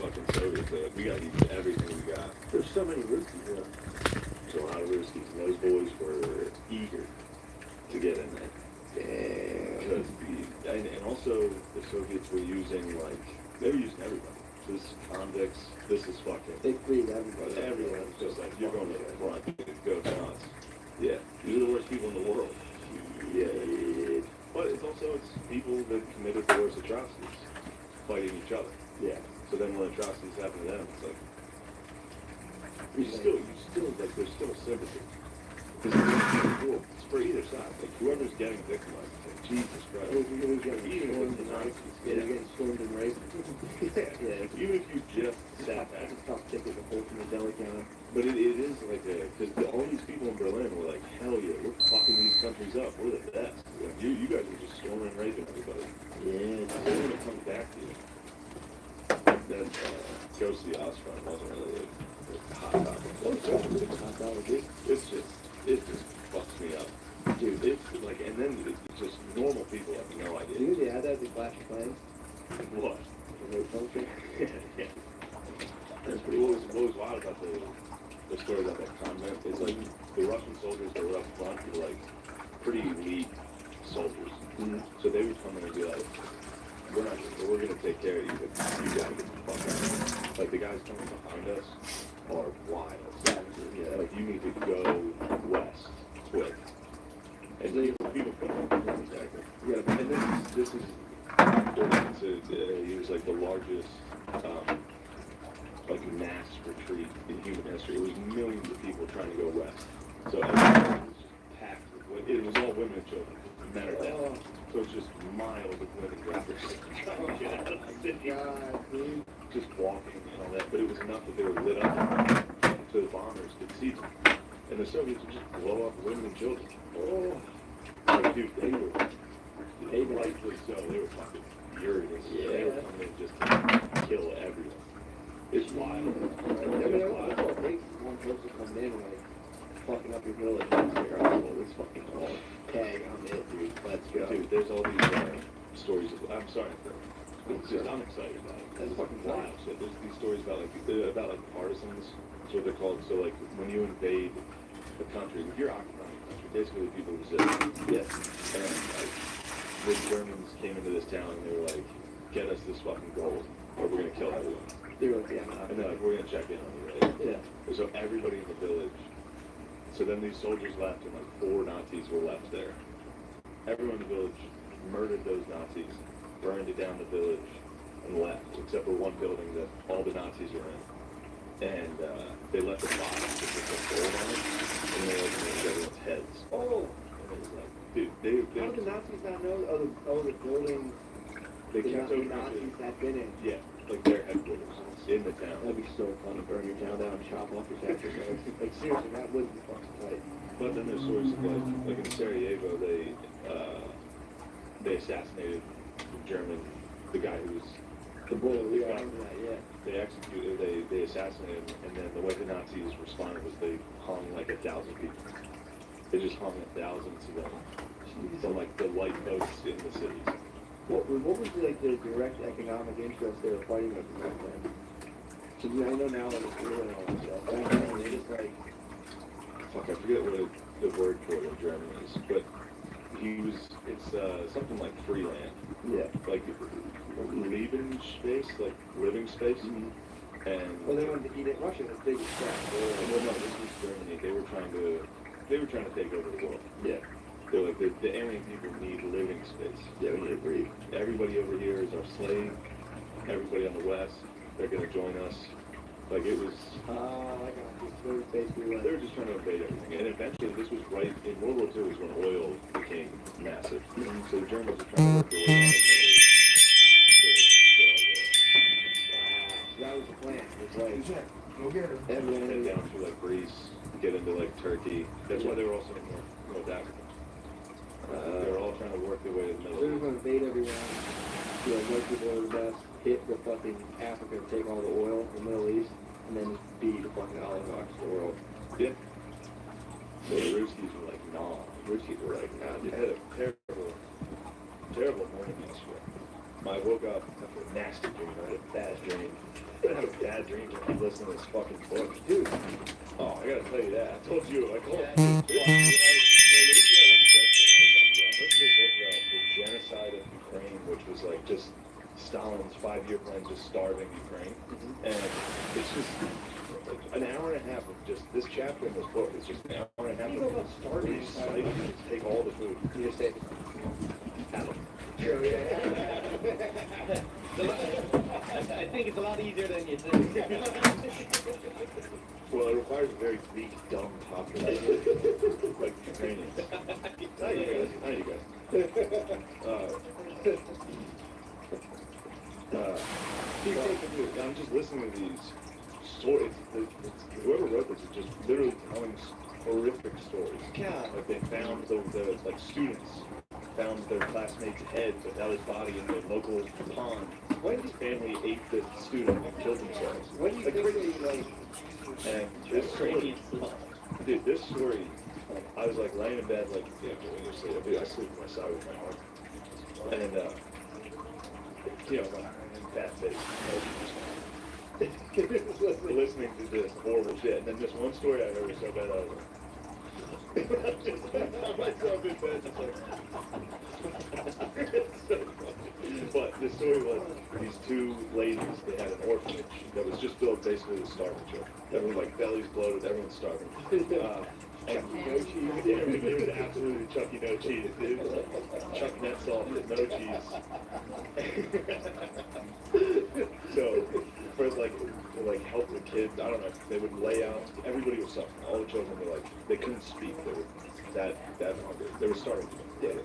fucking Soviets. We gotta use everything we got. There's so many Ruskies, yeah. So a lot of Ruskies, and those boys were eager to get in there. Damn. And also the Soviets were using they were using everybody. This is convicts. This is fucking. They freed everybody. Everyone's just like, you're going to the front. Go nuts. Yeah. These are the worst people in the world. Yeah. But it's people that committed the worst atrocities, fighting each other. Yeah. So then when atrocities happen to them, it's like, there's still sympathy. It's for either side. Like, whoever's getting victimized, it's like, Jesus Christ. Who's getting stormed and raped? Yeah, getting stormed and raped. Yeah. Even if you just sat back. It's a tough ticket to hold from the deli counter. But it is because all these people in Berlin were like, hell yeah, we're fucking these countries up. We're the best. Like, you guys are just storming and raping everybody. Yeah. Then when it comes back to you, then goes to the Ostfront wasn't really a hot topic. It just fucks me up. Dude, and then it's just normal people have no idea. Do you have that at the Clash of Clans? What? The road function? Yeah. What was wild about the story about that convent is the Russian soldiers that were up front were pretty elite soldiers. Mm-hmm. So they would come in and be like, we're gonna take care of you, but you gotta get the fuck out. Like the guys coming behind us are wild. Yeah, you need to go west quick. And people come exactly. Yeah, and then this is he was the largest mass retreat in human history. It was millions of people trying to go west. So everyone was just packed with it was all women and children. Men are dead. So it's just miles of women drivers trying to get out of the city. God, dude. Just walking and all that. But it was enough that they were lit up so the bombers could see them. And the Soviets would just blow up women and children. Oh. Dude, they were rightfully so. They were fucking furious. Yeah. They were coming in just to kill everyone. It's wild. It takes one person coming in and fucking up your village and say, oh, this fucking all tag, I'm it, dude. Let's go. Dude, there's all these stories of, I'm sorry, I'm excited about it. That's fucking wild. So there's these stories about partisans. That's what they're called. So when you invade the country, if you're occupying the country, basically people resist. Yeah. And the Germans came into this town and they were like, get us this fucking gold or we're gonna kill everyone. They're like, yeah, and they're like, we're gonna check in on you, right? Yeah. And so everybody in the village. So then these soldiers left and 4 Nazis were left there. Everyone in the village murdered those Nazis, burned it down the village, and left, except for one building that all the Nazis were in. And they left the box with gold on it, and they opened everyone's heads. Oh! And it was dude, how did the Nazis not know the building they kept the opening Nazis had been in? Yeah, their headquarters in the town. That'd be so fun to burn your town down and chop off your captured guys. Seriously, that would be fucking tight. But then there's stories of in Sarajevo, they assassinated the guy who was the bullet. Yeah, yeah. They executed, they assassinated him, and then the way the Nazis responded was they hung 1,000 people. They just hung 1,000 civilians from the light boats in the cities. What was the direct economic interest they were fighting with back then? So I know now that it's really all this stuff. Back then they just fuck, I forget what the word for it in German is, but it's something like free land. Yeah. Lebensspace, living space. Mm-hmm. And well, they wanted to eat it. Russia was big as crap. Well, no, this was Germany. They were trying to take over the world. Yeah. They're the alien people need living space. Yeah, we need to breathe. Everybody over here is our slave. Everybody on the west, they're gonna join us. It was. Basically they were just trying to invade everything, and eventually this was right in World War II was when oil became massive. Mm-hmm. So the Germans were trying to work their way out of that was the plan. It's go get her. Everyone head down through Greece, get into Turkey. That's why they were also in North Africa. They were all trying to work their way to the Middle East. They were going to invade everyone. White people are the best. Hit the fucking Africa and take all the oil in the Middle East, and then beat the fucking oligarchs of the world. Yeah. The Ruskies were nah. Ruskies were nah. They had a terrible morning yesterday. I woke up after a nasty dream. I had a bad dream. I have a bad dream when I listen to this fucking book. Dude, oh, I gotta tell you that. I told you, I called it. I'm listening to a book about the genocide of Ukraine, which was like just Stalin's 5-year plan, just starving Ukraine. And it's just like an hour and a half of just this chapter in this book is just an hour and a half of starving. Just take all the food. You just say, I think it's a lot easier than you think. Well, it requires a very weak, dumb population, like Ukrainians. Not you guys. Not you guys. I'm just listening to these stories. Whoever wrote this is just literally telling horrific stories. God. Like they found the like students found their classmate's head without his body in the local pond. When his family ate the student and killed themselves. When you Like, think they, like, and this story, dude, this story, I was like laying in bed, like, yeah, I sleep on my side with my arm. And, you know, my fat face. Listening to this horrible shit. And then this one story I heard was so bad, I was like, myself in bed, just like, but the story was these two ladies, they had an orphanage that was just built basically with starving children. Everyone like bellies bloated, everyone's starving. And no cheese. Yeah, it was absolutely Chucky no cheese, dude. Chuck net salt, no cheese. So for like to like help the kids, I don't know, they would lay out, everybody was suffering. All the children were like, they couldn't speak, they were that hungry. They were starving dead.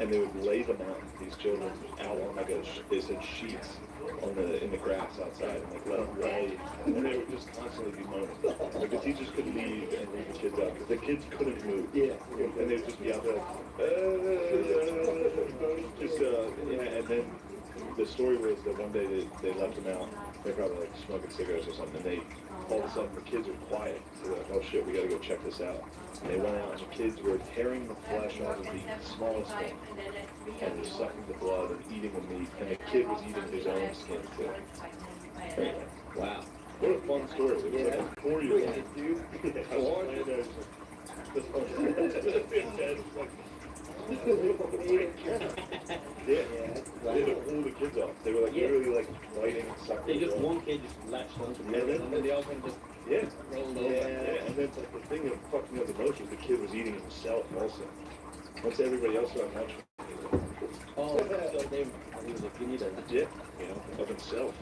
And they would lay them out, these children, out on like they said sheets on in the grass outside and like let them lay. And they would just constantly be moaning. Like the teachers could leave and leave the kids out because the kids couldn't move. yeah. And they would just be out there like, yeah, and then the story was that one day they left them out. They probably like smoking cigarettes or something. And they all of a sudden the kids were quiet. They're like, oh shit, we gotta go check this out. And they went out and the kids were tearing the flesh off of the smallest one and were sucking the blood and eating the meat. And the kid was eating his own skin too. Anyway, Wow. what a fun story. It was like a 4-year-old Dude. I was laying there just yeah, they had to pull the kids off. They were like literally like fighting, sucking. They just blood. one kid just latched onto the And other, then- and then they all kind of just Yeah. rolled over. Yeah, and then like the thing that fucked me up the most was the kid was eating himself also. Once everybody else got much Oh, so he was like, you need a legit, you know, of himself.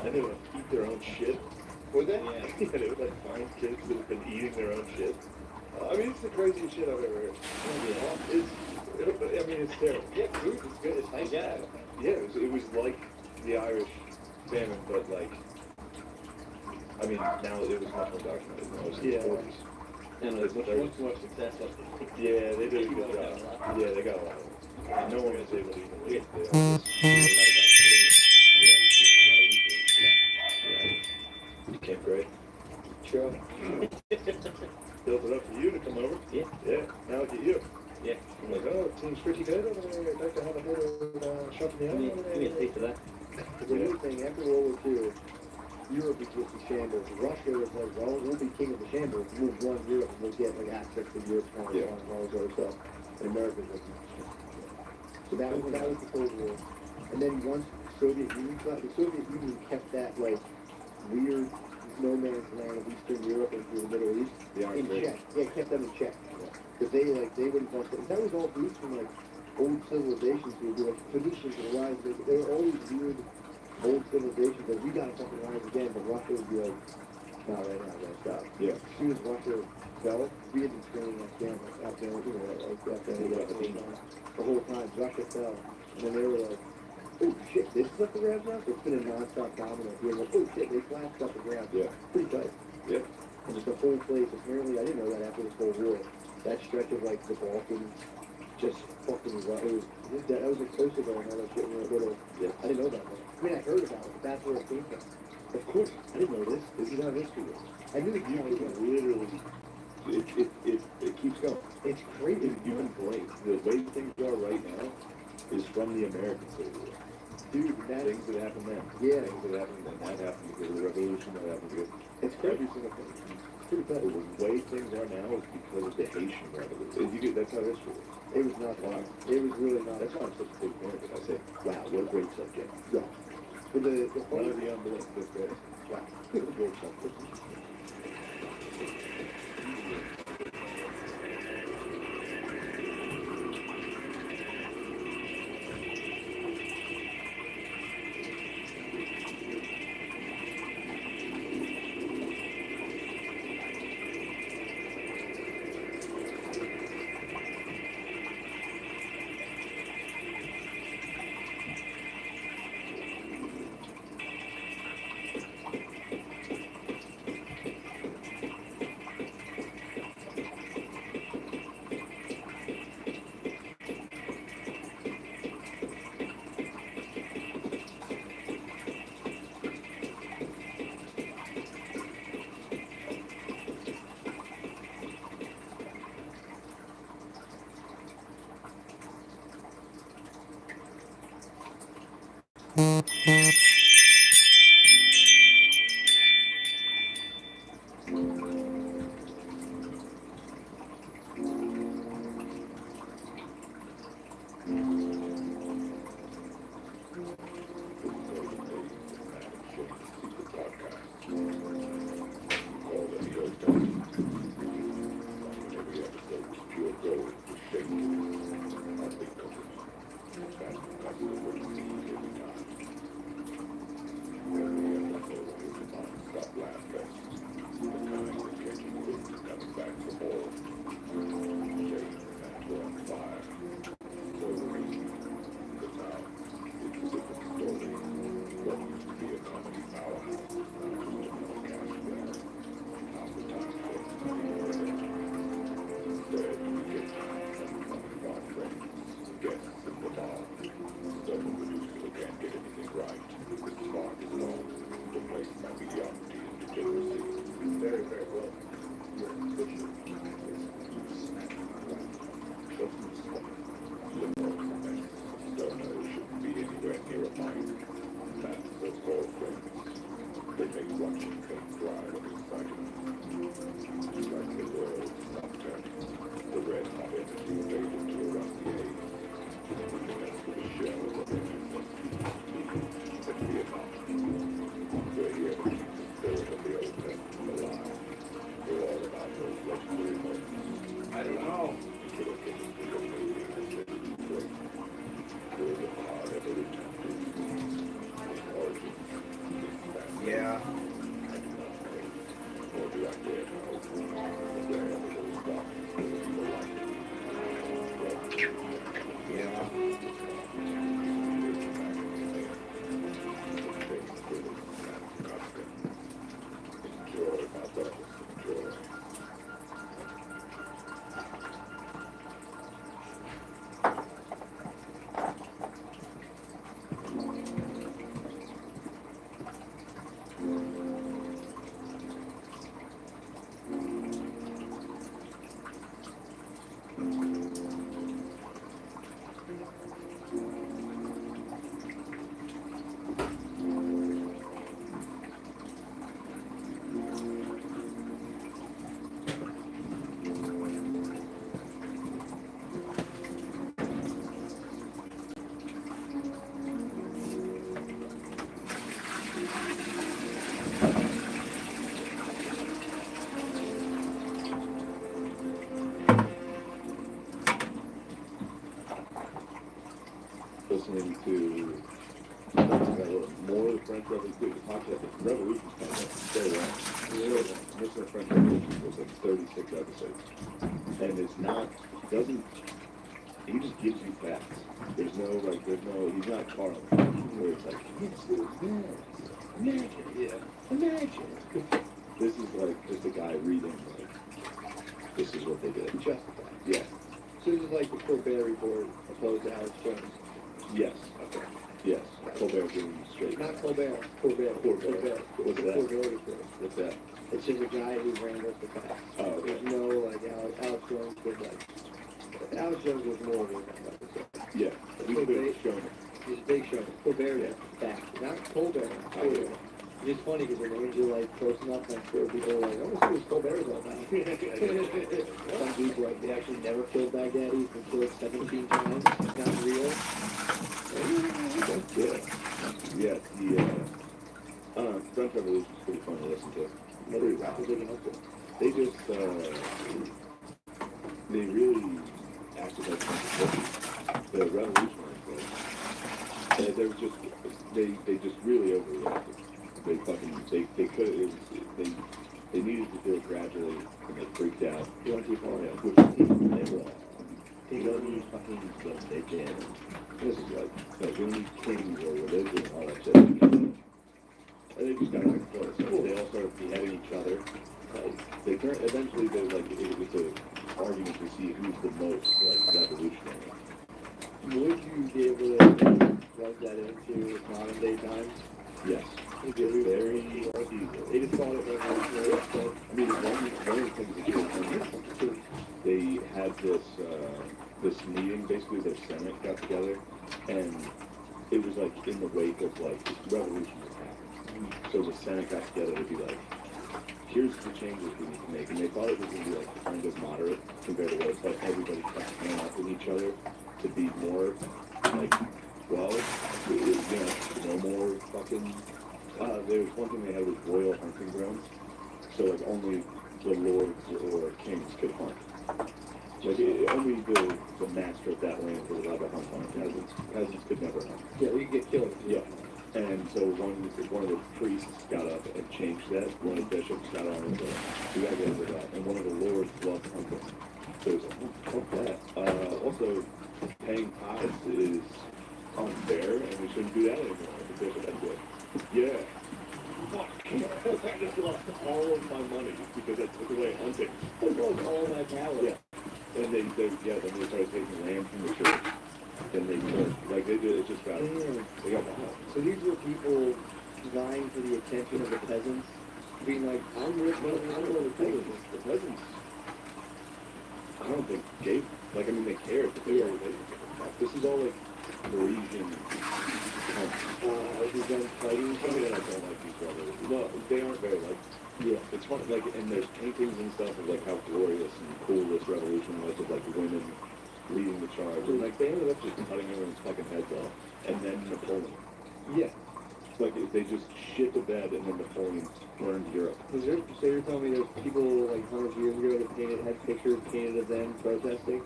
And they would eat their own shit. Was that? Yeah. Yeah, they would like find kids that have been eating their own shit. I mean, it's the craziest shit I've ever heard. It's terrible. Yeah, food is good. It's nice. Yeah. Yeah, it was like the Irish famine, but like, I mean, now it was much more documented. Now it was in the Yeah. 40s. And it was much more successful. Yeah, they did a good job. Yeah, they got a lot of it. No one was able to even leave. Became great. Sure. Built it up for you to come over. Yeah. Yeah, now look at you. Yeah. I'm like, oh, it seems pretty good over there. I'd like to have a little shop in the Give me a taste of that. The new thing, after World War II, Europe is just a shambles. Russia was like, well, we'll be king of the shambles. We'll run Europe and we'll get like access to Europe's kind Yeah. and all this other stuff. And America's like, so that was the Cold War. And then once Soviet Union, the Soviet Union kept that like weird no man's land of Eastern Europe and through the Middle East The Iron in Maiden. check. Yeah, kept them in check. Because they wouldn't want to. That was all roots from like old civilizations who would be like Phoenicians and rise. They were always weird old civilizations that we gotta fucking rise again, but Russia would be like, no, right now, gotta stop. Yeah. As soon as Russia fell, we had been training Afghanistan, the whole time. Russia fell, and then they were like, oh shit, this is up the grabs now? So it's been a non-stop dominance. We were like, oh shit, they flashed up the grabs. Yeah. Pretty tight. Yeah. And just the whole place, apparently, I didn't know that after the Cold War, that stretch of like the Balkans, just fucking, it was, that was like Kosovo and all that shit when we were little. Yeah. I didn't know that. I mean, I heard about it, but that's where it came from. Of course, I didn't know this. This is how history is. I knew You it. can literally, it keeps going. It's crazy. You can blink. The way things are right now, is from the American Civil War. Dude, that, Things that happened then. yeah, Things that happened then. That happened because of the revolution. That happened because it's every crazy. single thing. It's pretty bad. The way things are now is because of the Haitian Revolution. That's how history is. It was not fun. It was really not That's why I'm such a big fan of it. I say, wow, what a great subject. Yeah. But the None funny, of the unbelief. That's great. wow. What a great subject. I don't know. Yeah. Yeah. Listening to more of the French Revolution. The talk about the revolution's kind of so long. Most of the French Revolution was like 36 episodes. And it's not, doesn't, he just gives you facts. There's no, he's not Carlin, where it's like, yes, imagine, imagine. This is like just a guy reading, like, this is what they did. Justified. Yeah, So this is like the Colbert Report opposed to Alex Jones. yes, yes. Colbert being straight. Not Colbert, Corbett. Corbett. What's that? Corbett Report. What's that? It's just a guy who ran with the facts. Oh, okay. There's no, like, Alex Jones did, like, Alex Jones was more than that. Yeah, we could have shown it. It's a big show. Colbert is back. Not Colbert. Colbert. It's just funny because the names are like close enough, I'm sure people are like, I want to see what Colbert's all about. Some dudes like, they actually never killed Baghdadi, he's been killed 17 times, it's not real. Yeah, the French Revolution is pretty fun to listen to. What are you digging up to? They just, they really acted like Mississippi. The revolutionaries, they were just, they just really overreacted. They could, they needed to do it gradually, and they freaked out. You want to keep on? Yeah, which they don't need fucking stuff they can. This is like you don't need kings or religion and all that shit. And they just got like close. They all started beheading each other. They turned, eventually they like, it was an argument to see who's the most like revolutionary. Would you be able to plug that into modern day times? Yes. Very easy. They just call it revolutionary, so I mean, one of the things that they had this meeting, basically their Senate got together, and it was like in the wake of like revolution was happening. So the Senate got together to be like, here's the changes we need to make, and they thought it was going to be like kind of moderate compared to what it's like everybody kept hanging up with each other to be more like, well, no more fucking. There was one thing they had was royal hunting grounds, so like only the lords or kings could hunt. Like only the master of that land was allowed to hunt on it. Peasants could never hunt. yeah, we get killed. Yeah. And so one of the priests got up and changed that. One of the bishops got on and said, we gotta get rid of that. And one of the lords loved hunting. So it's like, fuck that. Also, paying tithes is unfair, and we shouldn't do that anymore. The bishop had to go, yeah. Fuck. I just lost all of my money because I took away hunting. I lost all my power. Yeah. And then they started taking land from the church. Then they took, like, it just got, they got wild. So these were people vying for the attention of the peasants, being like, I'm rich, but I'm one of the peasants. The peasants, I don't think gave, like, I mean, they cared, but they were, this is all, like, Parisian, These guys fighting each something other. that I don't like these brothers. No, they aren't very, like, Yeah. it's funny, like, and there's paintings and stuff of, like, how glorious and cool this revolution was of, like, women leading the charge. And, like, they ended up just cutting everyone's fucking heads off. And then Napoleon. Yeah. It's like, they just shit the bed, and then Napoleon burned Europe. So you're telling me there's people like hundreds of years ago that had pictures painted of them protesting?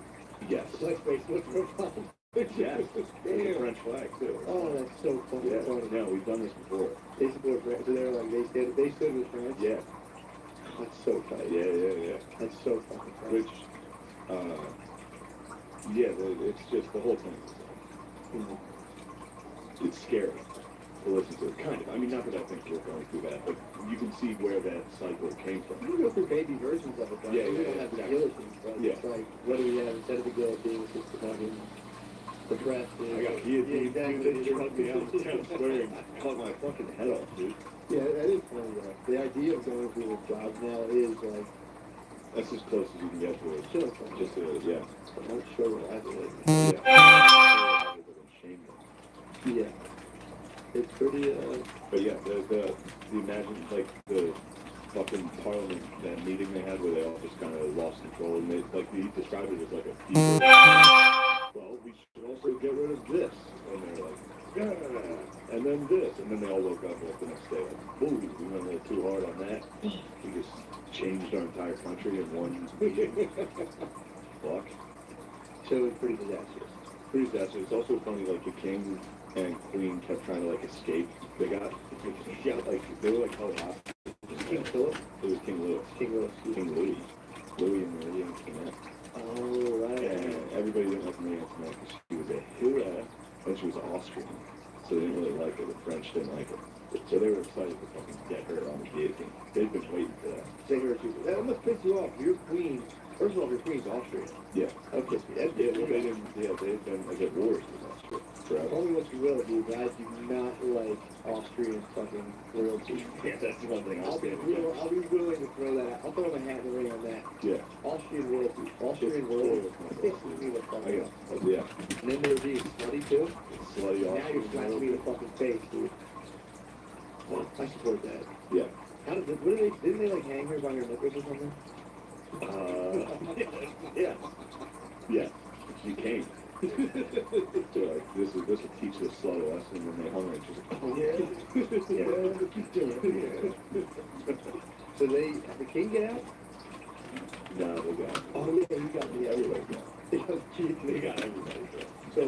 Yes. Like Facebook profile. Yes. There's a French flag, too. Oh, that's so funny. Yeah, no, we've done this before. They support France. So they're like, they stood with France? Yeah. That's so tight. Yeah. That's so fucking tight. Which, yeah, it's just the whole thing. It's scary to listen to. Kind of. I mean, not that I think we're going through that, but you can see where that cycle came from. We go through baby versions of it, though. Yeah, we yeah, don't have the exactly. guillotine, but Yeah. it's like, what do we have instead of the guillotine? It's just the fucking, the press. I got guillotine, exactly. dude, they cut me out, I'm swearing, cut my fucking head off, dude. Yeah, that is funny, though. The idea of going through the jobs now is like, That's as close as you can get to it. so funny. Just yeah. I'm not sure what I did. Yeah. Yeah. It's pretty, But yeah, the imagine like the fucking parliament, that meeting they had where they all just kind of lost control, and they like he described it as like a people. Well, we should also get rid of this, and they're like, yeah, and then this, and then they all woke up like the next day like, ooh, we went a little too hard on that. We just changed our entire country in one meeting. Fuck. so it's pretty disastrous. Pretty disastrous. It's also funny, like the king and queen kept trying to like escape. They got like they were like held hostage. King Philip? It was King Louis. King Louis. King Louis. Louis and Marie Antoinette. Oh, right. And everybody didn't like Marie Antoinette because she was a hero and she was Austrian. So they didn't really like her. The French didn't like her. So they were excited to fucking get her on the guillotine. They'd been waiting for that. Say her too. That must piss you off. Your queen, first of all, your queen's Austrian. Yeah. That pissed me. That Yeah, pissed well, me they off. didn't, yeah, they had been like at wars with Austria. forever. Tell me what you will, dude, but I do not like Austrian fucking royalty. Yeah, that's the one thing I'll be willing to throw that out. I'll throw my hat in the ring on that. Yeah. Austrian royalty. Austrian royalty. Pisses me the fuck I off. got, yeah. And then there's these slutty too. Slutty Now you're Austrian slapping me in the fucking face, dude. I support that. Yeah. How did, what did they, didn't they like hang her by her nipples or something? Yeah. Yeah. She came. They're like, this will teach this slut a lesson, and then they hung her, and she's like, oh, Yeah. So the king get out? no, they got it. Oh yeah, you got me. Everybody got it. They got everybody got it. So,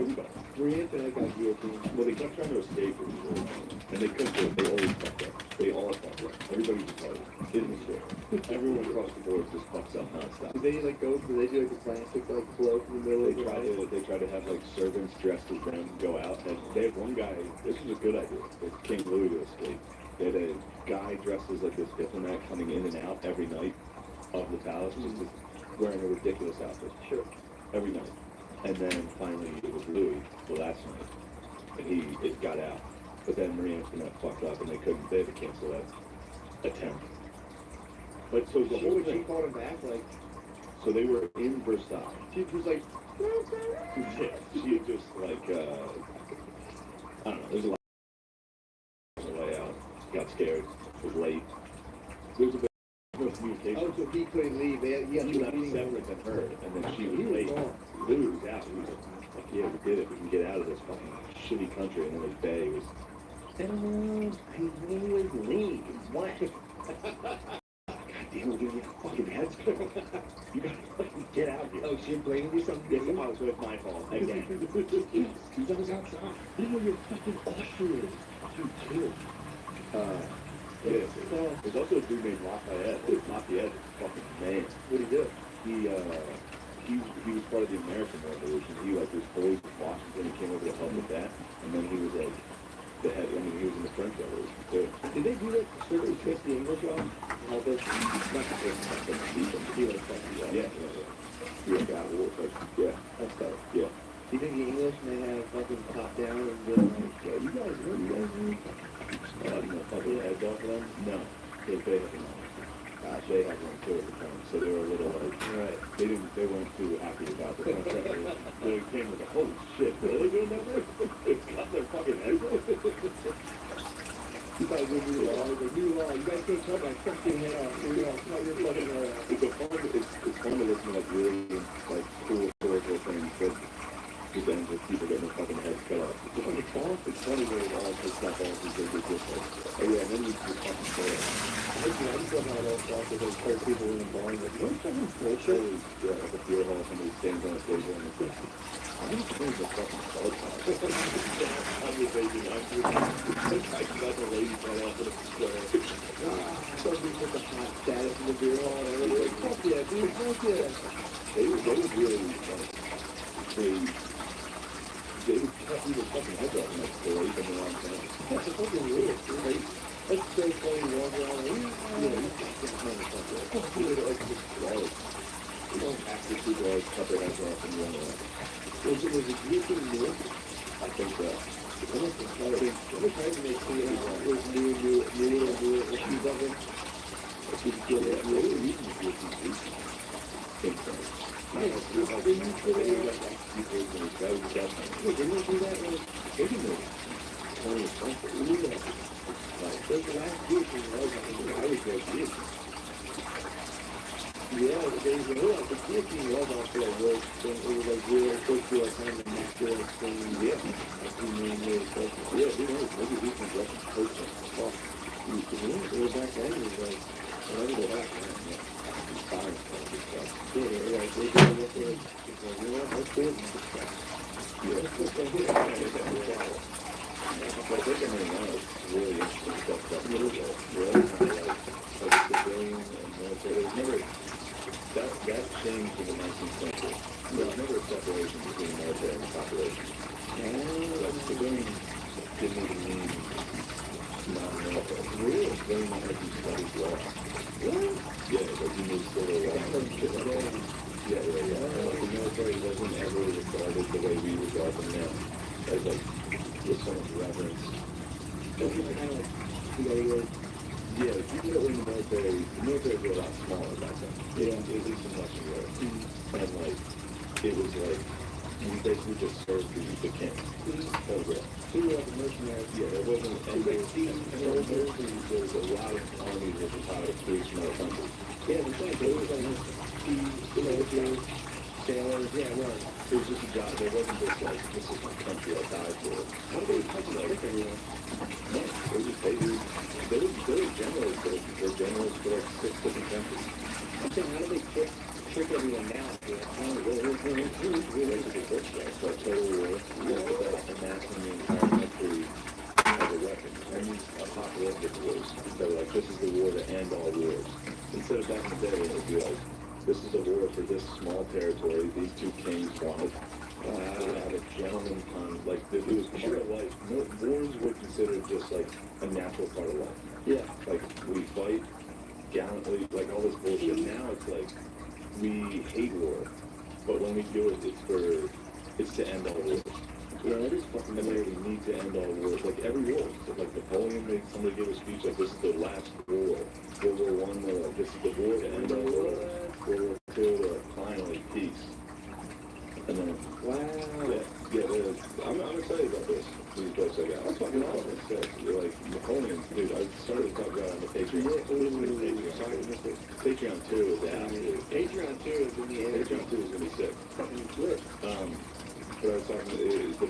Marie Antoinette got guillotined. Well, they kept trying to escape from the war, and they couldn't do it. They always fucked up. They all fucked up. Everybody was retarded. In the store. Everyone across the board just fucks up nonstop. Did they like go? Did they do like the plastic like float in the middle of the night? They try to have like servants dressed as them go out. And they had one guy. This was a good idea for King Louis to escape. They had a guy dressed as like this diplomat coming in and out every night of the palace, just wearing a ridiculous outfit. Sure. Every night. And then finally it was Louis the last night, and it got out. But then Marie Antoinette fucked up, and they had to cancel that attempt. But so the whole She thing. called him back like. So they were in Versailles. She was like. Yeah, she had just like, I don't know, there's a lot on the way out. Got scared, was late. There was a bit of communication. Oh, so he couldn't leave. He had He left separate than her, and then she was late. Louis was out. He was like, yeah, we did it. We can get out of this fucking shitty country. And then his day was, I always leave. What? God damn, we're getting your fucking heads killed. You gotta fucking get out of here. Oh, she blamed you something. Yes, oh, so it's my fault. Again. Because I was outside. You know, you're fucking Austrian. You too. Yeah. There's also a dude named Lafayette. Lafayette is a fucking man. What did he do? He was part of the American Revolution. He like was always with Washington. He came over to help with that. And then he was like the head. I mean, he was in the French Revolution too. Did they do that to sort of piss the English off? Help us? Not to say but to keep him. He like fucking Yeah. Yeah, got war. Like, yeah. That's dope. Yeah. Do you think the English may have fucking top down and been like, yeah, you guys do? Fucking heads off of them? No. They have one. They had one too at the time, so they were a little like, Right. they weren't too happy about the French Revolution. They came like, holy shit, really doing that? It's got their fucking heads off. You thought it was a new law. It was a new law. You guys can't cut my fucking head off. You're gonna cut your fucking head off. It's fun to listen to like really like cool historical things, but just ends with people getting their fucking heads cut off. It's funny when it all takes stuff off because they're just like, oh yeah, and then you just fucking say it. I just love how it all starts with those third people in the bar. Like, you know fucking bullshit? Yeah, like a beer hall, somebody stands on a table and it's like, I'm just going to fucking start conversation. I got the lady cut off at a square. Somebody put the hot status in the beer hall and everything. Like, fuck yeah, dude, fuck yeah. They would really, like, they would cut people's fucking heads off and like parade them around town. That's fucking weird, dude. Like, let's say funny walk around and, you know, you can't get money from it. Like, just garlic. You don't have to people like cut their heads off and run around. Was it guillotine new? I think so. I must have tried it. Every time they see it, it was new issues of it. If you get it, Yeah, they were using the guillotine. Think so. didn't you do that? That was definitely. Wait, didn't they do that when They didn't know. 20th century. we knew that? Like, the last guillotine was, I think, I was there, too. yeah, they were like, the guillotine was also like, was, it was like, real, supposed to be like kind of a masculine thing. Yeah. Like, you know, really supposed to. Yeah, who knows? Maybe these ones were person. Fuck. It was back then, it was like, whatever they had, man. Yeah. Fine. Stuff. Yeah, they were like, they did what they, it's like, you know what, let's do it. Yeah. But they're going to know really interesting stuff about military. Really, like civilian and military. There's never that changed in the 19th century. There was never a separation between military and population. Like civilians didn't even mean non-military. Really, civilian energy studies law. Really? Yeah, like you need civil law. Yeah. Like the military wasn't ever regarded the way we regard them now. as like with so much reverence. So he's kind of like, you know, he was, Yeah, people that were in the military were a lot smaller back then. Yeah. At least in Western Europe. And like, it was like, we basically just served the king. Over it. he was like a mercenary. Yeah, there wasn't any, Like Steve, there was a lot of armies that were tired of crews from other countries. Yeah, it's like, there was like, soldiers, sailors, yeah, right. It was just a job. There wasn't just like, this is my country, I'll die for it. How do they touch it like everyone? No, it was just, they were generals, but they're generals for like 6 different countries. I'm saying, how do they trick everyone now? They're like, oh, We basically did that. So total war, just about amassing the entire country as a weapon. And these apocalyptic wars. So like, this is the war to end all wars. Instead of back in the day, it would be like, this is a war for this small territory. These two kings wanted. To have a gentleman come, like, it was part of life. No, wars were considered just like a natural part of life. yeah. Like, we fight gallantly, like all this bullshit. Now it's like, we hate war, but when we do it, it's to end all wars. Yeah, that is fucking And weird. we need to end all wars, like every war. So, like Napoleon made somebody give a speech like, this is the last war. World War I, they're like, this is the war to end all wars. World War II, they're like, finally, peace. And then, Wow. I'm excited about this. These books I got. That's fucking awesome. Sick. You're like, Napoleon, dude, I started to talk about it on the Patreon. Patreon 2 is absolute. Patreon 2 is in the air. Patreon 2 is going to be sick. Fucking lit. But I was talking,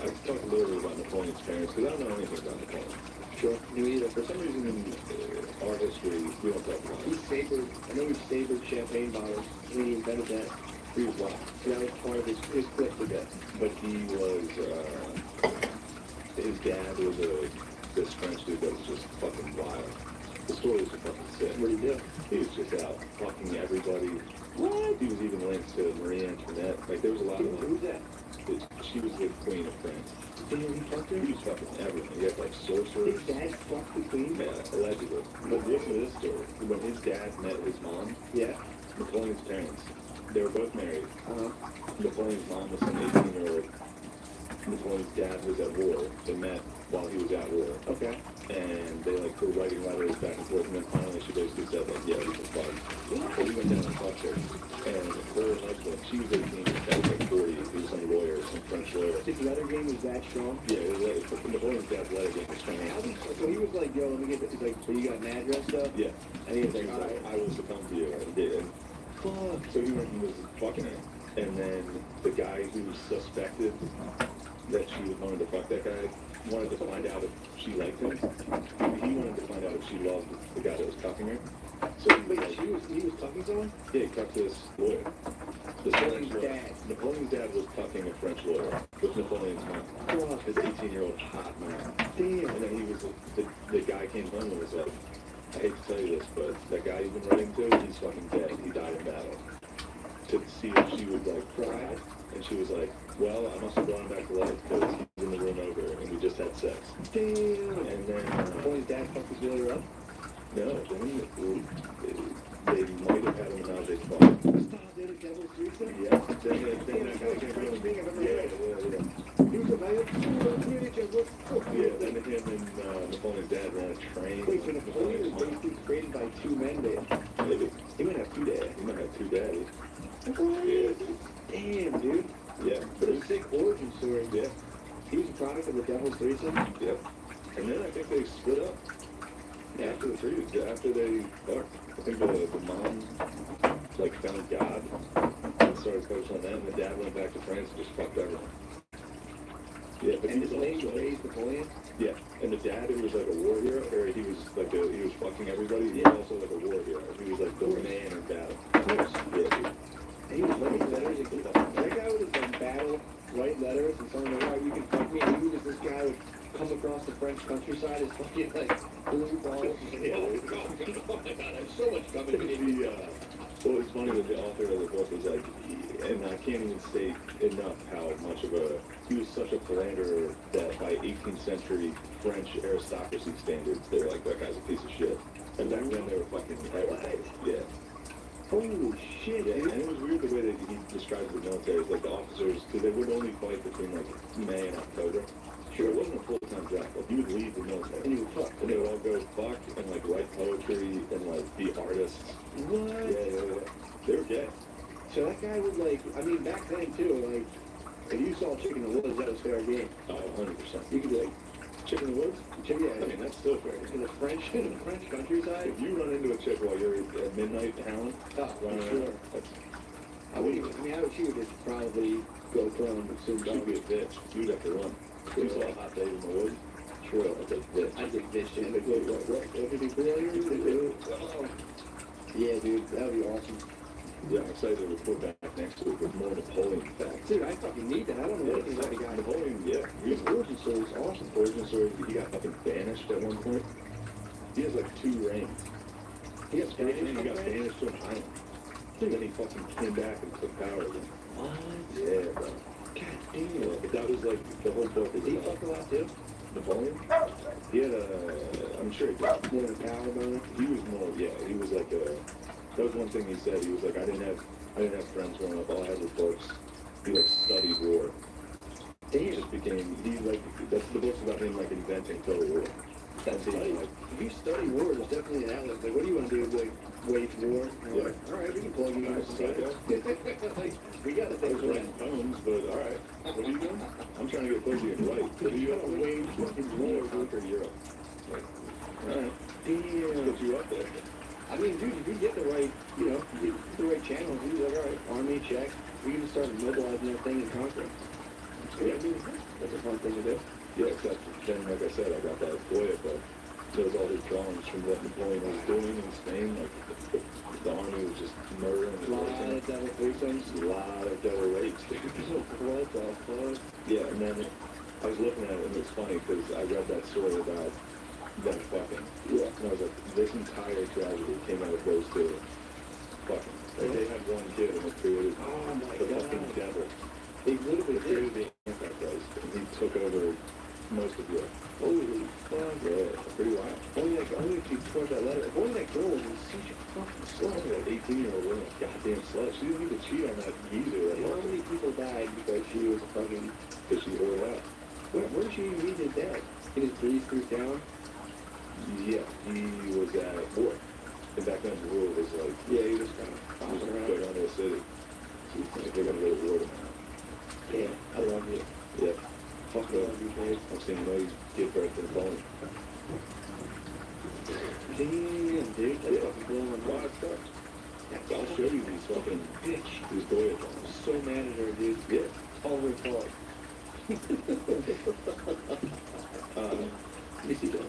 I talked a little bit about Napoleon's parents, because I don't know anything about Napoleon. Sure. You either. For some reason in our history, we don't talk about He it. savored, I know he savored champagne bottles when he invented that. He was black. So that was part of his clip for death. But he was, his dad was this French dude that was just fucking wild. The story was fucking sick. What did he do? He was just out fucking everybody. What? He was even linked to Marie Antoinette. Like, there was a lot of Who's that? She was the queen of France. Didn't he fuck her? He was fucking everything. He had like His sorcerers. dad fucked the queen? Yeah, allegedly. But listen to this story. When his dad met his mom, Yeah. Napoleon's parents, they were both married. Uh-huh. Napoleon's mom was some 18-year-old. Napoleon's dad was at war. They met while he was at war. Okay. And they like were writing letters back and forth, and then finally she basically said like, yeah, we can fuck. So we went down and fucked her. And her husband, she was 18, that was like 40. He was some lawyer, some French lawyer. His letter game was that strong? Yeah, it was like, Napoleon's dad's letter game was strong. So he was like, yo, let me get this. He's like, so you got an address stuff? Yeah. And he was like, He was all like, right. I will succumb to you. And he did. And Fuck. so he went and was fucking her. And then the guy who suspected that she wanted to fuck that guy wanted to find out if she liked him. He wanted to find out if she loved the guy that was cuffing her. So he was Wait, like, he was fucking someone? yeah, he cuffed this lawyer. This Napoleon's French lawyer. dad. Napoleon's dad was cuffing a French lawyer with Napoleon's mom. Fuck. His 18-year-old hot mom. Damn. And then he was, the guy came home and was like, I hate to tell you this, but that guy you've been writing to, he's fucking dead. He died in battle. To see if she would like cry. And she was like, well, I must have brought him back to life because he's in the room over and we just had sex. Damn. And then, Napoleon's dad fucked his lawyer up? no, then they might have had him now they fought. Stop, did a devil's threesome? Yeah, then that guy came home. Yeah. He was a man. Yeah, then him and Napoleon's dad ran a train. Wait, so Napoleon was basically created by two men, then? Maybe. He might have two dads. He might have two daddies. What? Damn, dude. Yeah. What a sick origin story. Yeah. He was a product of the devil's threesome? Yep. And then I think they split up. After the three, after they fucked, I think the mom like found God and started focusing on that, and the dad went back to France and just fucked everyone. Yeah, but And he his was name also, raised Napoleon? yeah, and the dad who was like a war hero, or he was like he was fucking everybody. He was also like a war hero. He was like the man in battle. Yeah, dude. And he was writing letters. That guy would have done battle, write letters, and someone like, oh, you can fuck me. And he was this guy would come across the French countryside as fucking like blue balls. Yeah, Oh my god, there's so much coming to me. Well, it's funny that the author of the book was like, and I can't even state enough how much of he was such a philanderer that by 18th century French aristocracy standards, they were like, that guy's a piece of shit. And back then they were fucking everything. Yeah. Holy shit, Yeah, dude. and it was weird the way that he described the military. Like the officers, because they would only fight between like May and October. Sure, it wasn't a full-time job. Like you would leave the military. And he would fuck. And they would all go fuck and like write poetry and like be artists. What? Yeah. They were gay. So that guy would like, I mean, back then too, like, if you saw Chicken in the Woods, that was fair game. Oh, 100%. You could be like, Chicken in the woods? yeah, I mean, that's still fair. in the French countryside. If you run into a chick while you're at midnight howling, Oh, running sure. around, that's, I wouldn't even, I mean, she would just probably go prone and soon she'd be a bitch. You'd have to run. You saw a hot date in the woods? True. That's a bitch. I did this shit. Like, what? Everything cool? Yeah, dude, that would be awesome. Yeah, I'm excited to report back next week with more Napoleon facts. Dude, I fucking need that. I don't know Yeah, anything about the guy. Napoleon, yeah. His origin story is awesome. Origin story, he got fucking banished at one point. He has like 2 reigns. He got First reign, Spanish. he got banished to an island. And then he fucking came back and took power again. What? Yeah, bro. God damn. Yeah, but that was like, the whole book is Did he about fuck a lot too? Napoleon. He had a, I'm sure he did. More of a power boner? He was more, yeah, he was like a, that was one thing he said. He was like, I didn't have friends growing up. All I had was books. He like studied war. He just became, he like, that's the book's about him like inventing total war. That's funny. like, If you study war, there's definitely an outlet. Like, what do you want to do? Like, wage war? Yeah. Like, all right, we can plug you in. Nice, psycho. Like, we got to I think was right. writing poems, but all right. What are you doing? I'm trying to get pussy and write. What do you have to wage fucking war conquer Europe? Like, all right. Damn. Put you up there. I mean, dude, if you get the right, you know, you get the right channels, you're like, all right, army, check. We can just start mobilizing that thing and conquering. Yeah, I mean, that's a fun thing to do. Yeah, except then, like I said, I got that Goya book. There's all these drawings from what Napoleon was doing in Spain. Like, the army was just murdering A the lot person. of devil threesomes. A lot of devil rapes. What the fuck? Yeah, and then I was looking at it, and it's funny because I read that story about them fucking. Yeah. And I was like, this entire tragedy came out of those 2 fucking. Like, they had one kid, and it created Oh my the god. fucking devil. They literally It did. created the Antichrist, and he took over most of Europe. Holy fuck. Yeah, pretty wild. Only if you tore that letter. If only that girl was such a fucking Slut, slut. that 18-year-old woman, goddamn slut. She didn't even cheat on that geezer that How many people died because she was a fucking... because she wore it out. Where did she even meet his dad? In his breeze through town? Yeah, he was at war. And back then, war was like, Yeah, he was kind of just bopping go around. down to a city. So like, they're gonna go to war tomorrow. Yeah, I love you. Yeah, Fuck I love you, babe. I've seen Moe's give birth to the bone. Damn, dude. That's fucking blowing my Wow, mind. it sucks. I'll show you these fucking, Bitch. these Goya drawings. I'm so mad at her, dude. Yeah. All her fault. Let me see that.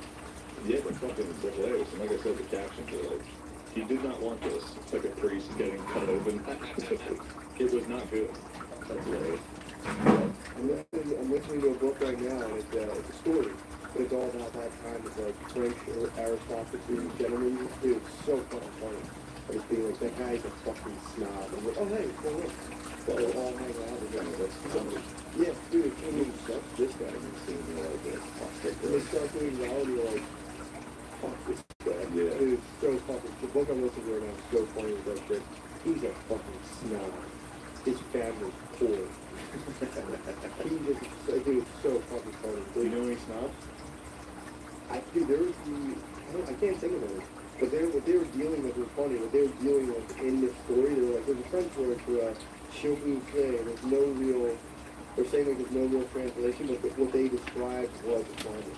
Yeah, they're fucking hilarious. And like I said, the captions are like, he did not want this. It's like a priest getting cut open. It was not good. That's hilarious. I'm listening to a book right now, and it's a story, but it's all about that time of like French aristocracy, gentlemen. Dude, it's so fucking funny. Like being like, that guy's a fucking snob. I'm like, oh hey, so look. They'll all hang out together. That's somebody. Yeah, dude, it's I mean, stuff this guy didn't seem like this. when they start doing reality, you're like, fuck this guy. Yeah. Dude, it's so fucking, the book I'm listening to right now is so funny with that shit. He's a fucking snob. His family's poor. He just, dude, it's so fucking funny. Do you know any snobs? Dude, there was I can't think of it. But what they were dealing with was funny. What they were dealing with in this story, they were like, there's a French word for children play. There's no real, they're saying like there's no real translation, but what they described was the climate.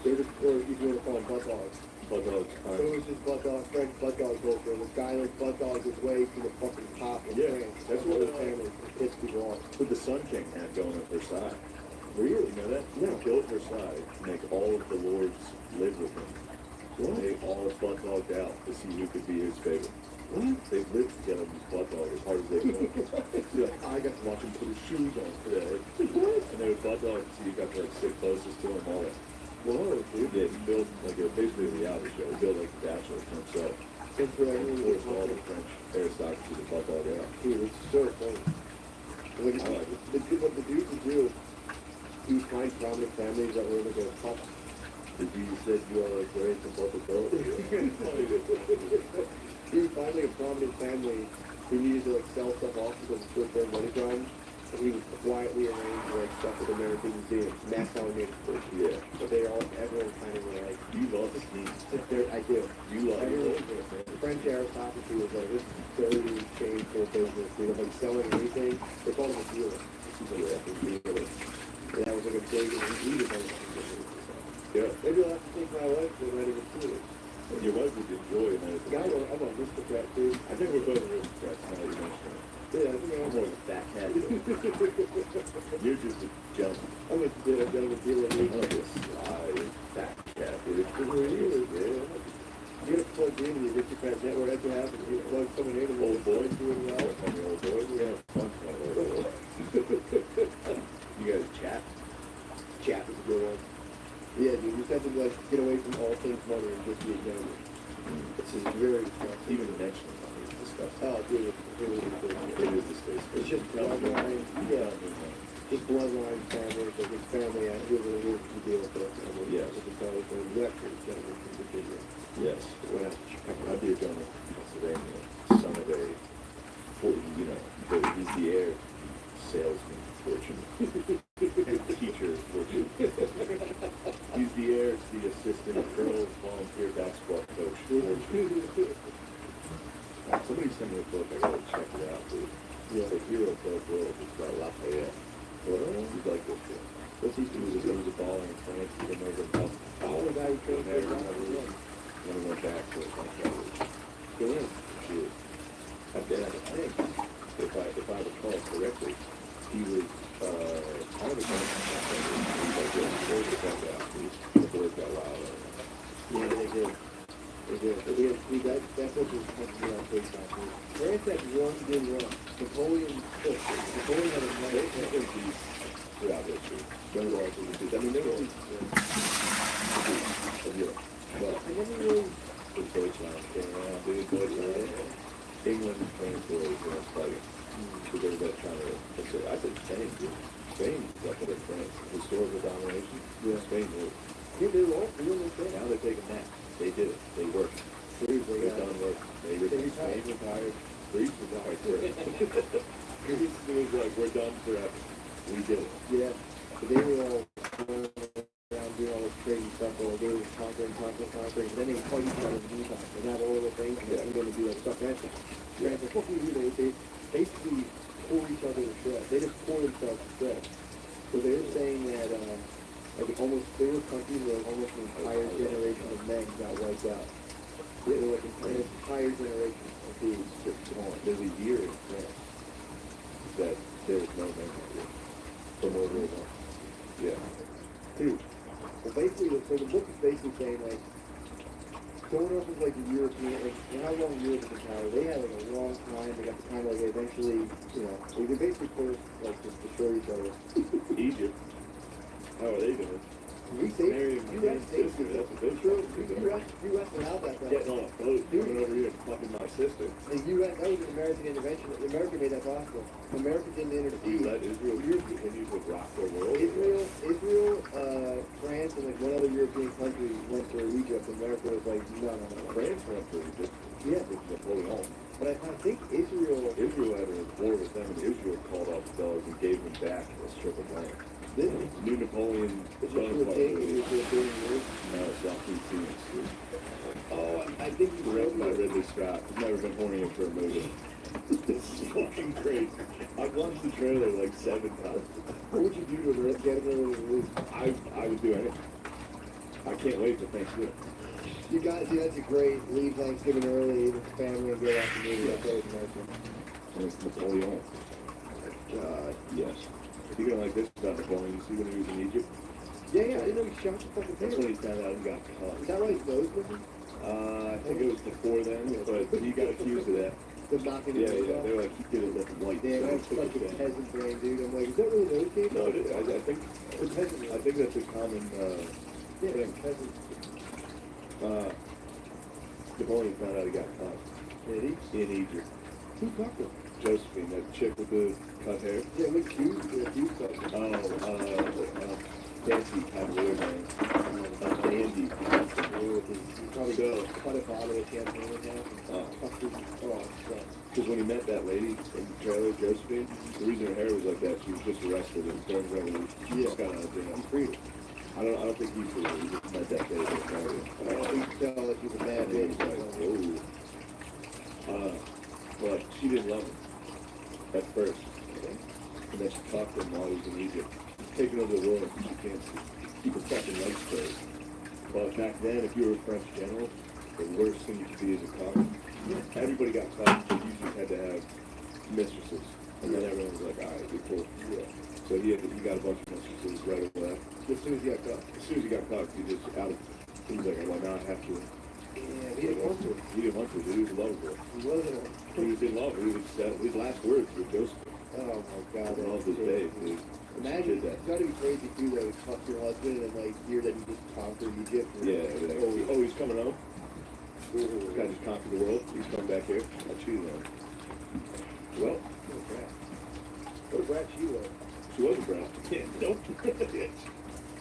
They're just, or if you want to call them butt dogs. But So it was just butt dog, French butt dog culture. This guy like butt dogs his way to the fucking top in Yeah, France. that's what what his family pissed people off. what the Sun King had going at Versailles. Really? You know that? No. He built Versailles to make all of the lords live with him. What? They all butt dogged out to see who could be his favorite. What? They lived together and butt dog as hard as they could. You're like, I got to watch him put his shoes on today. And they would butt dog so you got to like sit closest to him, all that. Whoa, dude. Yeah, he built like basically a reality show. He built like The Bachelor for himself. Good for And everyone to forced get all the fucking- French aristocracy to butt dog out. Dude, it's so funny. Like, I like it. what the dude would do, he would find prominent families that were like a pop. Did you said you are like great to butt the boat? He found like a prominent family who needed to like sell stuff off because of short-term money problems. And he would quietly arrange like stuff at the American Museum. And that's how he made his fortune. Yeah. But they all, everyone kind of were like, You love the scheme. I do. You love Everyone, it. the French aristocracy was like, this is very shameful business. You know, like selling anything. They called him a dealer. He's like, yeah, a dealer. And that was like a big, he was like, Yeah. maybe I'll have to take my wife to Ready with Dealers. And your wife would enjoy it. And Yeah, I'm a aristocrat too. I think we're both aristocrats now that you mention it. Yeah, I think I'm I'm more of a fat cat. You're just a gentleman. I'm a gentleman dealer. I'm like a sly fat cat, dude. You get plugged in the aristocrat network, that's what happens. You plug someone in and Old boy. doing well. I'm the old boy. We're gonna have fun tonight, old boy. You guys chat? Chat is a good one. Yeah, dude, you just have to like get away from all things money and just be a gentleman. This is very tough. Even mentioning money is disgusting. Oh, dude, it's really good. It is distasteful. It's just bloodline. Yeah, just bloodline family. Like his family, here's the deal with that family. Yes. It's just always been elected gentleman from Virginia. Yes. Well, I'd be a gentleman from Pennsylvania, son of a, you know, he's the heir to salesman fortune. And teacher fortune. He's the heir to the assistant girls volunteer basketball coach fortune. Somebody sent me a book, I gotta check it out, dude. yeah. The Hero Club World, it's by Lafayette. You'd like this book. What's he do? He was a baller in France, he came over and helped. Oh, the guy who the came American back. Revolution. And then he went back to his country. Go in. Shit. I think, if I recall correctly, he was, kind of a gentleman. He was like, yeah, very good guy. The boys got wild. Yeah, they did. They did. But we have, that's what was happening on Facebook. France had one good run. Napoleon took. Napoleon had a They nice can't beat throughout history. Young guys were the I mean, they were of Europe. But I never really. the Deutschland came around, dude. Deutschland. England and France were always going to fight. Because they were trying to, I said Spain, dude. Spain was up there, France. Historical domination. Yeah. Spain was. Yeah, they were all doing the thing. Now they're taking that. They did it. They worked. Greece, They done work. They retired. retired. Greece retired. Greece was like, we're done forever. We did it. Yeah. But they were all going around doing all this crazy stuff. All they were conquering. And then they would fight each other in the meantime. They'd have all the things, and then they're going to do like stuff after. France, like, what we do, they basically pour each other to shreds. They just pour themselves to shreds. So they were saying that, like almost, there were countries where almost an entire generation of men got wiped out. They were like an entire generation of dudes just gone. There's a year in France that there was no man here. From World War I. Yeah. Dude. Well, basically, so the book is basically saying, like, going off of, like, the European, like, how long Europe was in power, they had, like, a long time, they got to kind of, like, eventually, you know, they basically forced, like, just destroy each other. Egypt. How are they doing? We saved, Marrying my U.S. saved sister, it. that's what they True, did. U.S. allowed that, though. Getting on a boat, coming over here and fucking my sister. The U.S., that was an American intervention. America made that possible. America didn't You intervene. let Israel continue to rock the world. Israel, France, and like one other European country went for Egypt. America was like, no. France went for Egypt. Yeah, With Napoleon. but I think Israel. Israel had a war with them, and Israel called off the dollars and gave them back a strip of land. Didn't New Napoleon Is it done for the what king? it Is it for the king? No, it's Joaquin Phoenix. Oh, I think you Directed by wrote Ridley Scott. I've never been horny for a movie. This is fucking crazy. I've watched the trailer like 7 times. What would you do to get it early release? I would do anything. I can't wait for Thanksgiving. You guys, see, that's a great leave Thanksgiving early with the family and get out the movie. That's always nice. And it's Napoleon. God. Yes. You're gonna like this about Napoleon. You see when he was in Egypt? Yeah, I didn't know he shot the fucking That's thing. when he found out he got caught. Is that why his nose missing? I think it was before then, but he got accused of that. The knocking Yeah, his yeah. off? They were like, he did it look white. Yeah, so that's he took like it a down. peasant brain, dude. I'm like, is that really nose tape? No, I think The peasant I think that's a common Yeah, thing. peasant. Napoleon found out he got caught Did he? in Egypt. Who talked to him? Josephine, that chick with the cut hair. Yeah, what Jews? Yeah, Jews talked to him. fancy cavalier man. Dandy. He probably So- cut a bottle of champagne in half and Oh. fucked his, oh, so. Because when he met that lady in the trailer, Josephine, the reason her hair was like that, she was just arrested and during the revolution. She just got out of jail. I'm free. I don't think he did it. He just met that lady in the trailer. You can tell that she's a bad And he was bitch. like, oh. But she didn't love him at first. And then she talked to him while he was in Egypt. He's taking over the world. She can't keep her fucking legs straight. But back then, if you were a French general, the worst thing you could be is a cock. Everybody got caught, but you just had to have mistresses. And then everyone was like, all right, we're cool. Yeah. So he got a bunch of mistresses right away. As soon as he got caught, he just out of, he was like, well, now I have to. Yeah, he didn't want to. He didn't want to, but he was in love with her. He wasn't a, He was in love. He was, his last words were Joseph. oh my god. I love this babe, dude. Imagine, Did that. it's gotta be crazy too, though, to fuck your husband and like hear that he just conquered Egypt. Yeah, like, oh, he's coming home? This Oh, guy just conquered the world. He's coming back here. I'll cheat on him. Well, what a brat. What a brat she was. she was a brat. Yeah, nope.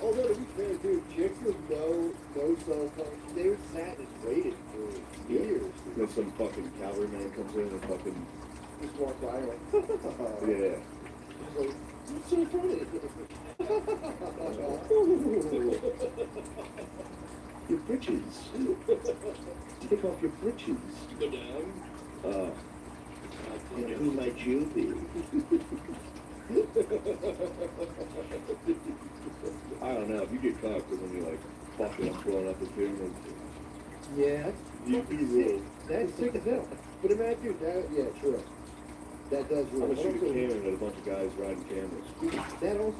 Although to be fair, dude, chicks with no cell phone, they were sat and waited for years. Then some fucking cavalryman comes in and fucking, Just walk by like, yeah. like, what's so funny? Your britches. Take off your britches. Go down. And who might you be? I don't know. If you get caught, because when you're like, fuck it, I'm blowing up the pyramid. Yeah, You rule. that's sick as hell. But imagine that, yeah, true. That does I'm rule. gonna shoot a Also, cannon at a bunch of guys riding cameras.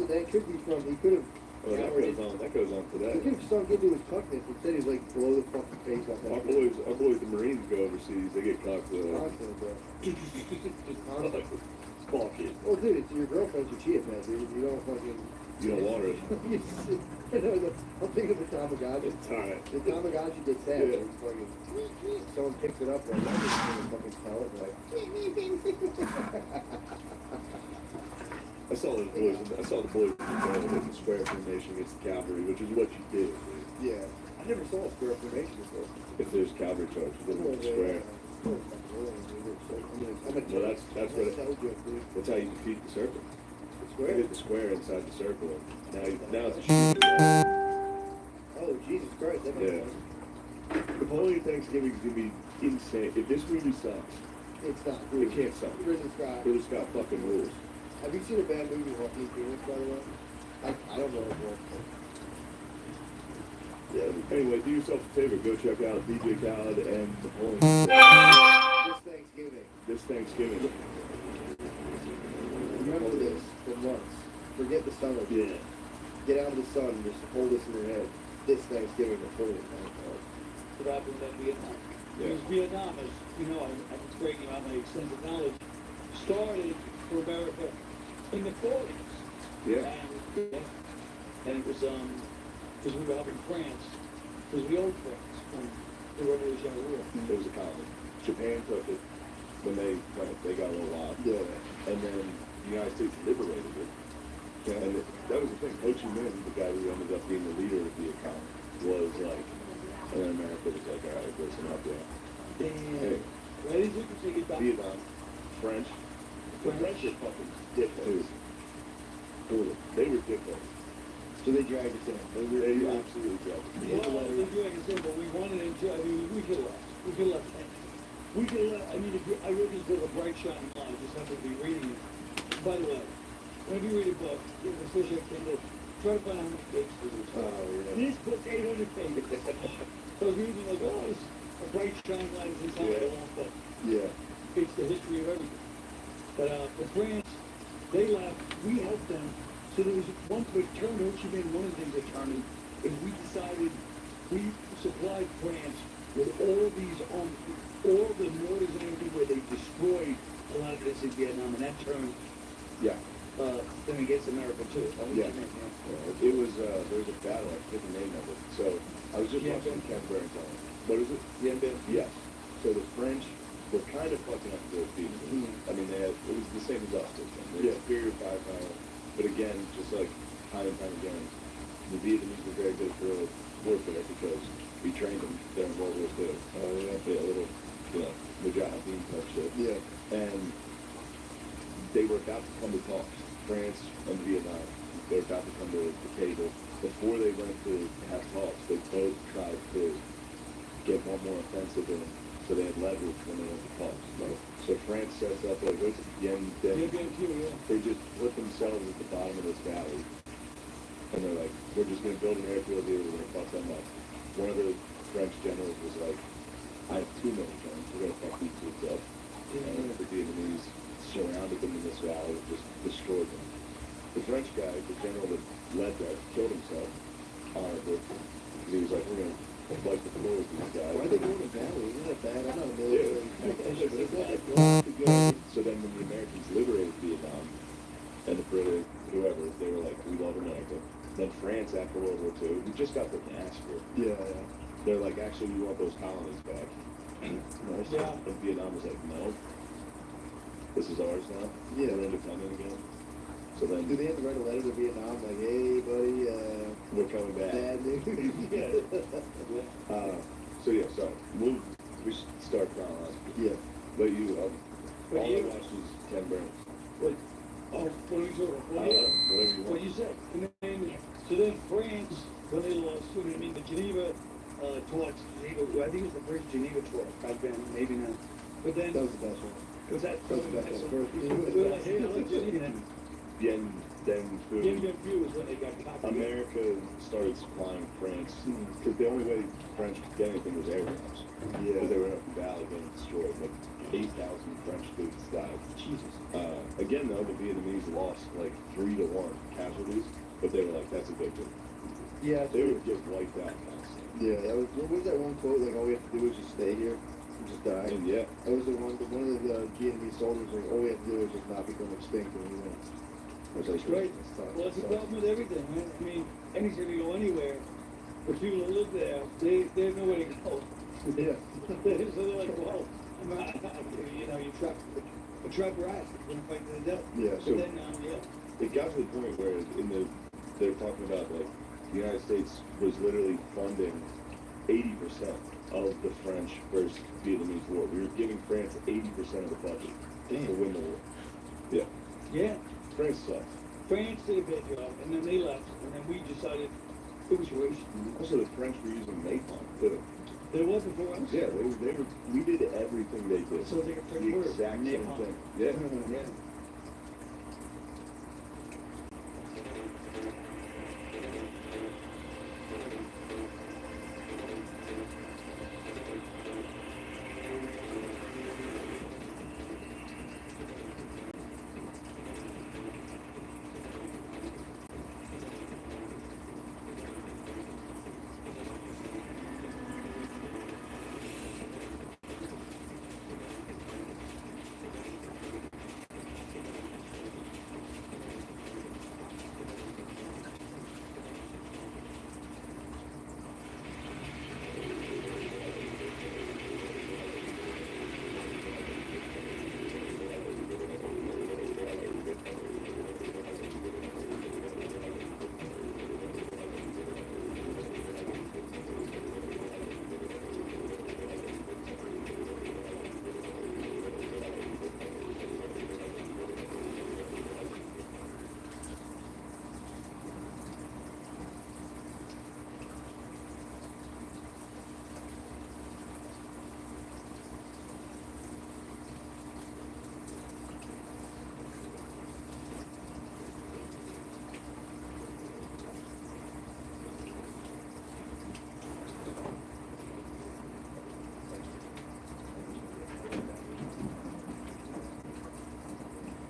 that could be from, he could have, Oh, that goes on he today. could have sunk into his cuckness. Instead, he's like, blow the fucking face off Our that. boys, the Marines go overseas. They get caught for Constant, bro. Constant. fuck it. Well, dude, it's your girlfriend's a cheat, man, dude. You don't fucking. You don't want it. I'm thinking of the Tamagotchi. It's alright. The Tamagotchi gets that. Yeah. It's fucking, someone picks it up and I just fucking tell it like. I saw the boys. I saw the boys in the square formation against the cavalry, which is what you do Yeah. I never saw a square formation before. if there's cavalry charges in the square. Well, Well, that's what. Tell joke, dude. That's how you defeat the serpent. The You square? get the square inside the circle. Now it's a shooting game. Oh, Jesus Christ. That makes Yeah. sense. Napoleon Thanksgiving is gonna be insane. If this movie sucks, It's not. it can't suck. Ridley Scott. Ridley Scott fucking rules. Have you seen a bad movie, Joaquin Phoenix, by the way? I don't know if it's Yeah. Anyway, do yourself a favor. Go check out DJ Khaled and Napoleon this Thanksgiving. this Thanksgiving. Remember this for months. Forget the summer. Yeah. Get out of the sun and just hold this in your head. This Thanksgiving, Napoleon. What happened in Vietnam? Yeah. Because Vietnam, as you know, I'm breaking out my extensive knowledge, started for America in the 40s. Yeah. And it was, because we were helping France, because we owed France from the Revolutionary War. It was a colony. Japan took it when they got a little wild. Yeah. And then the United States liberated it. Yeah. And that was the thing. Ho Chi Minh, the guy who ended up being the leader of Vietcong, was like, and then America was like, all right, listen up, yeah. Hey, Ladies, you can take it back. Vietnam, French. The French are fucking dickheads. Dude, they were dickheads. So they dragged us in. They absolutely dragged us. Well, they do like I said, but we wanted him to, I mean, we could have left. We could have left. We could have left, I mean, if you, I read this book, A Bright Shining Light, I just happen to be reading it. By the way, whenever you read a book, especially a Kindle, try to find out how many pages it is. Oh, yeah. This book's 800 pages. So if you're reading like, oh, it's A Bright Shining Light is inside Yeah. the long book. Yeah. It's the history of everything. But for France, they left, we helped them. So there was, once we turned Ho Chi Minh, one of the things they turned is we decided we supplied France with all these, all the noise and everything where they destroyed a lot of this in Vietnam, and that turned Yeah. them against America too. Ho Chi Yeah. Minh, yeah. It was, there was a battle, I forget the name of it. So, I was just Yeah, watching but- Ken Burns on it. What is it? Yeah, but Yes. So the French were kind of fucking up the Vietnamese. I mean, it was the same as us. They had superior firepower, but again, just like time and time again, the Vietnamese were very good at guerrilla warfare because we trained them during World War II. Yeah, a little, Mujahideen type shit. Yeah. And they were about to come to talks, France and Vietnam. They were about to come to the table. Before they went to have talks, they both tried to get one more offensive in, so they had leverage when they went to talks. So France sets up like what's Yen Yeah, Den. yeah. They just put themselves at the bottom of this valley, and they're like, we're just gonna build an airfield here. We're gonna fuck them up. One of the French generals was like, I have 2 million guns. We're gonna fuck these dudes up. And the Vietnamese surrounded them in this valley and just destroyed them. The French guy, the general that led that, killed himself honorably because he was like, we're gonna wipe the floor with these guys. Why they go to the valley? Isn't that bad? I'm not a Yeah. military technician, but it's not like going to go. So then when the Americans liberated Vietnam, and the British, whoever, they were like, we love America. Then France, after World War II, we just got the massacre. Yeah, yeah. They're like, actually, we want those colonies back. Nice. Yeah. And Vietnam was like, no, this is ours now. Yeah. We're independent again. So then Do they have to write a letter to Vietnam like, hey, buddy, we're coming back. bad news? So yeah, so we should start chronologically. Yeah. But you, But all I you- watched was Ken Burns. What? Oh, what are you talking about? Well, yeah. Whatever you What want. you said. And then, so then France, when they lost, I mean, the Geneva talks, Geneva, I think it was the first Geneva talk back then, maybe not. But then, That was the best one. was that That was the best one. First, We're like, hey, I like Geneva. Then Give me a view is when they got copied. America started supplying France because the only way French could get anything was aircrafts. Because they were up the valley getting destroyed. Like 8,000 French troops died. Jesus. Again, though, the Vietnamese lost like 3-1 casualties, but they were like, that's a victory. Yeah, They would get wiped out constantly. yeah, that was, what was that one quote, like, all we have to do is just stay here and just die? And yeah, That was the one of the Vietnamese soldiers, like, all we have to do is just not become extinct and we win. I was like, Right. "This sucks, Well, it's a this problem with everything, man. I mean, anytime you go anywhere, the people that live there, they have nowhere to go. sucks." Yeah. So they're like, well, I'm not, you trap rats, you're gonna fight to the death. Yeah, so- But then, yeah. it got to the point where they're talking about like the United States was literally funding 80% of the French versus Vietnamese war. We were giving France 80% of the budget to win the war. Yeah, Yeah, France sucked. France did a bad job, and then they left, and then we decided it was racist. Also, the French were using napalm too. There was before us. Yeah, they were. We did everything they did. So it's like a French the word. exact same Napalm. thing. Yeah. Yeah.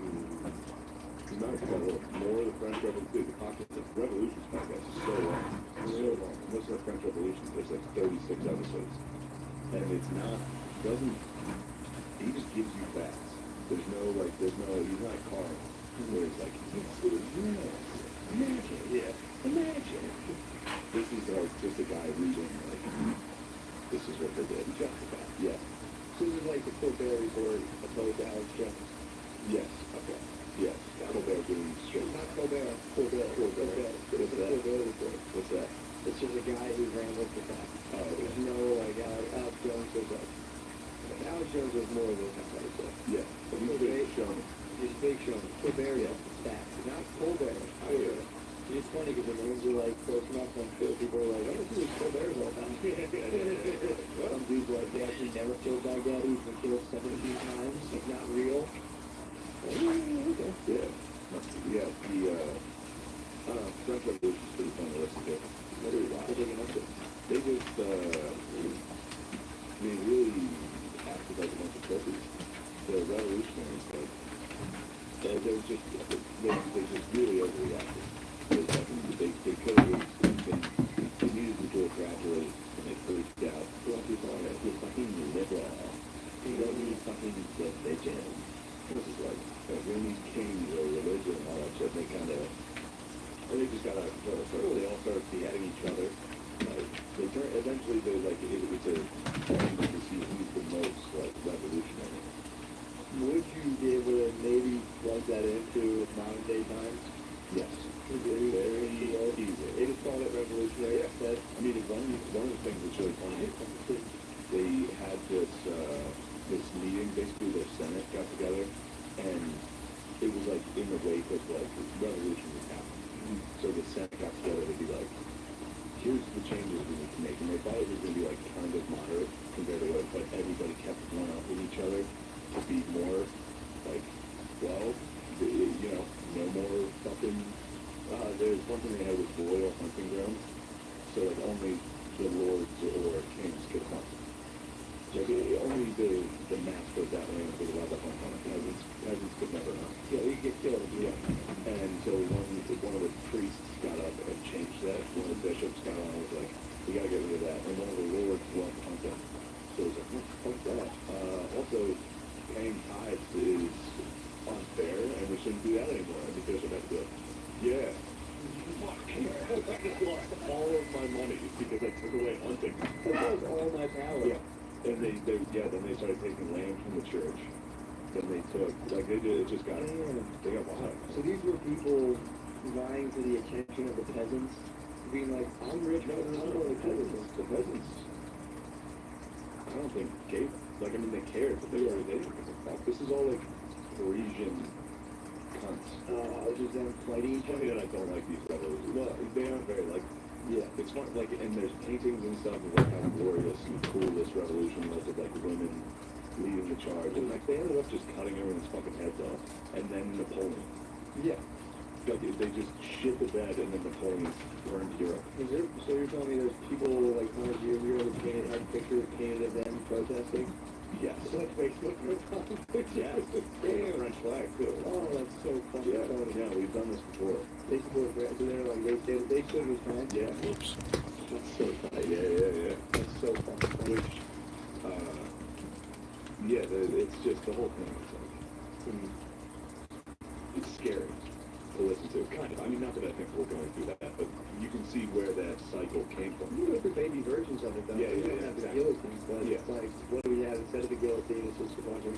As a matter of fact, more of the French Revolution, the Revolutions podcast is so long. So long. Most of the French Revolution, there's like 36 episodes. And it's not, doesn't, he just gives you facts. There's no, he's not Carl, where it's like, imagine, yeah, imagine. This is like just a guy reading, like, this is what they did. Just a fact. Yeah. So this is like the Colbert Report opposed to Alex Jones. Yes. Okay. Yes, Colbert doing straight. Not Colbert, Colbert. What's that? Colbert report. What's that? It's just a guy who ran with the fact. Oh, There's no, like, Alex Jones was like, Alex Jones was more of a company, so. yeah. But he's been shown. He's big show. Colbert, yeah, stats, not Colbert. Yeah. It's funny because the names are like close enough on Twitter, people are like, oh, this is Colbert's all time. Some dude's like, they actually never killed Baghdadi, he's been killed 17 times, he's not real. Okay. Yeah. Yeah, French Revolution is pretty fun to listen to. Very wild. They're digging up to. They just, really acted like a bunch of pussies. The revolutionaries, like, they just really overreacted. They could have they needed to do it gradually, and they freaked out. A lot of people are like, you're fucking liberal. You don't need fucking religion. This is like, when these kings or religion and all that shit, they kind of, they just got out of control. So they all started beheading each other. Like, eventually they like, it was a thing to see who's the most, like, revolutionary. Would you be able to maybe plug that into modern day times? Yes. Very easy. They just call it revolutionary. Yeah. That I mean, one of the things that's really funny, they had this meeting, basically their Senate got together, and it was like in the wake of like revolution was happening. So the Senate got together to be like, here's the changes we need to make, and they thought it was going to be like kind of moderate compared to what, but everybody kept one up with each other to be more like, well, you know, no more fucking. There's one thing they had with royal hunting grounds, so like only the lords or kings could hunt. Like only the master of that land was allowed to hunt on it. Peasants could never hunt. yeah, you get killed. Yeah. And so one of the priests got up and changed that. One of the bishops got on and was like, we gotta get rid of that. And one of the lords loved hunting. So it was like, fuck that. Also, paying tithes is unfair, and we shouldn't do that anymore. And the bishop had to be like, yeah. Fuck. I just lost all of my money because I took away hunting. That was all my power. Yeah. And then they started taking land from the church. Then they took, like they did, it just got, they got wild. So these were people vying for the attention of the peasants, being like, I'm rich, but I'm not the peasants. The peasants, I don't think gave, like, I mean, they cared, but they didn't give a fuck. This is all like Parisian cunts. Just them fighting each Funny other. that I don't like these rebels. Well, they aren't very, like, Yeah. it's fun, like, and there's paintings and stuff of like how glorious and cool this revolution was of like women leading the charge, and like they ended up just cutting everyone's fucking heads off, and then Napoleon. Yeah. Like they just shit the bed, and then Napoleon burned Europe. So you're telling me there's people like 100 years ago that painted, had pictures painted of them protesting? Yes. So like Facebook Yeah. Damn. French flag too. Oh, that's so funny. Yeah. Yeah, we've done this before. They support France, so they're like, they stood with France. Yeah. Oops. That's so funny. Yeah. That's so funny. Which, yeah, it's just the whole thing is like, it's scary to listen to. Kind of. I mean, not that I think we're going through that, but you can see where that cycle came from. You look at baby versions of it though. Yeah, We yeah, don't yeah, have the exactly. guillotine, but Yeah. it's like, what do we have instead of the guillotine? It's just a bunch of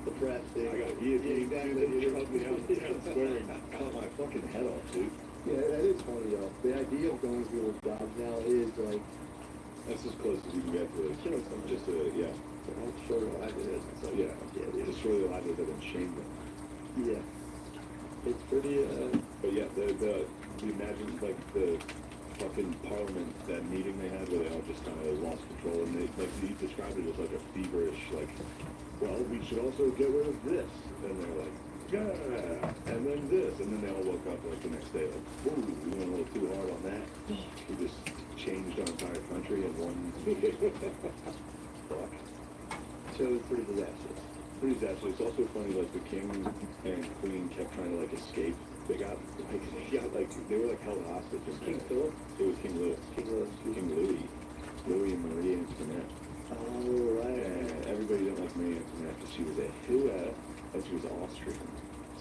depressed I got guillotine, exactly. dude, they chucked me down swearing, cut my fucking head off, dude. Yeah, that is funny though. The idea of going to people's jobs now is like, That's as close as you can get to it. Killing someone. Just yeah. I'm sure I did it. So yeah, destroy the livelihood and shame them. Yeah. It's pretty, But yeah, the imagine like the fucking parliament, that meeting they had where they all just kind of lost control, and they like he described it as like a feverish like, well, we should also get rid of this, and they're like, yeah, and then this, and then they all woke up like the next day like, whoa, we went a little too hard on that. We just changed our entire country in one. Fuck. so it's pretty disastrous. Pretty disastrous. It's also funny, like the king and queen kept trying to like escape. They were like held hostage. King Philip? It was King Louis. King Louis. Louis and Marie Antoinette. Oh, right. And everybody didn't like Marie Antoinette because she was a Huet and she was Austrian.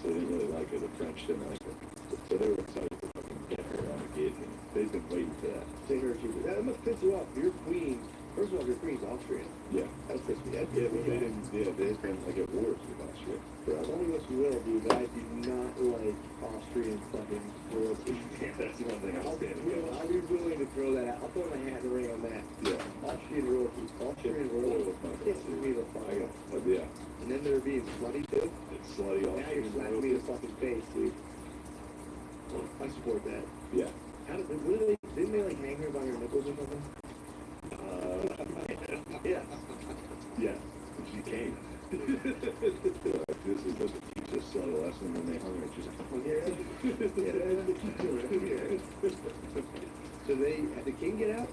So they didn't really like her. The French didn't like her. So they were excited to fucking get her on the guillotine. They've been waiting for that. They heard you. That must piss you off. Your queen First of all, your Queen's Austrian. Yeah. That pissed me off. Yeah, but they didn't, yeah, they've been like at wars with Austria forever. Only what you will, dude, but I do not like Austrian fucking royalty. Yeah, that's the one thing I'll stand against. I'll be willing to throw that out. I'll throw my hat in the ring on that. Yeah. Austrian royalty. Austrian royalty. Pisses me the fuck off. Yeah. And then they're being slutty too. It's slutty Now you're Austrian slapping me in the fucking face, dude. I support that. Yeah. How did they, didn't they like hang her by her nipples or something? Yeah. Yeah. And she came. This is what the teacher saw the lesson when they hung her. She's like, oh, yeah. So had the king get out?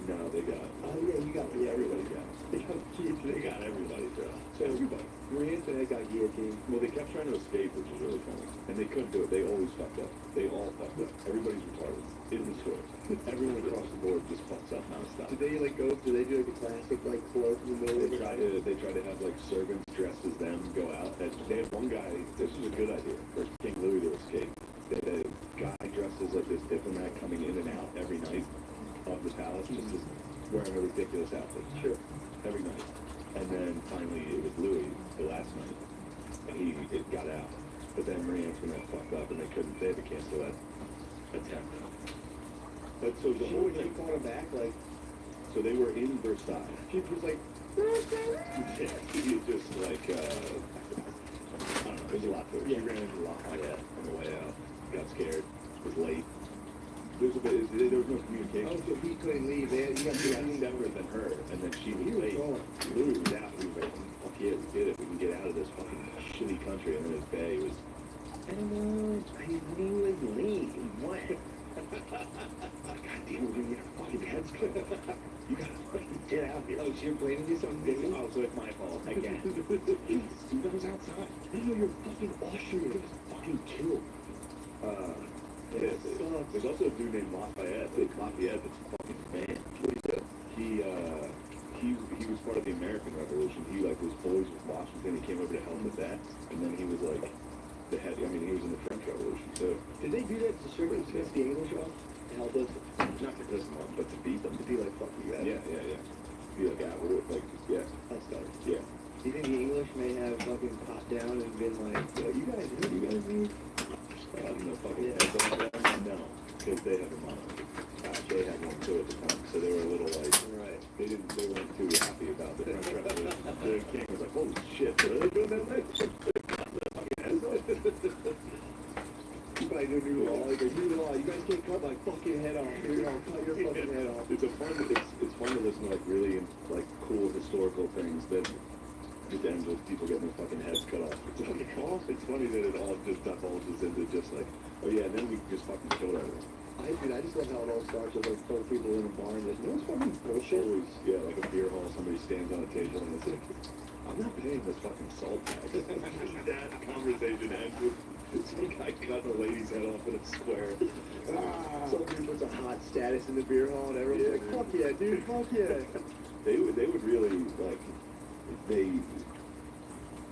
No, they got. Oh yeah, you got Everybody got. They got kids. They got everybody, bro. So Everybody. Marie Antoinette got guillotined. Well, they kept trying to escape, which is really funny. And they couldn't do it. They always fucked up. They all fucked up. Everybody's retarded. In the story. Everyone across the board just fucks up nonstop. Did they like go? Did they do like a classic like cloak in the middle of the night? They tried to have like servants dressed as them go out. And they had one guy. This was a good idea for King Louis to escape. They had a guy dressed as like this diplomat coming in and out every night of the palace, just wearing a ridiculous outfit. Sure. Every night. And then finally it was Louis the last night, and it got out. But then Marie Antoinette fucked up, and they had to cancel that attempt. But so the whole She thing. called him back like So they were in Versailles. she was like. Yeah, he just like, I don't know, there's a lot to it. She ran into Lafayette on the way out, got scared, was late. There was no Oh, communication. so he couldn't leave. He got He got separate than her, and then she was late. Louis was out. He was like, fuck yeah, we did it. We can get out of this fucking shitty country. And then his bay was, I don't know, I knew it was late. What? God damn, we're gonna get our fucking heads cut. You gotta fucking get out here. Oh, so you're blaming me something? Oh, so it's my fault. Again. He was outside. I know you're fucking Austrian. He was fucking killed. There's also a dude named Lafayette. Lafayette that's fucking man. He was part of the American Revolution. He like was boys with Washington. He came over to help with that, and then he was like the head. I mean, he was in the French Revolution too. Did they do that to circumvent the English off? To help us? Not to piss them off, but to beat them. To be like, fuck you guys. Yeah. Be like, ah, we're like, yeah, That's better. yeah. Do you think the English may have fucking popped down and been like, you guys need? The fucking heads on them? No, because they have a money. They had one too at the time, so they were a little like, Right. they weren't too happy about the French Revolution. The king was like, holy shit, what are they doing that night? Fucking heads off. You probably do a new law. Like a new law. You guys can't cut my fucking head off. Dude, I'll cut your fucking head off. It's fun to listen to like really like cool historical things that just ends with people getting their fucking heads cut off. It's like, it's funny that it all just divulges into just like, oh yeah, then we just fucking killed everyone. I just love how it all starts with like 4 people in a bar and like, no, it's fucking bullshit. Always, yeah, like a beer hall, somebody stands on a table and it's like, I'm not paying this fucking salt tax. That conversation ends with some guy cutting a lady's head off in a square. Some dude puts a hot status in the beer hall and everyone's like, fuck yeah, dude, fuck yeah. They would really like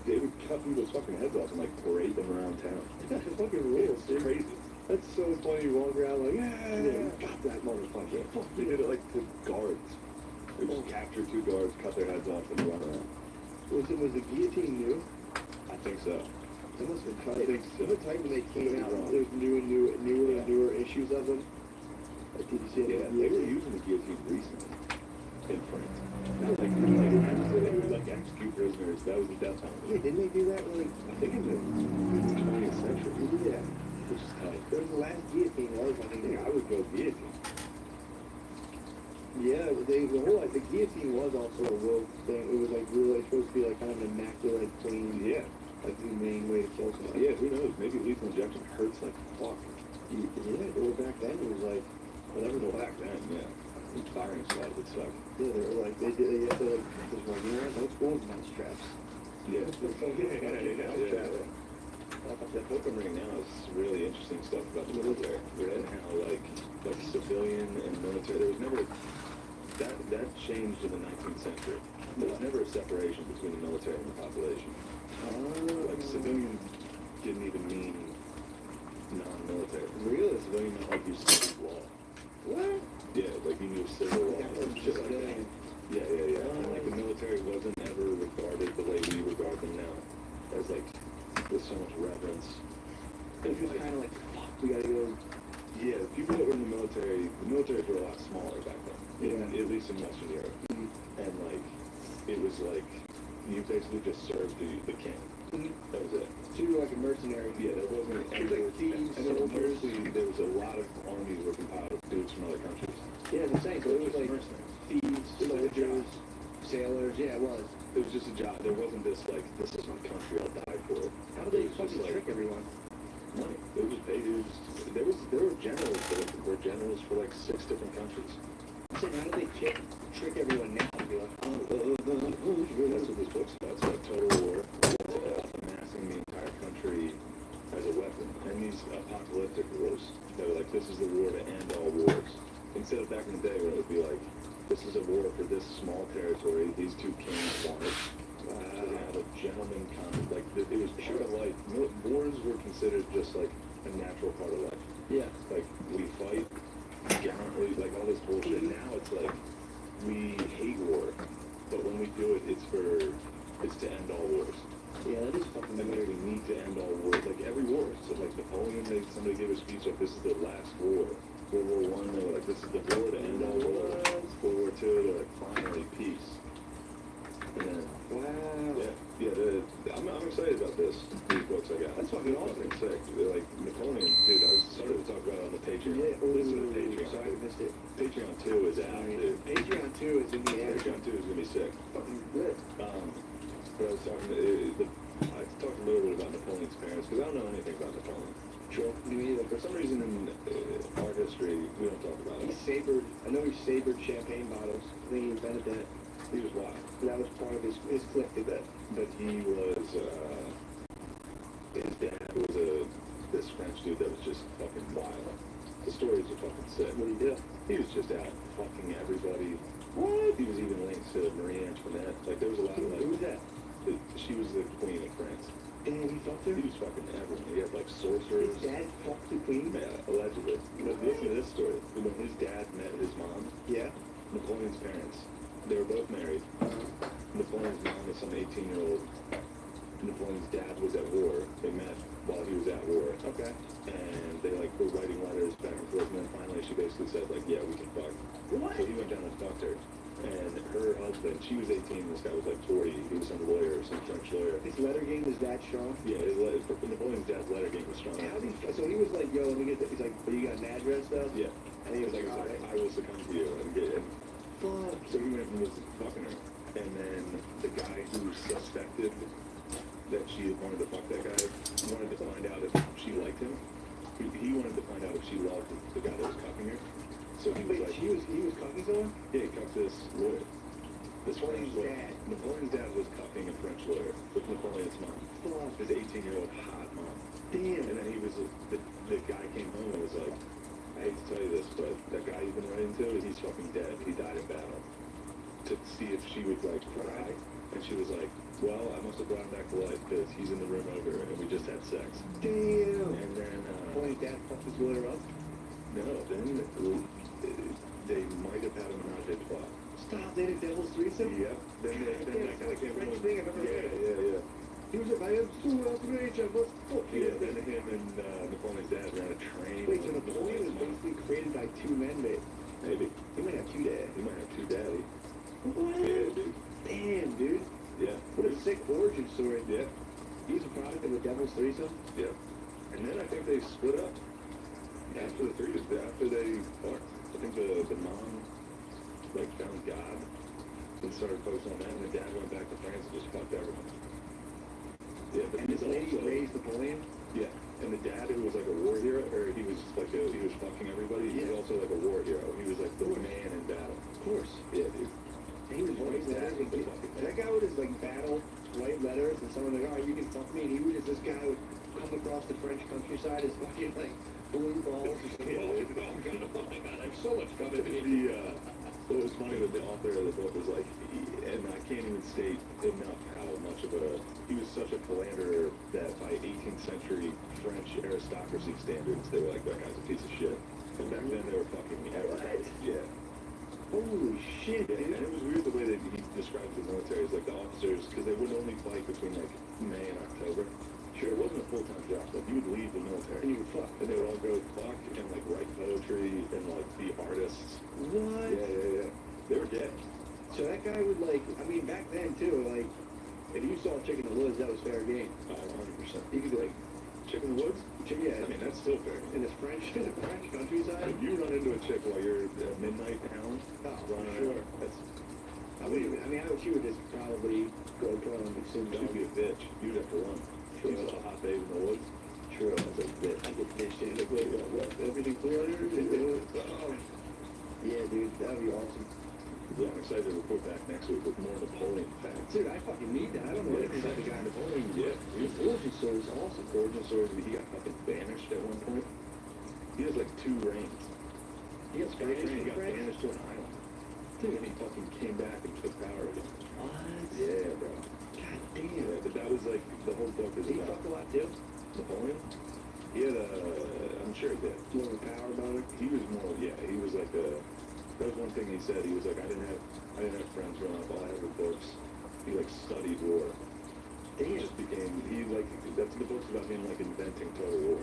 they would cut people's fucking heads off and like parade them around town. That's fucking rules, It's dude. crazy. That's so funny. You walk around like, yeah, you got that motherfucker. Fuck, they did it like to guards. They just capture 2 guards, cut their heads off, and run around. Was the guillotine new? I think so. It must have been tight. I think so. Remember tight when they came out? Wrong. There's newer issues of them. Like, did you see Yeah, it? they were using the guillotine recently in France. Not like they would like execute prisoners. That was the death Yeah, penalty. didn't they do that like? I think in the 20th century, Yeah. which is tight. There was the last guillotine was, I I think. think I would go guillotine. Yeah, the whole like the guillotine was also a woke thing. It was like really supposed to be like kind of an immaculate, clean, Yeah. like humane way to kill somebody. Yeah, who knows? Maybe lethal injection hurts like fuck. Yeah, or back then it was like whatever. Well, back then, yeah. The firing squad would suck. Yeah, they were like they had to like just like don't spoil mouse traps. Yeah. Yeah. The book I'm reading now is really interesting stuff about the military. And how like civilian and military, there was never that changed in the 19th century. There was never a separation between the military and the population. Like civilian didn't even mean non-military. Really? Civilian meant like you studied law. What? Yeah, like he knew civil law Yeah, and shit like that. civilian. Yeah. And like the military wasn't ever regarded the way we regard them now, as like with so much reverence. It was kind of like, fuck, we gotta go. Yeah, people that were in the militaries were a lot smaller back then. Yeah. At least in Western Europe. And like, it was like, you basically just served the king. That was it. So you were like a mercenary. Yeah, there wasn't It was like thieves, and then soldiers. mostly there was a lot of armies were compiled of dudes from other countries. Yeah, the same. So it was like mercenaries. thieves, It was like a soldiers, job. sailors. Yeah, it was. It was just a job. There wasn't this like, this is my country, I'll die for it. How did they It was just fucking like trick everyone? money. It was paid. There were generals that were generals for like 6 different countries. I said, how did they trick everyone now? And be like, That's what this book's about. It's about total war. It's about amassing the entire country as a weapon. And these apocalyptic wars, they were like, this is the war to end all wars. Instead of back in the day where it would be like, this is a war for this small territory, these 2 kings want it. So they had a gentleman conflict. Like, it was part of life. Wars were considered just like a natural part of life. yeah. Like, we fight gallantly, like all this bullshit. Now it's like, we hate war, but when we do it, it's to end all wars. Yeah, that is fucking And like, weird. we need to end all wars, like every war. So like Napoleon, somebody gave a speech like, this is the last war. World War One, they were like, this is the war to end all wars. World War Two, they're like, finally, peace. And then, Wow. I'm excited about these books I got. That's fucking awesome. Sick. They're like, Napoleon, dude, I started to talk about it on the Patreon. Yeah, Listen to ooh, Patreon. sorry, I missed it. Patreon 2 is out, dude. Patreon 2 is in the air. Patreon 2 is gonna be sick. Fucking good. But I was talking, I talked a little bit about Napoleon's parents, because I don't know anything about Napoleon. Sure. Me either. For some reason in our history, we don't talk about He it. sabered, I know he sabered champagne bottles. I think he invented that. He was wild. That was part of his clique, did that. But he was, his dad was this French dude that was just fucking wild. The stories are fucking sick. What did he do? He was just out fucking everybody. What? He was even linked to Marie Antoinette. Like, there was a lot of, Who was that? she was the queen of France. Damn, he fucked her? He was fucking everyone. He had, like, His sorcerers. dad fucked the queen? Yeah, allegedly. But listen to this story. When his dad met his mom, Yeah. Napoleon's parents, they were both married. Napoleon's mom was some 18-year-old. Napoleon's dad was at war. They met while he was at war. Okay. And they, like, were writing letters back and forth. And then finally she basically said, like, yeah, we can fuck. What? So he went down and fucked her. And her husband, she was 18, this guy was like 40. He was some lawyer, some French lawyer. His letter game was that strong? Yeah, Napoleon's dad's letter game was strong. How did he, so he was like, yo, let me get that. He's like, but you got an address though? Yeah. And he was like, He all right. I will succumb to you. And get in. Fuck. So he went and was fucking her. And then the guy who suspected that she wanted to fuck that guy wanted to find out if she liked him. He wanted to find out if she loved the guy that was cucking her. So he was Wait, like, he was cucking someone? yeah, he cucked this lawyer. This French Napoleon's lawyer. dad. Napoleon's dad was cucking a French lawyer with Napoleon's mom. Fuck. His 18-year-old hot mom. Damn. And then he was, the guy came home and was like, I hate to tell you this, but that guy you've been running into, he's fucking dead. He died in battle. To see if she would, like, cry. And she was like, well, I must have brought him back to life because he's in the room over and we just had sex. Damn. And then, Napoleon's dad fucked his lawyer up? no, then they might have had a menage a trois. Stop, they had a devil's threesome? Yep. Then that guy came French home. thing I've ever heard. Yeah. He was like, I have two outrage, I must fuck Yeah, you. then him and Napoleon's dad ran a train. Wait, so Napoleon was basically created by two men, babe. Maybe. He might have two dads. He might have two daddies. What? Yeah, dude. Damn, dude. Yeah. What a sick origin story. Yeah. He's a product of the devil's threesome? Yeah. And then I think they split up. After the after they fucked. I think the mom, like, found God and started focusing on that, and the dad went back to France and just fucked everyone. Yeah, but And he's this lady also, raised Napoleon? yeah, and the dad who was like a war hero, or he was like he was fucking everybody, he was Yeah. also like a war hero. He was like the man in battle. Of course. Yeah, dude. And he was writing letters. And that guy would just, like, battle, write letters, and someone like, all right, you can fuck me. And he was just, this guy would come across the French countryside as fucking, like, blue balls. Yeah, oh god, I have so much fun. What was funny with the author of the book was like, and I can't even state enough how much of he was such a philanderer that by 18th century French aristocracy standards, they were like, that guy's a piece of shit. And back then they were fucking everybody. Yeah. Holy shit, Yeah, and dude. it was weird the way that he described the military as like the officers, because they would only fight between like May and October. Sure, it wasn't a full-time job, but you would leave the military. And you would fuck. And they would all go fuck and like write poetry and like be artists. What? Yeah. They were gay. So that guy would like, I mean, back then too, like, if you saw a chick in the woods, that was fair game. 100%. You could be like, Chick in the woods? yeah, I mean, that's still fair. in the French countryside. If you run into a chick while you're at midnight town, Oh, running sure. around, that's, I wouldn't even, I mean, I know she would just probably go kill him and assume you'd be a bitch. You'd have to run. Sure. You saw a hot babe in the woods. True. That's a bitch. I get pissed, dude. Like, wait, what? Everything clear? Oh. Yeah, dude, that'd be awesome. Yeah, I'm excited to report back next week with more Napoleon facts. Dude, I fucking need that. I don't know anything about the guy Napoleon. Yeah, His origin story is awesome. origin story, he got fucking banished at one point. He has like 2 reigns. He got Spanish He got French? banished to an island. Dude, and he fucking came back and took power again. What? Yeah, bro. God damn. Yeah, but that was like, the whole book is Did he about fuck a lot too? Napoleon. He had I'm sure he did. More of a power about it? He was more, yeah, he was like that was one thing he said. He was like, I didn't have friends growing up. All I had were books. He like studied war. He Damn. just became, that's the book's about him like inventing total war.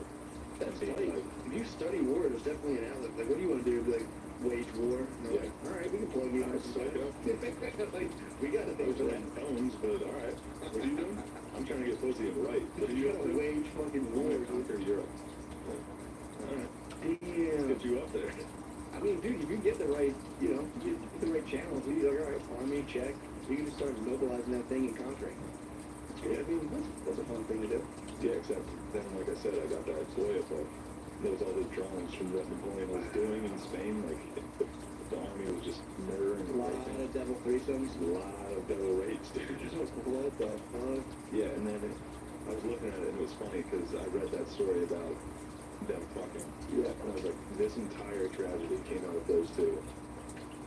That's being, funny. like, If you study war, there's definitely an outlet. Like, what do you want to do? Be like, wage war? And they're Yeah. like, all right, we can plug you in. Alright, suck it up. Like, we got to think Those of are that. phones, but all right. What are you doing? I'm trying to get pussy and right. What are you You up gotta to? wage fucking I'm war, gonna dude. conquer Europe. All right, let's Damn. get you up there. I mean, dude, if you get the right, you know, you get the right channels, you be like, all right, army, check. You can just start mobilizing that thing and conquering. Yeah. I mean, that's a fun thing to do. Yeah, except then, like I said, I got that Goya book. There was all those drawings from what Napoleon was doing in Spain. Like, the army was just murdering A lot everything. of devil threesomes. A lot of devil rapes, dude. What the fuck? Yeah, and then I was looking at it, and it was funny because I read that story about them fucking. Yeah. And I was like, this entire tragedy came out of those two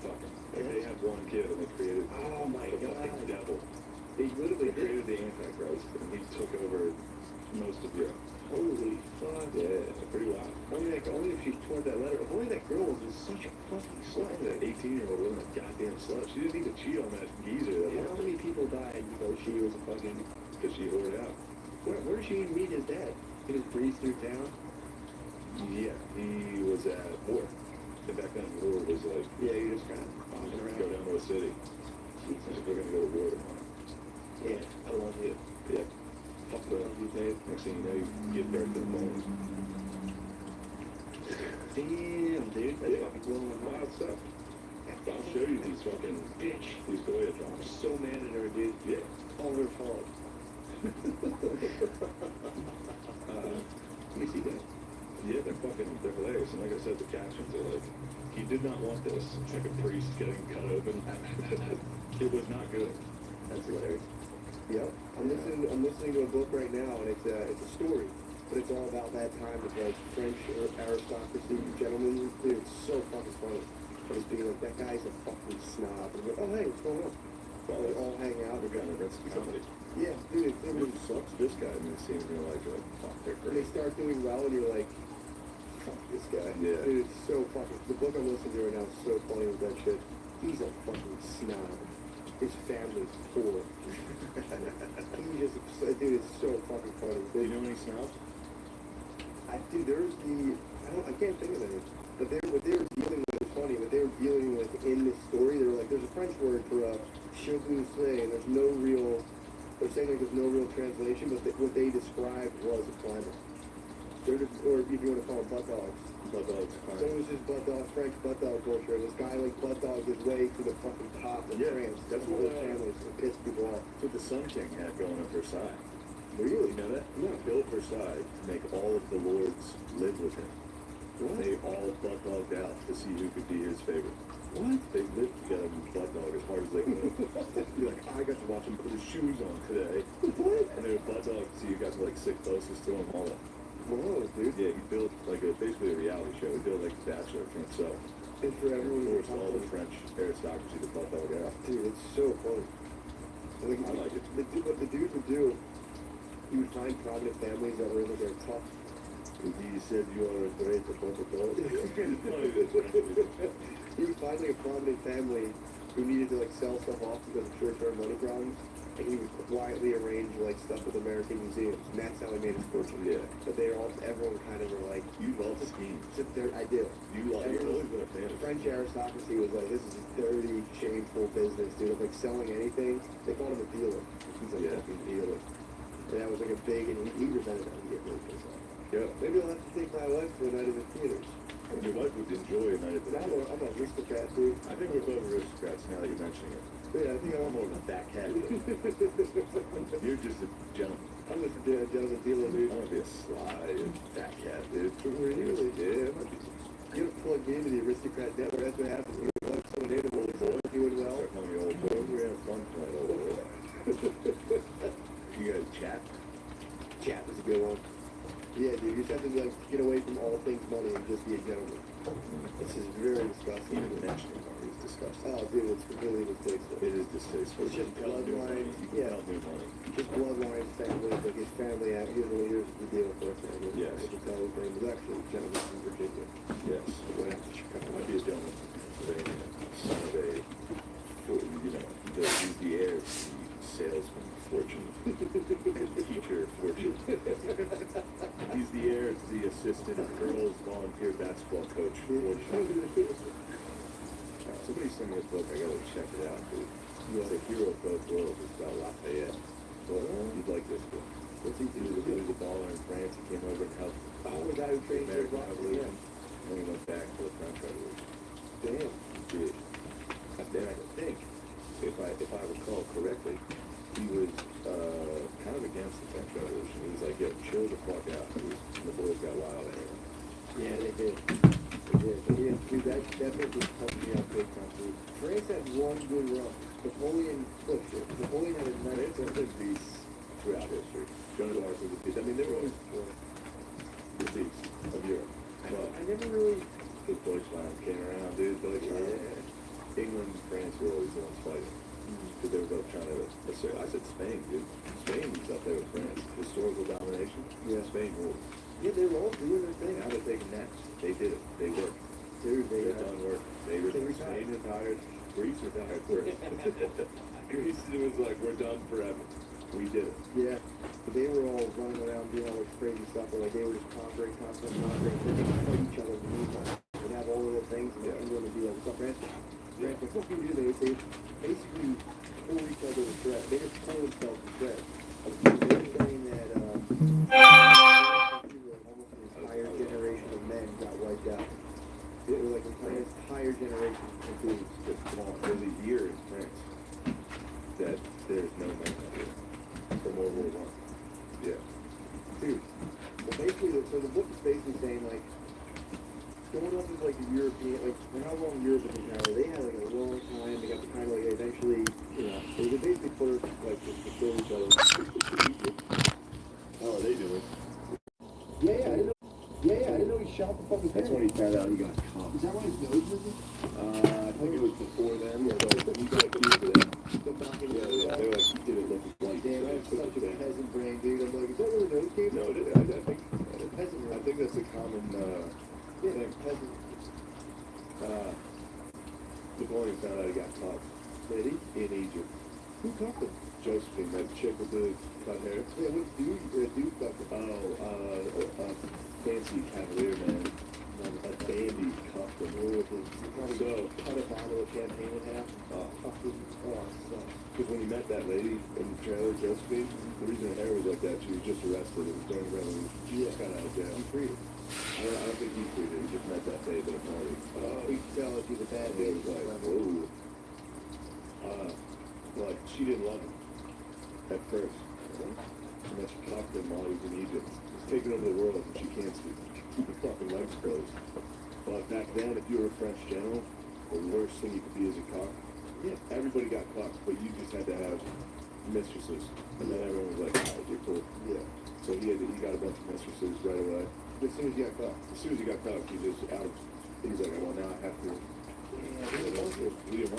fucking. Like, they had one kid, and they created Oh my the god. fucking devil. They literally They created did. the Antichrist, and he took over most of Europe. Holy fuck. Yeah, pretty wild. Only if she tore that letter. If only that girl was just such a fucking slut. That 18-year-old wasn't a goddamn slut. She didn't need to cheat on that geezer. Yeah, how many people died because she was a fucking... Because she whored out. Where did she even meet his dad? He just breezed through town? Yeah, he was at war. And back then, war was like, Yeah, he just kind of I'm bombing gonna around. go down to a city. He's like, we're gonna go to war tomorrow. Yeah, I love you. Yeah. Fuck the You babe. next thing you know, you get back to the phone. Damn, dude. That's Yeah. fucking blowing my mind. Wild stuff. I'll show you these fucking, Bitch. these Goya I'm drawings. so mad at her, dude. Yeah. All her fault. Let me see that. Yeah, they're hilarious. And like I said, the captions are like, he did not want this. It's like a priest getting cut open. It was not good. That's hilarious. Yep. I'm listening to a book right now, and it's a story, but it's all about that time with like French aristocracy, gentlemen. Dude, it's so fucking funny. But it's being like, that guy's a fucking snob. And like, oh hey, what's going on? Well, They all hang out. They're kind of against comedy. Yeah, dude, it Who was. sucks this guy in this scene? You're like, fuck, they're And they crazy. start doing well, and you're like, fuck this guy. Yeah. Dude, it's so fucking. The book I'm listening to right now is so funny with that shit. He's a fucking snob. His family's poor. He just, dude, it's so fucking funny. Do you know any snobs? Dude, there's I can't think of any. But what they were dealing with is funny. What they were dealing with in this story, they were like, there's a French word for chauffeur, and there's no real. They're saying like there's no real translation, but what they described was a climber. They're just, or if you want to call them butt dogs. Butt dogs. So it was just butt dog, French butt dog culture. And this guy like butt dogged his way to the fucking top of Yeah, France. that's the what, whole families to piss people off. That's what the Sun King had going at Versailles. Really? You know that? No. Built Versailles to make all of the lords live with him. What? They all butt dogged out to see who could be his favorite. What? They lived together and butt dog as hard as they could. Be like, I got to watch him put his shoes on today. What? And they would butt dog so you got to like sit closest to him all that. Whoa, dude. Yeah, he built like basically a reality show. He built like a Bachelor for himself. And for And everyone forced all the French aristocracy to butt dog out. Dude, it's so funny. Like, I like it. What the dude would do, he would find prominent families that were in their top. He said you are a great butt dog. He would find like like a prominent family who needed to like sell stuff off because of short-term money problems, and he would quietly arrange like stuff with American museums, and that's how he made his fortune. Yeah. But they were all, everyone kind of were like, You love schemes. I do. You've always been a fan of French aristocracy was like, this is a dirty, shameful business, dude. Like selling anything, they called him a dealer. He's a fucking dealer. And that was like a big, and he resented that. He get really pissed off. Yeah. Maybe I'll have to take my wife to a night of the theaters. And your wife would enjoy a night at the I'm theater. an aristocrat, dude. I think we're both aristocrats now that you're mentioning it. Yeah, I think I'm More of a fat cat. You're just a gentleman. I'm just a gentleman dealer, I dude. want to be a sly fat cat, dude. Really? Yeah, I might be. You don't plug into the aristocrat network. That's what happens. You want someone in will doing well. Start calling me old boy. We're having fun tonight, old boy. You guys chat? Chat is a good one. Yeah, dude, you just have to like get away from all things money and just be a gentleman. This is very disgusting. Even mentioning money is disgusting. Oh, dude, it's completely distasteful. It is distasteful. It's just You can tell new money. bloodline. You can Yeah. tell new money. Just bloodline family, like his family out. Here's the deal for us, family. Yes. You can tell his name was actually a gentleman from Virginia. Yes. Went out to Chicago. Might be a gentleman from Pennsylvania. Son of a, he's the heir to the salesman fortune. Teacher fortune. He's the heir to the assistant girls volunteer basketball coach fortune. Somebody sent me a book. I gotta check it out, dude. It's a hero of both worlds. It's about Lafayette. Well, you'd like this book. What's he He do? was a baller in France. He came over and helped Oh, the guy who the trained for American the Revolution. And then he went back to the French Revolution. Damn. Dude. Then I think, if I recall correctly, he was kind of against the French Revolution. He was like, yo, chill the fuck out. The boys got wild anyway. Yeah, they did. They did. But yeah, dude, that book was helping me out big time, dude. France had one good run. Napoleon pushed it. Napoleon had a nice It's been beasts throughout history. Joan of Arc was a beast. I mean, they were always the beasts of Europe. But I never really. the Deutschland came around, dude. Deutschland. England and France were always the ones fighting. Because they were both trying to assert. I said Spain, dude. Spain was up there with France. Historical domination. Yeah. Spain ruled. Yeah, they were all doing their thing. Now they're taking next. They did it. They worked. Dude, They're done work. They retired. Spain retired. Greece retired first. Greece was like, we're done forever. We did it. Yeah. But they were all running around doing all this crazy stuff. But like they were just conquering. Then they would fight each other in the meantime. They'd have all the little things, and England would be like, what's up, France? France, what fucking do they? They basically pull each other to shreds. They just pull themselves to shreds. They were saying that almost an entire generation of men got wiped out. It was like an entire generation of dudes just gone. There's a year in France that there's no men out here from World War I. Yeah. Dude. Well, basically, so the book is basically saying, like, going off of, like, the European, like, for how long Europe was in power, they had, like, a long time, they got to kind of, like, eventually, you know, they could basically put her, like, just to kill each other. How are they doing? Yeah, I didn't know he shot the fucking That's when he found out he got caught. Is that why his nose was I think it was before then. Yeah, but he got accused of that. the back of Yeah, yeah. They were like, he did it look white. Damn, that's such a peasant brain, dude. I'm like, is that where the nose came No, from? I think Peasant I brain. think that's a common Yeah, thing. peasant. Napoleon found out he got caught Did he? in Egypt. Who cuffed him? Josephine, that chick with the cut hair. Yeah, what dude cuffed him? Fancy cavalier man. A dandy cuffed him. So, Cut a bottle of champagne in half. Cuffed him. Oh, son. because when he met that lady in the trailer, Josephine, the reason her hair was like that, she was just arrested. It was during the revolution. She just got out of jail. He freed her. I don't think he freed her. He just met that babe at a party. You can tell if he's a bad And he bitch. was like, whoa. Like, she didn't love him at first. And then she cocked him while he was in Egypt. He's taking over the world and she can't speak. Keep her fucking legs closed. But back then, if you were a French general, the worst thing you could be is a cock. Yeah, everybody got cocks, but you just had to have mistresses. And then everyone was like, alright, you're cool. Yeah. So he got a bunch of mistresses right away. As soon as he got caught. As soon as he got cocked, he just out of, he's like, well, now I have to. Yeah, He didn't want to, dude. He was in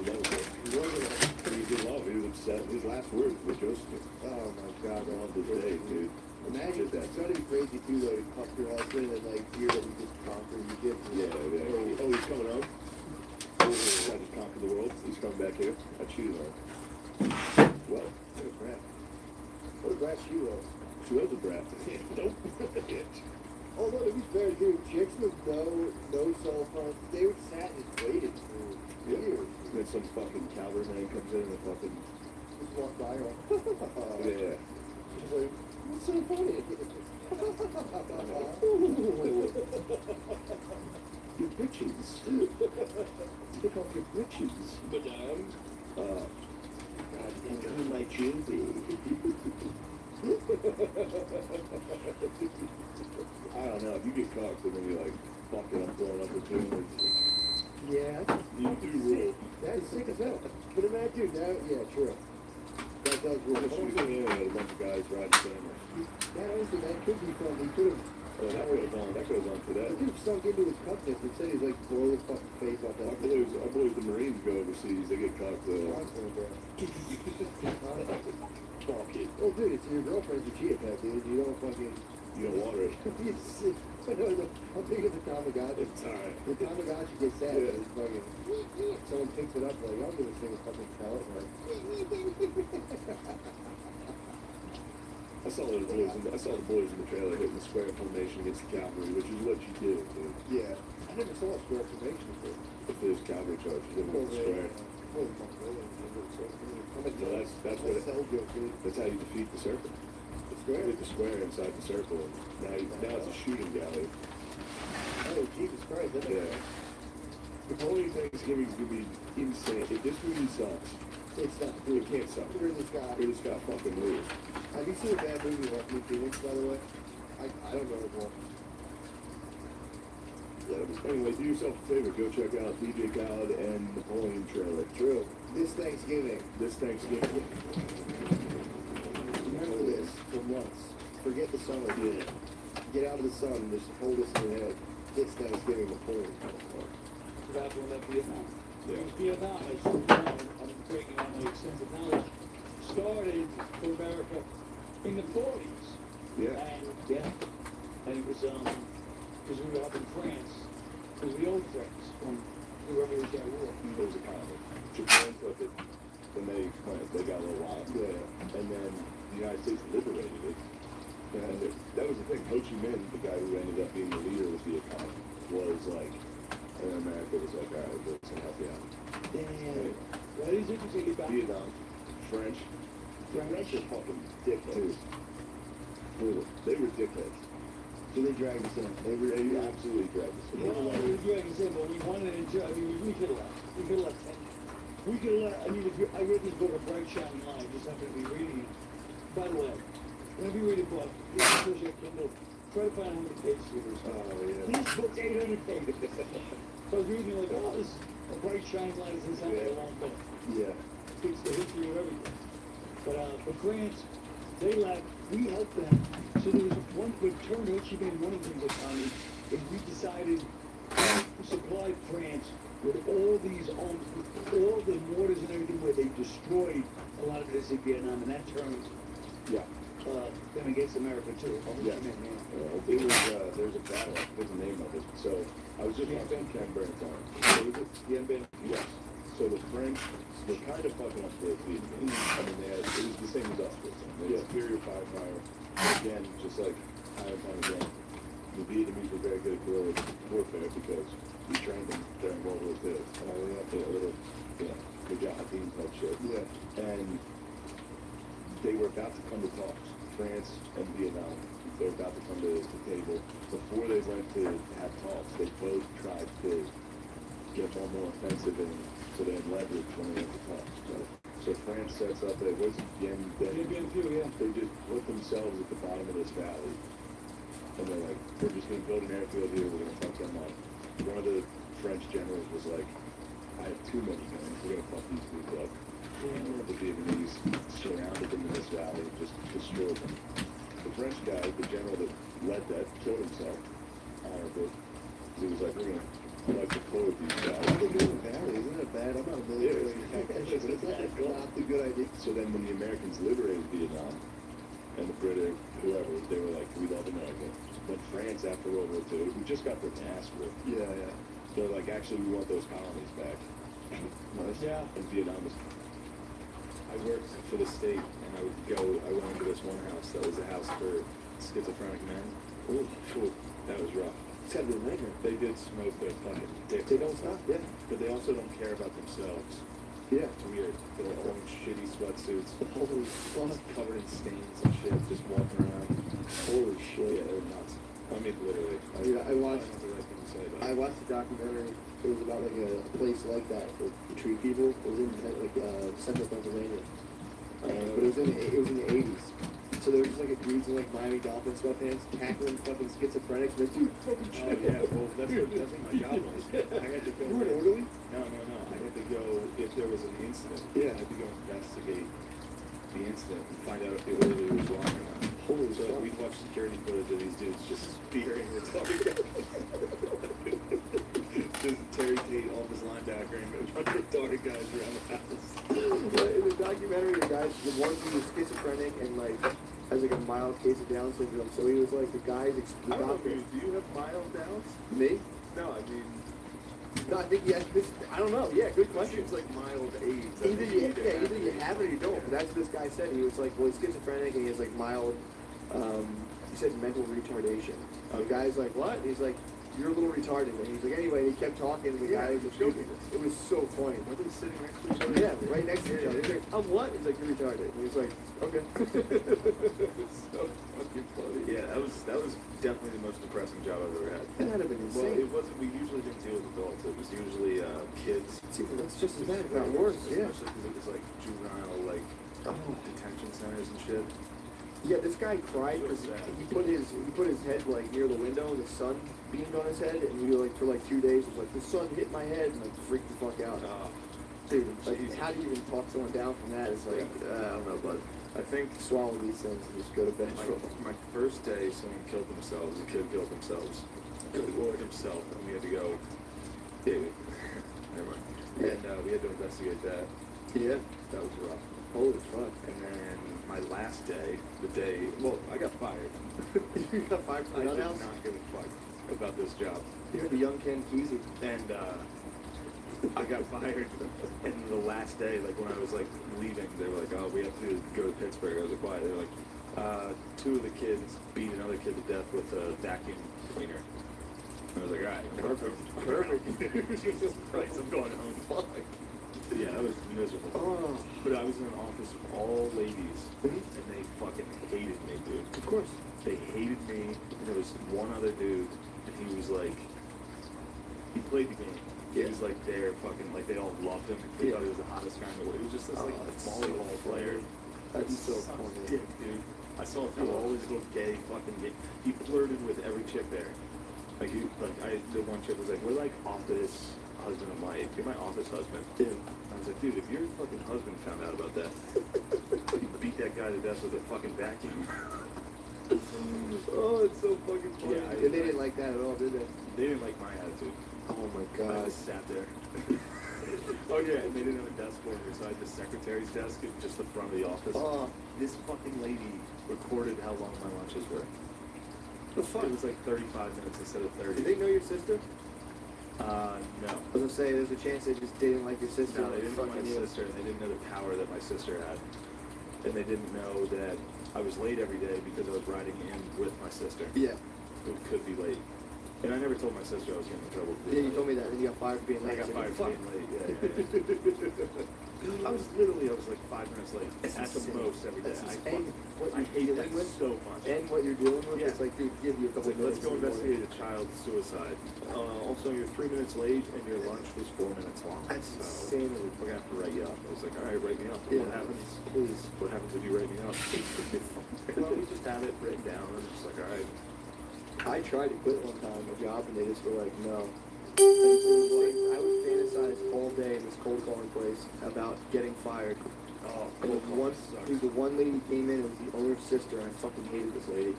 love with her. He wasn't. He didn't love her. He was upset. His last words were Josephine. Oh my God. On this day, dude. Imagine Did that. it's gotta be crazy too, though, to cuff your husband and like hear that he just conquered Egypt. Yeah. Oh, he's coming home? Well, care. I cheated on her. Well, What a brat. What a brat she was. she was a brat. Nope. Although to be fair, dude, chicks with no cell phone, they would sat and waited for years. Then some fucking cavalry man comes in and fucking, Just walk by her. yeah. She's like, what's so funny? Your bitches. Take off your bitches. Madame. God, think I'm my Judy. I don't know, if you get cocked and then you're like, fuck it, I'm throwing up a tune. Yeah, You do rule. that's sick as hell. But imagine that, yeah, true. That does rule. What was the internet, a bunch of guys riding cameras. That honestly, that could be fun. He could have. Oh, that goes on today. He could have sunk into his cup and said he's like, blow his fucking face off that. Our boys, the Marines go overseas, they get cocked, Constantly, bro. fuck it. Oh, dude, it's your girlfriend's a Chia Pet, dude. You don't fucking. You don't water it. I'm thinking of the Tamagotchi. It's alright. The Tamagotchi gets sad. Yeah. It's fucking. Someone picks it up, like, I'll give this thing a fucking pellet. Like, I saw the boys in the trailer hitting the square formation against the cavalry, which is what you do, dude. yeah. I never saw a square formation before. If there's cavalry charges in the square. Holy fuck, really? No, that's what it, Cell joke, dude. that's how you defeat the serpent. The square? Hit the square inside the circle. Now it's a shooting gallery. Oh, Jesus Christ. That Yeah. Napoleon Thanksgiving is gonna be insane. If this movie sucks, It's not. it can't suck. Ridley Scott. Ridley Scott fucking rules. Have you seen a bad movie like New Phoenix, by the way? I don't know it well. Anyway, do yourself a favor. Go check out DJ Khaled and Napoleon trailer. True. This Thanksgiving, This Thanksgiving. remember this for once. Forget the summer. Yeah. Get out of the sun and just hold this in your head. This Thanksgiving, Napoleon. About when that Vietnam. Yeah. Vietnam, I should know, I'm breaking on my extensive knowledge, started for America in the 40s. Yeah. And it was, because we were up in France, it was the old France from the Revolutionary War. It was a comic. Japan took it. Then they got a little wild. Yeah. And then the United States liberated it. And that was the thing. Ho Chi Minh, the guy who ended up being the leader of the Vietcong, was like, and America was like, all right, we're gonna help you out. Damn. What is it you take it back? Vietnam, French. The French are fucking dickheads. Brutal. They were dickheads. So they dragged us in. They absolutely dragged us. You know, we were doing this, but we wanted to enjoy, I mean, we could have left. We could have left. We could have left, I mean, if you, I read this book, A Bright Shining Light, just happened to be reading it. By the way, whenever you read a book, you have to your Kindle, try to find how many pages it is. Oh, yeah. This book's 800 pages. So I was reading like, oh, this A Bright Shining Light is exactly a long book. Yeah. Speaks the history of everything. But France, they left, we helped them. So there was one quick turn, Ho Chi Minh, one of the things that Tommy, is we decided to supply France with all these arms, with all the mortars and everything where they destroyed a lot of this in Vietnam, and that turned Yeah. them against America too. Ho Chi Yeah. Minh, yeah. It was, there's a battle, I forget the name of it. So, I was just watching Ken Burns on. What was it? Dien Bien? Yes. So the French were kind of fucking up the Vietnamese. I mean, it was the same as us. They had superior firepower. Again, just like time and time again, the Vietnamese were very good at guerrilla warfare because we trained them during World War II. Little, Mujahideen type shit. Yeah. And they were about to come to talks, France and Vietnam. They were about to come to the table. Before they went to have talks, they both tried to get one more offensive in so they had leverage when they went to talks. So France sets up a, what's it, Dien Bien Phu, yeah. they just put themselves at the bottom of this valley. And they're like, we're just going to build an airfield here, we're going to fuck them up. One of the French generals was like, I have too many guns, we're going to fuck these people up. And the Vietnamese surrounded them in this valley and just destroyed them. The French guy, the general that led that, killed himself. Honorably. He was like, we're going to like to close these guys. What they do in the valley, isn't it bad? I'm not a military tactician, but it's not a good idea. So then when the Americans liberated Vietnam, and the British, whoever, they were like, we love America. But France, after World War II, we just got their ass whipped. Yeah, yeah. They're like, actually, we want those colonies back. Nice. Yeah. In Vietnam. I worked for the state, and I went into this one house that was a house for schizophrenic men. Ooh. Ooh, that was rough. It's gotta be a nightmare. They did smoke their fucking dicks. They don't stop, yeah. But they also don't care about themselves. Yeah. It's weird. They're all in shitty sweatsuits, Holy fuck. covered in stains and shit, just walking around. Holy Yeah, shit. they're nuts. I mean, literally. Yeah, I watched- don't know the right thing to say about I it. watched a documentary. It was about like a place like that for treat people. It was in like central Pennsylvania, but it was in the 80s. So there was just like a dudes in like Miami Dolphin sweatpants tackling fucking schizophrenics. Like, dude, fucking Oh shit. yeah, well that's what my job was. I had to go. You were an orderly? No. I had to go if there was an incident. Yeah. I had to go investigate the incident and find out if the orderly was wrong or not. Holy So fuck. we watched security footage of these dudes just spearing retarded guys. Just Terry Tate, office linebacker, and a bunch of retarded guys around the house. But in the documentary, the one who was schizophrenic and like has like a mild case of Down syndrome. So he was like the guy's the I don't know, doctor. do you have mild downs? Me? No, I mean, No, I think yes. I don't know. Yeah, good it question. seems like mild AIDS. Either you have it or you don't. But that's what this guy said. He was like, well, he's schizophrenic and he has like mild, he said mental retardation. The guy's like, what? He's like, you're a little retarded. And he's like, anyway, he kept talking. And the guy was show me this. it was so funny. Were they sitting next to each other? Yeah, right next to each other. He's like, I'm what? He's like, you're retarded. And he's like, okay. It's so fucking funny. Yeah, that was definitely the most depressing job I've ever had. That had been Well, insane. it wasn't. We usually didn't deal with adults. It was usually kids. See, that's just as bad, if not worse. Yeah. Especially because it was like juvenile, like Oh. detention centers and shit. Yeah, this guy cried because So sad. he put his head like near the window and the sun beamed on his head and he like for like 2 days was like the sun hit my head and like freaked the fuck out. Dude, like Jesus. how do you even talk someone down from that? It's like I don't know, but I think swallow these things and just go to bed. my first day, someone killed themselves. A kid killed themselves. Or himself, and we had to go. Yeah, never mind. And we had to investigate that. Yeah, That was rough. holy fuck. And then my last day, well, I got fired. You got fired from I the did house? not give a fuck about this job. You're the young Ken Kesey. And I got fired. And the last day, like when I was like leaving, they were like, "Oh, we have to go to Pittsburgh." I was like, "Why?" They were like, "2 of the kids beat another kid to death with a vacuum cleaner." I was like, "All right, perfect." Jesus Christ, I'm going home. Fuck. Yeah, that was miserable. Oh, But I was in an office with all ladies, Mhm. and they fucking hated me, dude. of course. They hated me, and there was one other dude, and he was like, he played the game. He Yeah. was like there, fucking, like they all loved him. They Yeah. thought he was the hottest guy in the world. He was just this Oh, like that's volleyball so player. That's so Sucked funny. dick, dude. I saw him through all his little gay fucking game. He flirted with every chick there. Like the one chick was like, "We're like office husband and wife. You're my office husband." Dude. I was like, "Dude, if your fucking husband found out about that, you beat that guy to death with a fucking vacuum." Oh, it's so fucking funny. Yeah, they didn't like that at all, did they? They didn't like my attitude. Oh my I god. just sat there. Oh yeah, and they didn't have a desk for me, so I had the secretary's desk at just the front of the office. Oh, This fucking lady recorded how long my lunches were. the fuck? It was like 35 minutes instead of 30. Did they know your sister? No. I was gonna say, there's a chance they just didn't like your sister. No, they didn't know my fucking you. sister, and they didn't know the power that my sister had. And they didn't know that I was late every day because I was riding in with my sister. Yeah. Who could be late. And I never told my sister I was getting in trouble. for Yeah, being you late. told me that, and you got fired for being I late. got So fired you- for being late. Yeah. I was like 5 minutes late It's at the insane. most every day. That's I, insane. fucking- What I you're hate that dealing with, so much. and what you're dealing with, Yeah. it's like, dude, give you a It's couple like, let's go minutes. investigate a child suicide. Also, you're 3 minutes late, and your lunch was 4 minutes long. That's So, insanity. we're gonna have to write you up. I was like, all right, write me up. Yeah. What happens? Please. What happens if you write me up? Well, we just had it written down. I was just like, all right. I tried to quit one time a job, and they just were like, no. I would fantasize all day in this cold calling place about getting fired. Oh, And the one lady came in, it was the owner's sister, and I fucking hated this lady.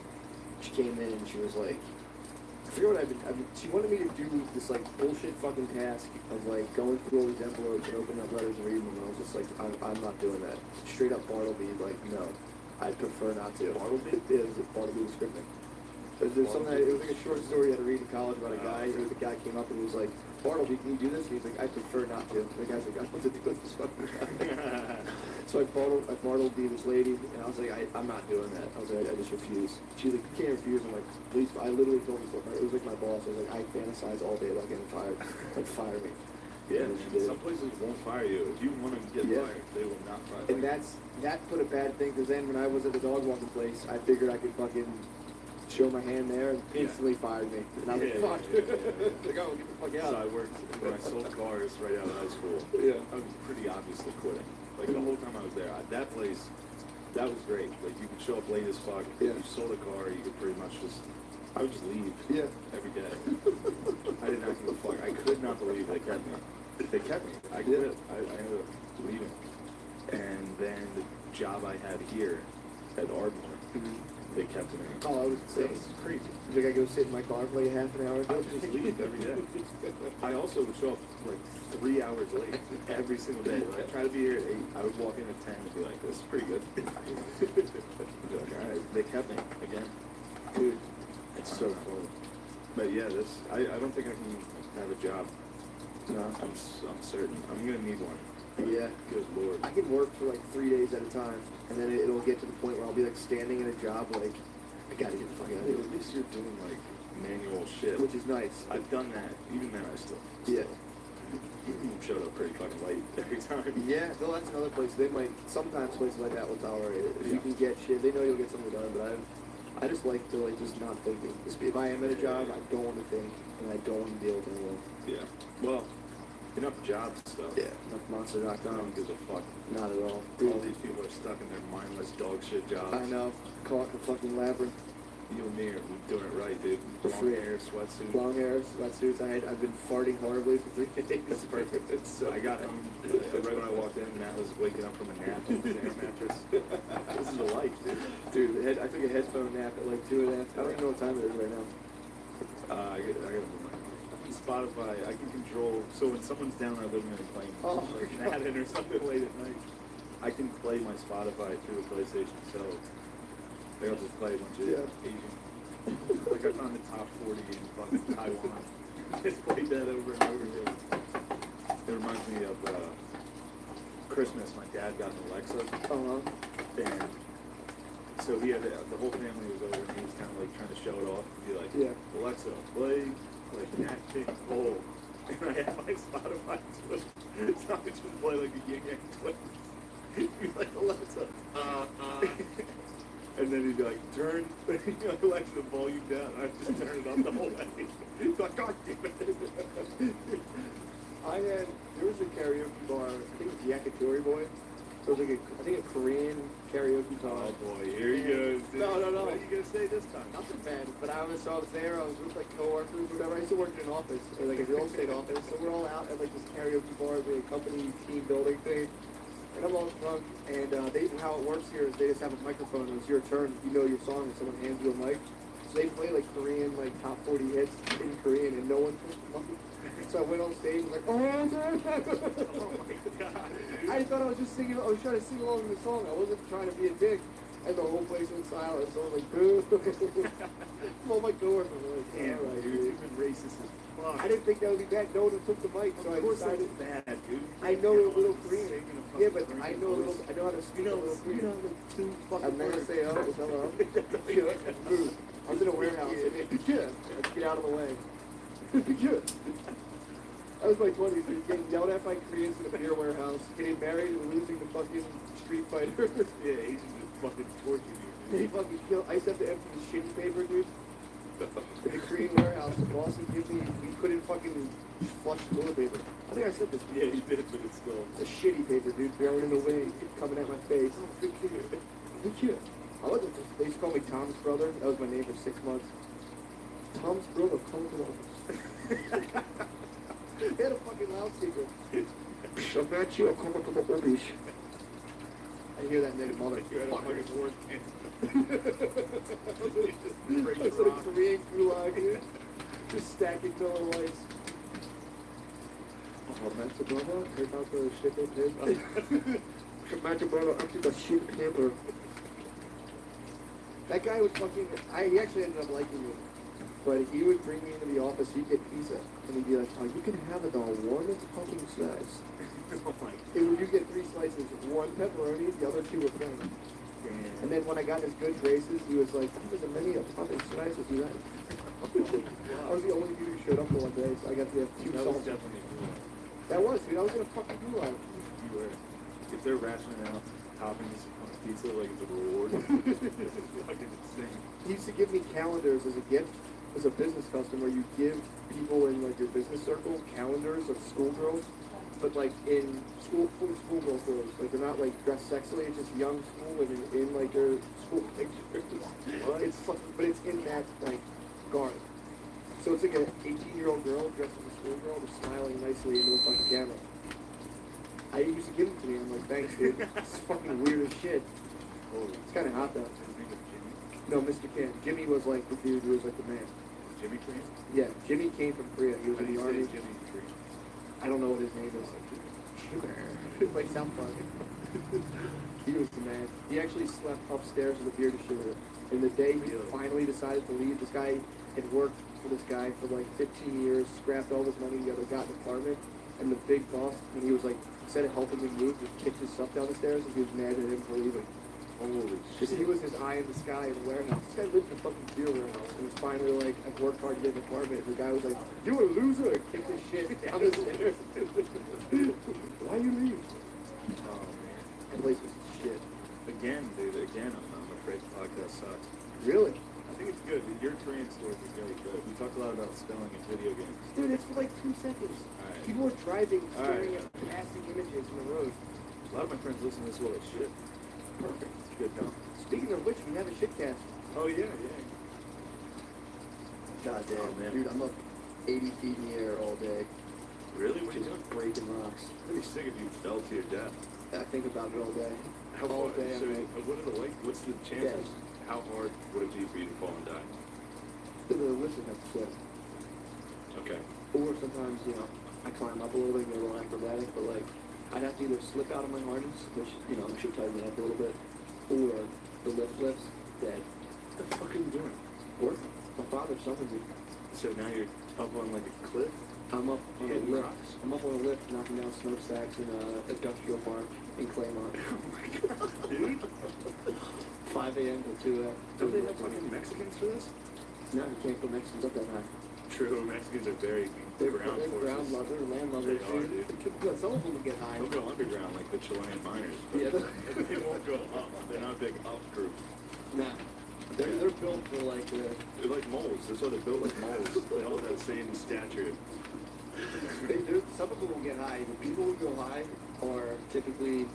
She came in and she was like, I forget what she wanted me to do this like bullshit fucking task of like going through all these envelopes and opening up letters and reading them, and I was just like, I'm not doing that. Straight up Bartleby, like, no, I'd prefer not to. Bartleby? Yeah, it was Bartleby was scripting. There's something, it was like a short story I had to read in college about a guy, the guy came up and he was like, Bartleby, can you do this? And he's like, I prefer not to. The guy's like, I want to do this fucking job. So I Bartleby this lady, and I was like, I'm not doing that. I was like, I just refuse. She's like, you can't refuse. I'm like, please. I literally told her, it was like my boss. I was like, I fantasize all day about getting fired. Like, fire me. Yeah, And she did. some places won't fire you. If you want to get Yeah. fired, they will not fire And you. that put a bad thing, because then when I was at the dog walking place, I figured I could fucking show my hand there and Yeah. instantly fired me. And I was like, Yeah, fuck. yeah, yeah, Like, oh, get the fuck So out. I worked, when I sold cars right out of high school, Yeah. I was pretty obviously quitting. Like the whole time I was there, that place, that was great. Like you could show up late as fuck. Yeah. You sold a car, you could pretty much just, I would just leave Yeah. every day. I did not give a fuck. I could not believe they kept me. They kept me. I quit. I ended up leaving. And then the job I had here at Ardmore, they kept me. Oh, I was So insane. it's crazy. Like I go sit in my car for like half an hour. I would just leave every day. I also would show up like 3 hours late every single day. When I try to be here at 8, I would walk in at 10 and be like, this is pretty good. I'd be like, all right, they kept me again. Dude, It's so cool. But yeah, I don't think I can have a job. no. I'm certain. I'm gonna need one. Yeah. Good lord. I can work for like 3 days at a time, and then it'll get to the point where I'll be like standing in a job like, I gotta get the fuck out of At here. least you're doing like manual shit. Which is nice. I've done that. Even then, I still Yeah. showed up pretty fucking late every time. Yeah, no, that's another place. They might, sometimes places like that will tolerate it. If you Yeah. can get shit, they know you'll get something done, but I just like to like just not thinking. If I am at a job, I don't want to think, and I don't want to deal with anyone. Yeah. Well, enough job stuff. Yeah, enough No monster.com. one gives a fuck. Not at all. All these people are stuck in their mindless dog shit jobs. I know. Caught in a fucking labyrinth. You and me are doing it right, dude. For Long free. hair, sweatsuit. Long hair, sweatsuits. I've been farting horribly for 3 days. It's perfect. I got him right when I walked in. Matt was waking up from a nap on the air mattress. This is a life, dude. Dude, I took a headphone nap at like 2 and a half. I don't even know what time it is right now. I got Spotify. I can control. So when someone's down our living room playing Oh, like my God. Madden or something late at night, I can play my Spotify through the PlayStation. So I'll just play a bunch of Yeah. Asian. Like I found the top 40 in fucking Taiwan. Just played that over and over again. It reminds me of Christmas. My dad got an Alexa, and so he had the whole family was over, and he was kind of like trying to show it off and be like, Yeah. Alexa, play like Nat King Cole. And I have my Spotify twist. So I would just play like a Yin Yang twist. He'd be like, Alexa, and then he'd be like, turn Alexa the volume down. I'd just turn it up the whole way. He's like, God damn it. There was a karaoke bar, I think it was Yakitori Boy. It was like I think a Korean karaoke bar. Oh boy, here he goes. Dude. No. What are you gonna say this time? Nothing bad, but I was there, I was with like coworkers, whatever. I used to work in an office, or like a real estate office, so we're all out at like this karaoke bar, like a company team building thing. And I'm all drunk, and how it works here is they just have a microphone, and it's your turn, you know your song, and someone hands you a mic. So they play like Korean, like top 40 hits in Korean, and no one took the mic. So I went on stage and like, oh my God. Oh my God. I thought I was just singing, I was trying to sing along with the song. I wasn't trying to be a dick. And the whole place went silent, so I was like, boo. All my coworkers were like, Damn, all right, dude, dude. you've been racist as fuck. I didn't think that would be bad. No one took the mic, so I Of course decided. it's bad, dude. I know a little Korean. Singing a Yeah, fucking but Korean I know a little. voice. I know how to speak a little You Korean. know the two fucking I'm never words. say oh, hello. Boo. I was in a warehouse and let's get out of the way. I was like 20, dude, getting yelled at by Koreans in a beer warehouse, getting married and losing to fucking Street Fighter. Yeah, Asians just fucking torture you. They fucking kill. I used to have to empty the shitty paper, dude. In the Korean warehouse, the boss would give me, we couldn't fucking flush toilet paper. I think I said this. Yeah, you did, but it's still. The shitty paper, dude, thrown in the wind, coming at my face. Oh, good kid. Good kid. I wasn't just, they used to call me Tom's brother. That was my name for 6 months. Tom's brother, come to the office. They had a fucking loudspeaker. Shamachi or come to the office. I hear that nigga mother. You're at a fucking work It's like a Korean gulag, dude. Just stacking Miller Lights. Oh, Master Brother, take out the shit paper. Master Brother, empty the shit paper. That guy was fucking. He actually ended up liking me. But he would bring me into the office, he'd get pizza, and he'd be like, oh, you can have it on one fucking slice. Oh my And you get 3 slices, 1 pepperoni, the other 2 were plain. God. And then when I got his good graces, he was like, how many fucking slices you like? I was the only dude who showed up for one day, so I got to have 2 That was salsa. definitely cool. That was, dude, I was gonna fucking do it. You were. If they're rationing out toppings on pizza like it's a reward, it's fucking insane. He used to give me calendars as a gift. As a business customer, you give people in like your business circle calendars of schoolgirls, but like in schoolgirl clothes. Like they're not like dressed sexily. It's just young schoolwomen in like their school pictures. It's but it's in that like garb. So it's like an 18-year-old girl dressed as a schoolgirl, just smiling nicely into a fucking camera. I used to give them to me. I'm like, thanks, dude. It's fucking weird as shit. Holy. It's kind of hot though. His name is Jimmy. No, Mr. Kim. Jimmy was like the dude who was like the man. Jimmy Cream? Yeah, Jimmy came from Korea. He was How do in you the say army. Jimmy Cream? I don't know what his name is. Like South Park. He was the man. He actually slept upstairs with a beer distributor. And the day he finally decided to leave, this guy had worked for this guy for like 15 years, scrapped all his money together, got an apartment, and the big boss, when he was like, instead of helping him move, just kicked his stuff down the stairs and he was mad at him for leaving. Holy Because he was his eye in the sky in the warehouse. This guy lived in a fucking beer warehouse and was finally like, I've worked hard to get an apartment. And the guy was like, you a loser, and kicked his shit down the stairs. Why you leave? Oh man. That place was shit. Again, dude, I'm afraid the podcast sucks. Really? I think it's good. Your Korean stories are very good. We talked a lot about spelling in video games. Dude, it's for like 2 seconds. Alright. People are driving, staring Alright. at passing images in the road. A lot of my friends listen to this while they shit. Perfect. It's good, huh? Speaking of which, we have a shitcast. Oh yeah, yeah. God damn, Oh, man. dude, I'm up 80 feet in the air all day, Really? What are you just doing? breaking rocks. Pretty sick if you fell to your death. I think about it all day. How All far? day, So, I'm like, what are the like? What's the chances? How hard would it be for you to fall and die? to the listen episode. Okay. Or sometimes, you know, I climb up a little bit and get a little acrobatic, but like, I'd have to either slip out of my harness, which, you know, should tighten it up a little bit, or the lift lifts, dead. What the fuck are you doing? Work. My father summoned me. So now you're up on like a cliff? I'm up on a Hitting lift. rocks? I'm up on a lift knocking down smokestacks in an industrial park in Claymont. Dude? 5 a.m. to 2 a.m. Don't they have fucking Mexicans for this? No, you can't put Mexicans up that high. True, Mexicans are very They're ground they're forces. ground lovers, land lovers, They are, dude. dude. Yeah, some of them will get high. They'll go underground like the Chilean miners. But Yeah, they won't go up. They're not a big up group. nah. They're built for like They're like moles. That's why they're built like moles. They all have that same stature. some of them will get high. The people who go high are typically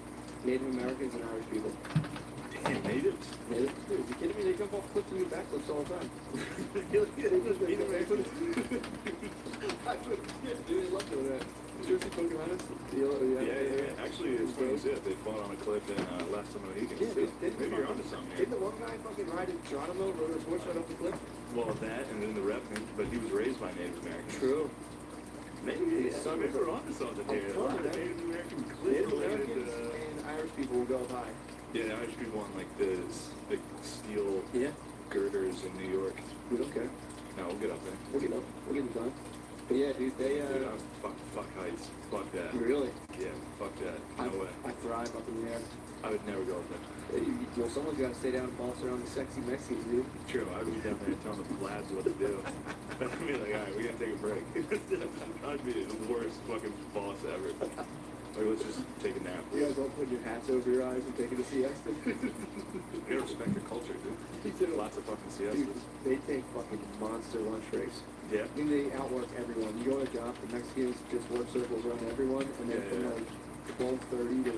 Native Americans and Irish people. Damn, natives. Native? Dude, are you kidding me? They jump off cliffs and do backflips all the time. Native Americans. Dude, they love doing that. Jersey Pocahontas? Yeah. Actually, it's funny as if they fought on a cliff in Last Summer Mohicans. Yeah, too. didn't Maybe you're onto something here. Didn't the one guy fucking ride in Geronimo, rode his horse right off the cliff? Well, that and then the rep, but he was raised by Native Americans. True. Maybe, Yeah. maybe we're onto something I'm here. A telling lot of you, Native American Native cliff-related, Americans and Irish people will go high. yeah, Irish people on like the big steel Yeah. girders in New York. We don't care. No, we'll get up there. We'll get up. We'll get it done. But yeah, dude, they, Dude, fuck heights. Fuck that. really? Yeah, fuck that. I, No way. I thrive up in the air. I would never go up there. Well, someone's got to stay down and boss around the sexy Mexicans, dude. True, I would be down there telling the lads what to do. But I'd be like, alright, we gotta take a break. I'd be the worst fucking boss ever. Like, let's just take a nap. You guys all putting your hats over your eyes and taking a siesta. You gotta respect your culture, dude. He said, Lots of fucking dude, siestas. they take fucking monster lunch breaks. Yeah. I mean, they outwork everyone. You go on a job, the Mexicans just work circles around everyone, and then Yeah, from yeah. like 12:30 to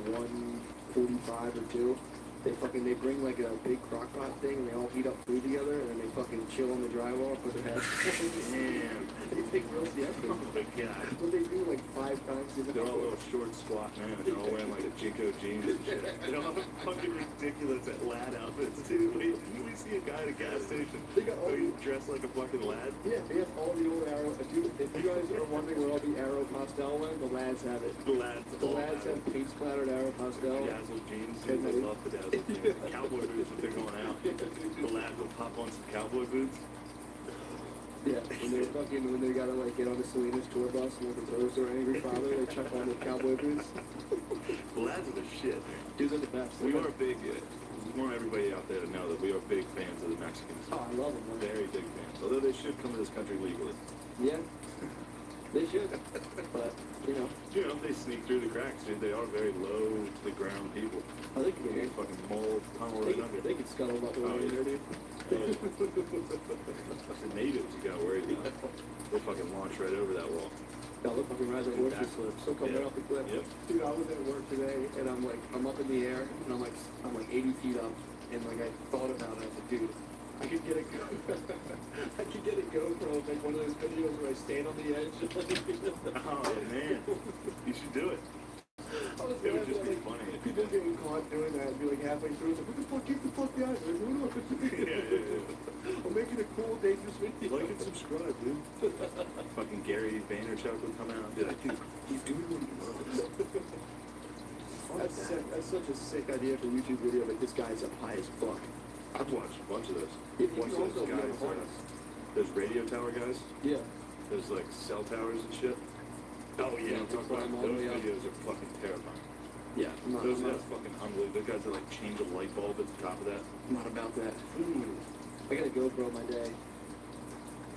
1:45 or 2, they bring like a big crock pot thing, and they all heat up food together, and then they fucking chill on the drywall, put their heads. Damn. They take real siestas. Oh my god. What they do like 5 times a They're all day. little short, squat men, and they're all wearing like a Jinko jeans and shit. They all have fucking ridiculous lad outfits, dude. We see a guy at a gas station They got all who dressed like a fucking lad. Yeah, they have all the old Arrow. If you guys are wondering where all the Arrow Pastel went, the lads have it. The lads, The lads have paint splattered Arrow Pastel. dazzle jeans, dude. I love the dazzle jeans. Cowboy boots if they're going out. The lads will pop on some cowboy boots. Yeah, when they gotta like get on the Salinas tour bus and like it's their angry father, they chuck on the cowboy boots. Well, that's the shit. Dudes are the best. We are big. We want everybody out there to know that we are big fans of the Mexicans. Oh, I love them, man. Very big fans. Although they should come to this country legally. Yeah, they should. But, you know, You know, they sneak through the cracks, dude. They are very low to the ground people. I think you They can fucking mold, tunnel right under. they can scuttle up the Oh, way yeah. there, dude. The natives you gotta worry about. They'll fucking launch right over that wall. No, look fucking rise on horses slips. They'll come Yeah. right off the cliff. Yep. Dude, I was at work today and I'm up in the air and I'm like 80 feet up and like I thought about it. I was like, dude, I could get a I could get a GoPro, like one of those videos where I stand on the edge. Oh, man. You should do it. I was It would just be like, funny. if you people did. getting caught doing that and be like halfway through, it's like, what the fuck, keep the fuck down. Like, what do Yeah. I'm making a cool, dangerous video. Like and subscribe, dude. Fucking Gary Vaynerchuk will come out and be like, dude, he's doing what he loves. That's sick. That's such a sick idea for a YouTube video, like this guy's up high as fuck. I've watched a bunch of those. You can Watched also those be on guys, a harness. those radio tower guys, Yeah. those like cell towers and shit. Oh yeah, Yeah, I'm talking climb about all the those way up. videos are fucking terrifying. Yeah. Those are fucking unbelievable. Those guys that like change a light bulb at the top of that. Not about that. I got a GoPro my day.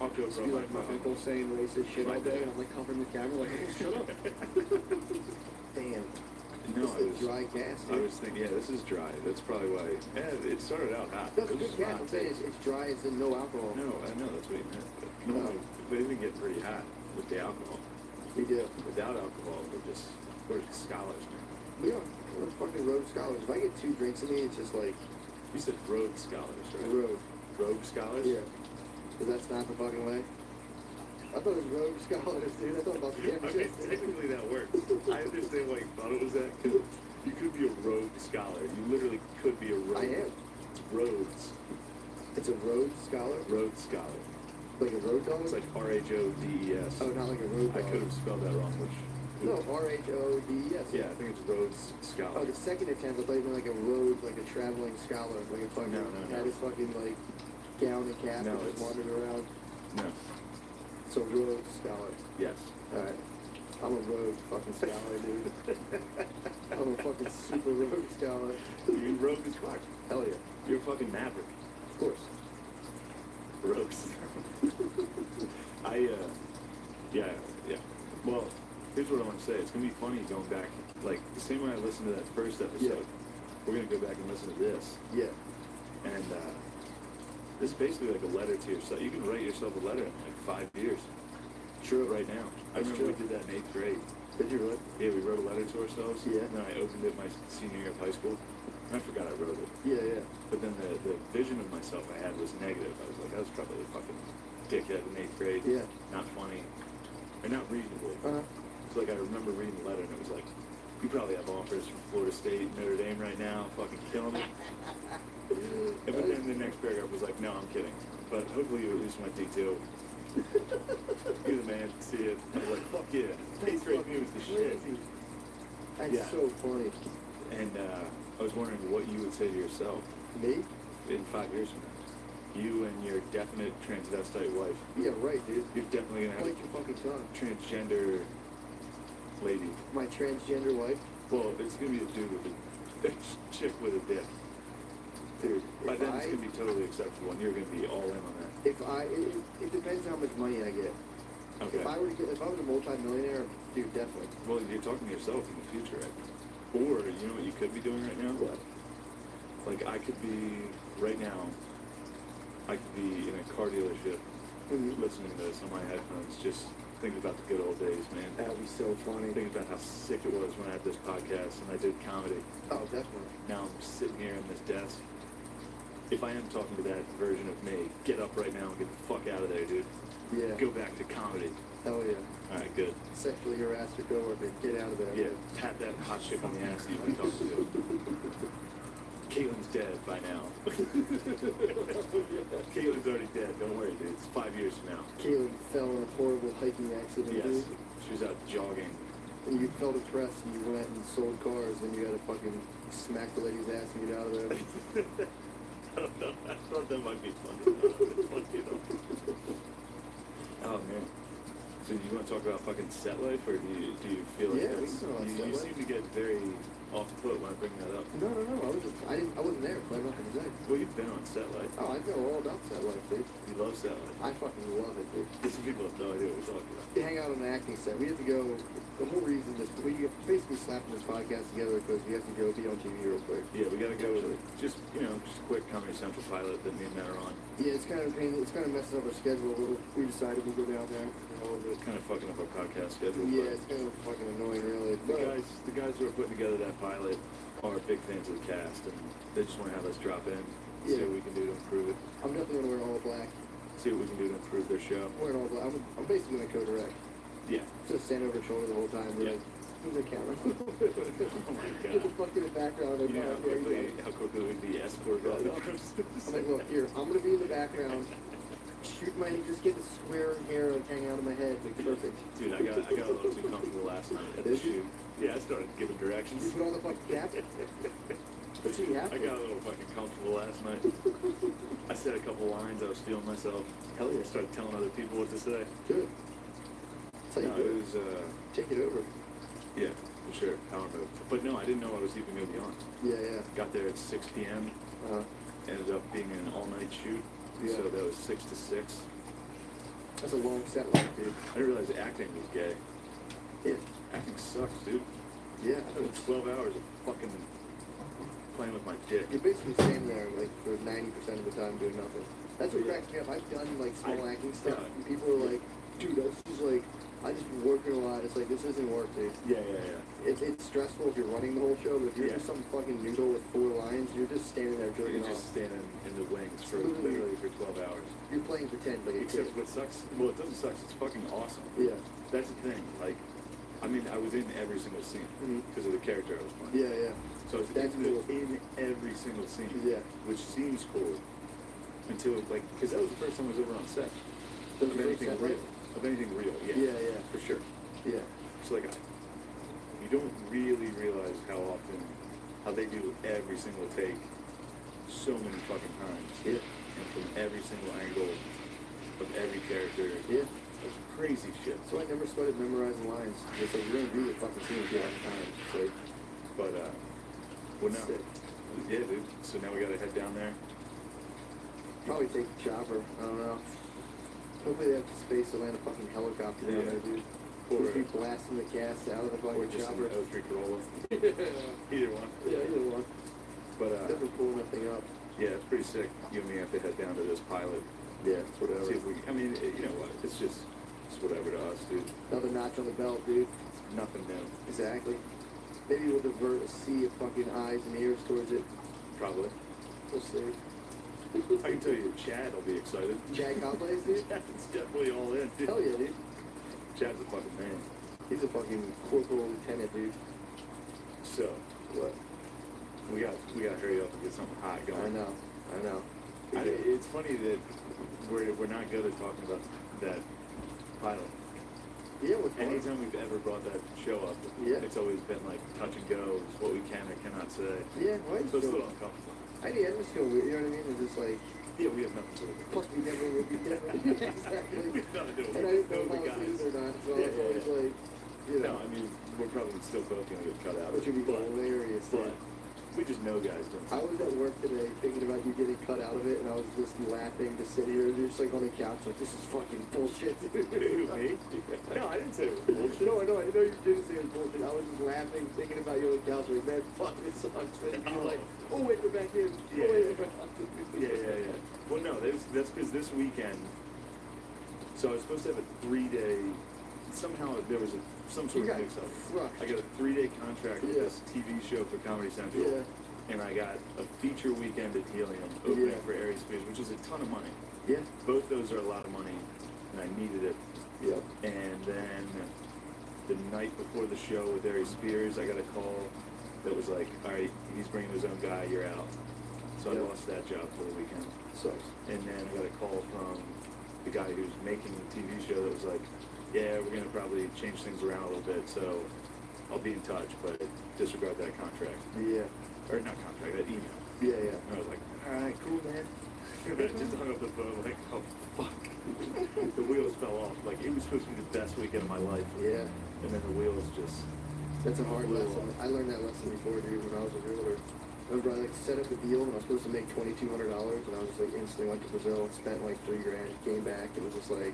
I'll go Just for be like my uncle saying racist shit all day, and I'm like covering the camera, like, oh, shut up. Damn. No, This I is was, dry gas, I dude. was thinking, yeah, this is dry. That's probably why. Yeah, it started out hot. No, it's It was good gas. hot. I'm saying it's dry as in no alcohol. No, I know that's what you meant. But no, they've been getting pretty hot with the alcohol. We do. Without alcohol, we're scholars, man. We are. We're fucking road scholars. If I get 2 drinks in me, it's just like You said road scholars, right? road. Rogue scholars? Yeah. Because that's not the fucking way. I thought it was road scholars, dude. I thought about the damn Okay, shit. technically that works. I understand why you thought it was that, because you could be a rogue scholar. You literally could be a rogue. I am. Rhodes. It's a road scholar? Road scholar. Like a road dog? It's like R-H-O-D-E-S. Oh, not like a road I dog. could have spelled that wrong, which... No, R-H-O-D-E-S. Yeah, I think it's Rhodes Oh, Scholar. the second attempt, I thought you meant like a road, like a traveling scholar, like a fucking, No. had his fucking, like, gown and cap No, and just it's- wandered around. No. So, road scholar. Yes. Alright. I'm a road fucking scholar, dude. I'm a fucking super road scholar. You rogue as fuck. Hell yeah. You're a fucking maverick. Of course. Rogues. Yeah. Well, here's what I want to say. It's going to be funny going back, like, the same way I listened to that first episode, we're going to go back and listen to this. Yeah. And, this is basically like a letter to yourself. You can write yourself a letter in like 5 years. True. Right now. I That's remember we true. did that in 8th grade. Did you really? Yeah, we wrote a letter to ourselves. Yeah. And then I opened it my senior year of high school. And I forgot I wrote it. Yeah. But then the vision of myself I had was negative. I was like, I was probably a fucking dickhead in 8th grade. Yeah. Not funny. Or not reasonable. Uh-huh. It's like I remember reading the letter and it was like, you probably have offers from Florida State, Notre Dame right now, fucking killing it. And but then the next paragraph was like, no, I'm kidding. But hopefully you at least went D2. You're the man, see it. I was like, fuck yeah. 8th grade me was the shit. Crazy. That's Yeah. so funny. And I was wondering what you would say to yourself Me? in 5 years from now. You and your definite transvestite wife. Yeah, right, dude. You're definitely gonna have Like your fucking son. a transgender lady. My transgender wife. Well, it's gonna be a dude with a chick with a dick. Dude, By if then it's I, gonna be totally acceptable, and you're gonna be all in on that. it depends how much money I get. Okay. If I was a multi-millionaire, dude, definitely. Well, you're talking to yourself in the future, right? Or you know what you could be doing right now? What? Like I could be right now. I could be in a car dealership, Mhm. listening to this on my headphones, just thinking about the good old days, man. That would be so funny. Thinking about how sick it was when I had this podcast and I did comedy. Oh, definitely. Now I'm sitting here in this desk. If I am talking to that version of me, get up right now and get the fuck out of there, dude. Yeah. Go back to comedy. Hell yeah. All right, good. Sexually harass your coworker. Get out of there. Yeah, tap that hot chick on the ass that you've been talking to. Caitlin's dead by now. Caitlin's already dead. Don't worry, dude. It's 5 years from now. Caitlin fell in a horrible hiking accident, Yes. dude. She was out jogging. And you felt depressed and you went and sold cars and you gotta fucking smack the lady's ass and get out of there. I don't know. I thought that might be funny. Funny, you know. Oh man. So you want to talk about fucking set life, or do you feel like Yeah, we that's, can talk about you set life. seem to get very off the foot when I bring that up. No. I wasn't there, so I'm not gonna say. Well, you've been on set life. Oh, I know all about set life, dude. You love set life. I fucking love it, dude. Some people have no idea what we're talking about. We hang out on an acting set. We have to go. The whole reason that we basically slapping this podcast together because we have to go be on TV real quick. Yeah, we gotta go with just a quick Comedy Central pilot that me and Matt are on. Yeah, it's kind of a pain. It's kind of messing up our schedule a little. We decided we'd go down there. It's kind of fucking up our podcast schedule. Yeah, but it's kind of fucking annoying, really. the guys who are putting together that pilot are big fans of the cast, and they just want to have us drop in, see Yeah. what we can do to improve it, I'm definitely gonna wear all black. see what we can do to improve their show. I'm wearing all black. I'm basically gonna co-direct. Yeah. Just stand over his shoulder the whole time. Be Yeah. like, who's the camera? Oh my Get the god. fuck in the background. You know I'm how quickly we'd be escorted out of like, look, here, I'm gonna be in the background. Shoot my, just get the square hair like hanging out of my head. Like, perfect. Dude, I got a little too comfortable last night at the Did you? shoot. Yeah, I started giving You directions. put on the fucking cap. That's what you have I to. got a little fucking comfortable last night. I said a couple lines, I was feeling myself. Hell yeah. I started telling other people what to say. Good. That's how you No, do it it. was, Take it over. yeah, for sure, power move. But no, I didn't know I was even going to be on. Yeah. Got there at 6 p.m., ended up being an all-night shoot. Yeah. So that was 6 to 6. That's a long set life, dude. I didn't realize acting was gay. Yeah. Acting sucks, dude. Yeah. I was 12 hours of fucking playing with my dick. You're basically standing there like for 90% of the time doing nothing. That's what cracks me up. I've done like small acting stuff, and people are like, dude, that's just like, I just been working a lot. It's like, this isn't work, dude. Yeah. It's stressful if you're running the whole show, but if you're Yeah. just some fucking noodle with 4 lines, you're just standing there You're jerking just off. standing in the wings for Literally. literally for 12 hours. You're playing pretend, but it's Except what sucks, well, it doesn't suck, it's fucking awesome. yeah. That's the thing, like, I mean, I was in every single scene Mhm. because of the character I was playing. Yeah. So I was That's cool. in every single scene. Yeah. Which seems cool until, like, because that was the first time I was ever on set. That was Of your anything first set, real. right? Of anything real, yeah. Yeah. For sure. Yeah. So, like, you don't really realize how they do every single take so many fucking times. Yeah. And from every single angle of every character. Yeah. It's crazy shit. So I never started memorizing lines. It's like, you're gonna do the fucking scene if you have time. It's like, But, well, no. Sick. Yeah, dude. So now we gotta head down there. probably take the chopper. I don't know. Hopefully they have the space to land a fucking helicopter down Yeah. there, dude. Or, Just be blasting the gas out of the or fucking just an chopper. O3 Corolla. Either one. Yeah, either one. But, Definitely pulling that thing up. yeah, it's pretty sick. You and me have to head down to this pilot. Yeah, it's whatever. See if we, I mean, you know what? It's whatever to us, dude. Another notch on the belt, dude. Nothing new. Exactly. Maybe we'll divert a sea of fucking eyes and ears towards it. Probably. We'll see. I can tell you, Chad will be excited. Chad Coplays, dude? Chad's definitely all in, dude. Hell yeah, dude. Chad's a fucking man. He's a fucking corporal lieutenant, dude. So, What? we got to hurry up and get something hot going. I know. It's funny that we're not good at talking about that pilot. Yeah, what's fun? Anytime we've ever brought that show up, Yeah. it's always been like touch and go, it's what we can or cannot say. Yeah, why So it's a you little uncomfortable. I just feel weird, you know what I mean? It's just like, Yeah, we have nothing to do with it. fuck, we never would be different. Exactly. We have nothing to do with And I it. didn't know Know if the I was guys. in or not, so Yeah, it's always yeah. like, you No, know, I mean, we're probably still both going to get cut out. which would be but, hilarious. but we just know guys don't. I was at work today thinking about you getting cut out of it, and I was just laughing to sit here and just like on the couch, like, this is fucking bullshit. Who, me? No, I didn't say it was bullshit. No, I know you didn't say it was bullshit. I was just laughing, thinking about you on the couch, like, man, fuck, this sucks. And you're like, oh wait, we're back in. Yeah. Oh, wait, we're back in. Yeah. Well, no, that's because this weekend. So I was supposed to have a 3-day. Somehow there was some You sort got of mix-up. crushed. I got a 3-day contract with Yeah. this TV show for Comedy Central, Yeah. and I got a feature weekend at Helium opening Yeah. for Aries Spears, which is a ton of money. Yeah. Both those are a lot of money, and I needed it. Yep. And then the night before the show with Aries Spears, I got a call that was like, all right, he's bringing his own guy, you're out. So I Yep. lost that job for the weekend. Sucks. And then I got a call from the guy who's making the TV show that was like, yeah, we're going to probably change things around a little bit, so I'll be in touch, but disregard that contract. Yeah. Or not contract, that email. Yeah. And I was like, all right, cool, man. I just hung up the phone like, oh fuck. The wheels fell off. Like it was supposed to be the best weekend of my life. Yeah, And then the wheels just that's a hard lesson. I learned that lesson before, dude, when I was a realtor. Remember, I like set up a deal and I was supposed to make $2,200, and I was just like instantly went to Brazil, spent like $3,000, came back, and was just like,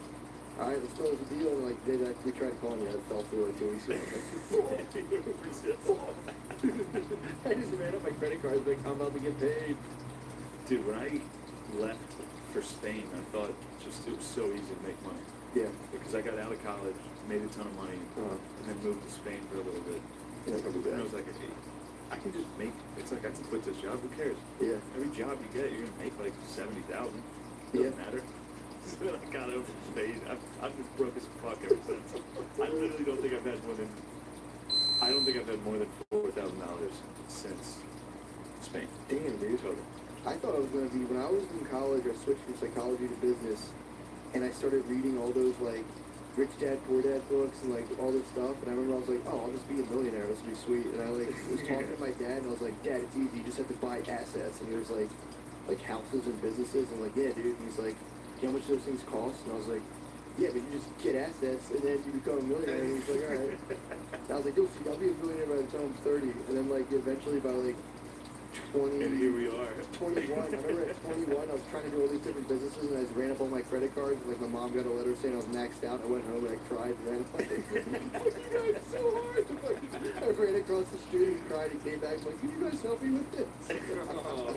all right, let's close the deal. And like they tried to call me, I fell through like 2 weeks ago. I just ran up my credit card like I'm about to get paid. dude, when I left for Spain, I thought just it was so easy to make money. Yeah. Because I got out of college, made a ton of money, and then moved to Spain for a little bit. Yeah, probably And I bad. was like, hey, I can just make, it's like I can quit this job, who cares? Yeah. Every job you get, you're gonna make like 70,000. Doesn't Yeah. matter. So then I got over to Spain. I've been broke as fuck ever since. I literally don't think I've had more than $4,000 since Spain. Damn, dude. Total. I thought I was gonna be when I was in college. I switched from psychology to business, and I started reading all those like Rich Dad Poor Dad books and like all this stuff. And I remember I was like, oh, I'll just be a millionaire. This will be sweet. And I like was talking to my dad, and I was like, Dad, it's easy. You just have to buy assets. And he was like houses and businesses. And I'm like, yeah, dude. And he's like, you know how much those things cost? And I was like, yeah, but you just get assets and then you become a millionaire. And he's like, all right. And I was like, dude, I'll be a millionaire by the time I'm 30. And then like eventually by like 20. And here we are. 21. I remember at 21, I was trying to do all these different businesses, and I just ran up all my credit cards. Like my mom got a letter saying I was maxed out. I went home and I cried and ran up. Like, you guys so hard. I ran across the street and cried and came back. I'm like, can you guys help me with this? Oh,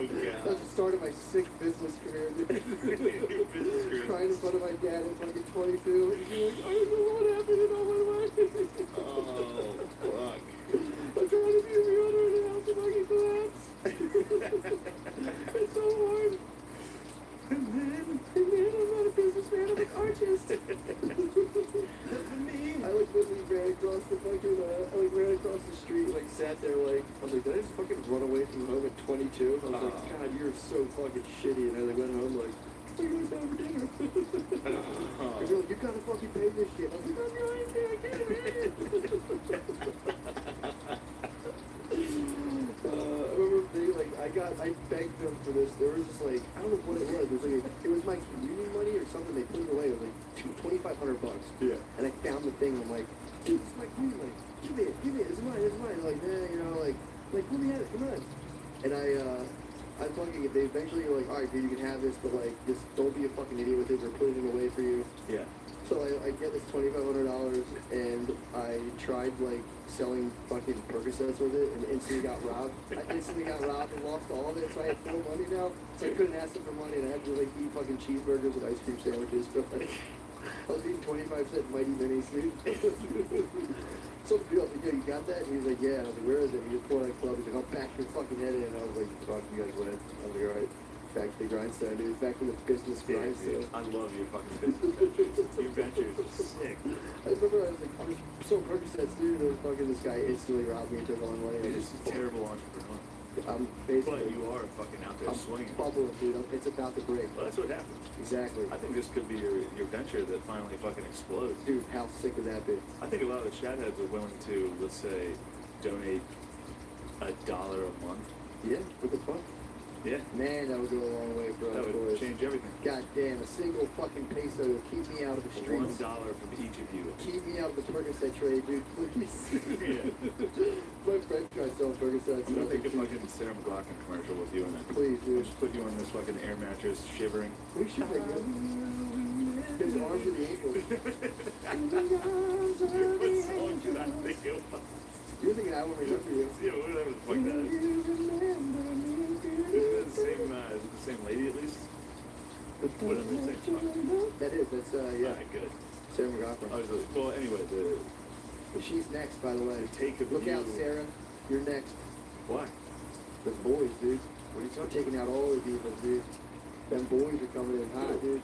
That was God. the start of my sick business career. Crying in front of my dad at fucking 22. And he's like, I don't know what happened in all my life. Oh, fuck. I'm trying to be a realtor in a house and fucking collapse. It's so hard. And then I'm not a businessman, I'm an artist. I like literally ran across the fucking, ran across the street, like sat there like, I was like, did I just fucking run away from home at 22? I was like, God, you're so fucking shitty. And I like went home like, what are you guys having for dinner? And you're like, you gotta fucking pay this shit. I was like, I'm going to, I can't pay it. I remember being like, I begged them for this. There was just like, I don't know what it was. It was like, it was my community money or something. They put it away. It was like $2,500. Yeah. And I found the thing. And I'm like, dude, it's my community money. Give me it. It's mine. They're like, nah, you know, like, let me have it. Come on. And I fucking, they eventually were like, all right, dude, you can have this, but like, just don't be a fucking idiot with it. We're putting it away for you. Yeah. So I get this $2,500 and I tried like selling fucking Percocets with it and instantly got robbed. I instantly got robbed and lost all of it, so I had no money now. So I couldn't ask them for money and I had to like eat fucking cheeseburgers and ice cream sandwiches. So like, I was eating 25-cent Mighty Minis, dude. So the deal, I was like, yo, you got that? And he was like, yeah. And I was like, where is it? And he just pulled out a club. He's like, I'll bash your fucking head in. And I was like, fuck, you guys win. I was like, all right. Back to the grindstone, dude. Back to the business grindstone. I love your fucking business ventures. Your ventures are sick. I remember I was like, I was so Percocets, dude. And fucking this guy instantly robbed me and took all my money. You're I just a terrible entrepreneur. I'm But basically, you are fucking out there I'm swinging. bubbling, dude. It's about to break. Well, that's what happens. Exactly. I think this could be your venture that finally fucking explodes. Dude, how sick would that be? I think a lot of the chatheads are willing to, let's say, donate $1 a month. Yeah, what the fuck? Yeah. Man, that would go a long way for That us would boys. change everything. God damn, a single fucking peso would keep me out of the $1 streets. from each of you. Keep me out of the Percocet trade, dude, please. Yeah. My friend tried selling Percocets. I'm gonna make a fucking Sarah McLachlan commercial with you in it. Please, I'll dude. just put you on this fucking air mattress, shivering. We should make it. His arms are the angels. What song did I think it was? You're thinking I won't remember you. Yeah, whatever the fuck that is. Is it the same lady at least? Whatever the same song. That's yeah, Alright, good. Sarah McLachlan. I was like, well, anyway, She's next, by the way. the take of Look you. out, Sarah. You're next. Why? The boys, dude. What are you We're talking taking out all the people, dude. Them boys are coming in hot, dude.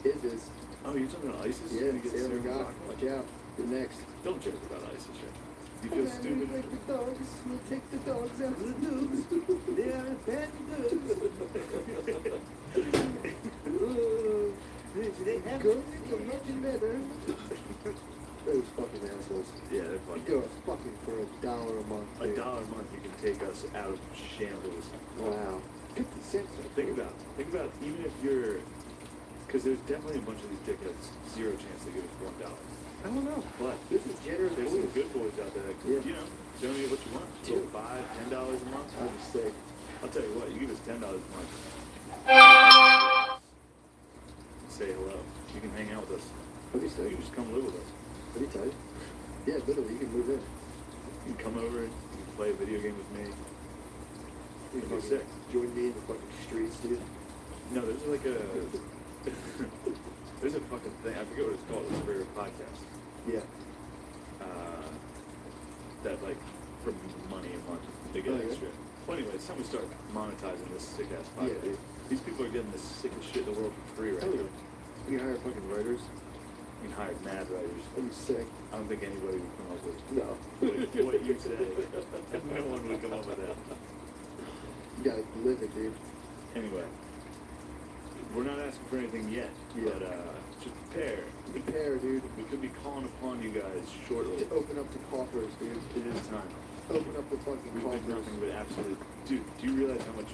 Is this? Oh, you're talking about ISIS? Yeah, You're gonna get Sarah Sarah McLachlan. McLachlan? Watch out. You're next. Don't joke about ISIS, right? You feel stupid? Like the dogs. We'll take the dogs out of the dogs. They are bad dogs. They have guns are much better. Those fucking assholes. Yeah, they're fucking. Do it fucking for $1 a month. $1 Dude. a month, you can take us out of shambles. Wow. 50 cents. Think about even if you're, because there's definitely a bunch of these dickheads, zero chance they give us $1. I don't know. But This is generous. there's some good boys out there that, Yeah. you know, donate what you want. So $5, $10 a month. I'm just saying. I'll tell you what, you give us $10 a month. Say hello. You can hang out with us. What do you You say? can just come live with us. What do you tell you? Yeah, literally, you can move in. You can come over, you can play a video game with me. You It'd can be sick. join me in the fucking streets, dude. No, there's like a there's a fucking thing. I forget what it's called. It's for a podcast. Yeah. That like for money a month they get Oh, yeah? extra. Well, anyway, it's time we start monetizing this sick ass Yeah, podcast. dude. These people are getting the sickest shit in the world for free right Hell now. yeah. You can hire fucking writers. You can hire mad writers. That'd be sick. I don't think anybody would come up with No. what you say. No one would come up with that. You gotta live it, dude. Anyway, we're not asking for anything yet, Yeah. but just prepare. Prepare, dude. We could be calling upon you guys shortly. To open up the coffers, dude. It is time. Open up the fucking We've been coffers. nothing but absolute. Dude, do you realize how much?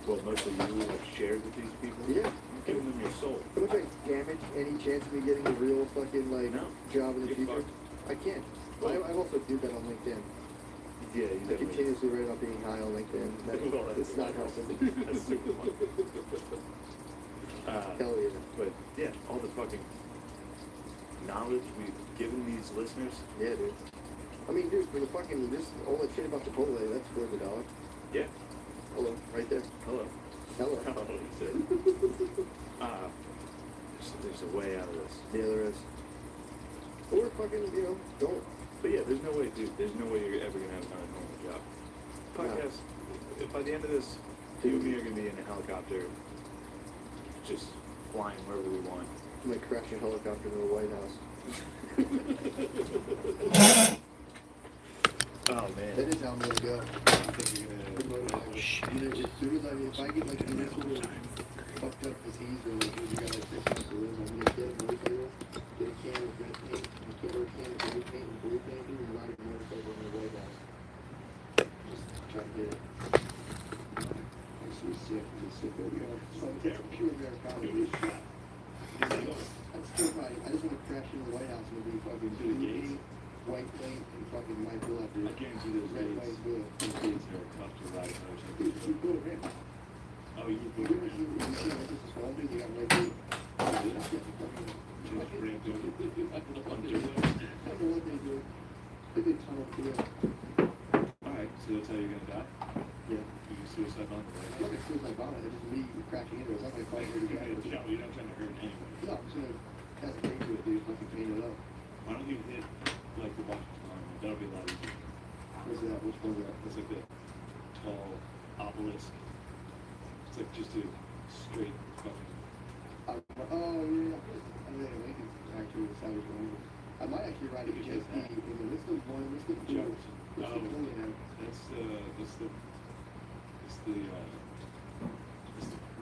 Well, mostly you have shared with these people. Yeah. You've given them your soul. How much I damage any chance of me getting a real fucking, like, No. job in the You're future? fucked. I can't. I also do that on LinkedIn. Yeah, you I definitely. continuously write about being high on LinkedIn. Well, It's not helping. That's super fun. Hell yeah. But yeah, all the fucking knowledge we've given these listeners. Yeah, dude. I mean, dude, for the fucking, this, all that shit about Chipotle, that's worth $1. Yeah. Hello, right there. Hello. Hello. Hello. There's a way out of this. Yeah, there is. Or fucking, you know, don't. But yeah, there's no way, dude. There's no way you're ever gonna have another normal job. Podcast. By the end of this, you and me are gonna be in a helicopter, just flying wherever we want. I'm like crashing a helicopter to the White House. Oh man. That is how I'm gonna go. Either as soon as if I get like a little fucked up disease or like you got like this in the room, I'm gonna get a motorcycle, get a can of red paint, get a can of blue paint and blue paint, and ride a motorcycle in the White House. Just try to get it. I'm so sick. I'm sick of it. So it's pure Americana. I'd still probably, I just want to crash in the White House and be fucking blue paint, white paint, and fucking white blue up here. I guarantee those Red, days, white, blue. those days are tough to ride a Dude, motorcycle. you put it in. Oh, you You put ever it see in. what you see like this is small, dude, you got white paint. Just bring it to it. I don't know what they do. They did tunnel through it. Alright, so that's how you're gonna die? Yeah. You can suicide on the I'm way. not gonna steal my bomb, it's just me crashing into it. It's not like fighting with a guy. No, you're not trying to hurt anyone. No, I'm just gonna cast a paint to it, dude, fucking paint it up. Why don't you hit like the Washington Monument? That'll be a lot easier. Where's that? Which one's that? It's like a tall obelisk. It's like just a straight fucking. Oh, yeah. I'm gonna make it actually a Savage Monument. I might actually ride a jet ski in the list of one, list of two. Oh, List of millionaire. that's the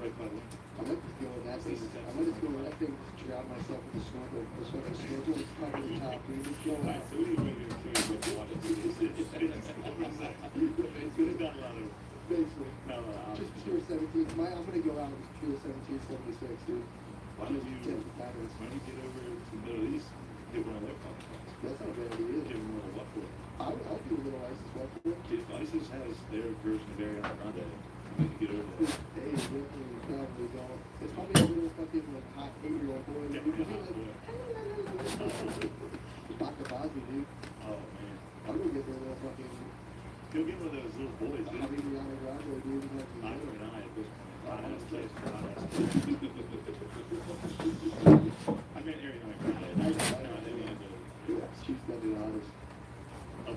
right by Lincoln. I might just go with that thing. I might just go with that thing, just drown myself with a snorkel. Just fucking snorkel, just cover the top, dude. Just go Alright, out. so we need to make it clear what Washington is. It's got a lot of, Basically. not a lot of Just options. pure 17. I'm gonna go out with pure 1776, dude. Why don't you, Just patterns. why don't you get over to the Middle East, get one of their contracts? That's not a bad idea. Give them a little what for it. I'll do a little ISIS work for it. If ISIS has their version of Ariana Grande, you need to get over there. Hey, definitely probably don't. It's probably a little fucking like hot 8-year-old boy. Dude, Definitely he's not, like, boy. Dr. Bosby, dude. Oh, man. I'm gonna get their little fucking Go get one of those little boys, dude. Ariana Grande, dude. and like, I don't know at this point. Hot ass place for hot ass. I meant Ariana Grande. Not any of the. Yeah, she's got the honors. Oh,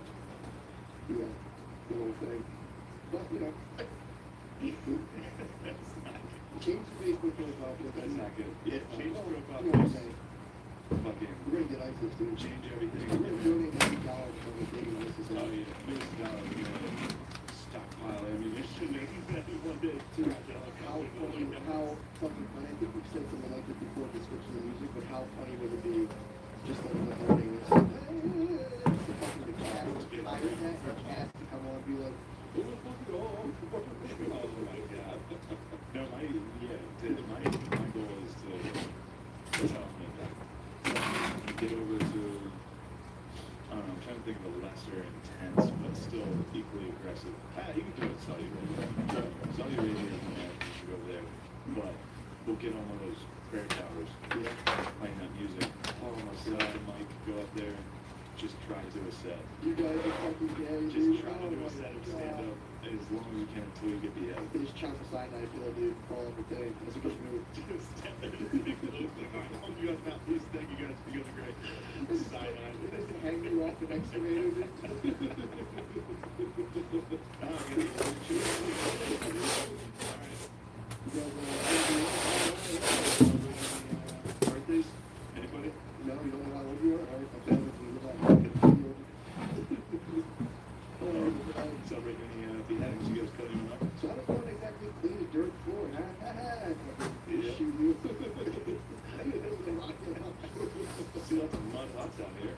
Yeah, the whole thing. But, you know, that's not good. change the Facebook profile pic. That's not good. Yeah, change the profile You know what I'm pics. saying? Fucking We're gonna get ISIS, dude. change We're everything. gonna donate $1 for the big ISIS. Oh, yeah. Millions of dollars, you know, stockpile ammunition. One day, Dude, how fucking funny, I think we've said something like this before, the switch in the music, but how funny would it be just like the morning, it's like, the fucking the cast, hire that, the cast to come on and be like, Oh my god. equally aggressive. You can do it in Saudi Arabia. Saudi Arabia is mad you should go over there, but we'll get on one of those prayer towers, playing that music. Oh my God, Mike, go up there, just try to do a set. You guys are fucking gay, Just dude. try to Oh do my a set and God. stand up as long as you can until you get beheaded. They just chomp a cyanide pill, dude, all over the thing. That's a good move. Just stand there. You guys not please, thank you guys for doing great. Cyanide. They just hang you off an excavator, dude. You guys, Birthdays? Anybody? no, you don't know how old you are? All right, I'll tell you if you live out. Celebrating any beheadings? You guys cut anyone up? So I don't know exactly clean a dirt floor. Yeah. Shoot you. See, lots of mud huts out here.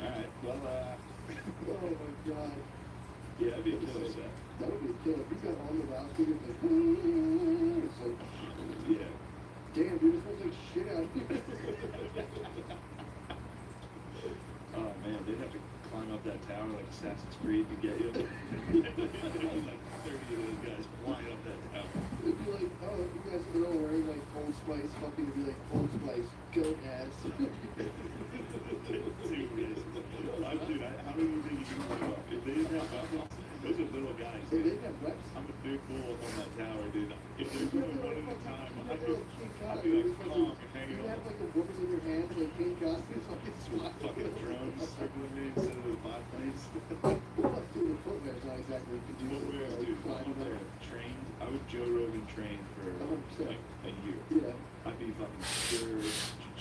Alright, well, Oh my God. yeah, that'd be a killer set. That would be a killer. If you got on the loudspeaker, it's like, it's like, Yeah. damn, dude, it smells like shit out here. Oh man, they'd have to climb up that tower like Assassin's Creed to get you. Like 30 of those guys flying up that tower. It'd be like, oh, if you guys are all wearing like Old Spice, fucking, it'd be like Old Spice, goat ass. Dude, how do you think you can climb up? If they didn't have buckles, those are little guys. They Dude. didn't have reps. I'm a big bull up on that tower, dude. If they're doing one at a time, I'd be like calm and hanging You on. have like a woman in your hands, like King Cosby, fucking SWAT. Fucking drones circling me instead of the biplanes. Well, dude, the footwear's not exactly conducive. Footwear, to, like, dude, I'm climbing there up. trained. I would Joe Rogan train for 100%. like a year. Yeah. I'd be fucking sure,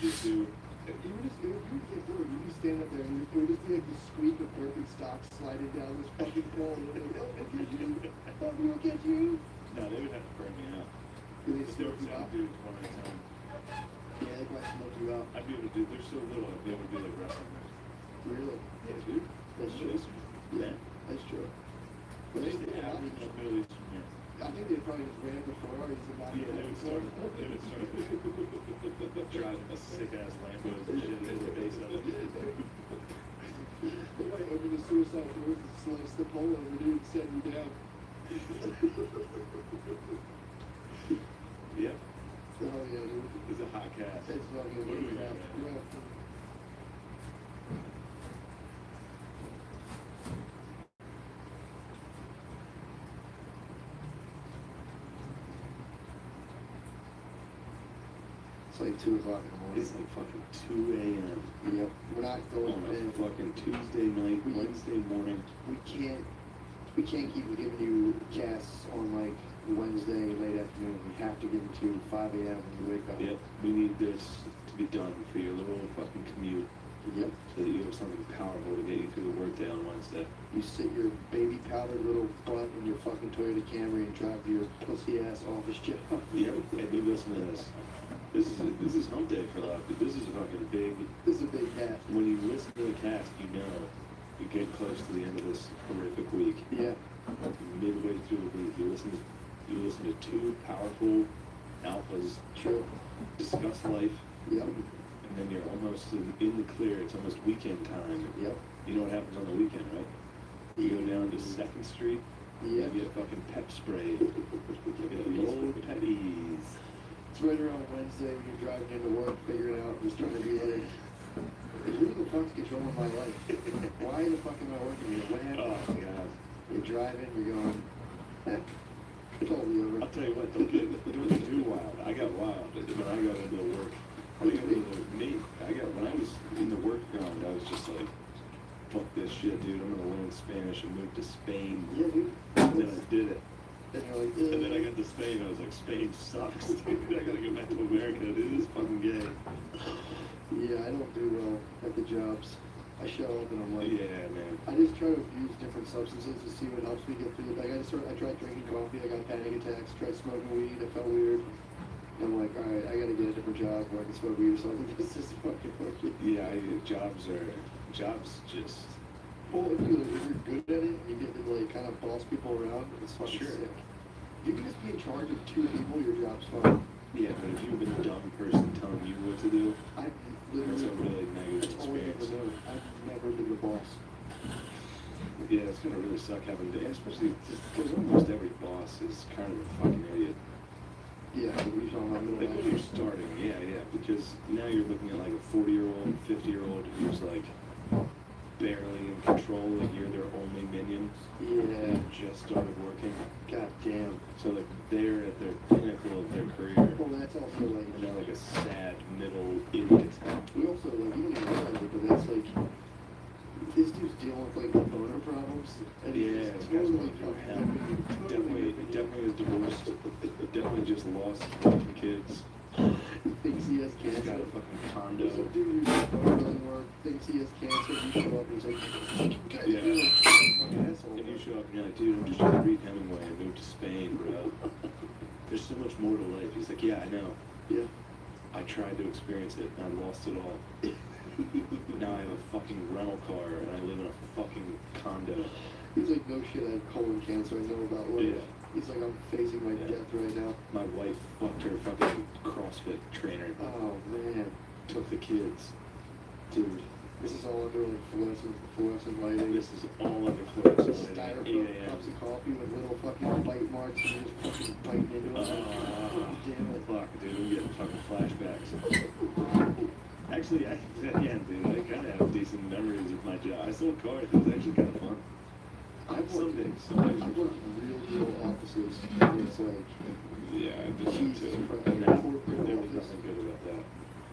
jiu-jitsu. You would just, you would get bored. You'd be standing up there and it would just be like the squeak of Birkenstocks sliding down this fucking pole. And you're like, oh, we'll get you. Oh, we'll get you. No, they would have to burn me out. Do they If there smoke was you seven out? dudes one at a time, Yeah, they probably smoke you out. I'd be able to do, they're so little, I'd be able to do like wrestling matches. Really? Yeah, dude. That's true. Yeah. That's true. But They they the still average have Middle Eastern here. I think they probably just ran the Ferraris and not Yeah, they would start driving a sick-ass Lambos and shit into the base of it. They might open the suicide doors and slice the pole over, dude, and send you down. Yep, Oh, yeah, dude. it's a hot cast. It's fucking What do we got, yeah. man? It's like 2 o'clock in the morning. It's like fucking 2 a.m. Yep. We're not going on to a bed. fucking Tuesday night, Wednesday morning. We can't keep giving you casts on like Wednesday late afternoon. We have to give it to you 5 a.m. when you wake up. Yep, we need this to be done for your little fucking commute, Yep. so that you have something powerful to get you through the workday on Wednesday. You sit your baby powdered little butt in your fucking Toyota Camry and drive to your pussy ass office job. Yep, and you listen to this. This is hump day for a lot of people. This is a fucking big. This is a big cast. When you listen to the cast, you know you get close to the end of this horrific week. Yeah. Midway through the week, you listen to two powerful alphas True. discuss life, Yep. and then you're almost in the clear. It's almost weekend time. Yep. You know what happens on the weekend, right? You go down to 2nd Street, Yeah. you get fucking pep sprayed. You get the old peppies. It's right around Wednesday when you're driving into work, figuring out who's trying to be like, who the fuck's controlling my life? Why the fuck am I working here? What Oh happened? my god. You're driving, you're going, totally over. I'll tell you what, don't get too wild. I got wild when I got into the work. When I was in the work ground, I was just like, fuck this shit, dude. I'm gonna learn Spanish and move to Spain. Yeah, dude. And then I did it. And you're like, And then I got to Spain, I was like, Spain sucks, dude. I gotta go back to America. Dude, this is fucking gay. yeah, I don't do well at the jobs. I show up and I'm like, Yeah, man. I just try to abuse different substances to see what helps me get through. Like I tried drinking coffee, I got panic attacks. Tried smoking weed, I felt weird. I'm like, all right, I gotta get a different job where I can smoke weed or something. This is fucking working. Yeah, jobs just. Well, if you're good at it, you get to like kind of boss people around. It's fucking Sure. sick. You can just be in charge of 2 people. Your job's fine. Yeah, but if you've been a dumb person telling you what to do, I've that's a literally really negative that's all I ever experience. known. I've never been the boss. Yeah, it's gonna really suck having to, especially because almost every boss is kind of a fucking idiot. Yeah, we talking about middle Like when you're starting, yeah, because now you're looking at like a 40-year-old, 50-year-old who's like barely in control, like you're their only minion. Yeah. Just started working. God damn. So like they're at their pinnacle of their career. Well, that's also like, And they're like a sad middle idiot. we also like, you don't even realize it, but that's like, this dude's dealing with like boner problems. And he's Yeah, it's totally through hell. totally Definitely is divorced. Definitely just lost fucking kids. thinks he has He's got cancer. a fucking There's a condo. dude who's boner doesn't work, thinks he has cancer, you show up and he's like, what you guys Yeah. doing? Fucking asshole. And you show up and you're like, dude, I'm just trying to read Hemingway and move to Spain, bro. There's so much more to life. He's like, yeah, I know. Yeah. I tried to experience it and I lost it all. Now I have a fucking rental car and I live in a fucking condo. He's like, no shit, I have colon cancer, I know about life. Yeah. He's like, I'm facing my Yeah. death right now. My wife fucked her fucking CrossFit trainer. Oh, man. Took the kids. Dude, This is all under like fluorescent lighting. this is all under fluorescent lighting at 8 Styrofoam cups of coffee with little fucking bite marks and you're just fucking biting into it. Damn it. Fuck, dude, I'm getting fucking flashbacks. Actually, yeah, dude, I kind of have decent memories of my job. I sold cars. It was actually kind of fun. I've Some worked, days. I've worked in real deal offices. And it's like, Yeah, I've been there Jesus too. Christ. And that, Corporate there was office. nothing good about that.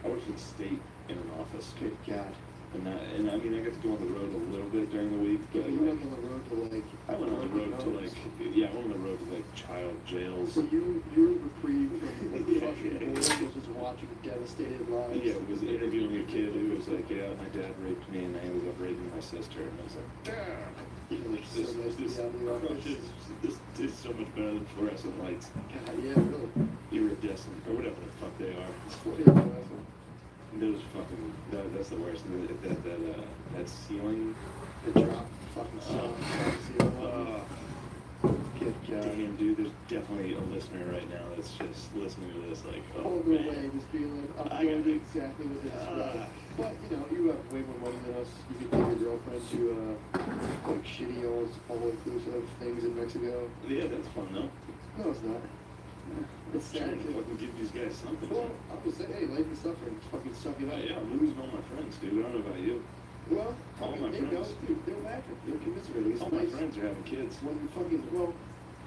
I worked for the state in an office. good God. And I mean, I got to go on the road a little bit during the week, Yeah, but but you went on the road to like. I went on the road to like, yeah, I went on the road to like child jails. So you're reprieved from like fucking boredom, just watching devastated lives. Yeah, I was interviewing a kid who was like, yeah, my dad raped me and I ended up raping my sister. And I was like, damn. You're like, so This, nice to this, be out in the office. this is so much better than fluorescent lights. God, yeah, really. Iridescent, or whatever the fuck they are. What is that? Those fucking, that's the worst. That ceiling. The drop fucking song. Good God. Damn, dude, there's definitely a listener right now that's just listening to this like, oh, All the way man. just being like, I'm I going to gotta- do exactly what this is about. But, you know, you have way more money than us. You can take your girlfriend to, like, shitty all-inclusive things in Mexico. Yeah, that's fun though. No, it's not. It's I'm trying to sad. fucking give these guys something. Well, I would say, hey, life is suffering. Fucking suck it up. Yeah, I'm losing all my friends, dude. I don't know about you. Well, All fucking, my they know, friends. dude. They're laughing. They're commiserating. It's All my nice. friends are having kids. When you fucking, well,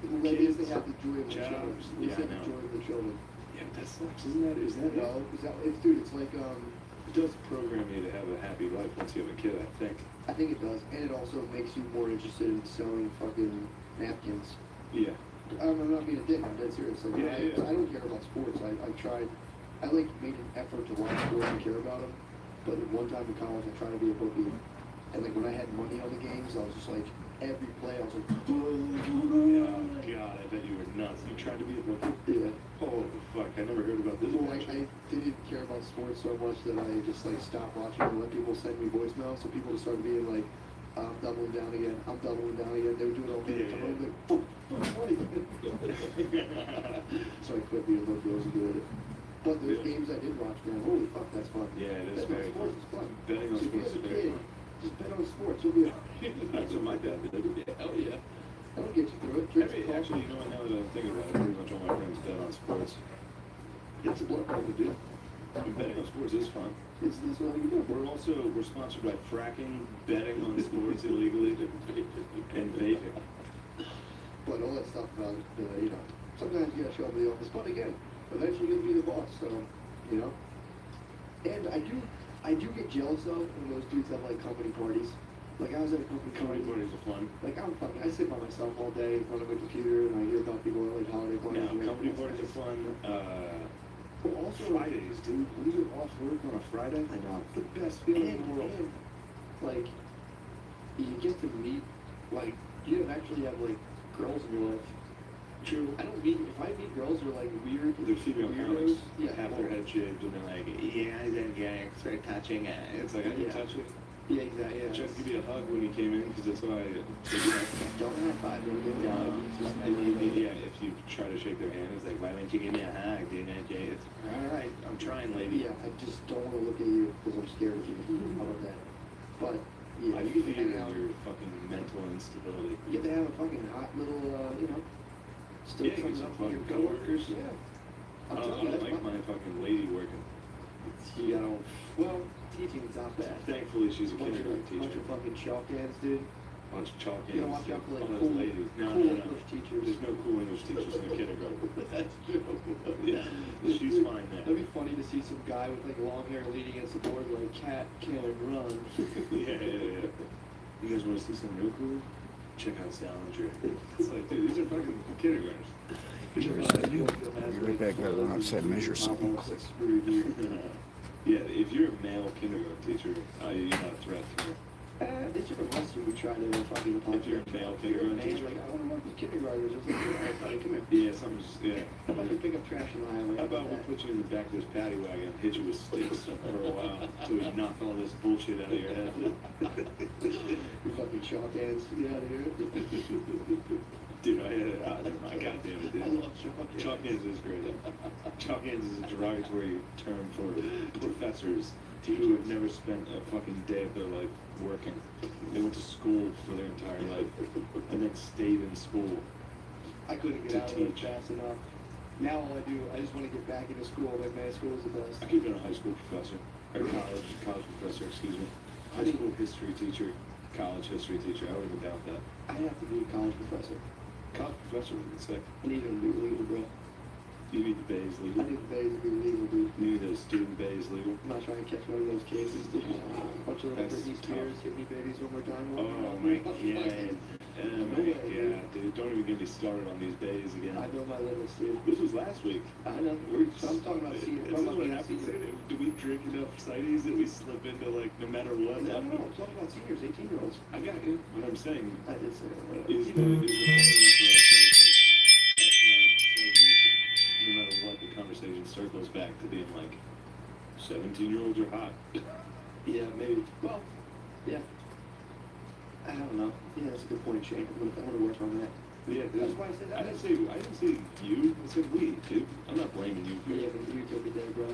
at least they have the joy of the children. Jobs. At least Yeah, they I have the know. joy of the children. Yeah, that sucks. Is that No, is that, it's, dude, it's like, It does program you to have a happy life once you have a kid, I think. I think it does, and it also makes you more interested in selling fucking napkins. Yeah. I'm not being a dick, I'm dead serious. Like, Yeah, yeah. I don't care about sports. I tried, I like made an effort to watch sports and care about them. But at one time in college, I tried to be a bookie. And like when I had money on the games, I was just like, every play, I was like, Oh, God, I bet you were nuts. You tried to be a bookie? yeah. Oh, fuck, I never heard about this. Well, like, I didn't care about sports so much that I just like stopped watching and let people send me voicemails. So people just started being like, I'm doubling down again. I'm doubling down again. They would do it all the Yeah, time. yeah. I was like, oh, funny. So I quit being a bookie. I wasn't good at it. But those Yeah. games I did watch, man, holy fuck, that's fun. Yeah, it is Betting on very sports fun. is fun. Betting on So if you sports have is a very kid, fun. just bet on sports. You'll be alright. That's what my dad did. Yeah, hell yeah. That'll get you through it. Kids Actually, talk. actually, you know what, now that I'm thinking about it, pretty much all my friends bet on sports. It's a blood to do. Betting on sports is fun. It's this what you do. We're sponsored by fracking, betting on sports illegally, and vaping. But all that stuff about, you know, sometimes you gotta show up at the office. But again, eventually you'll be the boss, so, you know. And I do get jealous of when those dudes have like company parties. Like I was at a company Company party. parties are fun. Like I sit by myself all day in front of a computer and I hear about people at like holiday parties. Now, and company it's parties are nice. fun. But also Fridays, dude. When you're off work on a Friday, I know. the best feeling in the world. And, like, you get to meet, like, you actually have, like, girls in your life. True. I don't meet, if I meet girls who are, like, weird, The female weirdos, comics yeah, have their head shaved and they're like, yeah, then guy start touching it. It's like, I didn't Yeah. touch it. Yeah, exactly, I yeah. tried to give you a hug when you came in because that's why Don't have five, don't give me a hug. It's just, yeah, if you try to shake their hand, it's like, why didn't you give me a hug, dude? It's all right. I'm trying, lady. Yeah, I just don't want to look at you because I'm scared of you. How about that? But, Yeah, I you feel get to hang out. your fucking mental instability. You get to have a fucking hot little, you know, still Yeah, you comes get up some with your fucking coworkers. coworkers. Yeah. I I'm telling you, don't that's like fun. my fucking lady working. You know, well, teaching's not bad. Thankfully, she's a Bunch kindergarten of teacher. fucking chalk heads, dude. Bunch of chalk You hands. gotta watch out for like all cool, those ladies. No, cool no, no. English teachers. There's no cool English teachers in the kindergarten. That's true. Yeah, she's fine That'd there. be funny to see some guy with like long hair leading against the board like cat can run. Yeah. You guys want to see something real cool? Check out Salinger. It's like, dude, these are fucking kindergartens. Be right back, I went outside and measure something quick. Yeah, if you're a male kindergarten teacher, you're not a threat to me. They should have less you would try to fucking If you're a male kindergarten teacher, teacher. like, I want to work with kindergartners. It's like, all right, buddy, come here. Yeah, something's, yeah. How about you pick up trash in the highway? How about we put you in the back of this paddy wagon and hit you with sticks for a while until we knock all this bullshit out of your head? You fucking chalk hands, get out of here. Dude, I goddamn it, I dude. love chalk hands. Chalk hands is great. Chalk hands is a derogatory term for professors who have never spent a fucking day of their life working. They went to school for their entire life and then stayed in school. I couldn't to get out of it teach. fast enough. Now all I do, I just want to get back into school. Like, man, school is the best. I could have been a high school professor, or college professor, excuse me. High school history teacher, college history teacher. I wouldn't doubt that. I have to be a college professor. College professor would be sick. I need to be legal, bro. You need the Bays I legal. need the Bays to be legal, dude. You need a student Bays legal. I'm not trying to catch one of those cases, dude. Bunch of little That's Britney tough. Spears, hit me babies one more time. Oh my god. Oh my god, dude. Don't even get me started on these Bays again. I know my limits, dude. This was last week. I know. So I'm talking about senior. This is what I'm happens. talking about Do we drink enough cides that we slip into like no matter what? No, I'm talking about seniors, 18-year-olds. I got you. What I'm saying I did say that. is no matter what, the conversation circles back to being like, 17-year-olds are hot. Yeah, maybe. Well, yeah. I don't know. Yeah, that's a good point, Shane. I'm gonna work on that. Yeah, That's why I said that. I didn't say you. I said we, dude. I'm not blaming you for Yeah, it. but you told me that, bro.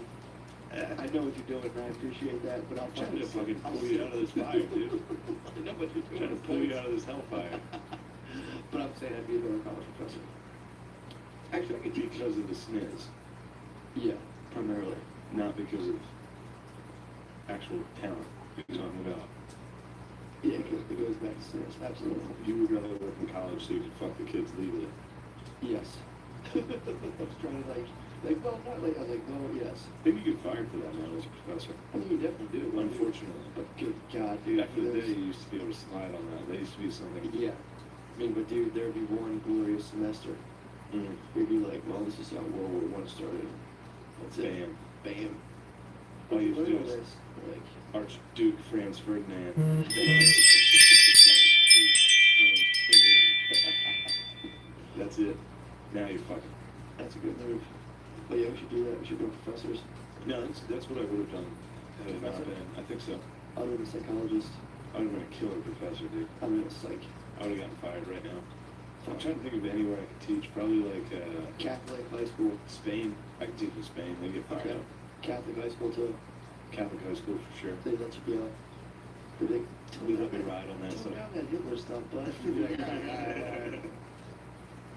I know what you're doing, and I appreciate that, but I'm trying to fucking pull you out of this fire, dude. I know what you're doing. Trying to pull you out of this hellfire. But I'm saying I'd be a better college professor. Actually, I could teach. Because of the sniz, Yeah, primarily. not because of actual talent. You're talking about. Yeah, because it goes back to science. Absolutely. You would rather work in college so you could fuck the kids legally. Yes. I was trying to well, not like, I was like, well, yes. I think you get fired for that now as a professor. I mean, you definitely do. Unfortunately. But good God, dude. Back in the day, there's- you used to be able to slide on that. That used to be something. Yeah. I mean, but dude, there'd be one glorious semester. Mm. You'd be like, well, this is how World War I started. That's it. Bam. Bam. All you have to do Learn all is this. Like, Archduke Franz Ferdinand. That's it. Now you're fucking. that's a good move. But yeah, we should do that. We should go professors. No, that's what I would have done. Had it not been. I think so. I would have been a psychologist. I would have been a killer professor, dude. I would have been a psych. I would have gotten fired right now. I'm trying to think of anywhere I could teach. Probably like Catholic high school. Spain. I could teach in Spain. They get fired Okay. out. Catholic high school too. Catholic high school for sure. They let you be out. They We let me ride on that Tone stuff. down that Hitler stuff, bud.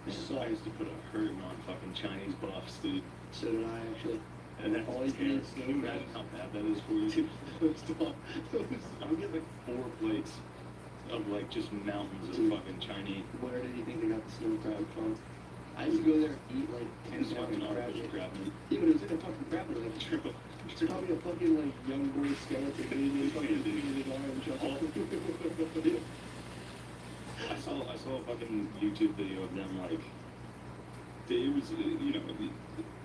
I used to put a hurting on fucking Chinese buffs, dude. So did I actually. And that's All you terrible. need is Can you imagine how bad that is for you? First of all, I'm getting like 4 plates of like just mountains of Dude. fucking Chinese. where did you think they got the snow crab from? I used to go there and eat like 10 This pounds fucking of crab. artificial crab meat. Yeah, but it was in a fucking crab. It was like, it's probably a fucking like young boy skeleton. Dude, it was fucking painted orange. I saw a fucking YouTube video of them like. It was, you know,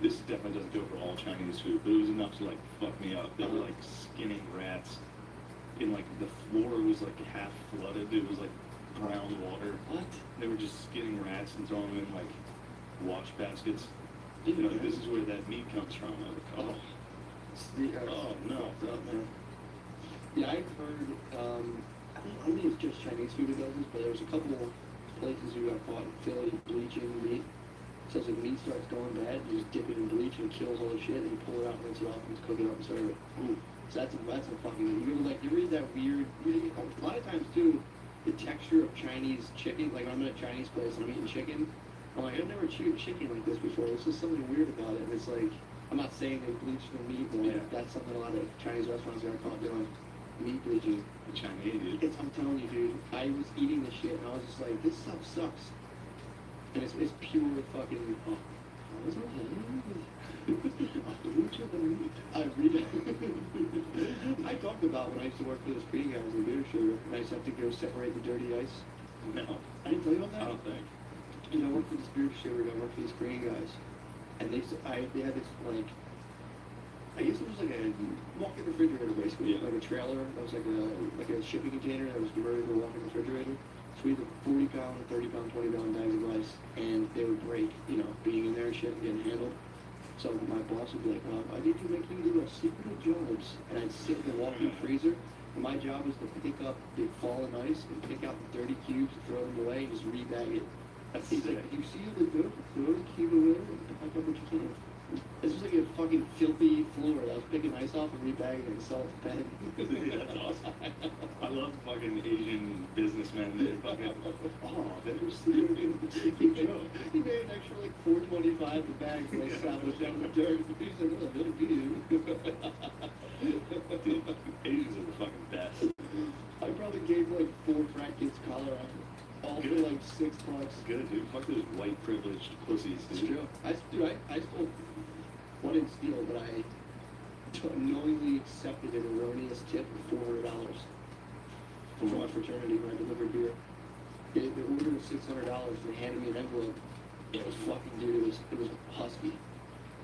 this definitely doesn't go for all Chinese food, but it was enough to like fuck me up. They were like skinning rats, and like the floor was like half flooded. It was like brown water. What? They were just skinning rats and throwing them in like wash baskets. Dude, You know, this is where that meat comes from. I was like, oh no, man. Yeah, I've heard, I don't know if it's just Chinese food that does this, but there's a couple of places you got caught in Philly bleaching meat. So as the meat starts going bad, you just dip it in bleach and it kills all the shit, and you pull it out, rinse it off, and just cook it up and serve it. Ooh. So that's a fucking, you read that weird, a lot of times too, the texture of Chinese chicken, like when I'm at a Chinese place and I'm eating chicken, I'm like, I've never chewed chicken like this before. There's just something weird about it. And it's like, I'm not saying they bleach the meat, but like, that's something a lot of Chinese restaurants are caught doing. Meat bleaching. The Chinese, dude. I'm telling you, dude, I was eating this shit and I was just like, this stuff sucks. And it's pure fucking, I talked about when I used to work for the Screen Guys in Beer Sugar, and I used to have to go separate the dirty ice. No. I didn't tell you about I that? don't think. You know, I worked for this Beer Sugar, I worked for the Screen Guys, and they had this, like, I guess it was like a walk-in refrigerator, basically, Yeah. like a trailer that was like a shipping container that was converted to a walk-in refrigerator. So we had 40-pound, 30-pound, 20-pound bags of rice, and they would break, you know, being in there and shit and getting handled. So my boss would be like, I need to make you do a secret of jobs. And I'd sit in the walk-in freezer, and my job was to pick up the fallen ice and pick out the dirty cubes and throw them away and just rebag it. He's like, you see the good, throw the cube away and pick up what you can. This was like a fucking filthy floor. I was picking ice off and rebagging it and selling it back. Yeah, that's awesome. I love fucking Asian businessmen that fucking, oh, that was the secret joke. He made an extra like $4.25 a bag for like salvage down the dirt. He's like, oh, little dude. Dude, Asians are the fucking best. I probably gave like 4 frat kids collar on it. All for like $6. Good, dude. Fuck those white privileged pussies, It's dude. true. I stole, well, I didn't steal, but I knowingly accepted an erroneous tip of $400 from our fraternity when I delivered beer. The order was $600. They handed me an envelope. It was fucking, dude, it was husky.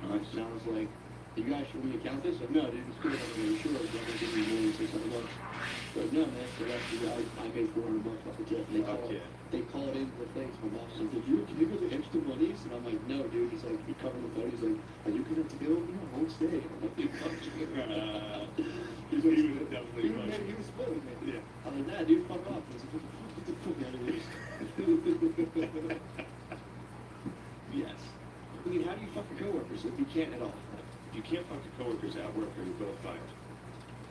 Nice. And I was like, you guys should we account this? Like, no, dude, it's good. I'm really sure. I'm going to give you more than $600. Like, no, man, so that's I paid $400 off the tip. They call it into the place. My boss is like, did you get the extra monies? And I'm like, no, dude. He's like, you cover the phone. He's like, are you going to bill? No, I won't stay. I'm like, dude, fuck you. He's like, He was definitely right. he was split with me. Yeah. I'm like, nah, dude, fuck off. He's like, what the fuck out of here? Yes. I mean, how do you fuck your coworkers if you can't at all? You can't fuck your coworkers at work or you're both fired.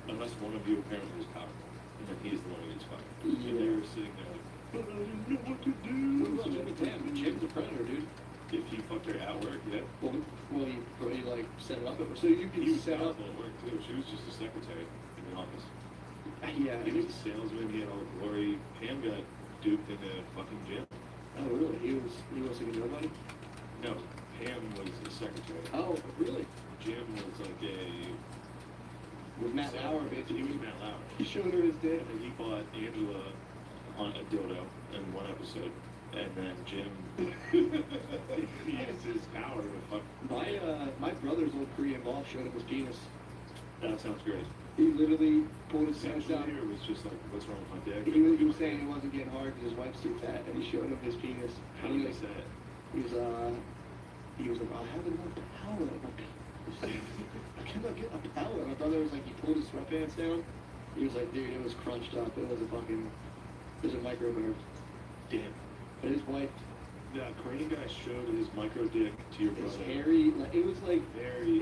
Unless one of you apparently is powerful. And then he's the one who gets fired. Yeah. And they're sitting there like, but I didn't know what to do. What about Jimmy Tam? Jim's a predator, dude. If he fucked her at work, yeah. Well, he like set it up. So you can He was set up. powerful at work too. She was just a secretary in the office. Yeah. He was a salesman, he had all the glory. Pam got duped in the fucking gym. Oh, really? He was like a nobody? No, Pam was the secretary. Oh, really? Jim was like a... With Matt Lauer, He basically. was Matt Lauer. He showed her his dick. And he bought Angela on a dildo in one episode. And then Jim he used his power to fuck. My brother's old Korean boss showed him his penis. That sounds great. He literally pulled his pants Sexually, out. or it was just like, what's wrong with my dick? He was saying he wasn't getting hard because his wife's too fat, and he showed him his penis. How And did he they say it? He was like, I have enough power. I'm like, I cannot get a power. My brother was like, he pulled his sweatpants down. He was like, dude, it was crunched up. It was a micro nerve. Damn. But his wife, The Korean guy showed his micro dick to your his brother. hairy, like, it was like Very.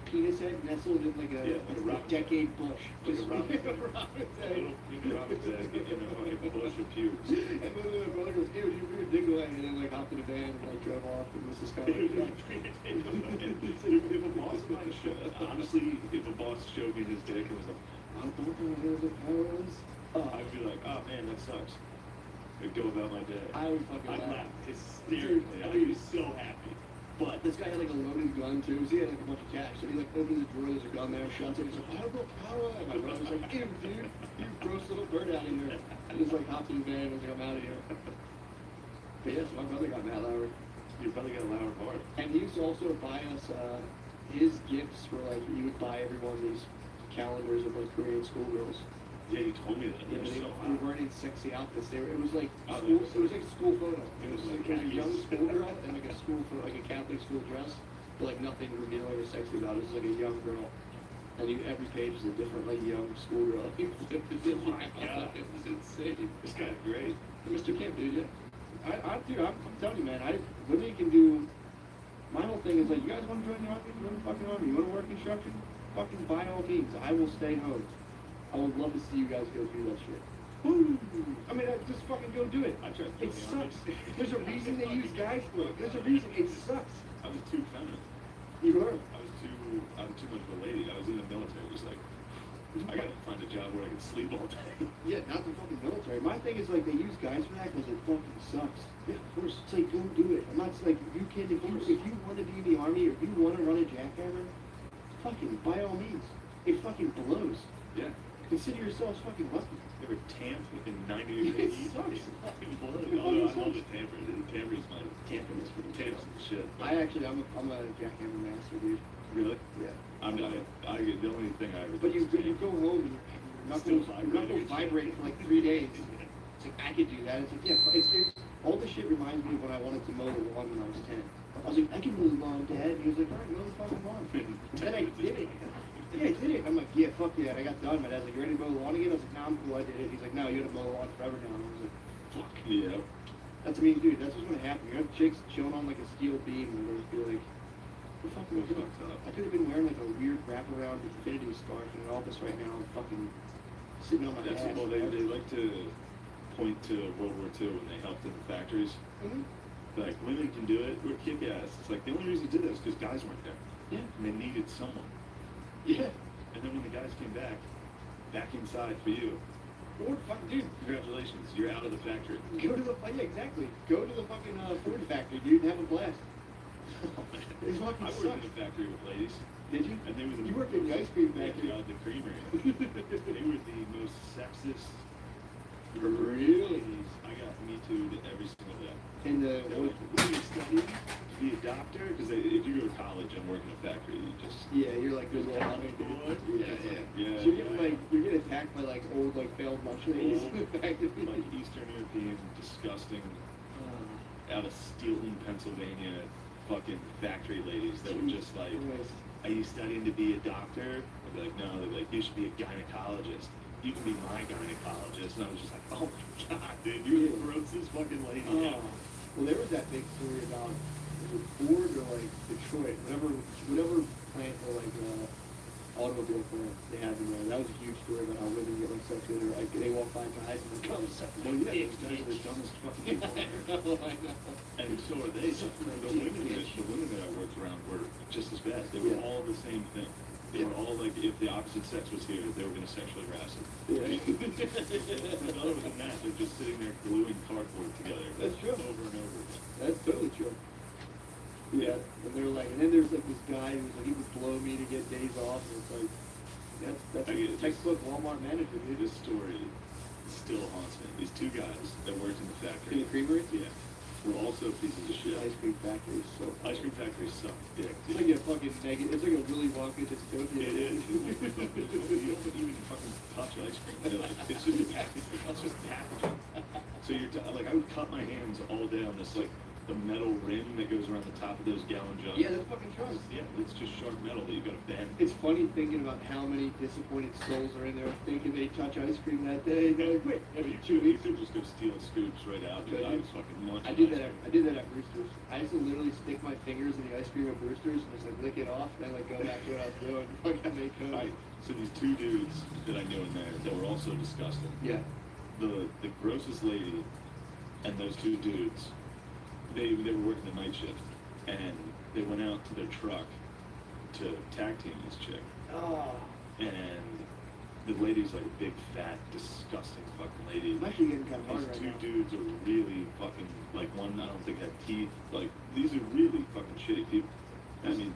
penis head nestled in like a, Yeah, like a a robin's decade bush. Like a robin's a robin's head. Little pink robin's egg in a fucking bush of pubes. And then my brother goes, dude, you bring your dick away, and then like hopped in a van and like drove off, and this is kind of like, If a boss of mine honestly, if a boss showed me his dick and was like, I don't know where the power is, I'd be like, oh man, that sucks. I'd go about my day. I would fucking I'd laugh. laugh hysterically. I'd be so happy. But This guy had like a loaded gun too, so he had like a bunch of cash. So he like opens the drawer, there's a gun there, shuts it, he's like, I have no power. And my brother's like, ew, dude, you gross little bird out of here. And he's like hopped in the van and was like, I'm out of here. But yes, my brother got Matt Lauer. you probably got a louder bar. And he used to also buy us, his gifts were like, he would buy everyone these calendars of like Korean schoolgirls. Yeah, you told me that. Yeah, It was they so were hot. wearing sexy outfits. It was like Oh, school. yeah. It was like a school photo. It was like a khakis. young schoolgirl and like a school like a Catholic school dress, but like nothing revealing or sexy about it. It was like a young girl, and every page is a different like young schoolgirl. He flipped it. Oh my God. It was insane. This guy's great. Mr. Kemp, dude. Yeah. I'm telling you, man. Women can do. My whole thing is like, you guys want to join the army? You want to fucking army? You want to work construction? fucking by all means, I will stay home. I would love to see you guys go do that shit. Woo! I mean, just fucking go do it. I tried to It join the army. sucks. There's a reason they use guys for it. There's a reason. It sucks. I was too feminine. You were. I'm too much of a lady. I was in the military. It was like, I gotta find a job where I can sleep all day. Yeah, not the fucking military. My thing is like they use guys for that because it fucking sucks. Yeah, of course. It's like, don't do it. I'm not like you can if you want to be in the army or if you want to run a jackhammer, fucking by all means. It fucking blows. Yeah. Consider yourselves fucking lucky. They were tamped in 90 degrees heat. It sucks. It fucking blows. It Although I fucking love sucks. the tamper. The tamper is my Tamping is pretty tamps and shit. I'm a jackhammer master, dude. Really? Yeah. The only thing I ever But you did was go home and your knuckles vibrate for like 3 days. It's like I could do that. It's like yeah, it's all this shit reminds me of when I wanted to mow the lawn when I was 10. I was like, I can mow the lawn, Dad. And he was like, all right, mow the fucking lawn. And then I did it. Yeah, I did it. I'm like, yeah, fuck yeah. And I got done. My dad's like, you ready to mow the lawn again? I was like, nah, I'm cool. I did it. He's like, no, you gotta mow the lawn forever now. And I was like, fuck yeah. that's I mean, dude, that's what's gonna happen. You're gonna have chicks chilling on like a steel beam and they're gonna be like, what the fuck am I doing? I could have been wearing like a weird wraparound infinity scarf in an office right now and fucking sitting on my That's ass. well, they like to point to World War II when they helped in the factories. Mhm. Like, women can do it, we're kick-ass. It's like, the only reason they did that is because guys weren't there. Yeah. And they needed someone. Yeah. And then when the guys came back inside for you, Ford, fucking dude. congratulations, you're out of the factory. Go to the yeah, exactly. Go to the fucking Ford factory, dude, and have a blast. It fucking I worked sucks. in a factory with ladies. Did you? And they were the You worked in the ice cream Yeah, factory. the creamery. They were the most sexist Really? ladies. I got Me Too'd every single day. And what are you studying? To be a doctor, because if you go to college and work in a factory, you just Yeah, you're like good little honey, dude. yeah. So you're getting like you're getting attacked by like old like failed lunch ladies in the factory. like Eastern European, disgusting, out of Steelton, Pennsylvania, fucking factory ladies that were just like, are you studying to be a doctor? I'd be like, no. They'd be like, you should be a gynecologist. You can be my gynecologist. And I was just like, oh my god, dude, you're the grossest fucking lady ever. Well, there was that big story about was it Ford or like Detroit, whatever plant or like automobile plant they have in there. That was a huge story about how women get like sex with or like they walk by guys and they come suck Well, yeah, those guys are the dumbest fucking people on earth. I know. And so are they. The women that I worked around were just as bad. They were Yeah. all the same thing. They were all like, if the opposite sex was here, they were going to sexually harass them. Yeah. But other than that, they're just sitting there gluing cardboard together. That's true. Over and over again. That's totally true. Yeah, and they're like, and then there's like this guy who's like, he would blow me to get days off, and it's like, that's I mean, a textbook Walmart manager, dude. This story still haunts me. These two guys that worked in the In factory, the creamery? yeah, were also pieces of shit. Ice cream factory is so. Ice cream factories suck dick, It's dude. like a fucking negative. It's like a Willy Wonka dystopia. It is. You don't even fucking touch ice cream. It's just packaging. So like, I would cut my hands all day on this, like, the metal rim that goes around the top of those gallon jugs. Yeah, that's fucking true. Yeah, it's just sharp metal that you gotta bend. It's funny thinking about how many disappointed souls are in there thinking they touch ice cream that day. They're like, wait, Yeah, but you could just go steal scoops right out. Dude, I was fucking munching. I did that at Brewster's. I used to literally stick my fingers in the ice cream at Brewster's and just like lick it off, and then like go back to what I was doing. Fucking make code. So these two dudes that I knew in there that were also disgusting. Yeah. The grossest lady and those two dudes, they were working the night shift, and they went out to their truck to tag team this chick. Oh. And the lady's like a big, fat, disgusting fucking lady. I'm actually getting kind of hard These right two now. dudes are really fucking, like, one I don't think had teeth. Like, these are really fucking shitty people. I mean,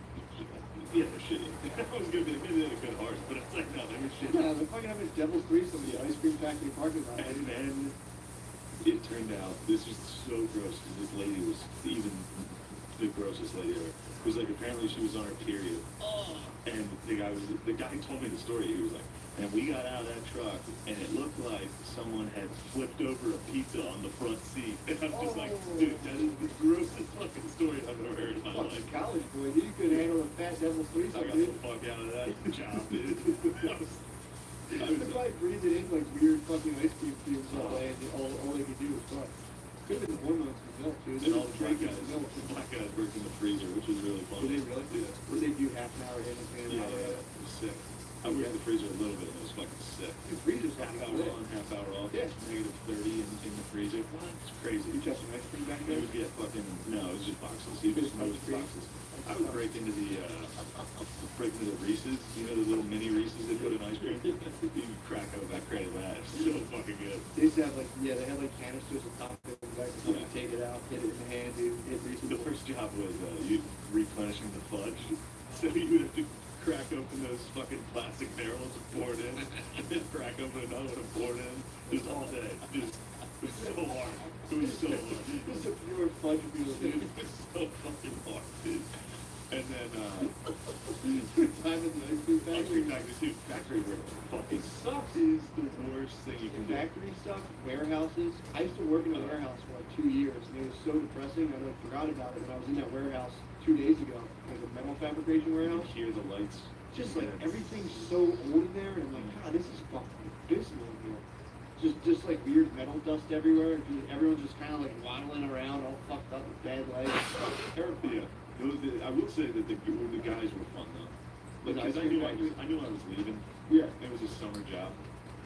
yeah, they're shitty. I was gonna be, maybe they had a good heart, but it's like, no, they were shitty. Yeah, they're fucking having devil's threesome in the ice cream factory parking lot. And then it turned out, this was so gross, because this lady was even the grossest lady ever. It was like, apparently she was on her period. And the guy told me the story. He was like, and we got out of that truck, and it looked like someone had flipped over a pizza on the front seat. And I'm just like, dude, that is the grossest fucking story I've ever heard in my life. Fucking college boy, dude, you could handle a fat devil's I threesome, got dude. the fuck out of that job, dude. I They was probably breathed it in like weird fucking ice cream fumes all day, and all they could do was fuck. Could have been the hormones from milk, dude. And all the black guys worked in the freezer, which was really Did funny. they really? Yeah. Would they do half an hour in and Yeah, out of yeah, it? it was sick. I worked in the freezer a little bit, and it was fucking sick. The freezer's Half fucking hour lit. on, half hour off. Yeah. Negative 30 in the freezer. What? It's crazy. You touch some ice cream back They there? would get fucking, no, it was just boxes. You just move the boxes. I would break into the Reese's, you know, the little mini Reese's they put in ice cream? You could crack open that crate of that. It's so fucking good. They used to have like, yeah, they had like canisters of top of the back, so you Yeah. take it out, hit it in the hand, dude, hit The reasonable. first job was you replenishing the fudge. So you would have to crack open those fucking plastic barrels and pour it in, and then crack open another one and pour it in. Just all day. Just, it was so hard. It was so hard. It's a pure fudge wheel, dude. It was so fucking hard, dude. And then, Time in the ice cream factory, factory. factory work fucking sucks. Is the worst thing you can do. Factory stuff, warehouses. I used to work in a warehouse for like 2 years, and it was so depressing. I like forgot about it when I was in that warehouse 2 days ago. Like a metal fabrication You warehouse. hear the lights. Just like everything's so old in there, and I'm like, God, this is fucking abysmal in here. Just like weird metal dust everywhere. Everyone's just kind of like waddling around, all fucked up with bad legs. Terrifying. Yeah. I will say that the guys were fun though. Like, With 'cause ice I cream knew factories? I knew I was leaving. Yeah, It was a summer job.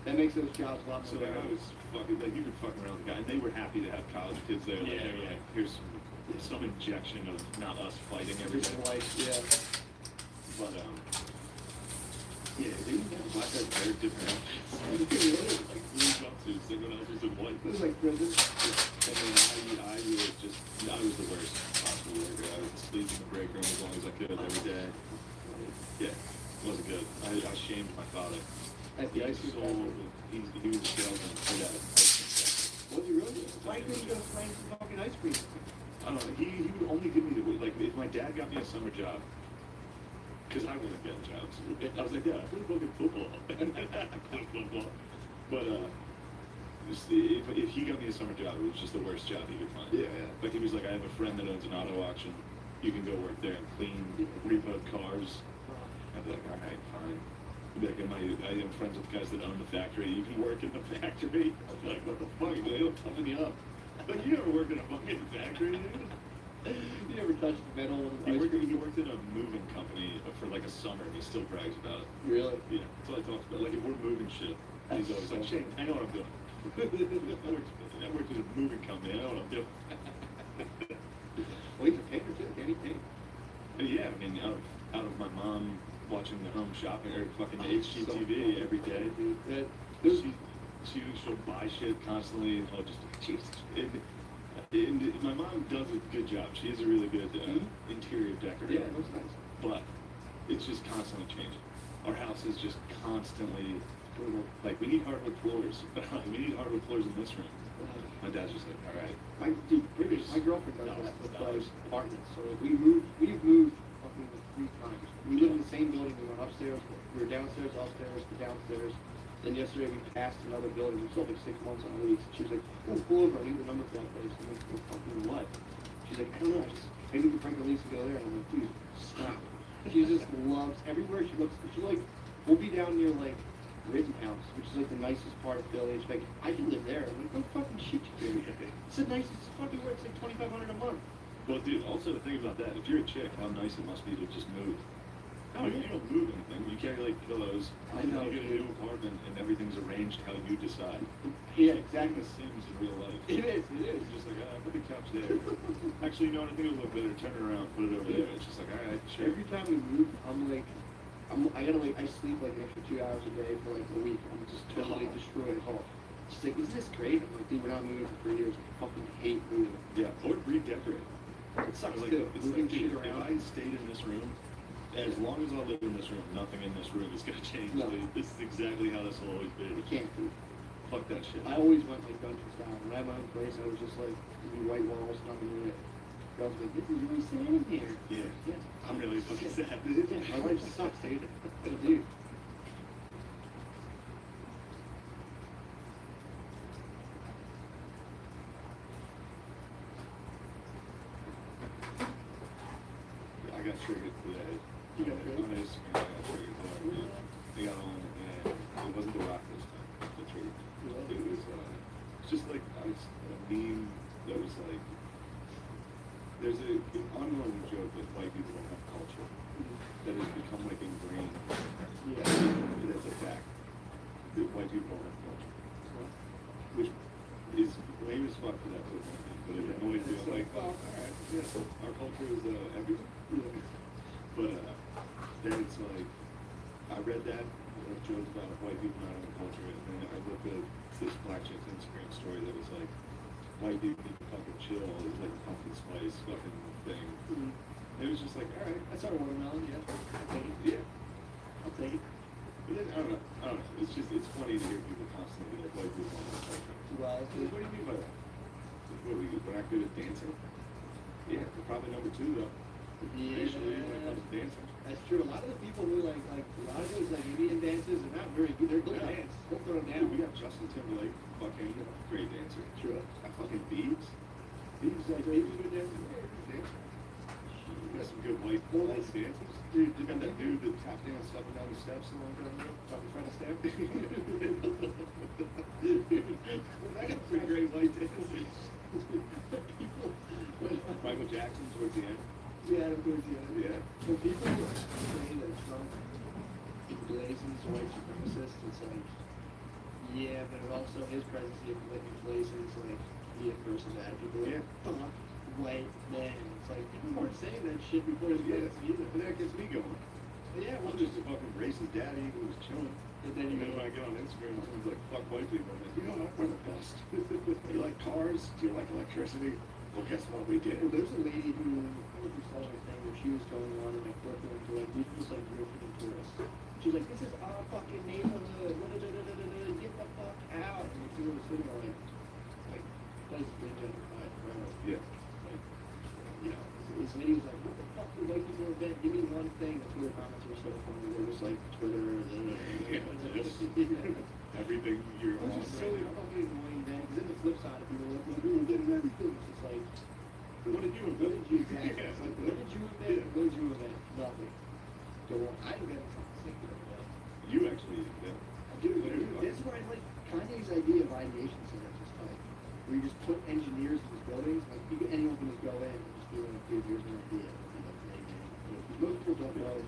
that makes those jobs a lot So more like I bearable. was fucking like you could fuck around with the guy, and they were happy to have college kids there. Like, they were like, here's some injection of not us fighting every Just day. like, yeah. But yeah, they didn't have black guys very different outfits. Like blue jumpsuits, everyone else was in white. It was like prison. And then I was the worst possible worker. I would sleep in the break room as long as I could every day. Yeah, it wasn't good. I shamed my father. At the ice cream factory. He was a salesman for that ice cream factory. Was he really? Why couldn't you go find some fucking ice cream? I don't know. He would only give me like if my dad got me a summer job, because I wasn't getting jobs. I was like, yeah, I play fucking football. I play football. But if he got me a summer job, it was just the worst job he could find. Yeah, yeah. Like he was like, I have a friend that owns an auto auction. You can go work there and clean repoed cars. I'd be like, all right, fine. Like, I am friends with guys that own the factory. You can work in the factory. I'm like, what the fuck? They don't toughen you up. Like, you never worked in a fucking factory, dude? You never touched the metal of He ice worked, cream? he worked in a moving company for like a summer, and he still brags about it. Really? Yeah, that's what I talked about. Like, if we're moving shit, he's always like, Shane, I know what I'm doing. I worked in a moving company. I know what I'm doing. Well, he's a painter too. Danny Paint. And yeah, I mean, out of my mom watching the home shopping or fucking HGTV every day. That, She'll buy shit constantly, and I'll just Jesus. And my mom does a good job. She is a really good interior decorator. yeah, it looks nice. But it's just constantly changing. Our house is just constantly like we need hardwood floors. We need hardwood floors in this room. My dad's just like, all right. My girlfriend does that with those apartments. So like, we've moved fucking like 3 times. We live in the same building. We went upstairs. We were downstairs, upstairs, to downstairs. Then yesterday we passed another building. We still have like 6 months on lease. She was like, oh, pull over. I need the number for that place. I'm like, well, fucking what? She's like, I don't know. Maybe we can break the lease and go there. And I'm like, dude, stop. She just loves everywhere she looks. She like, we'll be down near like Rittenhouse, which is like the nicest part of Philly. She's like, I can live there. I'm like, no fucking shit, you do. It's the nicest fucking where it's like $2,500 a month. Well, dude, also the thing about that, if you're a chick, how nice it must be to just move. I mean, you don't move anything. You carry like pillows. I know, You get a dude. new apartment, and everything's arranged how you decide. Yeah, It's like exactly. The Sims in real life. It is. It's just like, put the couch there. Actually, you know what? I think it'll look better. Turn it around, put it over there. It's just like, all right, sure. Every time we move, I sleep like an extra 2 hours a day for like a week. I'm just totally destroyed at home. She's like, isn't this great? I'm like, dude, we're not moving for 3 years. I fucking hate moving. Yeah, or redecorate. It sucks Like, too. it's Moving like, shit if around. I stayed in this room, as long as I live in this room, nothing in this room is gonna change. No. Like, this is exactly how this will always be. I can't do. Fuck that shit. I always went like dungeon style. When I had my own place, I was just like, new white walls, nothing in it. Girls were like, this is really sad in here. Yeah. Yeah. I'm really fucking sad. Yeah, my life sucks, dude. So, dude. I got triggered today. You got triggered? On Instagram, I got triggered today. I got on, and it wasn't The Rock this time. That triggered me. It was just like a meme that was like, there's an ongoing joke that white people don't have culture. That has become like ingrained. Yeah. That's a fact. That white people don't have culture. Which is lame as fuck for that to annoy me. But it annoys me. I'm like, oh, alright, yeah. Our culture is everything. But then it's like, I read that joke about white people not having culture, and then I looked at this black chick's Instagram story that was like, white people need to fucking chill. It's like a pumpkin spice fucking thing. It was just like, alright. I saw a watermelon, yeah. I'll take it. Yeah. I'll take it. But then, I don't know. It's just, it's funny to hear people constantly like white people on the culture. Well, What do you mean by that? What, we're not good at dancing? Yeah, we're probably number 2 though. Usually when it comes to dancing. that's true. A lot of the people who like a lot of those like Indian dances are not very good. They're good dance. Don't throw them Dude, down. we got Justin Timberlake, fucking great dancer. True. That fucking Biebs. Biebs like Biebs a good dancer. Yeah, good dancer. We got some good white dancers. Dude, you got that dude that tap danced up and down the steps a long time ago, talking front of step. I got pretty great white dancers. Michael Jackson towards the end. Yeah, of course, yeah. Yeah. When people say that Trump emblazons white supremacists, it's like, yeah, but it also his presidency emblazons like the inverse of that. People are Yeah. like, fuck white men. It's like people weren't saying that shit before his Yeah, presidency either. but that gets me going. But yeah, I'm just a fucking racist daddy who was chilling. And then you And then go, when I get on Instagram, someone's like, fuck white people. I'm like, you know what, we're the best. Do you like cars? Do you like electricity? Well, guess what we did? well, there's a lady who, I don't know if you saw her thing, where she was going on in like Brooklyn to like, these just like European tourists. She's like, this is our fucking neighborhood. Get the fuck out. And you see her sitting there like, that is been gentrified forever. Yeah. Like, you know, this lady was like, what the fuck do white people invent? Give me one thing. The Twitter comments were so funny. They were just like, Twitter, Everything you're Which on is so right now. fucking annoying, man. Because then the flip side of people are like, well, you're getting everything. It's just like, what did you invent? What did you invent? Yeah. It's like, what did you invent? What did you invent? Nothing. So I invented something singular. You actually, yeah. Dude, that's where I like Kanye's idea of ideation centers. Just like, where you just put engineers in these buildings, like you can, anyone can just go in and just be like, dude, here's an idea. And that's an idea. Most people don't know.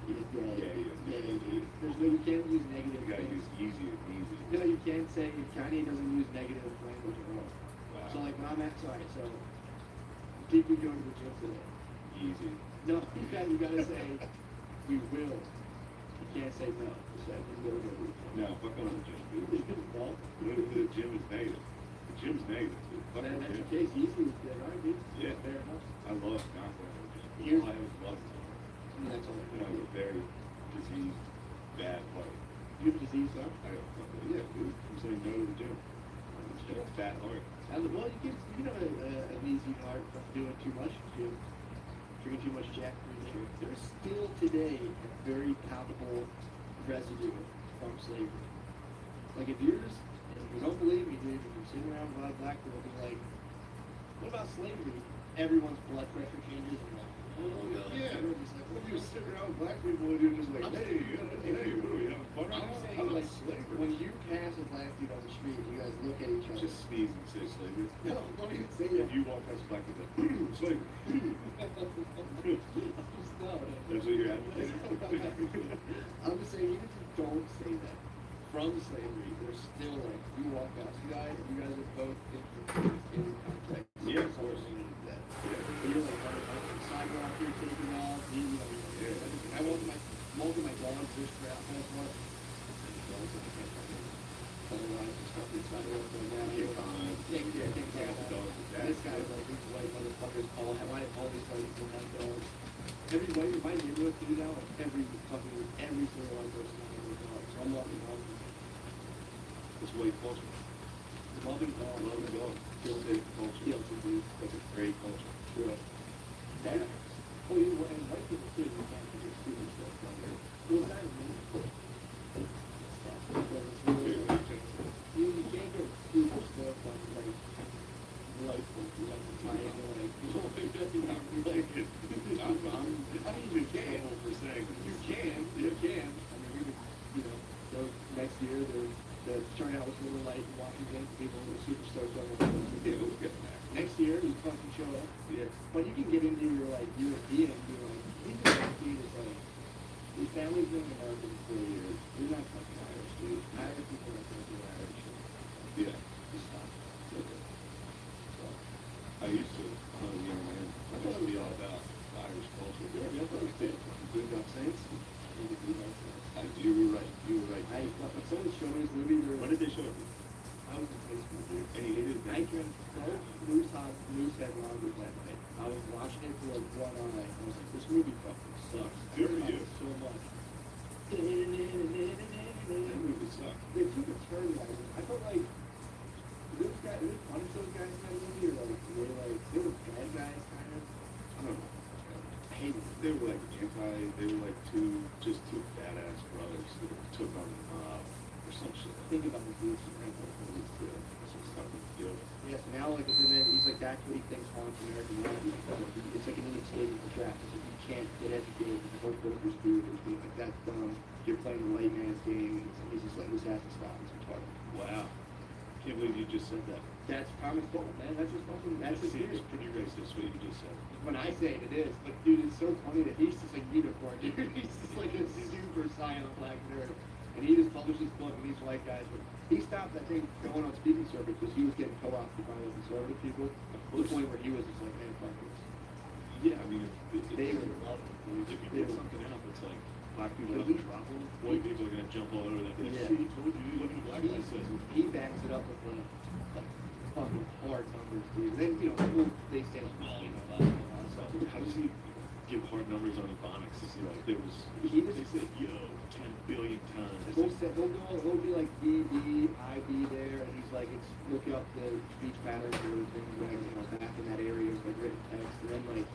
There's no, you can't use negative. You gotta things. use easy and easy. No, you can't say Kanye doesn't use negative language at all. Wow. So like when I'm at, sorry, so did we go to the gym today? Easy. No, you gotta say we will. You can't say no. You said we will go to the gym. No, fuck on the gym, dude. Well, The gym is negative. The gym's negative, dude. Fuck then the that's gym. the case. Easy was good, right, dude? Yeah. Fair enough. I love not going to the gym. Here's- I always loved it. I mean, that's all. And I was a very diseased, bad player. You have a disease, huh? Yeah, dude. I'm saying no to the gym. It's got a fat heart. And well, you can have an easy heart from doing too much, drinking too much Jack Daniel. There's still today a very palpable residue from slavery. Like if you're just, and if you don't believe me, dude, if you're sitting around with a lot of black people being like, what about slavery? Everyone's blood pressure changes and like, oh god. Yeah. Everyone's just like, What if you're sitting around with black people and you're just like, hey, hey, what are we having fun? I'm I saying, love like, slavery. when you pass a black dude on the street, you guys look at each other. Just sneeze and say slavery. No, don't even say If that. you walk past black people, slavery. No, That's what you're advocating. I'm just saying, even if you don't say that, from slavery, there's still like, you walk past you guys are both in context. Yeah, of course. That. But you're like, on the sidewalk, you're taking off, I walk my dogs just for out past one. Otherwise, just stop the sidewalk going down. You're fine. This guy's like, these white motherfuckers all have, I have all these white people have dogs. Everybody in my neighborhood do that, like every single one person I know with dogs. So I'm walking home. It's white culture. Loving dog. Loving dog. Guilty culture. Guilty, dude. That's a great culture. True. That, oh, you know, and white people too, you can't do stupid stuff like that. Well, that is really cool. You can't get stupid stuff on like white folks, like Italian, like, I mean, you can. For saying you can. I mean, you know, so next year the turnout was really light in Washington. People were super stoked on it. Yeah, we'll get that. Next year, you fucking show stuff. Yeah. But you can get into your like European, you're like, these are like, dude, it's like, your family's been in America for 4 years. You're not fucking Irish, dude. Irish people are going to be Irish. Yeah. Just stop. I used to, when I was a young man, I used to be all about Irish culture. Yeah, that's what I did. Blue Dog Saints. You were right, you were right. But someone showed me this movie. When did they show it? I was in high school, dude. And he hated I drank 12 Moosehead Lagers that night. I was watching it for like 1 eye. I was like, this movie fucking sucks. Good for I you. love it so much. That movie sucked. They took a turn on it. I felt like those guys, they punished those guys in that movie, or like they were bad guys, kind of. I don't know. I hated it. They were like they were like two badass brothers that took on the mob or some shit. Think about the dudes who drank those movies too. That's what's fucking guilty. Yes, now like and then he's like that's what he thinks haunts American life. It's like an inescapable trap. It's like you can't get educated, you can't go to school, and be like that's dumb. You're playing the white man's game. He's just like this has to stop. He's retarded. Wow. Can't believe you just said that. That's common fault, man. That's just fucking. That's just It's it. pretty racist what you just said. When I say it, it is. But dude, it's so funny that he's just a unicorn, dude. He's just like a super silent black nerd. And he just published his book, and these white guys. But he stopped, I think, going on speaking circuits because he was getting co-opted by the conservative people to the point where he was just like, man, fuck this. Yeah, I mean, They would love it, dude. if you They put would- something out that's like black people But have he- a problem, white people are gonna jump all over that. Like, Yeah. see, he told you, look at the black guy says. He backs it up with like fucking hard numbers, dude. And then, you know, people, they say, well, you know, blah, blah, blah. So, How does he give hard numbers on Ebonics? Is he like, there was, He was- they said, yo, 10 billion times. he'll be like BB, IB there, and he's like, it's look up the speech patterns or things like, you know, back in that area, it's like written text, and then like,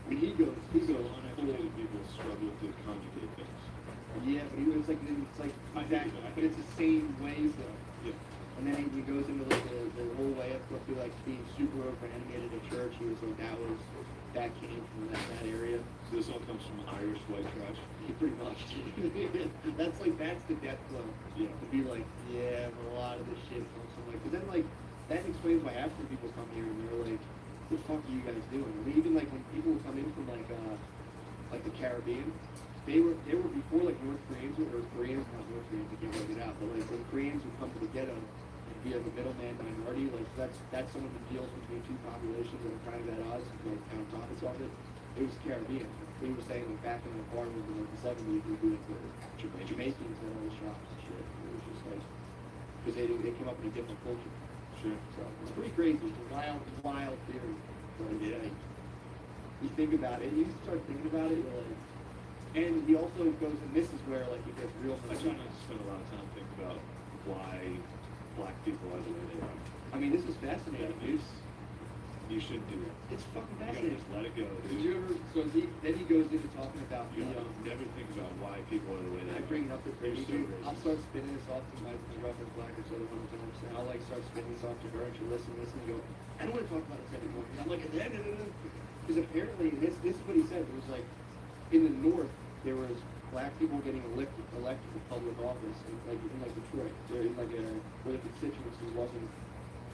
when he goes So full, uneducated people struggle to conjugate things. yeah, but he was like, it's like, I exactly, think- but it's the same ways though. Yeah. And then he goes into like the whole way of be like being super over animated at church. He was like, that came from that area. So this all comes from Irish white trash. He pretty much. That's the death blow. Yeah. To be like, yeah, but a lot of this shit comes from like, but then like, that explains why African people come here and they're like, what the fuck are you guys doing? I mean, even like when people come in from like the Caribbean, they were before like North Koreans or Koreans, not North Koreans, I can't work it out, but like when Koreans would come to the ghetto and be like a middleman minority, like that's someone who deals between two populations that are kind of at odds, like kind of profits off it. It was Caribbean. They were saying like back in the farmers in like the 70s, they would be like the Jamaicans at all the shops and shit. It was just like, because they came up in a different culture. Sure. So it's pretty crazy. It's a wild theory. But it's Yeah. like, you think about it, you start thinking about it, you're like, and he also goes, and this is where like it gets real. I try not to spend a lot of time thinking about why black people are the way they are. I mean, this is fascinating, dude. You should do it. It's fucking You gotta fascinating. just let it go, Did dude. you ever? So then he goes into talking about You the. never think about why people are the way they I are. bring it up to You're Brittany, so dude. racist. I'll start spinning this off to my reference black or other times, and I'll like start spinning this off to her, and she'll listen, and go, I don't want to talk about this anymore. And I'm like, because apparently, this is what he said. It was like, in the North, there was black people getting elected to public office, in Detroit. They're in like where the constituency wasn't,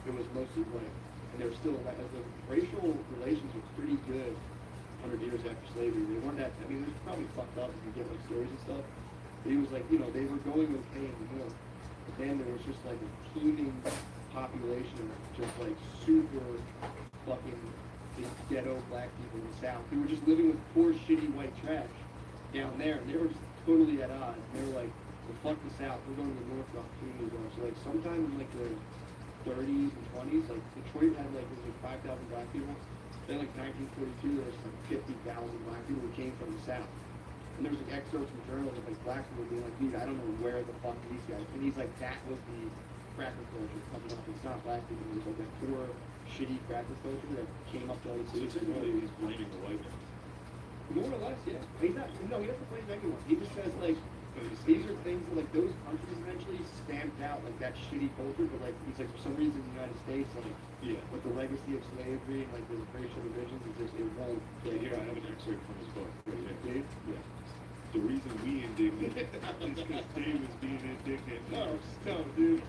it was mostly white. And they were still, like, the racial relations were pretty good 100 years after slavery. They weren't that, I mean, it was probably fucked up if you get like stories and stuff. But he was like, you know, they were going okay in the North. But then there was just like a teeming population of just like super fucking just ghetto black people in the South who were just living with poor, shitty white trash down there. And they were just totally at odds. And they were like, well, fuck the South. We're going to the North for opportunities. So like sometime in like the 30s and 20s, like Detroit had like, there was like 5,000 black people. Then like 1942, there was like 50,000 black people who came from the South. And there was like excerpts from journals of like black people being like, dude, I don't know where the fuck these guys. And he's like, that was the cracker culture coming up. It's not black people, it was like that poor, shitty cracker culture that came up to all these So cities. technically he's blaming the white man. More or less, yeah. He's not, no, he doesn't blame anyone. He just says like, these are things that like those countries eventually stamped out like that shitty culture, but like he's like for some reason the United States like Yeah. with the legacy of slavery and like the racial divisions, it won't. Yeah, here I have an excerpt from his book. Right here. Dude. Yeah. The reason we indignant is because Dave is being indignant. No, dude.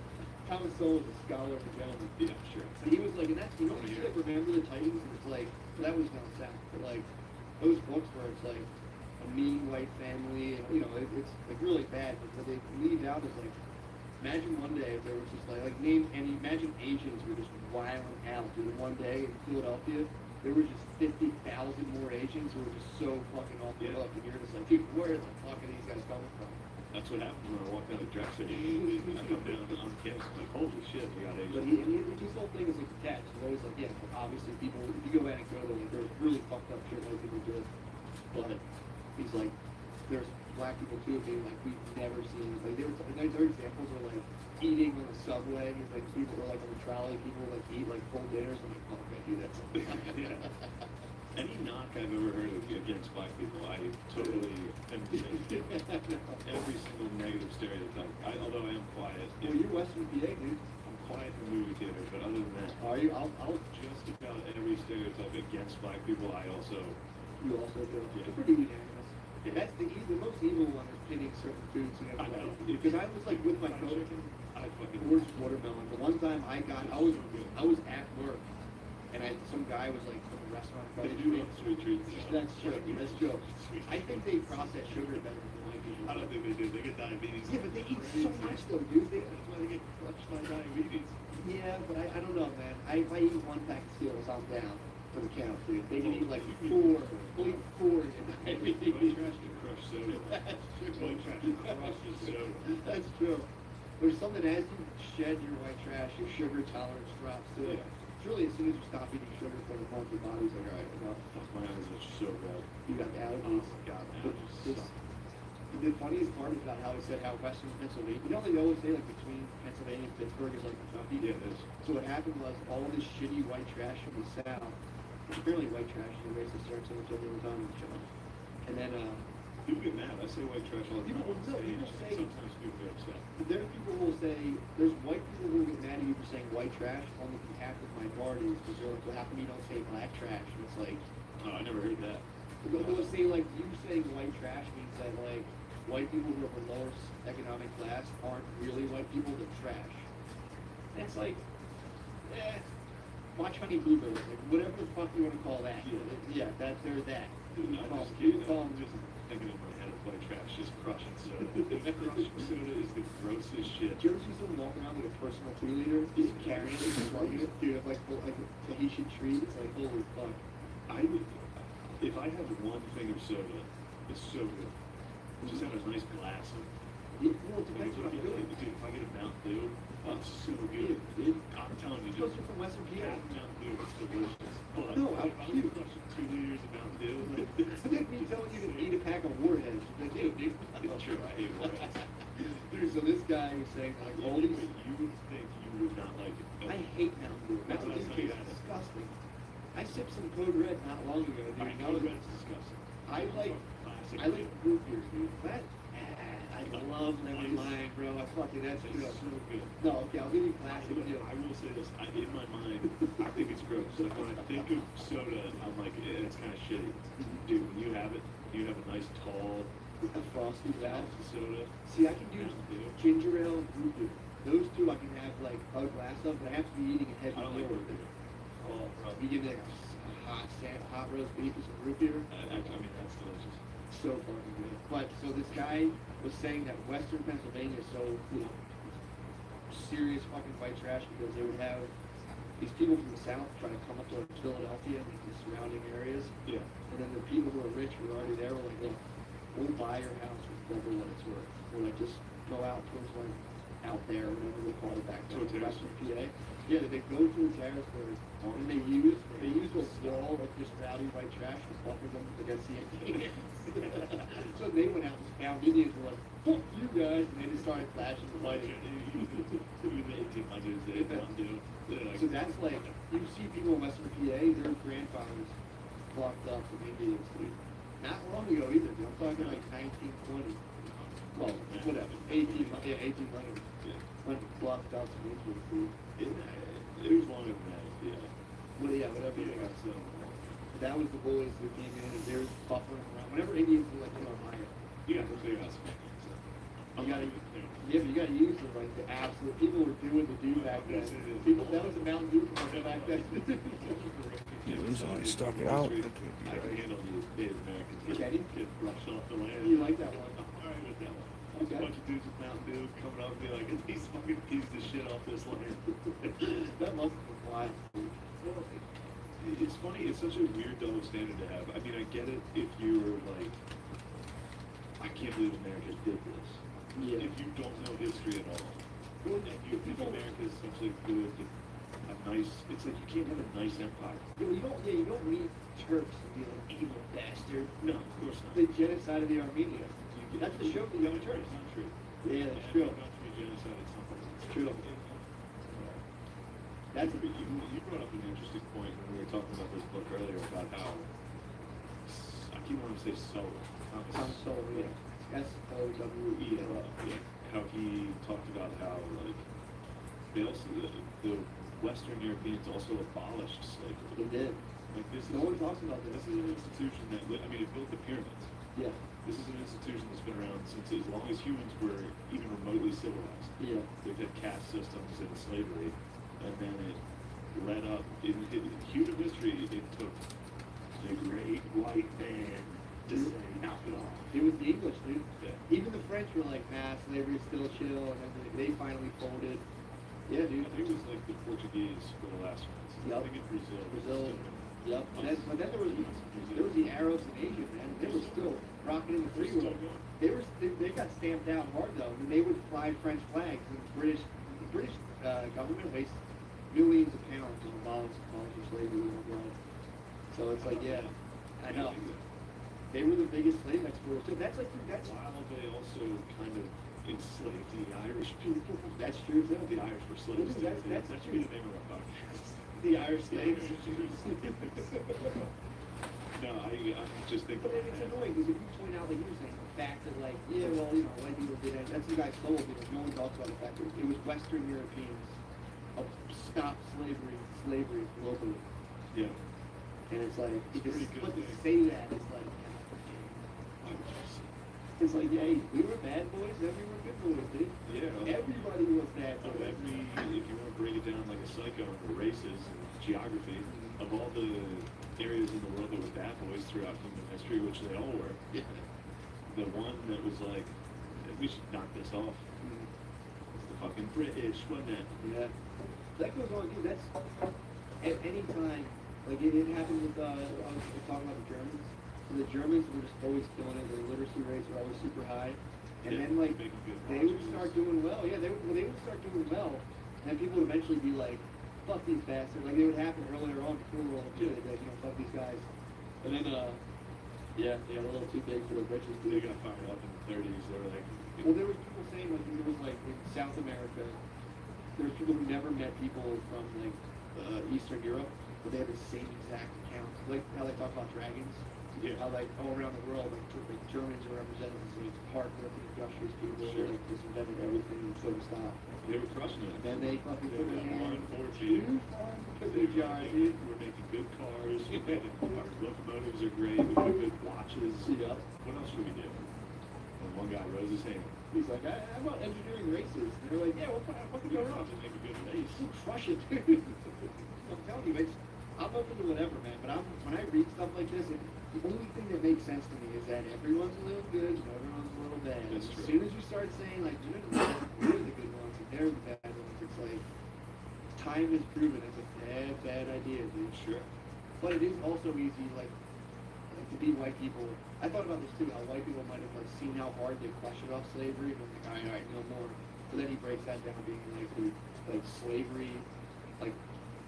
Thomas Sowell is a scholar and a gentleman. Yeah, sure. And he was like, and that's, you know, you like remember the Titans, and it's like, that was down south. But like those books where it's like a mean white family, and you know, it's like really bad. But what they leave out is like, imagine one day if there was just like name any, imagine Asians were just wilding out, dude. One day in Philadelphia, there were just 50,000 more Asians who were just so fucking off the hook, and you're just like, dude, where the fuck are these guys coming from? That's what happens when I walk down the Drexel. I come down on campus, I'm like, holy shit, we got But Asian. his whole thing is like attached. He's always like, yeah, obviously people, if you go anecdotal, like there's really fucked up shit like people do. But he's like, there's black people too being like, we've never seen, like their examples are like eating on the subway. He's like, people are like on the trolley, people like eat like full dinners. I'm like, oh, I do that sometimes. Yeah. Any knock I've ever heard of against black people, I totally am every single negative stereotype. Although I am quiet. Well, you're Western PA, dude. I'm quiet in movie theaters, but other than that, Are you? I'll just about every stereotype against black people, I also. you also do. Yeah. It's pretty unanimous. That's the most evil one is pitting certain foods I against know. other. Because I was like with my Fried coach, chicken, I fucking. where's watermelon? The one time I was at work, and some guy was like from a restaurant across They the do street. love sweet treats. That's true. That's true. I think they process sugar better than white people. I don't think they do. They get diabetes. Yeah, but they eat so much though, dude. That's why they get crushed by diabetes. Yeah, but I don't know, man. If I eat one pack of Skittles, I'm down for the count, dude. They can eat like four and diabetes. White trash can crush soda. White trash can crush soda. That's true. There's something as you shed your white trash, your sugar tolerance drops too. Yeah. It's really as soon as you stop eating sugar for a month, your body's like, all right, enough. Fuck, my eyes are so red. You got Oh allergies. my god, man. But this- the funniest part is about how he said how Western Pennsylvania, you know, they always say like between Pennsylvania and Pittsburgh is like Kentucky. Yeah, it is. So what happened was all this shitty white trash from the South, which apparently white trash is a racist term, so much every time on the show. And then, People get mad. I say white trash all the time. People- on no, stage, people and say- sometimes people get upset. there are people who will say, there's white people who will get mad at you for saying white trash, only from half of minorities, because they're like, well, how come you don't say black trash? And it's like, Oh, I never heard that. they'll say like, you saying white trash means that like, white people who are of a lower economic class aren't really white people, they're trash. And it's like, watch Honey Boo Boo, like, whatever the fuck you want to call that. Yeah, they're that. Dude, You I'm call- just you kidding. call I'm them just thinking in my head of white trash just crushing soda. Crushing soda is the grossest shit. Do you ever see someone walking around with a personal 2-liter, just carrying it, just lugging it, dude, like a Tahitian treat? It's like, holy fuck. I would, if I have one thing of soda, it's so good. Just have a nice glass of. Yeah, well, it depends what I'm Dude, doing. if I get a Mountain Dew, oh, it's so good. I'm telling you, Because just you're from Western PA. half Mountain Dew is delicious. But No, if I was crushing 2 liters of Mountain Dew, It's like me telling you to eat a pack of Warheads. Like, dude, it's true. I hate Warheads. Dude, so this guy was saying, like, all these... You would think you would not like it. I hate Mountain Dew. That's Mountain what I Dew said. tastes disgusting. I sipped some Code Red not long ago, dude. I and know was- Red's disgusting. I like root beer, dude. That, I love lemon lime, bro. I fucking, that's It's good. so good. No, okay, I'll give you classic, But too. I will say this, in my mind, I think it's gross. Like when I think of soda, I'm like, it's kind of shitty. Dude, when you have it, you have a nice tall A frosty glass valve. of soda. See, I can do Mountain Dew. ginger ale and root beer. Those two I can have like a glass of, but I have to be eating a I heavy don't meal like with root it. beer. Oh, bro. You give me like a hot roast beef with some root beer. I mean, that's delicious. So fucking good. But so this guy was saying that Western Pennsylvania is so, you know, serious fucking white trash because they would have these people from the South try to come up to like Philadelphia and like, the surrounding areas. Yeah. And then the people who are rich who are already there were like, look, we'll buy your house for double what it's worth. Or like just go out towards like out there, whatever they call it back then, To a Western PA. Yeah, they go to a Harrisburg and they use a wall of just rowdy white trash and buffing them against the Indians. So they went out and found Indians were like, fuck you guys, and they just started flashing the light. Even the 1800s, they don't do. They're like, So that's like, you see people in Western PA, their grandfathers fucked up from Indians, dude. Not long ago either, dude. I'm talking like 1920. Well, whatever, 1800. yeah. When fucked up from Indians, dude. It was longer than that, yeah. Well, yeah, whatever. Yeah, Yeah. so, That was the boys who came in and they were buffering around. Whenever Indians were like, come on, higher. you have to figure out some. You gotta, yeah, but you gotta use the like the absolute. People were doing the do back then. People, that was a Mountain Dew commercial back then. He's only stuck it out. I can handle these Native Americans Kenny? get brushed off the land. You like that one? I'm alright with that one. Okay. A bunch of dudes with Mountain Dew coming up and be like, get these fucking pieces of shit off this land. That must have been wild. Well, it's funny, it's such a weird double standard to have. I mean, I get it if you were like, I can't believe America did this. Yeah. If you don't know history at all, and you think America is such a good, a nice, it's like you can't have a nice empire. You don't meet Turks and be like evil bastard. No, of course not. The genocide of the Armenians. That's the show. The Young Turks. It's not true. Yeah, that's Every true. country genocide at some point. It's true. That's But you brought up an interesting point when we were talking about this book earlier about how, I keep wanting to say Sowell. Tom Sowell, yeah. S-O-W-E. Yeah, how he talked about how, like, they also, the Western Europeans also abolished slavery. They did. Like, this is, No one talks about this this. is an institution that, I mean, it built the pyramids. Yeah. This is an institution that's been around since as long as humans were even remotely civilized. Yeah. They've had caste systems and slavery, and then it led up, in human history, it took the great white man to say, knock it off. It was the English, dude. Yeah. Even the French were like, nah, slavery's still chill, and then they finally folded. Yeah, dude. I think it was like the Portuguese were the last ones. Yep. I think in Brazil. Brazil. Yep. But then there was the Arabs in Asia, man. They were still rocking in the free world. They got stamped out hard though. And they would fly French flags, and the British government wastes millions of pounds on abolishing slavery worldwide. So it's like, yeah, I know. They were the biggest slave exporters. So that's like that's While they also kind of enslaved the Irish people. that's true too. The Irish were slaves. Well, dude, that That should be the name of our podcast. The Irish slaves. No, I just think. But then it's annoying because if you point out, like you were saying, the fact that like, yeah, well, you know, white people did it. That's the guy stole because no one talks about the fact that it was Western Europeans stopped slavery globally. Yeah. And it's like, It's pretty good but to thing. say that, it's like, yeah, hey, we were bad boys, then we were good boys, dude. Yeah. Everybody was bad Of boys. if you want to break it down like a psycho for races and geography, of all the areas in the world that were bad boys throughout human history, which they all were, the one that was like, we should knock this off, was the fucking British, wasn't it? Yeah. That goes on, dude. That's at any time. Like it happened with I was talking about the Germans. So the Germans were just always killing it. Their literacy rates were always super high. And Yeah, then like making good they would progress. start doing well. Yeah, they would start doing well. And people would eventually be like, fuck these bastards. Like it would happen earlier on before World War II. They'd be like, you know, fuck these guys. And then yeah, they got a little too big for the britches. They got fired up in the 30s. They were like, Well, there was people saying like there was like in South America, there were people who never met people from like Eastern Europe, but they have the same exact accounts. Like how they talk about dragons. Yeah. How like all around the world, like Germans are represented as like hardworking, industrious people. Sure. Like just invented everything and so stop. they were crushing it. And then they fucking They put were their one hand four too feet. far into the jar, dude. We're making good cars. Our locomotives are great. We do good watches. Yeah. What else should we do? And one guy rose his hand. He's like, I want engineering races. And they're like, yeah, what fucking Go go off wrong? and make a good race. You crush it, dude. I'm telling you, I'm open to whatever, man. But when I read stuff like this, the only thing that makes sense to me is that everyone's a little good and everyone's a little bad. That's As true. soon as you start saying like we're the good ones and they're the bad ones, it's like time has proven it's a bad idea, dude. Sure. But it is also easy, like to be white people. I thought about this too, how white people might have like seen how hard they questioned off slavery and been like, all right, no more. But then he breaks that down being like, dude, like slavery, like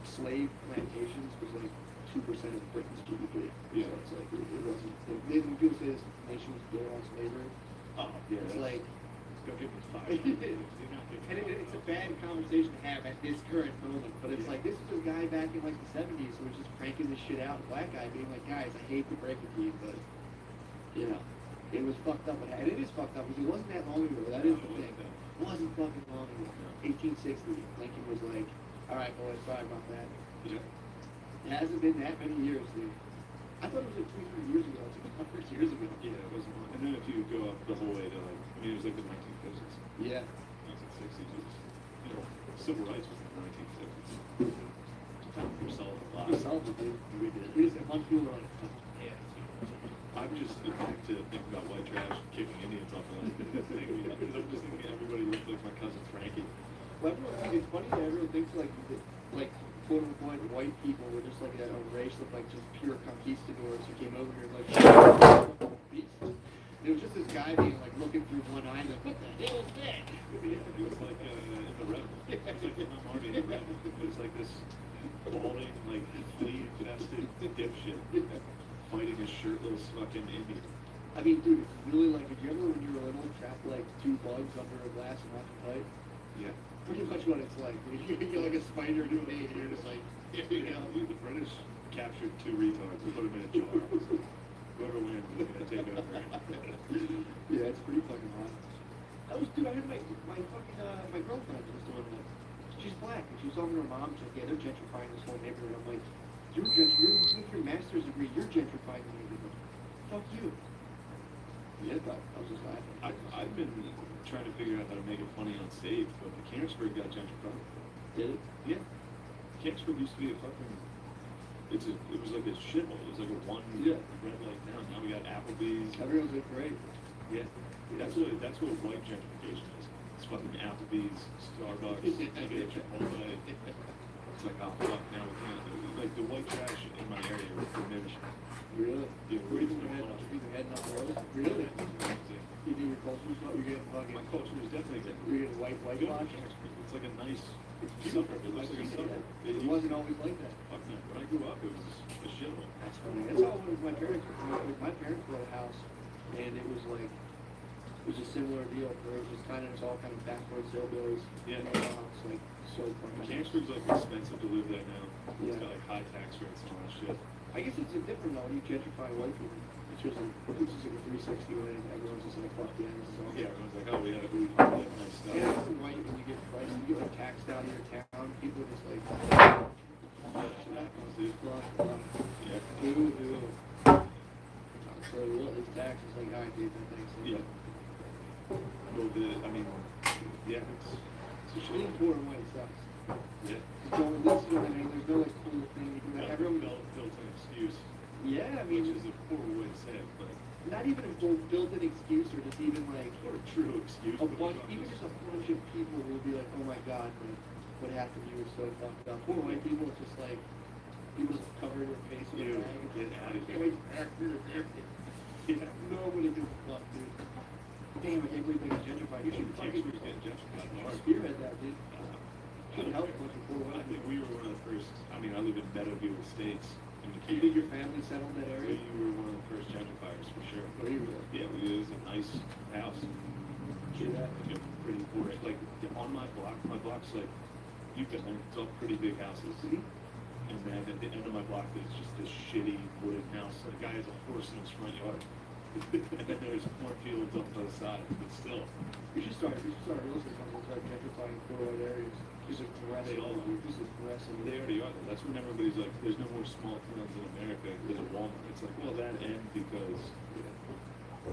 slave plantations was like 2% of Britain's GDP. Yeah. So it's like it wasn't. When people say this nation was built on slavery, Oh, yeah. it's that's- like, Go give me five. and it's a bad conversation to have at this current moment. But it's like this is a guy back in like the 70s who was just cranking this shit out. A black guy being like, guys, I hate to break it to you, but you know, it was fucked up. And it is fucked up because it wasn't that long ago. That is the thing. It wasn't fucking long ago. 1860, Lincoln was like, all right, boys, sorry about that. Yeah. It hasn't been that many years, dude. I thought it was like 200 years ago. It's like 100 years ago. Yeah, it wasn't long. And then if you go up the whole way to like, I mean, it was like the 1950s. civil rights was in the 1950s. Time for yourself a lot. We solved it, dude. We did. We just, a bunch of people were like, yeah. I'm just back to think about white trash kicking Indians off the land. Because I'm just thinking everybody looks like my cousin Frankie. Well, everyone, it's funny that everyone thinks like quote unquote white people were just like a race of like just pure conquistadors who came over here like beasts. It was just this guy being like looking through one eye like, what the hell is that? It was like in the Rebel. It was like Tom Hardy in the Rebel. It was like this balding, like flea-infested dipshit fighting a shirtless fucking Indian. I mean, dude, it's really like, did you ever when you were little trap like two bugs under a glass and watch them fight? Yeah. Pretty much what it's like. You're like a spider to me, and you're just like, The British captured two retards and put them in a jar. Whoever wins is gonna take over. yeah, it's pretty fucking hot. Dude, I had my fucking, my girlfriend was doing that. She's black, and she was talking to her mom, she's like, yeah, they're gentrifying this whole neighborhood. I'm like, you're with your master's degree, you're gentrifying the neighborhood. Fuck you. Yeah, but I was just laughing. I've been trying to figure out how to make it funny on stage, but the Canonsburg got gentrified. Did it? Yeah. Canonsburg used to be a fucking, it was like a shithole. It was like a one red light town. Now we got Applebee's. Everyone's like, great. Yeah. That's what white gentrification is. It's fucking Applebee's, Starbucks, Chipotle. It's like, oh fuck, now we can't. Like the white trash in my area was diminished. Really? Yeah, Where you heading up the road? Really? You do your culture stuff? You're getting fucking, My culture is definitely getting. you're getting white Good on wash? Canonsburg. It's like a nice suburb. It looks like a suburb. It wasn't always like that. Fuck no. When I grew up, it was a shithole. That's funny. That's how it was my parents. My parents bought a house, and it was like, it was a similar deal. Where it was just kind of, it's all kind of backwards hillbillies. Yeah. And the house, like, so fucking. Canonsburg's like expensive to live there now. It's Yeah. got like high tax rates and all that shit. I guess it's different though when you gentrify white people. It's just like, it's just like a 360 when everyone's just like, fuck yeah, this is all. Yeah, everyone's like, oh, we have nice stuff. Yeah, it's white when you get priced, you get like taxed out of your town. People are just like, Shit happens, dude. Yeah. So well, it's taxes like, all right, dude, thanks. Yeah. Well, I mean, yeah, it's a Being shit. poor and white sucks. Yeah. So at least, you know, I mean, there's no like cool thing you can, like, everyone, built an excuse, yeah, I which mean, is a poor way to say it, but not even a built-in excuse or just even like, or a true excuse. a but bunch, it's even honest. just a bunch of people will be like, oh my god, like, what happened to you was so fucked up. Poor white people, it's just like, people just cover their face with Ew, a bag. get out of Can't here. wait to act through this everything. Yeah, nobody gives a fuck, dude. Damn, I can't believe they got gentrified. You should fucking Canonsburg's getting gentrified hard. spearhead that, dude. Couldn't help a bunch of poor I white think people. we were one of the first. I mean, I live in Meadowview Estates in the You think your family settled that area? We were one of the first gentrifiers for sure. What are you really? Yeah, it was a nice house. Yeah. Yeah, pretty poor. Like on my block's like you've been there. It's all pretty big houses. And then at the end of my block, there's just this shitty wooden house. The guy has a horse in his front yard. And then there's cornfields on both sides. But still, You should start a real estate company and start gentrifying poor white areas. Just aggressive. They all are. Just aggressive. they already are. That's when everybody's like, there's no more small towns in America because of Walmart. It's like, well, that end because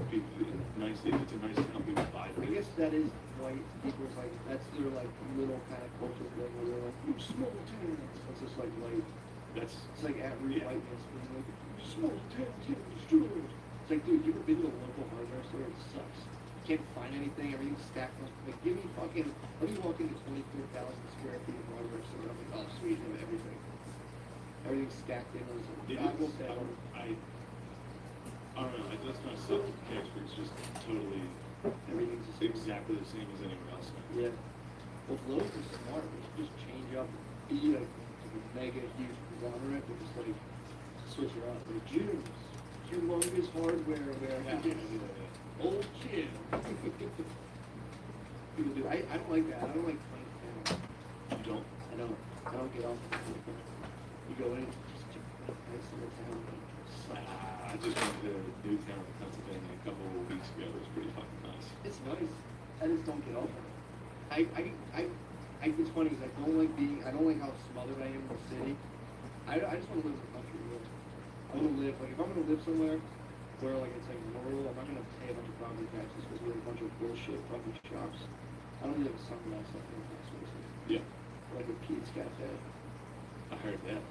people, nice, it's a nice town, people buy I things. guess that is white people's like, that's their like little kind of culture thing where they're like, you small towns. It's just like white. That's, It's like at root Yeah. whiteness being like, small towns get destroyed. It's like, dude, you ever been to a local hardware store? It sucks. You can't find anything, everything's stacked up. Like, give me fucking, let me walk into 24,000 square feet of hardware store. I'm like, oh, sweet, I have everything. Everything's stacked in those. it God will is, tell. I don't know, it does kind of suck. Canonsburg's just totally Everything's just exactly the same as anywhere else. Yeah. Well, Lowe's is smart. They should just change up, be like a mega huge conglomerate, but just like switch it up. Like Jim's, humongous hardware warehouse. Old Jim. People do. I don't like that. I don't like plain town. You don't? I don't get off. You go in, it's just a nice little town. I just went to Newtown, Pennsylvania a couple of weeks ago. It was pretty fucking nice. It's nice. I just don't get off. It's funny because I don't like how smothered I am in the city. I just want to live in the country. Really. I want to live, like, if I'm going to live somewhere where, like, it's, like, rural, I'm not going to pay a bunch of property taxes because we have a bunch of bullshit fucking shops. I don't need, like, sunglasses up in the house, basically. Yeah. like a Pete's Cafe. I heard that.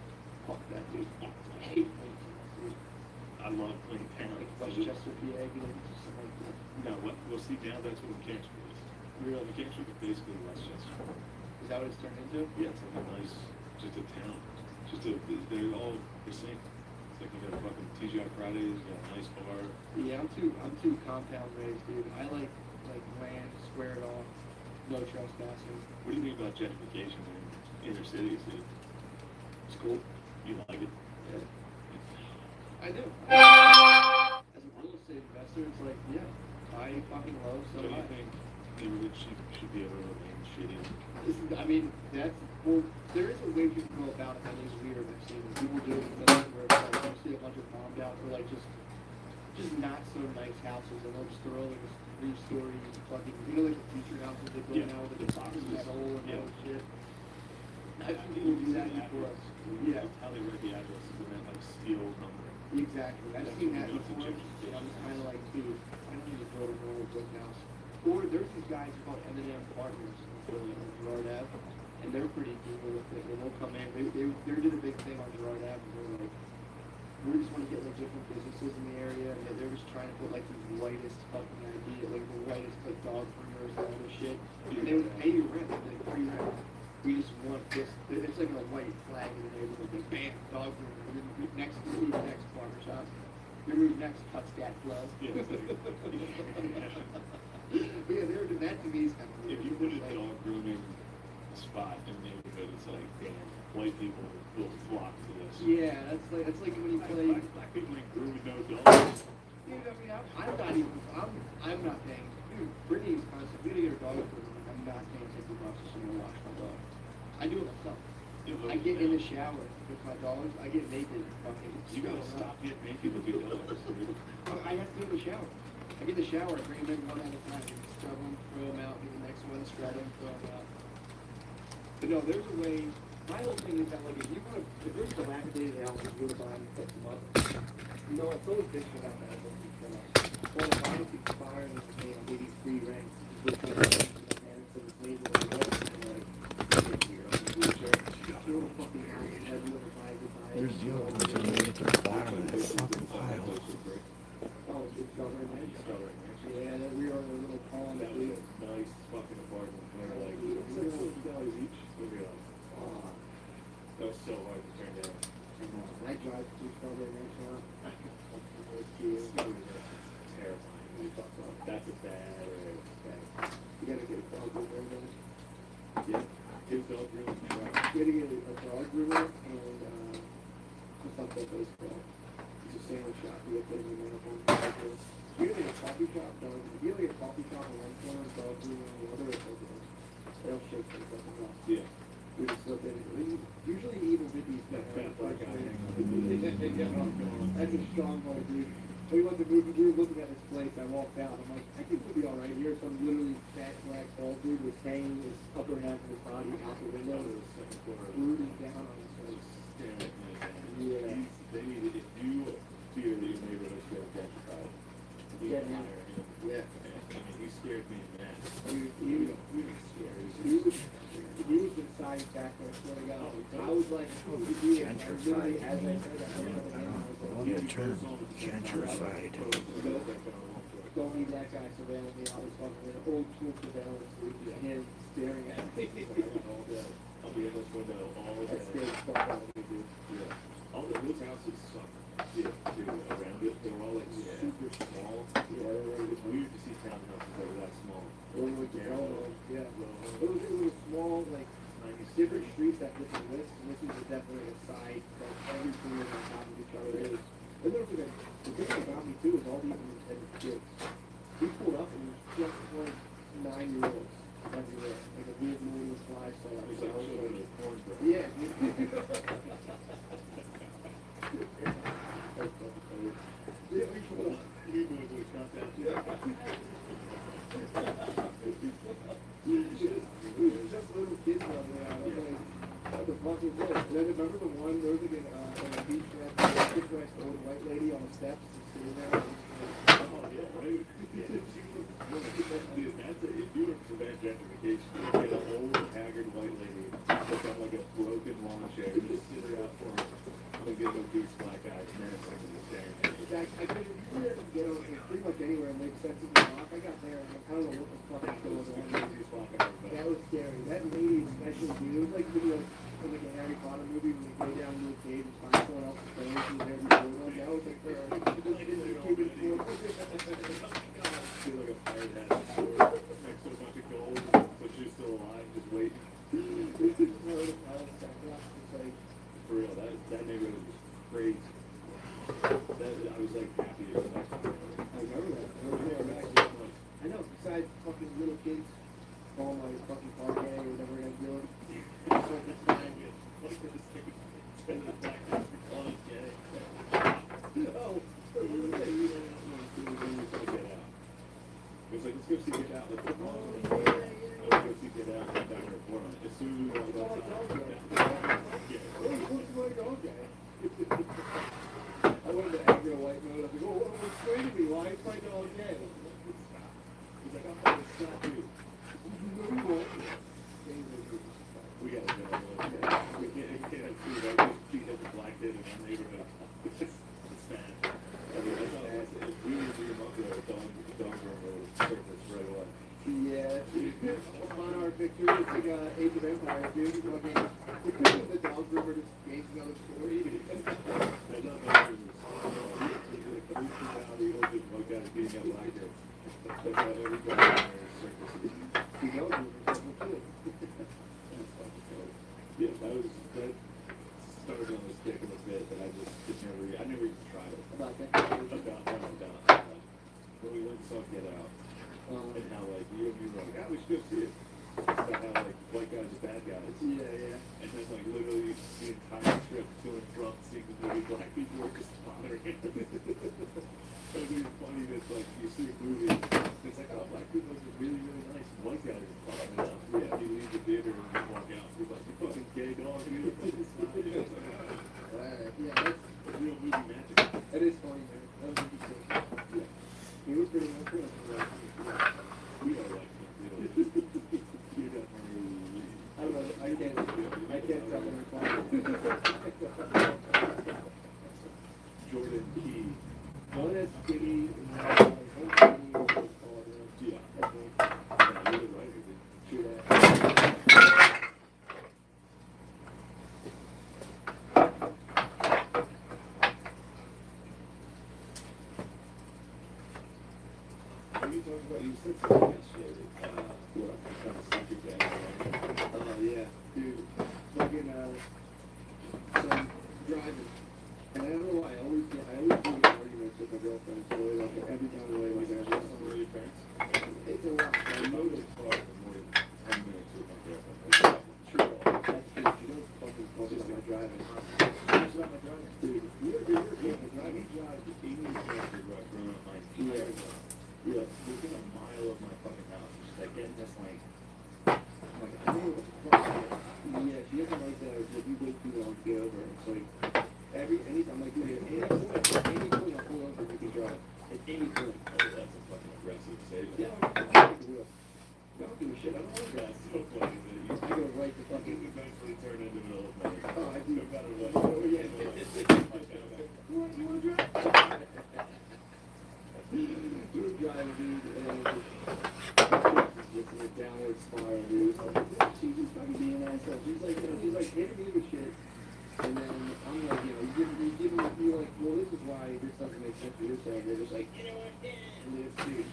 Fuck that, dude. I hate Lincoln, dude. I love playing town. Like Westchester, PA, you know, just something like that. No, what? Well, see, now that's what Mechanicsburg is. Really? Mechanicsburg is basically Westchester. Is that what it's turned into? Yeah, it's like a nice, just a town. They're all the same. It's like you got a fucking TGI Fridays, you got a nice bar. Yeah, I'm too compound raised, dude. I like land squared off, no trespassing. What do you think about gentrification in inner cities, dude? It's cool. You like it? Yeah. I do. As a real estate investor, it's like, yeah, I fucking love So so do you much. think neighborhoods should be able to remain shitty? I mean, well, there is a way you can go about it that is weird. I've seen people do it in the middle where it's like you see a bunch of bombed out or like just not so nice houses and they'll just throw like a 3-story fucking, you know, like the future houses they build Yeah. now with the boxes metal and Yeah. all that shit. I've seen people do that before. Yeah. That's how they write the addresses and then like steel number. Exactly. I've seen that before. And I'm just kind of like, dude, I don't need to build a normal brick house. Or there's these guys called M&M Partners in Philly on Gerard Ave, and they're pretty cool with it. And they'll come in. They did a big thing on Gerard Ave. And they're like, we just want to get like different businesses in the area, and they're just trying to put like the whitest fucking idea, like the whitest like dog groomers and all this shit. And they would pay you rent, like free rent. We just want this. It's like a white flag in the neighborhood. Like, bam, dog groomer. Next barbershop. Your move next, cuts that flow. Yeah, it's like, But yeah, they were doing that to me. Is kind of if you put a dog grooming spot in the neighborhood, it's like, damn, white people will flock to this. yeah, that's like when you play. Black people ain't grooming no dogs. Dude, I mean, I'm not even. I'm not paying. Dude, Brittany's constantly. We get her dog food. I'm not paying $50 to someone wash my dog. I do it myself. I get in the shower with my dogs. I get naked. Fucking. You gotta stop getting naked with your dogs, dude. I have to go in the shower. I get in the shower, I bring them in one at a time, scrub them, throw them out, get the next one, scrub them, throw them out. But no, there's a way, my whole thing is that like if you want to, if there's dilapidated houses, you want to buy them and fix them up. You know, it's always bitch about that, but you can well, if I was expiring and paying maybe free rent, just like my parents in this neighborhood, like, here, I'm in wheelchair, throw a fucking house, and everyone buys it, buys it. There's the other ones that made it to the bottom of that fucking pile. Oh, it's discovering that. Yeah, that we are in a little pond that we. Nice fucking apartment. They're like, $750 each. We'll be like, oh, that was so hard to turn down. I drive to Strawberry Ranch now. It's terrifying. We talked about that's a bad area. You gotta get a dog groomer then. Yeah, kids don't really try. You gotta get a dog groomer and, what's up that place called? It's a sandwich shop. You have to get a manifold. You gotta get a coffee shop, dog. If you gotta get a coffee shop on one corner, dog groomer on the other, it's like, they'll shake things up and up. Yeah. We just look at it. Usually evil biddies That fat black guy. That's a strong one, dude. We went to move, we were looking at this place, I walked out, I'm like, I think we'll be alright here, some literally fat black bald dude was hanging his upper half of his body out the window, brooding down on his face. Yeah. They need, if you fear that your neighborhood is going to gentrify, you Yeah, can man. hire him. Yeah. I mean, he scared me, man. He was inside back there, I swear to God. I was like, oh, dude, I literally, as I said, I was like, On the term, gentrified. don't need that guy surveilling me. I was fucking in old school surveillance, dude, him staring at me. I'll be in this window all That day. scared the fuck out of me, dude. Yeah. All those houses suck. Yeah, too, around it. They're all like super small. Yeah, It's weird to see townhouses that are that small. Really with the railroad, yeah. It was small, like, different streets that different lists, and this was definitely a side, like, every corner on top of each other. And there was like, the thing about me too is all these independent kids. We pulled up and it was just like 9-year-olds everywhere, like a weird movie lifestyle. It's like children of porn, bro. Yeah. Yeah, we pulled up. You boys would count that. It was just little kids out there. I was like, what the fuck is this? And then remember the one, there was like a beach that sits next to an old white lady on the steps, just sitting there. Oh, yeah, right. Dude, that's it. If you were to prevent gentrification, you get an old, haggard white lady that chair, just sit her out for me. I'm gonna get those big black eyes, and then it's like in the chair. I couldn't get over pretty much anywhere and make sense of the lock. I got there and I don't know what the fuck was going on. That was scary. That lady especially, dude. It was like video from like a Harry Potter movie when they go down into a cave and find someone else's phone. She's there before them. That was like her. I didn't do Cuban before. She's like a pirate hat next to a bunch of gold, but she's still alive, just waiting. For real, that neighborhood was crazy. I was like happy to go back to I remember that. I remember that. I know, besides fucking little kids calling my fucking parquet or whatever I'm doing. Oh, it's like, let's go see Get Out. Let's go see Get Out. Down here in Portland. As soon as I was outside. I wanted to anger a white man. I was like, oh, explain to me why is my dog gay? He's like, I'm going to stop you. We gotta go. We can't see that. We have a black kid in our neighborhood. It's bad. I mean, if we were to your mother, the dog would surface right away. Yeah, on our Victorious Age of Empire, dude. Fucking, the dog groomer just gave another story. I don't know if it was the personality or just like that being a black girl. That's how every dog groomer surfaces. He knows it was a too. Yeah, that started on this dick a little bit, but I never even tried it. About that. About when we went and saw Get Out, and how like you were like, we should go see it. About how like white guys are bad guys. Yeah. And then like literally the entire trip to and from seeing the movie, black people were just bothering him. So it's really funny that like you see a movie, it's like, oh, black people are really, really nice. White guys are bothering them. Yeah, you leave the theater and you walk out. You're like, you fucking gay dog, you Yeah, that's real movie magic. that is funny, man. That was interesting. Yeah. He was pretty much good. We are like, you definitely. I don't know. I can't tell them Jordan Key. One is skinny and one is Yeah. I think. Yeah, you're right. True that. What are you talking about? You said something yesterday. What? Kind of stuck your dad. Yeah, dude. Fucking, so I'm driving. And I don't know why, I always do get arguments with my girlfriend, so like every time I like that. Where are your parents? It's a lot. I know this car for more than 10 minutes with my girlfriend. True. That's true. You don't fucking talk about my driving. That's not my driving. Dude, you're my driving. He drives the English country road growing up my Yeah. Yeah, within a mile of my fucking house. Just like getting this like, I'm like, I don't know what the fuck. Yeah, she doesn't like that. Like, you wait too long to get over. It's like, anytime, like, dude, at any point I'll pull over and you can drive. At any point. oh, that's a fucking aggressive statement. Yeah, I don't give a shit. I don't want to drive. That's so funny that you I go right to fucking fucking. eventually turn into middle of my. Oh, I do. No matter what. Oh, yeah. You want to drive? Dude, driving, dude, and it's just in a downward spiral, dude. She's just fucking being an asshole. She's like hitting me with shit. And then I'm like, you're giving me, you're like, well, this is why this doesn't make sense for your side. They're just like, you know what, and this dude,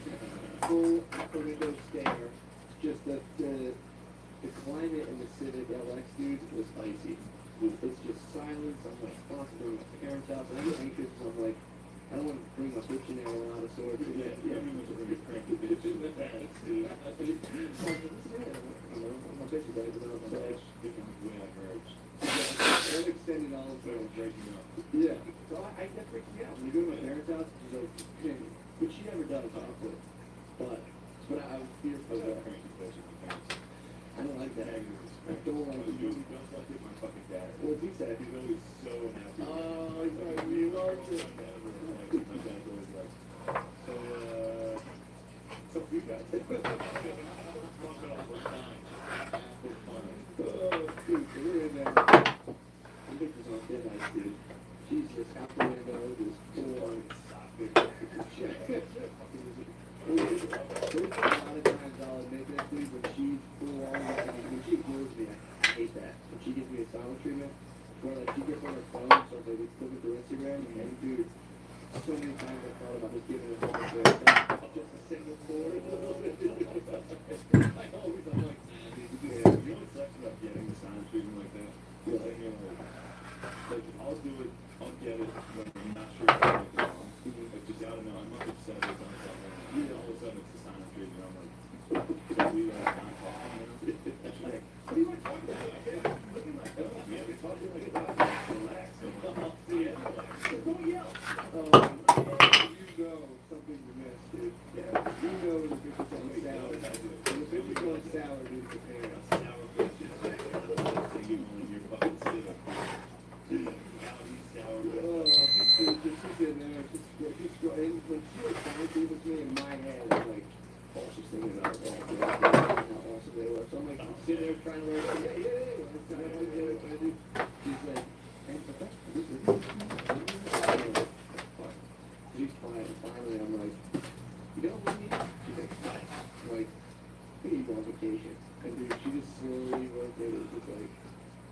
full out the window stare. Just the climate in the Civic LX, dude, was icy. It's just silence. I'm like, constantly my parents' house, and I get anxious because I'm like, I don't want to bring my bitch in there with a lot of swords. Yeah, everyone's a really cranky bitch in the past, dude. I'm my bitch is right, but I'm So like, it's different way I heard. I'm extending all of So them. it's breaking up. Yeah. So I that freaks me out. When you go to my parents' house, she's like, which she never does, honestly. But I was fearful I was of a that. cranky bitch in my parents. I don't like that. I don't like You it. don't fuck with my fucking dad. What's he say? He's always so unhappy. Oh, he's like, you are too. My dad's always like, so you guys. Fuck it off one time. For fun. Oh, dude, we're in there. So many times I thought about just giving it all to just a single cord. I always, I'm like, You know what sucks about getting the silent treatment like that? Is that, you know, like, I'll do it, I'll get it when I'm not sure if I'm making it wrong. Like, just out of know, I'm not upset or something. And then all of a sudden it's the silent treatment. I'm like, so we are not talking now. And she's like, what do you want to talk about? I can't look at my phone. Man, we're talking like about relax. Yeah, don't yell. you know something you missed, dude. Yeah. You know the difference on the salad. And the difference on salad is the pan. Sour bitches. You know, when you're fucking sitting. Sour Oh, dude, just sitting there, just and when she was trying to with me in my head, I'm like, oh, she's thinking about it. How awesome they were. So I'm like, I'm sitting there trying to like, yeah. She's like, hey, what's up? She's fine. Finally, I'm like, you know what we need? She's like, what? I'm like, we need to go on vacation. And dude, she just slowly went there. It was just like,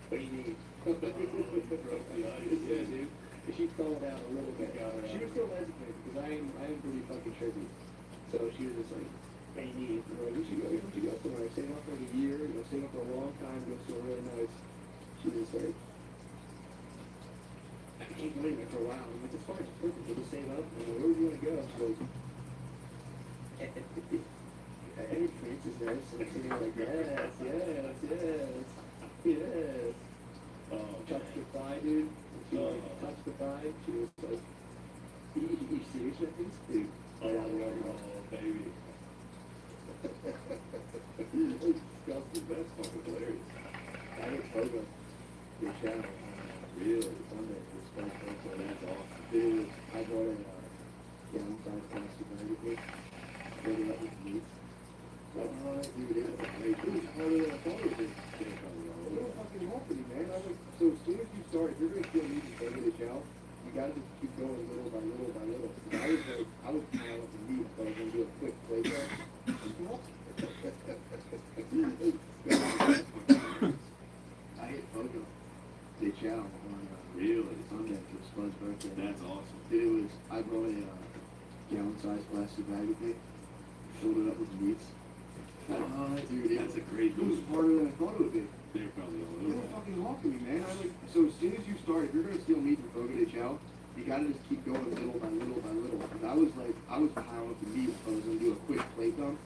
what do you need? Yeah, dude. And she thawed out a little bit. She was still hesitant because I am pretty fucking trippy. So she was just like, what do you need? And we're like, we should go somewhere. Stay up for like a year, stay up for a long time, go somewhere really nice. She was just like, I can't believe it for a while. I'm like, it's fine, it's perfect. We'll just save up. And where would you want to go? She goes, any France is nice. And I'm sitting there like, yes. Touch the thigh, dude. And she like touched the thigh. She was like, you serious with this? Dude. baby. It's disgusting, but it's fucking hilarious. I hit Toga. Good channel. Really? Sunday. It's fun. So that's awesome. Dude, I bought a downsized plastic bag with me. Load it up with meat. Dude, it was great. It was harder than I thought it was. It was fucking hard for me, man. I was like, so as soon as you start, if you're going to feel meat and take it out, you gotta just keep going little by little by little. I was piling up the meat, but I was gonna do a quick plate there. I hit Pogo de Chow on Really? Sunday for Spud's birthday. That's awesome. Dude, I brought a gallon-sized plastic bag with me, filled it up with meats. Dude, That's a great it was move. harder than I thought it would be. They're probably all They over were that. fucking hawking me, man. I was like, so as soon as you start, if you're gonna steal meat from Fogo de Chao, you gotta just keep going little by little by little. And I was piling up the meat, so I was gonna do a quick plate dump,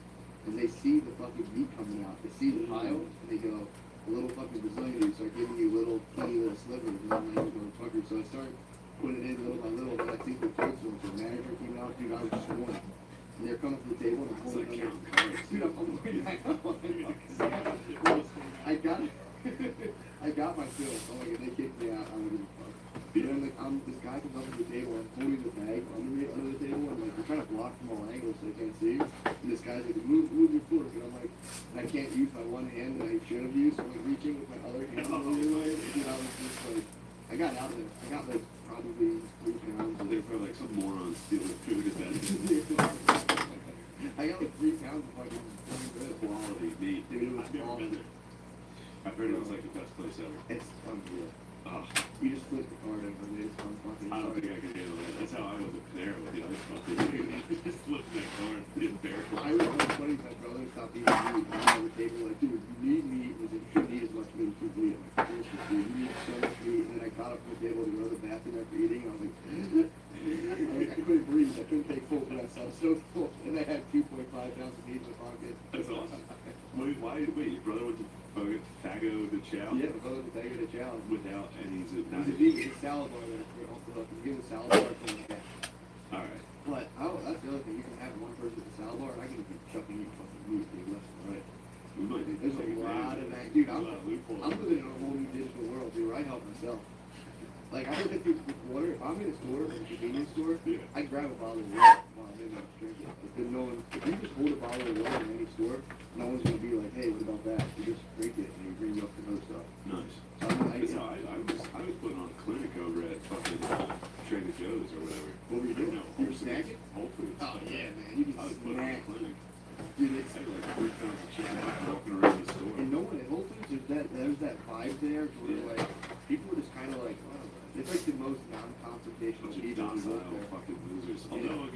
and they see the fucking meat coming out. They see the pile, and they go, a little fucking Brazilian dude start giving you little teeny little slivers, and I'm like, going fucker. So I start putting it in little by little, but I think the kids, so the manager came out, dude, I was just one. And they're coming to the table, and I'm It's holding like on. counting cards. Dude, I'm looking at I got my fill. I'm like, if they kick me out, I'm gonna fuck. And then like, this guy comes up to the table, I'm holding the bag under the table, and like, I'm trying to block from all angles so they can't see. And this guy's like, move your fork. And I'm like, I can't use my one hand that I should have used, so I'm like reaching with my other hand the other way. And dude, I was just like, I got out of there. I got like probably 3 pounds. They're probably like some moron stealing food at that. I got like 3 pounds of fucking Quality meat. Dude, it was I've never been awesome. there. I've heard it was like the best place ever. It's unreal. Oh, You just flip the card over, and it's fun fucking. I don't think I could handle that. That's how I was at Panera with the other stuff. Just flipping that card, getting bare. I was on funny, my brother stopped eating meat. And I'm on the table like, dude, you need meat. He was like, you shouldn't eat as much meat as you eat. I'm like, bullshit, dude. You need so much meat. And then I got up from the table to go to the bathroom after eating. I was like, I couldn't breathe. I couldn't take full breaths. I was so full. And I had 2.5 pounds of meat in my pocket. That's awesome. Wait, your brother went to Fago de Chow? Yeah, my brother was a bag of the challenge. Without, and he's a, It not was a vegan salad bar there. Off the hook. You give a salad bar to like that. Alright. But that's the other thing. You can have one person with a salad bar, and I can be chucking you fucking meat, dude, left and right. We might need to There's take a lot advantage of that. Dude, There's a lot of loopholes. I'm living in a whole new digital world, dude. I help myself. Like, I look at people with water. If I'm in a store, like a convenience store, Yeah. I grab a bottle of water while I'm in there drinking. Because no one, if you just hold a bottle of water in any store, no one's going to be like, hey, what about that? You just drink it and you bring you up to other stuff. Nice. So That's how I was putting on a clinic over at fucking Trader Joe's or whatever. What were you doing? No, You were Whole Foods. snacking? Whole Foods. Oh, yeah, man. You can I was putting on a snack. clinic. Dude, it's, I had like 3 pounds of chicken walking around the store. and no one at Whole Foods, there's that vibe there to where, like, people are just kind of like, oh, It's like the most non-confrontational Bunch of people who work docile there. fucking losers. Although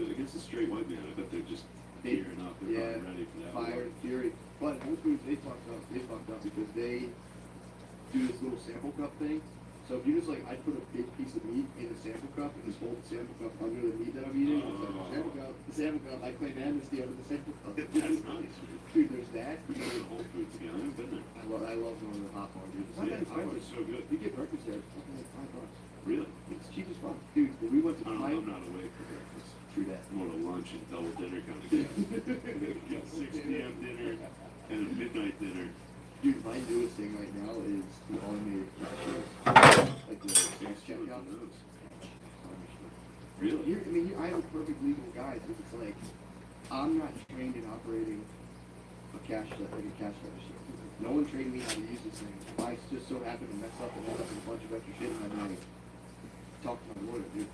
against a straight white man, I bet they're just gearing up. They're Yeah, probably ready for that. fire and fury. But Whole Foods, they fucked up because they do this little sample cup thing. So if you just like, I put a big piece of meat in a sample cup and just hold the sample cup under the meat that I'm eating. It's like the sample cup, I claim amnesty over the sample cup. That's nice, dude. Dude, there's that. We go to Whole Foods again. I haven't been there. I love going to the hot bar, dude. It's not Yeah, that I was expensive. so good. You get breakfast there, it's fucking like $5. Really? It's cheap as fuck. Dude, when we went to I'm not awake for breakfast. True that. More to lunch and double dinner kind of guy. Got 6 p.m. dinner and a midnight dinner. Dude, my newest thing right now is the automated cashiers. Like the self checkout. Really? I have a perfect legal guide. It's like, I'm not trained in operating a cash register. No one trained me how to use this thing. If I just so happen to mess up and end up with a bunch of extra shit in my money, talk to my lawyer, dude.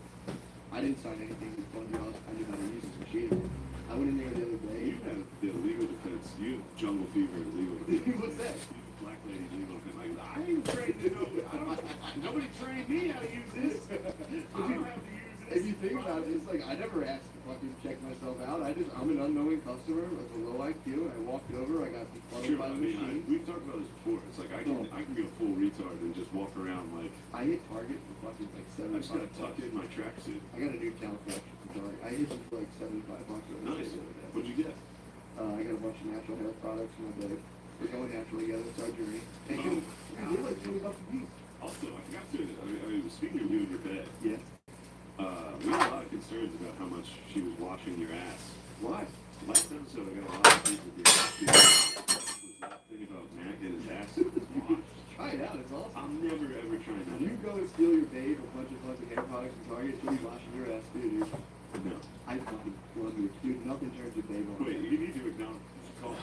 I didn't sign anything with $20. I knew how to use this machine. I went in there the other day. You have the legal defense. You have jungle fever legal defense. What's that? You have black lady legal defense. Like, I ain't trained to know. Nobody trained me how to use this. I don't have to use If this. you think about it, it's like I never asked to fucking check myself out. I'm an unknowing customer with a low IQ, and I walked over. I got befuddled Sure, by I the mean, machine. we've talked about this before. It's like I can be a full retard and just walk around like I hit Target for fucking like I just gotta $75. tuck in my tracksuit. I got a new talent collection from Target. I hit them for like $75. Nice. What'd you get? I got a bunch of natural hair products in my bag. We're going natural together. It's our journey. And dude, they're like $20 a piece. Also, I forgot to. I mean, speaking of you and your bed, Yeah. we had a lot of concerns about how much she was washing your ass. Why? Last episode, I got a lot of people was that thing about Matt getting his ass washed. Try it out. It's awesome. I'm never ever trying that. If you go and steal your babe a bunch of fucking hair products from Target, she'll be washing your ass too, dude. No. I fucking love you. Dude, nothing turns your babe on. Wait, you need to acknowledge. Call.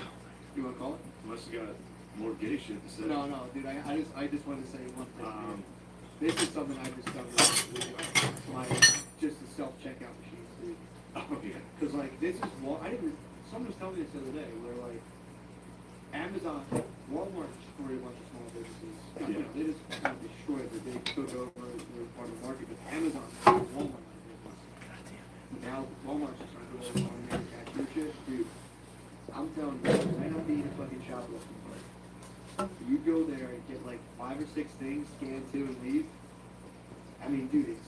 You wanna call it? Unless you got more gay shit to say. No, dude. I just wanted to say one thing. This is something I discovered with my just the self checkout machines, dude. Oh yeah. Because like this is someone was telling me this the other day where like Amazon, Walmart destroyed a bunch of small businesses. Yeah. They just kind of destroyed it. They took over their part of the market, but Amazon took Walmart out of business. Now Walmart's just trying to do all this automated cashier shit, dude. I'm telling you, I don't need a fucking shoplifting place. You go there and get like 5 or 6 things, scan 2 and leave. I mean, dude, it's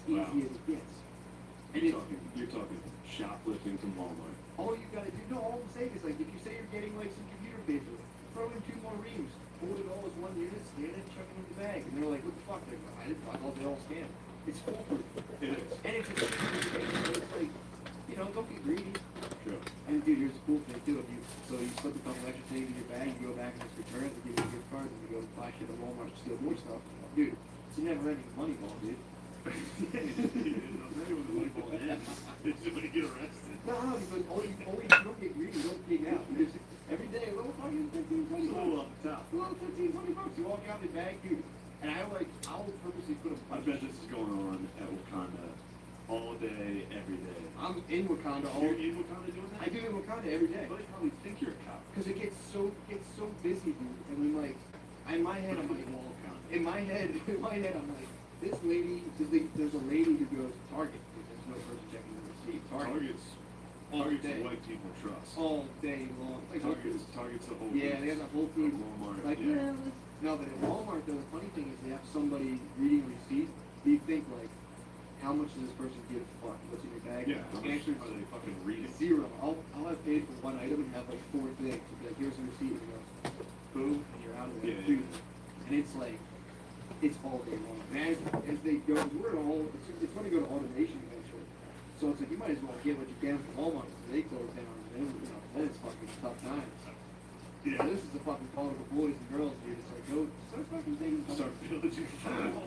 easy Wow. as it gets. And You're talking shoplifting from Walmart. all you gotta do, no, all I'm saying is like, if you say you're getting like some computer paper, throw in 2 more reams, hold it all as one unit, scan it, chuck it in the bag. And they're like, what the fuck? They're like, I thought they all scanned. It's foolproof. It is. And it's a it's like, don't get greedy. True. And dude, here's the cool thing too. So you slip a couple extra things in your bag, you go back and just return it, they give you a gift card, and you go buy shit at Walmart to steal more stuff. Dude, it's a never-ending money ball, dude. I'll tell you when the money ball ends. It's when you get arrested. No, because you don't get greedy, you don't pig out. You just, every day, a little fucking 15, 20 It's a little bucks. off the top. A little 15, 20 bucks. You walk out the bag, dude. And I'll purposely put a I bet this is going on at Wakanda all day, every day. I'm in Wakanda all You're in Wakanda doing that? I do in Wakanda every day. Well, they probably think you're a cop. Because it gets so busy, dude. And then like, in my head, I'm like, Wall count. in my head, I'm like, this lady, there's a lady who goes to Target, because there's no person checking the receipt. Target's all the day, white people trust. all day long. Like, Target's the whole yeah, they have the Whole Foods. Walmart. Like, yeah. No, but at Walmart, though, the funny thing is they have somebody reading a receipt. You think like, how much does this person give a fuck? What's in your bag? Yeah, how much Answer are they fucking reading? zero. I'll have paid for one item and have like 4 things. It'll be like, here's the receipt. And you go, boom, and you're out of there. Yeah, Dude. And it's like, it's all day long. And as they go, it's going to go to automation eventually. So it's like, you might as well get what you can from Walmart. So they close down. And then it's fucking tough times. Yeah, this is the fucking call of the boys and girls, dude. It's like, go, start fucking taking, Start pillaging.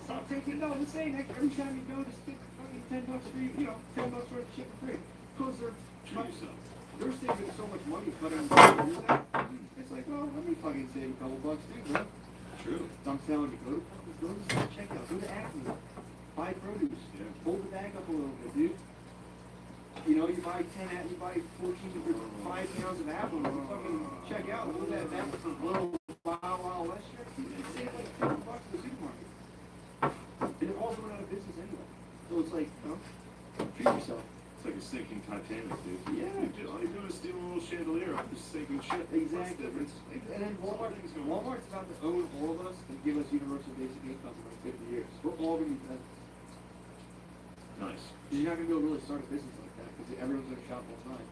stop taking, no, I'm saying, like, every time you go, just get fucking $10 free, $10 worth of shit for free. Because Treat yourself. they're saving so much money cutting the out. It's like, well, let me fucking save a couple bucks too, bro. True. So I'm telling you, go to the checkout, go to Acme, buy produce, Yeah. hold the bag up a little bit, dude. You buy 14 or 5 pounds of apples, you fucking check out, look at that little Wild West shirt, you save like $10 in the supermarket. So it's like, treat yourself. It's like a sinking Titanic, dude. Yeah. All you're doing is stealing a little chandelier off this sinking ship. What's the Exactly. difference? And then Walmart's about to own all of us and give us universal basic income for like 50 years. We're all gonna be dead. Nice. You're not gonna be able to really start a business like that because everyone's gonna shop online.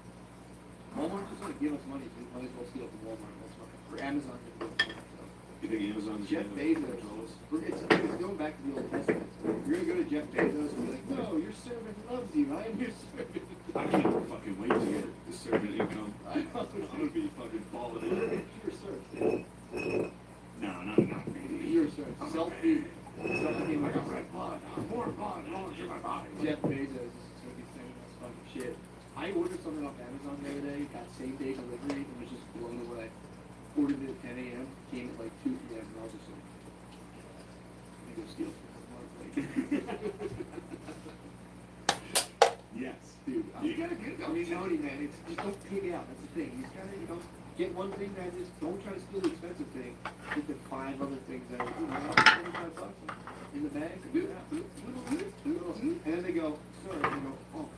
Walmart's just gonna give us money, so we might as well steal from Walmart. That's fine. Or Amazon can give us money. So. You think Amazon's Jeff Bezos. It's going back to the Old Testament. You're gonna go to Jeff Bezos and be like, no, your servant loves you. I am your servant. I can't fucking wait to get the servant income. I'm gonna be fucking balling in. Your servant. No, not me. Your servant. Self-feed. Self-feed. I got red blood. More blood rolling through my body. Jeff Bezos is gonna be saying this fucking shit. I ordered something off Amazon the other day, got same day delivery, and was just blown away. Ordered it at 10 a.m., came at like 2 p.m., and I was just like, I go steal Yes. dude. You gotta get I mean, naughty man, it's just don't pig out, that's the thing. You just gotta, get one thing that is, don't try to steal the expensive thing, get the 5 other things that are, $25 in the bag, and then they go, sir, and you go, oh,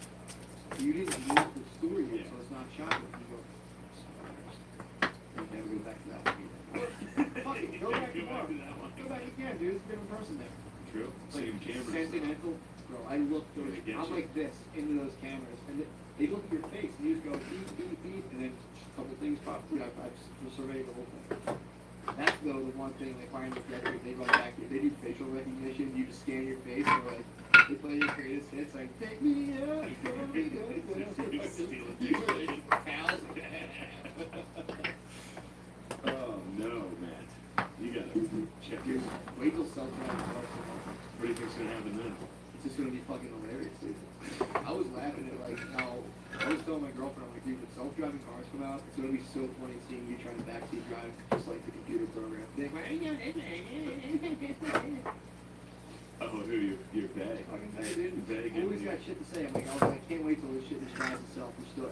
you didn't use the store yet, so it's not shopping. You go, never go back to that one again. Fuck it, go back tomorrow. Go back again, dude. It's a different person there. True. Same cameras. Sentimental. Bro, I look through They get I'm you. like this into those cameras, and they look at your face, and you just go beep, beep, beep, and then a couple things pop. Dude, I've surveyed the whole thing. That's though the one thing they find with Decker, they run back here. They do facial recognition. You just scan your face, and like they play your greatest hits, like take me out, take me out. Oh no, Matt. You gotta check your. Wait till self-driving cars come out. What do you think's gonna happen then? It's just gonna be fucking hilarious, dude. I was laughing at like how I was telling my girlfriend, I'm like, dude, when self-driving cars come out, it's gonna be so funny seeing you trying to backseat drive just like the computer program. Being like, Oh, who your bag? fucking bad, dude. Bag I always got shit to say. I'm like, I can't wait till this shit just drives itself. We're still,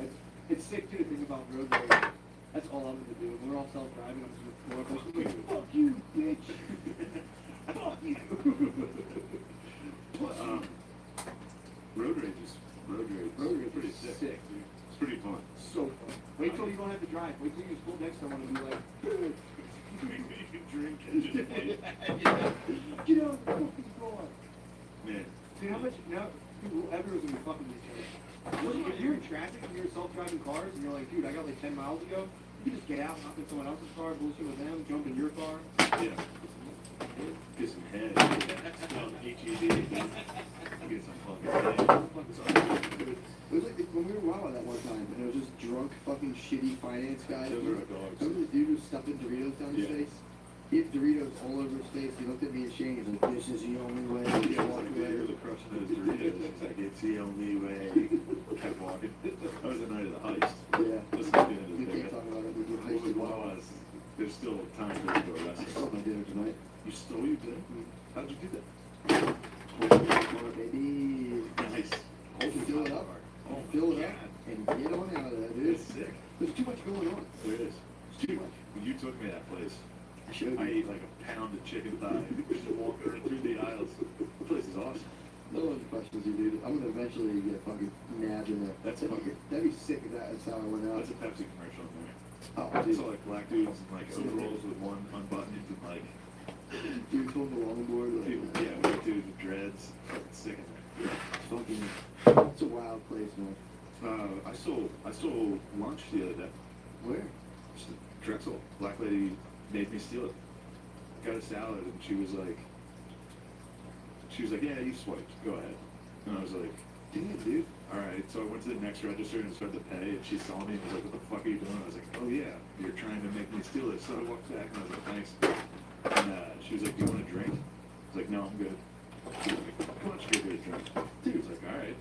it's sick too to think about road rage. That's all I'm gonna do. When we're all self-driving, I'm just gonna pull up and like, fuck you, bitch. Fuck you. Road rage is pretty is sick. sick, dude. It's pretty fun. So fun. Wait till you don't have to drive. Wait till you just pull next to someone and be like, You can drink and just like, get out of the fucking car. man. Dude, how much, now, people, everyone's gonna be fucking with each other. If you're in traffic and you're self-driving cars and you're like, dude, I got like 10 miles to go, you can just get out, hop in someone else's car, bullshit with them, jump in your car. Yeah. Get some head. Spell HED. Get some fucking head. It was like when we were wild that one time, and it was just drunk, fucking shitty finance guy. Those are our dogs. Remember the dude who stuffed in Doritos down his Yeah. face? He had Doritos all over his face. He looked at me ashamed. He's like, "This is the only way." He Yeah, walked it's like away. they were crushing those Doritos. It's like, it's the only way. Kept walking. That was the night of the heist. Yeah. This is the end of We the can't thing. talk about it. We do What heist was as well. wild was, there's still time for me to go arrest I stole my dinner tonight. You stole your dinner? How'd you do that? Come on, baby. Nice. Fill it up. Oh, Fill it God. up and get on out of there, dude. It's sick. There's too much going on. There it is. There's too much. When you took me that place, I showed I you. ate like a pound of chicken thigh. Just walking through the aisles. The place is awesome. No one questions you, dude. I'm gonna eventually get fucking nabbed in there. That's that'd fucking- that'd be sick if that's how I went out. That's a Pepsi commercial in there. Oh, I dude. saw like black dudes in like overalls with one unbuttoned and like Dude told the longboard. Like, people, yeah, white dudes with dreads. Fucking sick in there. Fucking, it's a wild place, man. I stole lunch the other day. Where? Just Drexel. Black lady made me steal it. Got a salad and she was like, yeah, you swiped. Go ahead. And I was like, Damn, dude. all right. So I went to the next register and started to pay, and she saw me and was like, what the fuck are you doing? I was like, oh yeah, you're trying to make me steal it. So I walked back and I was like, thanks. And she was like, do you want a drink? I was like, no, I'm good. She was like, how much give me a drink? She was like, all right.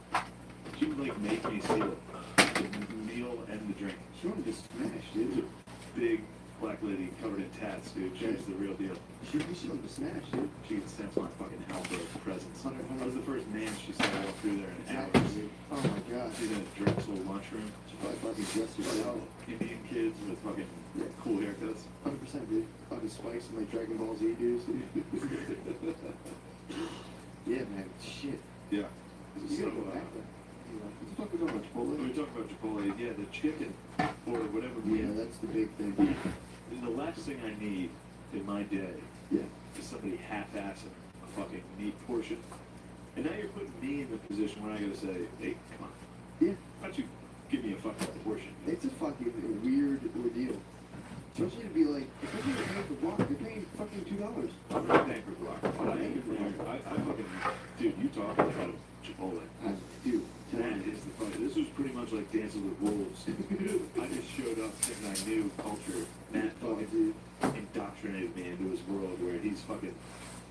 She would like make me steal it. The meal and the drink. She wanted to smash, She was dude. a big black lady covered in tats, dude. She was the real deal. She wanted to smash, dude. She could sense my fucking Alpha presence. 100. I was the first man she saw walk through there in Exactly, hours. dude. Oh my god. She's in a Drexel lunchroom. She probably fucking dressed herself. Indian kids with fucking cool haircuts. 100%, dude. Fucking spikes and like Dragon Ball Z dudes. Yeah, man. Shit. Yeah. You gotta go back there. Let's talk about Chipotle. When we talk about Chipotle, yeah, the chicken or whatever meat. Yeah, that's the big thing. The last thing I need in my day Yeah. is somebody half-assing a fucking meat portion. And now you're putting me in the position where I gotta say, hey, come on. Yeah. Why don't you give me a fucking portion? It's a fucking weird ordeal. Especially to be like, especially if you're paying for block, you're paying fucking $2. I'm not paying for block. But I ain't there. I fucking, dude, you talk about Chipotle. I do. That is the fun. This was pretty much like Dancing with Wolves. I just showed up thinking I knew culture. Matt fucking indoctrinated me into his world where he's fucking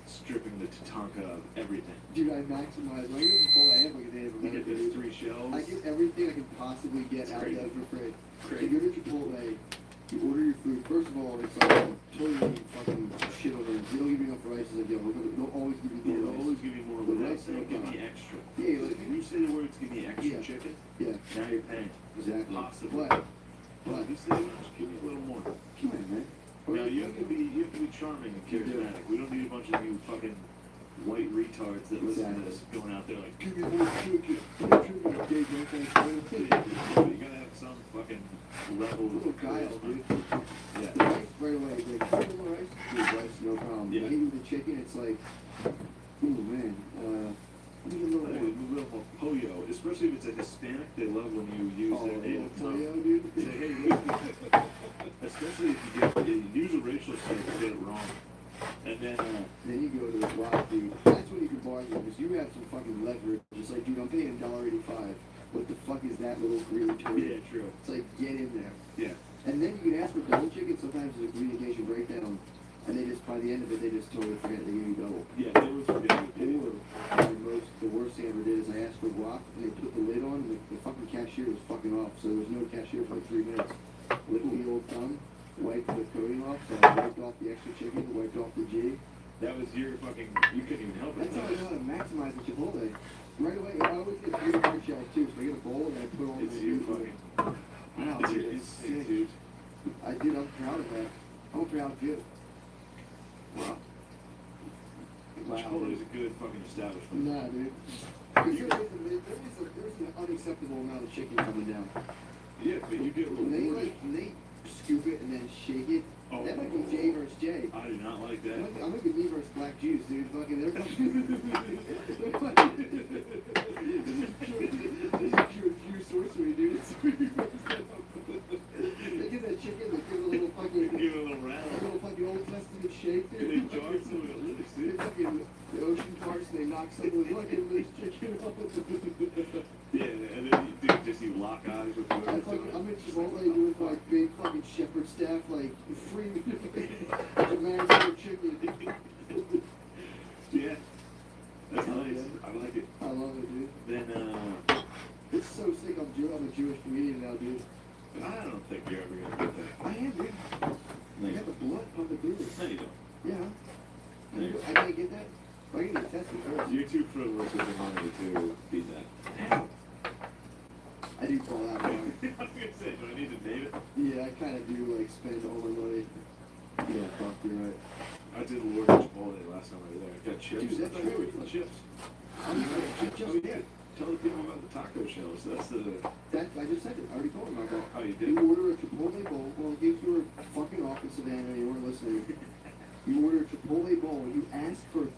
stripping the Tatanka of everything. Dude, I maximize. When I go to Chipotle, I have like a day of You get America. those 3 shells. I get everything I can possibly get It's out crazy. of the fridge. Crazy. You go to Chipotle, you order your food. First of all, it's like totally fucking shit on them. You don't give me enough rice. It's like, yo, they'll always give you Yeah, more they'll rice. always give you more. The But rice they don't give come. me extra. Yeah, Like, when you say the words, give me extra Yeah. chicken, Yeah, now you're paying. exactly. Possibly. But, Well, if you say, just give me a little more. come on, man. Now, you have to be charming and charismatic. We don't need a bunch of you fucking white retards that listen to this going out there like, Give me more chicken. Give me chicken. Okay, don't thank you. you gotta have some fucking level Little of guile, dude. Yeah. The rice right away, like, give me more rice. Dude, rice, no problem. Yeah. You hit with the chicken, it's like, ooh, man. Give me a little Like, more. a little more pollo, especially if it's a Hispanic, they love when you use Oh, their native pollo, tongue. dude. Say, hey, look, especially if you use a racial slur and get it wrong. And then, Then you go to the block, dude. That's when you can bargain, because you have some fucking leverage. It's like, dude, I'm paying $1.85. What the fuck is that little green turd? yeah, true. It's like, get in there. Yeah. And then you can ask for double chicken. Sometimes there's a communication breakdown, and they just, by the end of it, they just totally forget they gave you double. Yeah, they would forget it. Or, the worst thing I ever did is I asked for guac, and they put the lid on, and the fucking cashier was fucking off. So there was no cashier for like 3 minutes. Licked the old thumb, wiped the coating off, so I wiped off the extra chicken, wiped off the G. That was your fucking, you couldn't even help it. That's how I know how to maximize the Chipotle. Right away, I always get 3 hard shells too, so I get a bowl and I put all It's my your food in fucking, it. Wow, it's your dude, instinct, sick. dude. I did, I'm proud of that. I'm a proud kid. Wow. Chipotle is a good fucking establishment. Nah, dude. Because there's an unacceptable amount of chicken coming down. Yeah, but you get When they rewarded. when they scoop it and then shake it, Oh. that might be J versus J. I do not like that. I'm gonna me versus Black Jews, dude. Fucking, they're fucking. This is pure sorcery, dude. It's they get that chicken, they give it a little fucking, Give it a little round. a little fucking Old Testament shake, And they dude. jar some of it loose, They dude. fucking, the ocean parts, they knock some of the fucking loose chicken off. Yeah, and then you do just you lock eyes with I'm whoever's fucking, doing I'm it. in Chipotle doing my big fucking shepherd staff, like, free the man's little chicken. Yeah. That's nice. I like it. I love it, dude. Then, It's so sick. I'm a Jewish comedian now, dude. I don't think you're ever gonna get that. I am, dude. No, I you got the blood pumping through me. no, you don't. Yeah. I can't get that. I can get tested first. You're too frivolous with the money to beat that. I do fall out. I man. was gonna say, do I need to name it? Yeah, I kind of do like spend all my money. Yeah, fuck, you're right. I did Lord of Chipotle last time I was there. I got chips. Dude, that's I thought you true. were chips. I'm just, Oh yeah. Tell the people about the taco shells. That's the. that, I just said it. I already told him. I go, Oh, you you did. order a Chipotle bowl. Well, if you were fucking off in Savannah and you weren't listening, you order a Chipotle bowl and you ask for,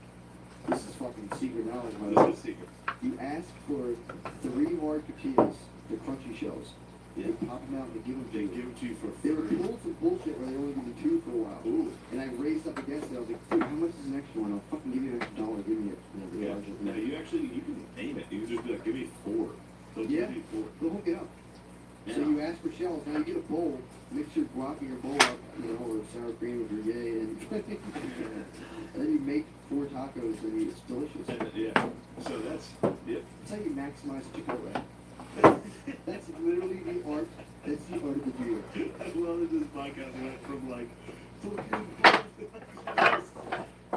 this is fucking secret knowledge, by the way. That's the secret. You ask for 3 hard tortillas, the crunchy shells. Yeah. They pop them out and they give them to They you. give it to you for They were free. pulled some bullshit where they only give you 2 for a while. Ooh. And I raised up against it. I was like, dude, how much is an extra one? I'll fucking give you an extra $1. Give me it. And they Yeah. charge it. Now you actually you can name it. You can just be like, give me 4. They'll Yeah. give you 4. They'll hook it up. So Yeah. you ask for shells. Now you get a bowl. Mix your guac in your bowl up, you know, or sour cream if you're gay. And, and then you make 4 tacos and it's delicious. And, yeah. So that's yeah. That's how you maximize Chipotle. That's literally the art. That's the art of the deal. I love that this podcast went from like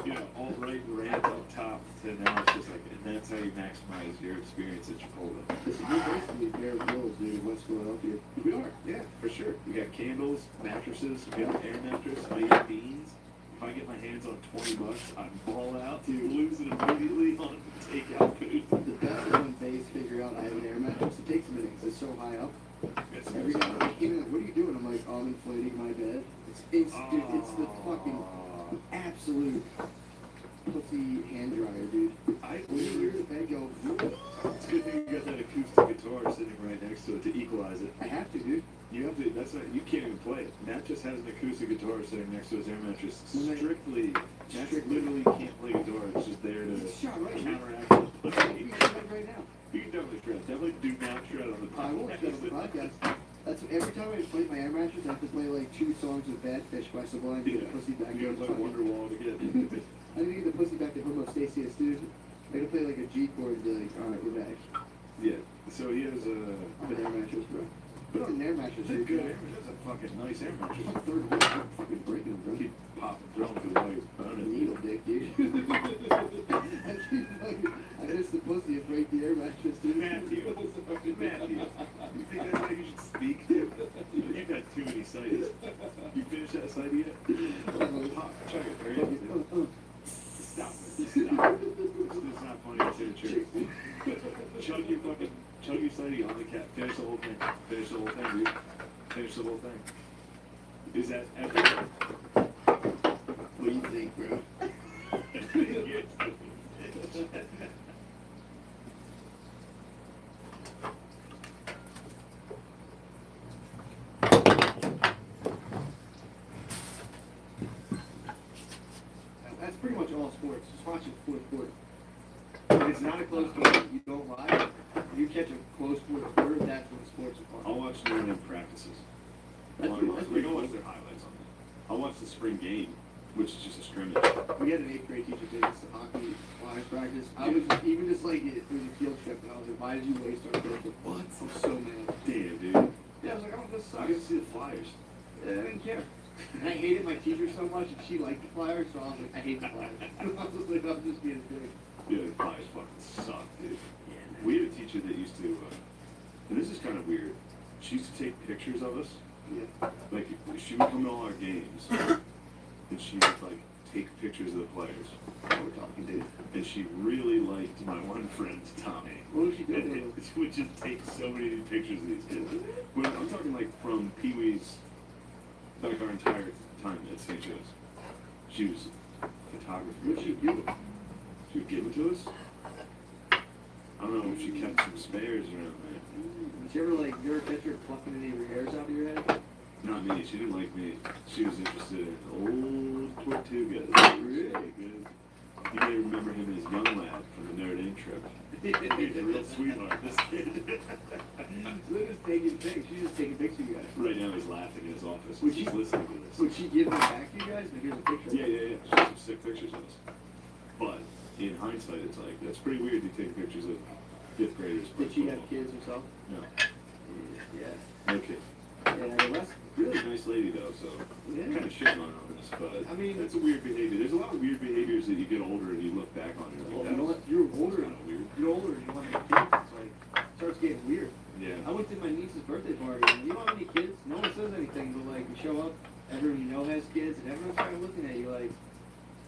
you know, alt-right rant up top to now it's just like, and that's how you maximize your experience at Chipotle. Listen, we're basically Bear Grylls, dude, in West Philadelphia. We are, yeah, for sure. We got candles, mattresses, we got an air mattress, I eat beans. If I get my hands on $20, I ball out to lose it immediately on takeout food. The best is when is so high up. It's Every time I came in, like, what are you doing? I'm like, oh, I'm inflating my bed. Dude, it's the fucking absolute pussy hand dryer, dude. When you hear the bed go, It's a good thing you got that acoustic guitar sitting right next to it to equalize it. I have to, dude. You have to, that's not, you can't even play it. Matt just has an acoustic guitar sitting next to his air mattress. When I- Strictly, Matt literally can't play guitar. It's just there to It's shot right now. counteract You it. can do it right now. You can definitely shred. Definitely do not shred on the I won't shut the podcast. That's every time I play my air mattress, I have to play like 2 songs of Bad Fish by Sublime to get the pussy back. You gotta play Wonderwall to get I need to get the pussy back to Homostasis, dude. I gotta play like a G chord and be like, alright, we're back. Yeah. So he has I'm an air mattress, bro. Put on an air mattress, That's a dude. good air mattress. That's a fucking nice air mattress. I'm third world, I'm fucking breaking them, bro. Keep popping, drilling through the white. Needle dick, dude. I miss the pussy and break the air mattress, dude. Matthew, Matthew, you think that's how you should speak? You've got too many sites. You finished that site yet? Pop, chug it, hurry up. Stop it. Stop. It's not funny to say the truth. Chug your sighting on the cat. Finish the whole thing. Finish the whole thing, dude. Finish the whole thing. Is that everything? What do you think, bro? That's pretty much all sports. Just watch it fourth quarter. If it's not a close game, you don't lie. If you catch a close fourth quarter, that's when sports are fun. I'll watch learning practices. That's We pretty don't cool. watch their highlights on that. I'll watch the spring game, which is just a scrimmage. We had an 8th grade teacher take us to hockey live practice. I was even just like it was a field trip, and I was like, "Why did you waste our field trip?" What? I'm so mad. Damn, dude. Yeah, I was like, "Oh, this I sucks." got to see the Flyers. I didn't care. And I hated my teacher so much, and she liked the Flyers, so I was like, "I hate the Flyers." I was like, "I'm just being a dick." Yeah, the Flyers fucking suck, dude. We had a teacher that used to, and this is kind of weird. She used to take pictures of us. Yeah. Like, she would come to all our games, and she would, like, take pictures of the players. We're talking, dude. And she really liked my one friend, Tommy. What was she doing? And she would just take so many pictures of these kids. But I'm talking, like, from Pee Wee's, like, our entire time at St. Joe's. She was a photographer. What'd she do? She would give it to us. I don't know if she kept some spares around there. Did you ever catch her plucking any of your hairs out of your head? Not me. She didn't like me. She was interested in old Tortuga. Really good. You may remember him as Young Lad from the Notre Dame trip. He's a real sweetheart, this kid. So they're just taking pics. She's just taking pics of you guys. Right now he's laughing in his office. Would He's she- listening to this. Would she give them back to you guys? Like, here's a picture. Yeah. She has some sick pictures of us. But in hindsight, it's like, that's pretty weird to take pictures of 5th graders. Did she playing have football. kids herself? No. Yeah. Okay. Yeah, Wes, Really nice lady though, so Yeah. kind of shitting on her on this, but I mean- that's a weird behavior. There's a lot of weird behaviors that you get older and you look back on and Well, you're you know like, what? You're older. kind of weird. You're older and you want to have kids. It's like, it starts getting weird. Yeah. I went to my niece's birthday party and you don't have any kids. No one says anything, but like, you show up, everyone you know has kids, and everyone's kind of looking at you like,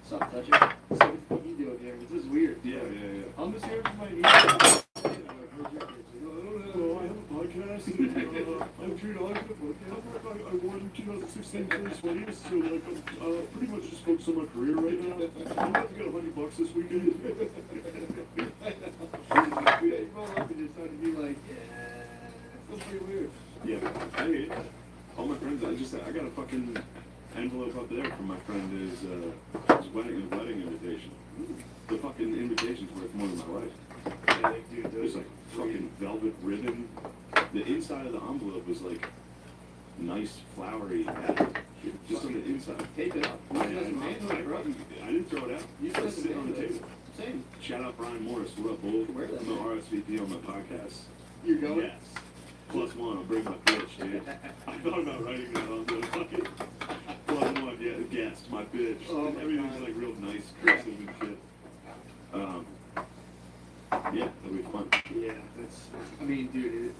what's up, toucher? So what the fuck you doing here? This is weird. Yeah. I'm just here for my niece. I'm like, where's your kids? They go, I don't know. Well, I have a podcast. I'm Drew Dog for the podcast. I won 2016 Philly Sweaties, so like I'm pretty much just focused on my career right now. I'm about to get $100 this weekend. You roll up and just start to be like, yeah, that's pretty weird. Yeah, I hate it. All my friends, I got a fucking envelope up there from my friend his wedding invitation. The fucking invitation's worth more than my life. Yeah, like, dude, There's like fucking velvet ribbon. The inside of the envelope was like nice flowery metal. Just on the inside. tape it up. You I doesn't manually, bro. didn't throw it out. You It was doesn't sitting on the manually. table. Same. Shout out Brian Morris. What up, bull? Wear that, I'm the man. RSVP on my podcast. You're going? Yes. +1, I'll bring my bitch, dude. I thought about writing that on the fucking +1, yeah, guest, my bitch. Oh my Everything's God. like real nice, cursive and shit. Yeah, that'll be fun. Yeah, I mean, dude,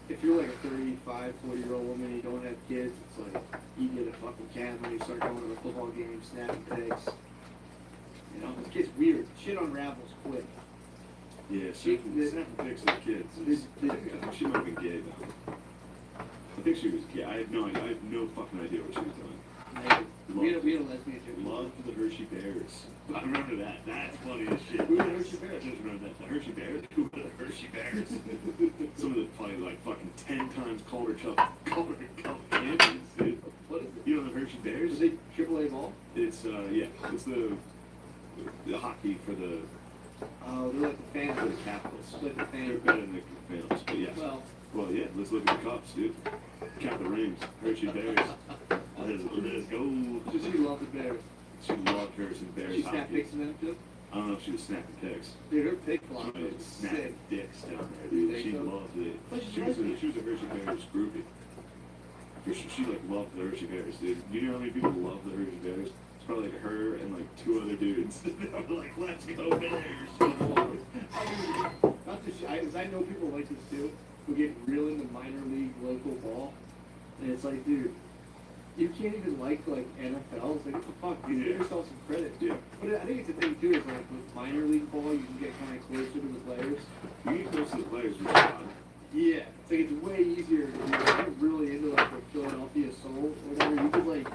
if you're like a 35, 40-year-old woman and you don't have kids, it's like, you get a fucking camera, you start going to the football game, snapping pics. You know, it gets weird. Shit unravels quick. Yeah, She- snapping pics of the kids. I think she might have been gay though. I think she was gay. I have no fucking idea what she was doing. We had a lesbian chick. Love the Hershey Bears. I remember that. That's funny as shit. Who were the Hershey Bears? I just remember that. The Hershey Bears? Who were the Hershey Bears? Some of the probably like fucking 10 times Calder Cup champions, dude. What is it? You know the Hershey Bears? Was it AAA ball? It's it's the hockey for the Oh, they're like the fans. Capitals. Like the They're fans. better than the Phantoms, but yes. Well, Yeah, let's look at the cups, dude. Count the rings. Hershey Bears. Let's go. so she loved the Bears. She loved Hershey Bears She snapped hockey. pics in them too? I don't know if she was snapping pics. Dude, her pic She block was was snapping sick. dicks down there, You dude. think She so? loved it. But she's She was lesbian. a Hershey Bears groupie. She like loved the Hershey Bears, dude. You know how many people love the Hershey Bears? It's probably like her and like 2 other dudes. They were like, let's go Bears. Not to because I know people like this too, who get real into minor league local ball, and it's like, dude, you can't even like NFL. It's like, what the fuck? Dude, give yourself some credit. Yeah. But I think it's the thing too is like with minor league ball, you can get kind of closer to the players. You get close to the players, which is odd. Yeah, it's like it's way easier. If you're really into like the Philadelphia Soul or whatever, you could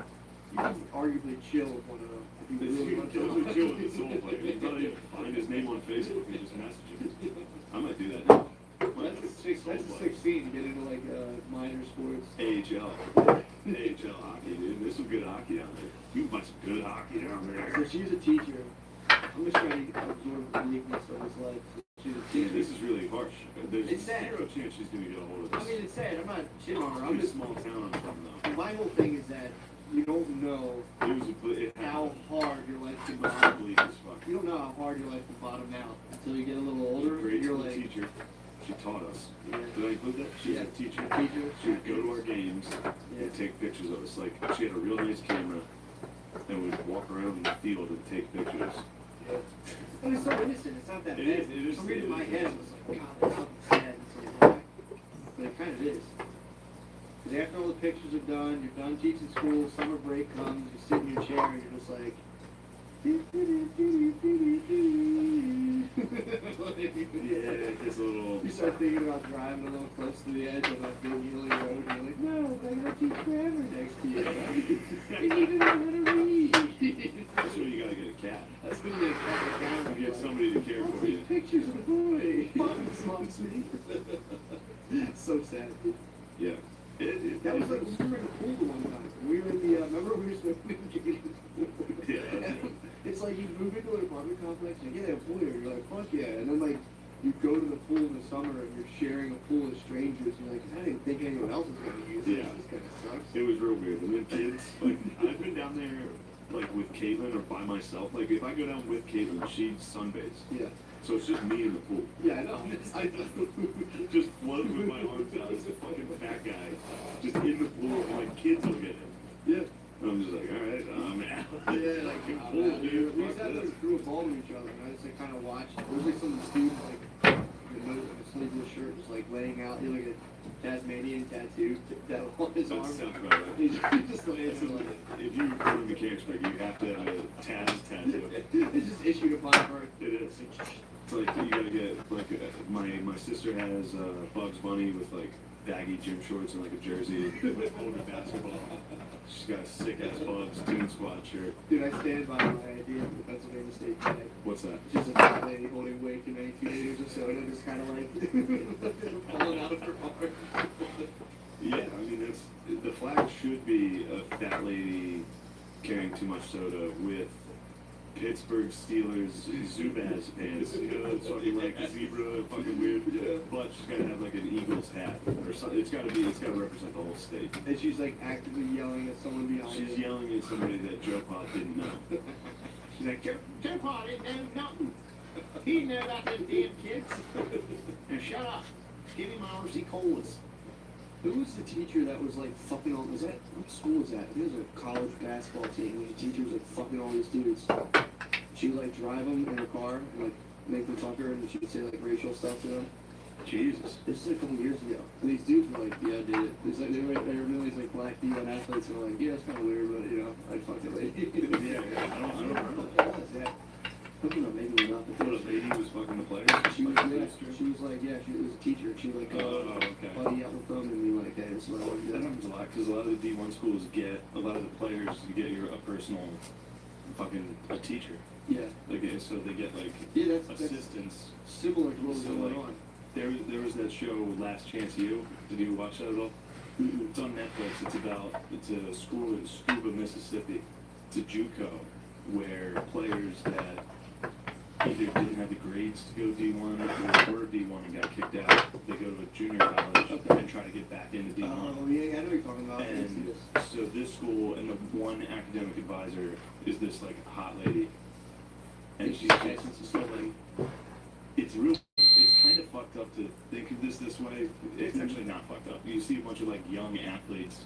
arguably chill with one of them if you really want to. Totally chill with the Soul player. You probably find his name on Facebook and just message him. I might do that now. That's a 16 to get into like minor sports. AHL. AHL hockey, dude. There's some good hockey down there. You can find some good hockey down So there. she's a teacher. I'm just trying to absorb the uniqueness of his life. She's a Yeah, teacher. this is really harsh. There's It's sad. zero chance she's gonna get a hold of I this. mean, it's sad. I'm not shitting on her. I'm I'm in a just. small town I'm from though. My whole thing is that you don't know It how happened. hard your life can It's bottom. unbelievable as fuck. You don't know how hard your life can bottom out until you get a little She's a older. grade You're school like, teacher. She taught us. Yeah. Did I include that? She was Yeah. a teacher. Teacher. She would go to our games Yeah. and take pictures of us. Like, she had a real nice camera and would walk around in the field and take pictures. yeah. But it's so innocent. It's not that It bad. is- it is- For some reason, it in my is head, it innocent. was like, God, that's not sad. It's like, why? But it kind of is. Because after all the pictures are done, you're done teaching school, summer break comes, you sit in your chair and you're just like, Yeah, it's a little. You start thinking about driving a little close to the edge of that big hilly road, and you're like, no, I gotta teach grammar next year. I need to know how to read. That's where you gotta get a cat. That's gonna be a couple of times. You get somebody to care for you. Pictures of the boy. Mom's me. So sad. Yeah. That was like, we were in the pool the one time. We were in the, remember we were swimming in the pool? Yeah. It's like you move into an apartment complex and you get a pool here, you're like, fuck yeah. And then like, you go to the pool in the summer and you're sharing a pool with strangers. You're like, I didn't think anyone else was going to use it. Yeah. This kind of sucks. It was real weird. And then kids, like, I've been down there, like, with Caitlin or by myself. Like, if I go down with Caitlin, she sunbathes. Yeah. So it's just me in the pool. Yeah, I know. Just floating with my arms out as a fucking fat guy. Just in the pool, and like, kids will get him. Yeah. And I'm just like, alright, I'm out. Yeah, like, Fucking oh, pool, man, dude. we used to have Fuck like this. threw a ball to each other, and I just like kind of watched. There was like some dude like in a sleeveless shirt, just like laying out. He had like a Tasmanian tattoo that on his That arm. sounds about right. He's just laying It's a- there like. If you go to Mechanicsburg, you have to have a Taz tattoo. It's just issued upon birth. It is. It's like you gotta get like my sister has Bugs Bunny with like baggy gym shorts and like a jersey with holding basketball. She's got a sick ass Bugs Toon Squad shirt. Dude, I stand by my idea of the Pennsylvania State flag. What's that? Just a fat lady holding weight and 19 liters of soda, just kind of like pulling out of her arm. Yeah, I mean that's the flag should be a fat lady carrying too much soda with Pittsburgh Steelers Zubaz pants. You know, it's fucking like a zebra, fucking weird. But she's gotta have like an Eagles hat or something. It's gotta represent the whole state. And she's like actively yelling at someone behind She's her. yelling at somebody that Joe Pot didn't know. She's like, Joe Paul didn't know nothing. He didn't know about them damn kids. Now shut up. Give him RC Colas. who was the teacher that was like fucking all, was that, what school was that? I think it was a college basketball team, and the teacher was like fucking all these dudes. She would like drive them in her car and like make them fuck her, and she would say like racial stuff to them. Jesus. This is like a couple years ago. And these dudes were like, yeah, I did it. It's like, they were really these like black D1 athletes and were like, yeah, it's kind of weird, but you know, I fucked it lady. Yeah, I don't remember. Yeah. hooking up, maybe not. But What, a lady was fucking the players? she was, yeah, she was like, yeah, she was a teacher. She like, Oh, okay. buddy out with them and be like, hey, this is what I want to That do. happens a lot because a lot of the D1 schools get a lot of the players get a personal fucking a teacher. Yeah, Like so they get like yeah, that's assistants. similar to what was So, going like, on. There was that show Last Chance U. Did you watch that at all? Mhm. It's on Netflix. It's a school in Scuba, Mississippi. It's a JUCO where players that either didn't have the grades to go D1 or were D1 and got kicked out, they go to a junior college and try to get back into D1. Oh, yeah, I know what you're talking about. I didn't see And this. so this school and the one academic advisor is this like hot lady, and she's just so like it's kind of fucked up to think of this way. It's actually not fucked up. You see a bunch of like young athletes,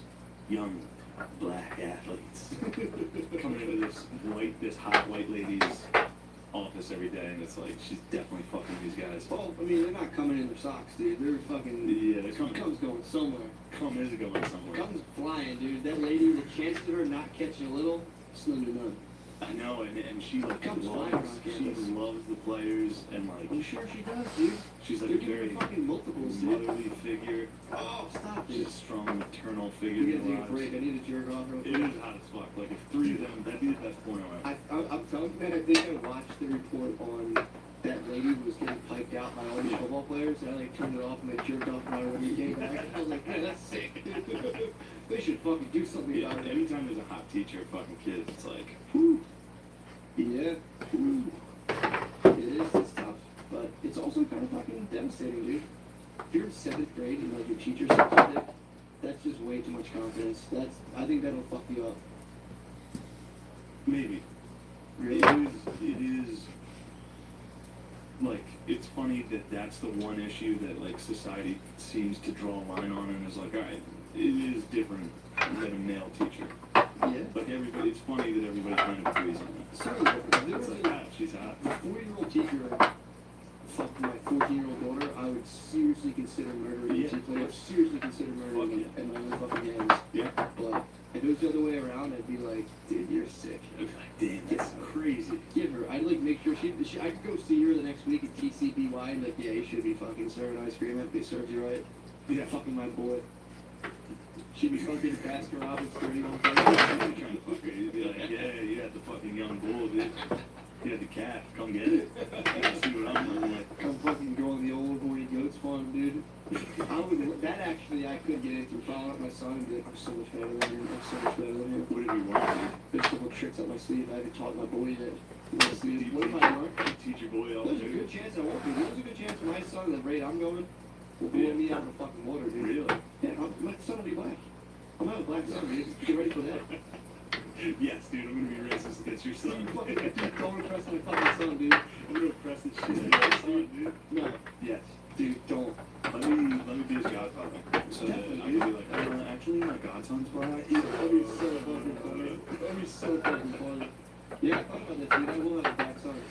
young black athletes, coming into this hot white lady's office every day, and it's like she's definitely fucking these guys. Well, I mean, they're not coming in their socks, dude. They're fucking. Yeah, they're coming. Cum's going somewhere. Cum is going somewhere. Cum's flying, dude. That lady, the chances of her not catching a little, slim to none. I know, and she like Comes loves, flying around she campus. loves the players, and like I'm sure she does, dude. she's like They're a very giving her fucking multiples, dude. motherly figure. Oh, stop, She's dude. a strong maternal figure. We in gotta their take a break. I lives. need to jerk off real It quick. is hot as fuck. Like if three of them, that'd be the best porno ever. I'm telling you, man, I think I watched the report on that lady who was getting piped out by all these football players, and I like turned it off and I jerked off on her when we came back. I was like, man, that's sick. They should fucking do something Yeah, about it. anytime there's a hot teacher, fucking kids, it's like, Whew. Yeah. Whew. It is. It's tough, but it's also kind of fucking devastating, dude. If you're in 7th grade and like your teacher's autistic, that's just way too much confidence. I think that'll fuck you up. maybe. Really? It is, like, it's funny that that's the one issue that, like, society seems to draw a line on and is like, alright, it is different than a male teacher. Yeah. Like, everybody, it's funny that everybody kind of agrees on that. So, if there It's was like, a ah, she's hot. 4-year-old teacher fucked my 14-year-old daughter, I would seriously consider murdering Yeah. the two players. Seriously consider murdering Fuck them in my own fucking hands. Yeah. But if it was the other way around, I'd be like, dude, you're sick. I'd be like, damn, that's crazy. Give her. I'd like make sure she I could go see her the next week at TCBY and be like, yeah, you should be fucking serving ice cream if they served you right. Yeah. Fucking my boy. She'd be fucking Baskin Robbins 31 You're trying to fuck her. You'd be like, yeah, you had the fucking young bull, dude. You had the cat. Come get it. You see what I'm looking like. Come fucking go on the old boy goats farm, dude. That actually I could get into. Following up my son and be like, I'm so much better than him. I'm so much better than him. What did you want, dude? There's a couple tricks up my sleeve I haven't taught my boy yet. You wanna see what if I learn? Teach your boy all There's a the good chance I won't be. There's a good chance my son, the rate I'm going, will blow me out of the fucking water, dude. Really? Yeah, my son will be black. I'm not a black son, dude. Get ready for that. Yes, dude, I'm gonna be racist against your son. Dude, don't impress my fucking son, dude. I'm gonna press this shit out of your son, dude. No, Yes. dude, don't. Let me be his godfather. So that I can be like, actually, my godson's black. That'd be so fucking funny. That'd be so fucking funny. Yeah, I thought about that, dude. I will have a black son.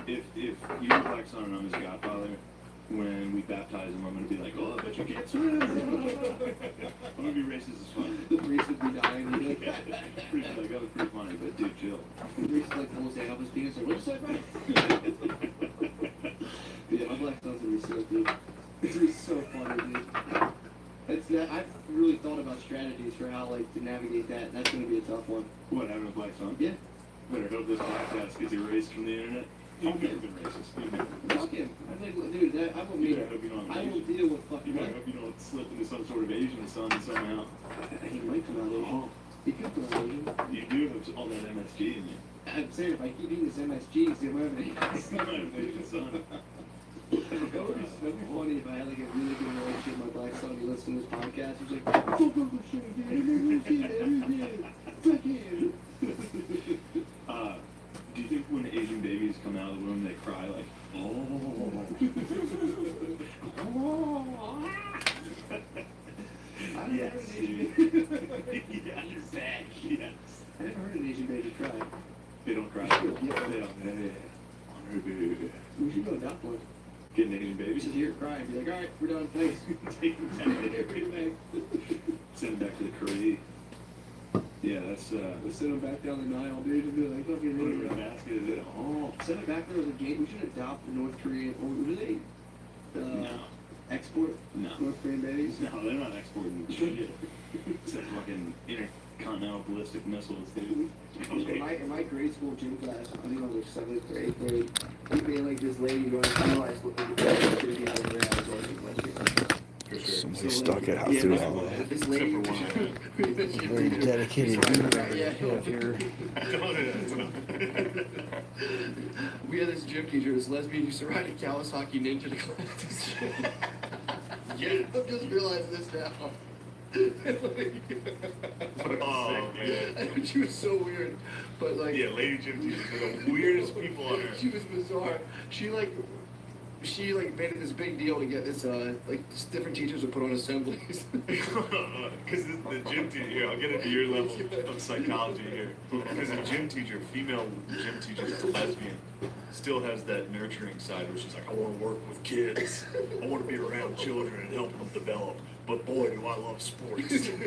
If you're a black son and I'm his godfather, when we baptize him, I'm gonna be like, oh, I bet you can't swim. I'm gonna be racist as fuck. The priest would be dying. He'd be like, Pretty, like, that was pretty funny, but dude, chill. the priest like pulls down his penis like, what'd you say, bro? Yeah, my black son's gonna be sick, dude. It's gonna be so funny, dude. It's that I've really thought about strategies for how like to navigate that. That's gonna be a tough one. What, having a black son? Yeah. Better hope this podcast gets erased from the internet. You've never been racist. You've never been Fuck racist. him. I think, dude, that, I won't You mean. better hope you don't have I an will Asian. deal with You fucking. better hope you don't slip into some sort of Asian son somehow. He might come out Asian. He could come out Asian. You do have all that MSG in you. I'm saying if I keep eating this MSG, he's gonna have an It's not an Asian son. That'd be funny if I had like a really good relationship with my black son. He listens to this podcast. He's like, fuck Uncle Shane, dude. Fuck him. Do you think when Asian babies come out of the womb, they cry like, I never yes, heard an Asian dude. baby. Yeah, you're back. Yes. I never heard an Asian baby cry. They don't cry. Yeah. They don't. We should go adopt one. Get an Asian We baby. should hear it cry and be like, all right, we're done. Thanks. Take them back. Bring it back. Send them back to the Korea. Yeah, that's Let's send him back down the Nile, dude, and be like, fucking put it in hit the it. basket. Is it? Oh, send it back there as a game. We should adopt the North Korean, or do they No. export No. North Korean babies? No, they're not exporting shit. It's a fucking intercontinental ballistic missiles, dude. In my grade school gym class, I think I was like 7th or 8th grade, we made like this lady who I realized what the should be out of there. I was like, For sure. Somebody stuck it out through all of that. This lady, Very dedicated yeah. here. We had this gym teacher, this lesbian, used to ride a Kawasaki Ninja to class. Yeah, I just realized this now. Oh, man. She was so weird, but like, Yeah, lady gym teachers are the weirdest people on earth. she was bizarre. She made it this big deal to get this different teachers would put on assemblies. Because the gym teacher, here, I'll get into your level of psychology here. Because the gym teacher, female gym teacher that's a lesbian, still has that nurturing side where she's like, I want to work with kids. I want to be around children and help them develop. But boy, do I love sports. I'm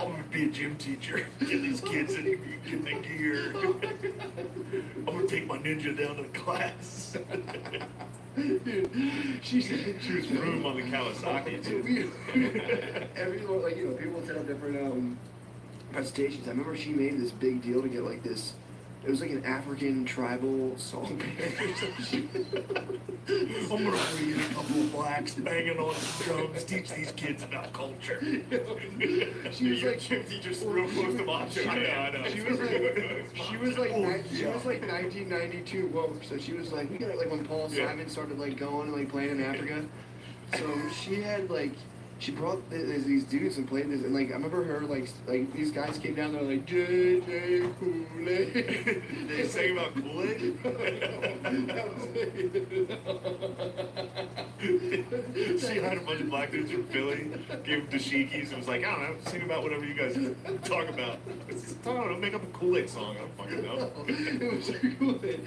going to be a gym teacher. Get these kids in the gear. I'm going to take my ninja down to the class. Dude, she She was room on the Kawasaki, too. everyone, like, people would set up different presentations. I remember she made this big deal to get like this. It was like an African tribal song band or something. I'm gonna read a couple of blacks banging on the drums, teach these kids about culture. She was like, gym teacher's real close to macho. I know. She was like 1992 woke, so she was like, we got like when Paul Simon started like going and like playing in Africa. So she had like, she brought these dudes and played this, and like I remember her like these guys came down there like J.J. Kool-Aid. They sang about Kool-Aid? She had a bunch of black dudes from Philly, gave them dashikis, and was like, I don't know, sing about whatever you guys talk about. I don't know, make up a Kool-Aid song, I don't fucking know. It was Kool-Aid.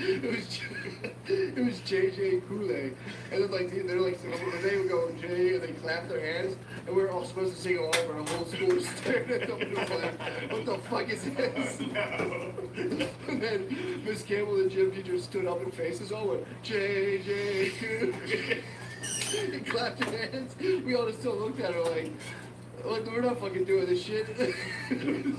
It was J.J. Kool-Aid. And then like they're like they would go J and they clap their hands and we were all supposed to sing along but our whole school was staring at them and was like, what the fuck is this? And then Miss Campbell, the gym teacher, stood up and faces all went J.J. Kool-Aid. He clapped his hands. We all just still looked at her like, we're not fucking doing this shit.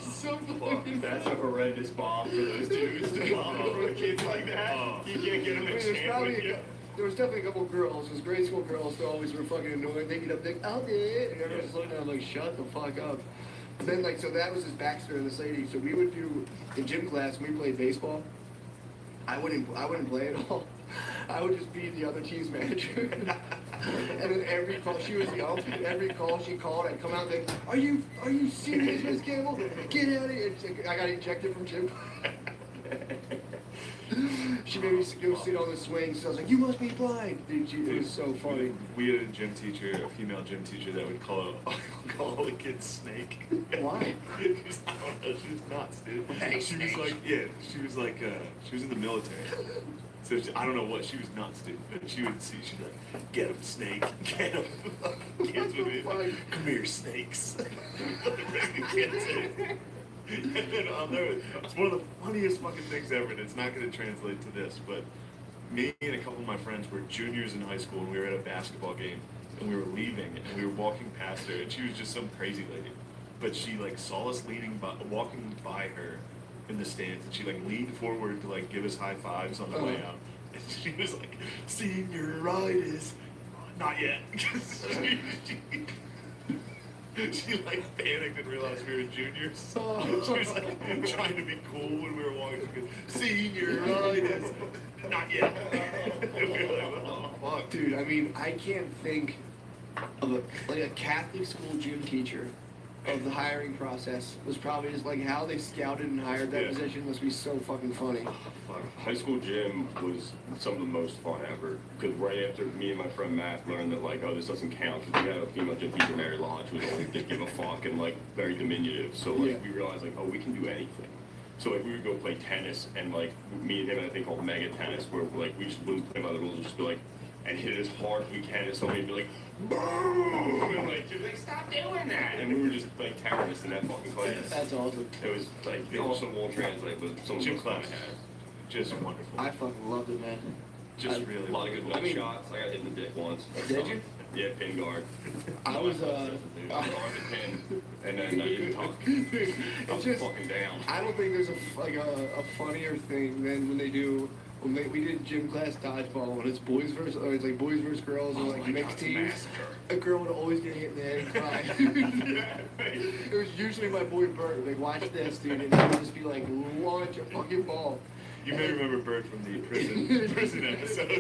So fucking That's a horrendous bomb for those dudes to bomb over kids like that. You can't get them I in mean, shape with you. there was definitely a couple of girls, those grade school girls who always were fucking annoying. They get up, they, I'll do it. And everyone's looking at them like, shut the fuck up. And then, like, so that was his backstory of this lady. So we would do, in gym class, when we played baseball, I wouldn't play at all. I would just be the other team's manager. And then every call, she was the ump, every call she called, I'd come out and like, are you serious, Miss Campbell? Get out of here. And she's like, I got ejected from gym. She made me go sit on the swing, so I was like, you must be blind. Dude, it was so funny. We had a gym teacher, a female gym teacher, that would call all the kids Snake. Why? Because, I don't know, she was nuts, dude. Hey, she was Snake. like, she was in the military. So I don't know what, she was nuts, dude. But she would see, she'd be like, get him, Snake, get him. Kids would be like, come here, snakes. And then I'll never, it's one of the funniest fucking things ever, and it's not going to translate to this, but me and a couple of my friends were juniors in high school, and we were at a basketball game, and we were leaving, and we were walking past her, and she was just some crazy lady. But she, like, saw us walking by her in the stands, and she, like, leaned forward to, like, give us high fives on the way out. And she was like, senioritis. Not yet. She like panicked and realized we were juniors. She was like trying to be cool when we were walking. She goes, senioritis. Not yet. And we were like, oh, fuck. Dude, I mean, I can't think of a Catholic school gym teacher of the hiring process was probably just like how they scouted and hired that position must be so fucking funny. High school gym was some of the most fun ever. Because right after me and my friend Matt learned that, like, oh, this doesn't count, because we had a female gym teacher, Mary Lodge, who didn't give a fuck and, like, very diminutive. So, like, we realized, like, oh, we can do anything. So, like, we would go play tennis, and, like, me and him had a thing called mega tennis, where, like, we just wouldn't play by the rules and just be like, and hit it as hard as we can, and somebody would be like, boom! And like, just like, stop doing that! And we were just like terrorists in that fucking class. That's awesome. It was like, they also won't translate, but some Gym of the class. Just wonderful. I fucking loved it, man. just really a lot of good I nut mean- shots. I got hit in the dick once. Did you? Yeah, pin guard. I was, Guard the pin, and then I didn't talk. I It's was just, fucking down. I don't think there's a funnier thing than when they do, we did gym class dodgeball, and it's boys versus, or it's like boys versus girls, or Oh like my mixed God, teams. massacre. A girl would always get hit in the head and cry. It was usually my boy Bert, like, watch this, dude, and he would just be like, launch a fucking ball. You may remember Bert from the prison episode.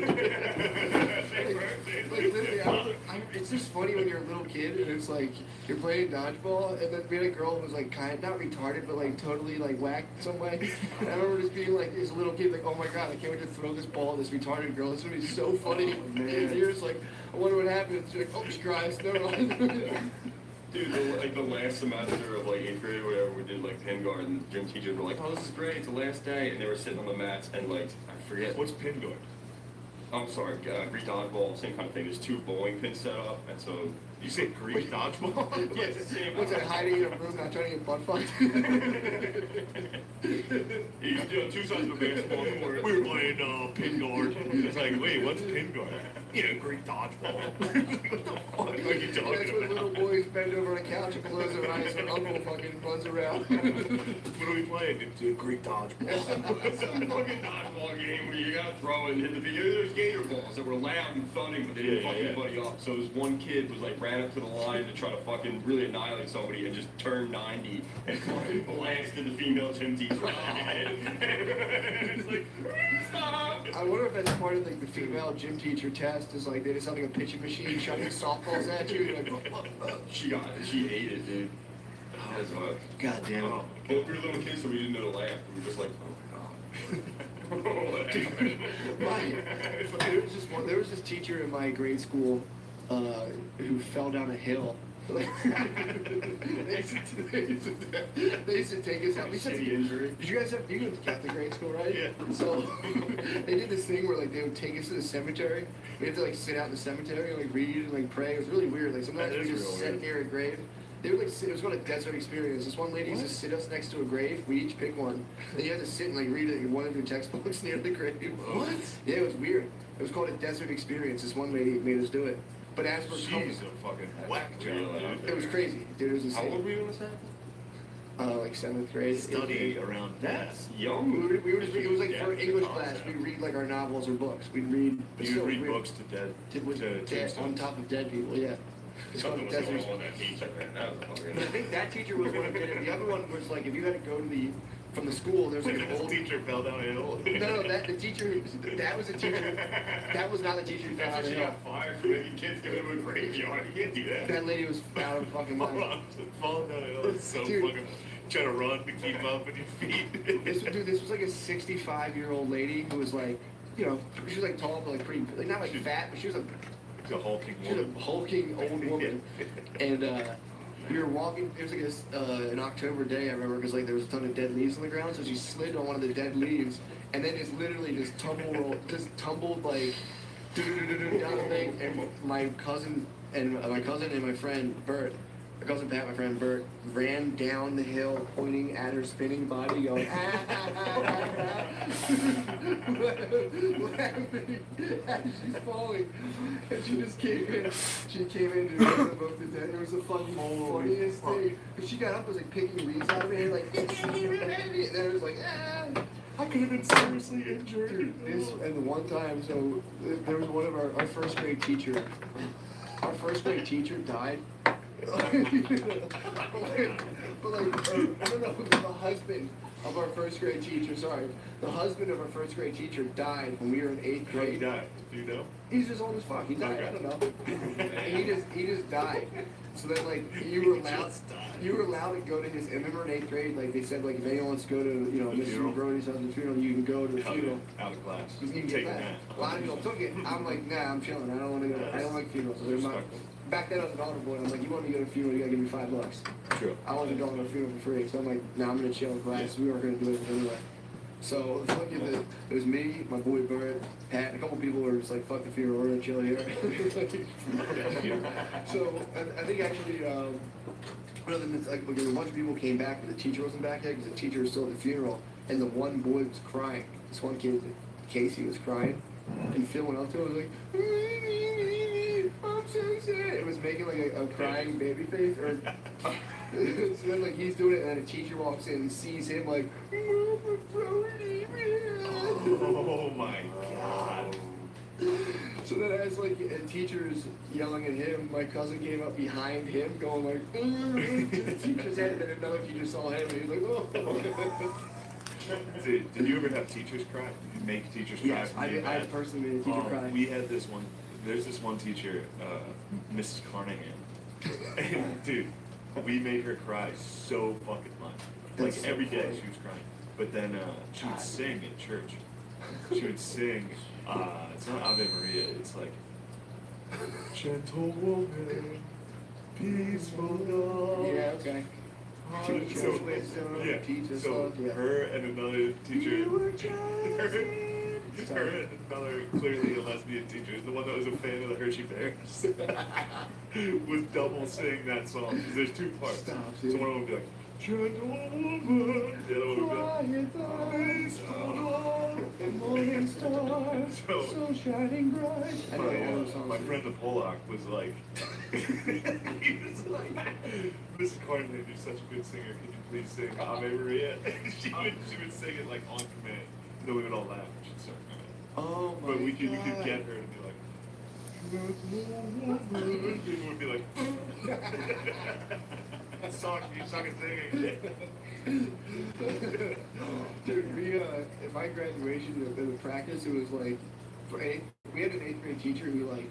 Like literally, it's just funny when you're a little kid and it's like you're playing dodgeball and then being a girl was like not retarded but like totally like whacked some way. And I remember just being like as a little kid like, oh my god, I can't wait to throw this ball at this retarded girl. It's gonna be so funny. And you're just like, I wonder what happens. You're like, oh, she cries. Never mind. Dude, the last semester of like 8th grade or whatever, we did like pin guard, and the gym teachers were like, "Oh, this is great! It's the last day," and they were sitting on the mats, and like I forget. What's pin guard? I'm sorry, Greek dodgeball, same kind of thing. There's 2 bowling pins set up, and so You say Greek dodgeball? yeah, it's the same. What's that, hiding in a room not trying to get butt fucked? You know, 2 sides of a basketball court. We were playing pin guard. It's like, wait, what's pin guard? Yeah, Greek dodgeball. What the fuck are you That's talking when about? little boys bend over on a couch and close their eyes and uncle fucking runs around. What are we playing? It's a Greek dodgeball. It's some fucking dodgeball game where you gotta throw it and hit the beginning. There's gator balls that were loud and thudding, but they didn't Yeah, fuck yeah. anybody up. So this one kid was like ran up to the line to try to fucking really annihilate somebody and just turned 90 and fucking blasted the female gym teacher right in the head. It's like, stop! I wonder if that's part of like the female gym teacher test is like they just have like a pitching machine shooting softballs at you. You're like, She ate it, dude. As much. God damn it. Well, we were little kids, so we didn't know to laugh. We were just like, oh my god. There was this teacher in my grade school who fell down a hill. They used to take us out. We said, Shitty injury. did you guys have, you went to Catholic grade school, right? Yeah. So they did this thing where like they would take us to the cemetery. We had to like sit out in the cemetery and like read and like pray. It was really weird. Like sometimes That we is just real sat weird. near a grave. They would like sit, it was called a desert experience. This one lady used to sit us next to a grave. We each pick one. Then you had to sit and like read it in one of your textbooks near the grave. What? Yeah, it was weird. It was called a desert experience. This one lady made us do it. But as we're She's coming, a fucking whack job, it dude. was crazy, dude. It was How old insane. were you when this happened? Like 7th grade. Study around that. That's We young. would, we would just read, it was like for Yeah, English the class, concept. we'd read like our novels or books. We'd read. You still, read we'd- books to dead, with to dead, on tombstones. top of dead people, yeah. It's called Something a was going desert. on with that teacher, man. That was But I fucking... think that teacher was one of the, the other one was like, if you had to go to the, from the school, there's like an This old. teacher fell down a hill. No, that, the teacher, that was the teacher, that was not the teacher who fell out That's of she the hill. got fired for making kids go to a graveyard. You can't do that. That lady was out of fucking Hold mind. on, falling down a hill is so Dude. fucking trying to run to keep up with your feet. This was like a 65-year-old lady who was like, you know, she was like tall, but like pretty, like not like fat, but she was a It's a hulking She was woman. a hulking old woman, and we were walking. It was like an October day, I remember, because like there was a ton of dead leaves on the ground. So she slid on one of the dead leaves, and then just literally just tumbled like down the thing. And my cousin and my friend Bert, my cousin Pat, my friend Bert, ran down the hill, pointing at her spinning body, going laughing as she's falling. And she just came in. She came in and both the dead. It was the fucking funniest thing. And she got up, was like picking leaves out of her hair, like, and then it was like, I could have been seriously injured. dude, this, and the one time, so there was one of our first grade teacher. Our first grade teacher died. But like, no, the husband of our first grade teacher, sorry, the husband of our first grade teacher died when we were in 8th How you grade. die? Do you know? He's just old as fuck. He died. I don't know. And he just died. So then like you were allowed to go to his. I remember in 8th grade, like they said, like if anyone wants to go to Mr. funeral? Brody's husband's funeral, you can go to the funeral. Out of class. You can Take get that. that. A lot of people took it. I'm like, nah, I'm chilling. I don't want to go. I don't like funerals. They're not. Back then I was an altar boy. I'm like, you want me to go to a funeral? You gotta give me $5. True. I wasn't going to a funeral for free, so I'm like, nah, I'm gonna chill in class. We weren't gonna do it anyway. So it was lucky that it was me, my boy Bert, Pat, and a couple people were just like, fuck the funeral, we're gonna chill here. So I think actually, one of them, like, a bunch of people came back, but the teacher wasn't back yet because the teacher was still at the funeral, and the one boy was crying. This one kid, Casey, was crying, and Phil went up to him and was like, I'm so sad. It was making like a crying baby face, or so then like he's doing it, and then a teacher walks in and sees him like, Oh my god. so then as like and teachers yelling at him, my cousin came up behind him going like, to the teacher's head, and then another teacher saw him and he was like, oh. Did you ever have teachers cry? Did you make teachers cry? Yes, I personally made a teacher cry. We had this one, there's this one teacher, Mrs. Carnahan. And dude, we made her cry so fucking much. Like That's so every day funny. she was crying. But then she would sing at church. She would sing, it's not Ave Maria, it's like, gentle woman, peaceful love. Yeah, okay. Teach us wisdom, yeah, teach us so love, yeah. her and another teacher, her and another clearly a lesbian teacher, the one that was a fan of the Hershey Bears, would double sing that song, because there's two parts. Stop, So one of them would be like, gentle woman, the other one would be like, peaceful love. The morning stars, So, so shining bright. I know all those songs. my friend the Pollock was like, he was like, Mrs. Carnahan, you're such a good singer. Could you please sing Ave Maria? she would sing it like on command. And then we would all laugh and she'd start crying. Oh my But we could God. get her to be like, and we'd be like, song, you suck at singing. Dude, we at my graduation in the practice, it was like we had an 8th grade teacher who like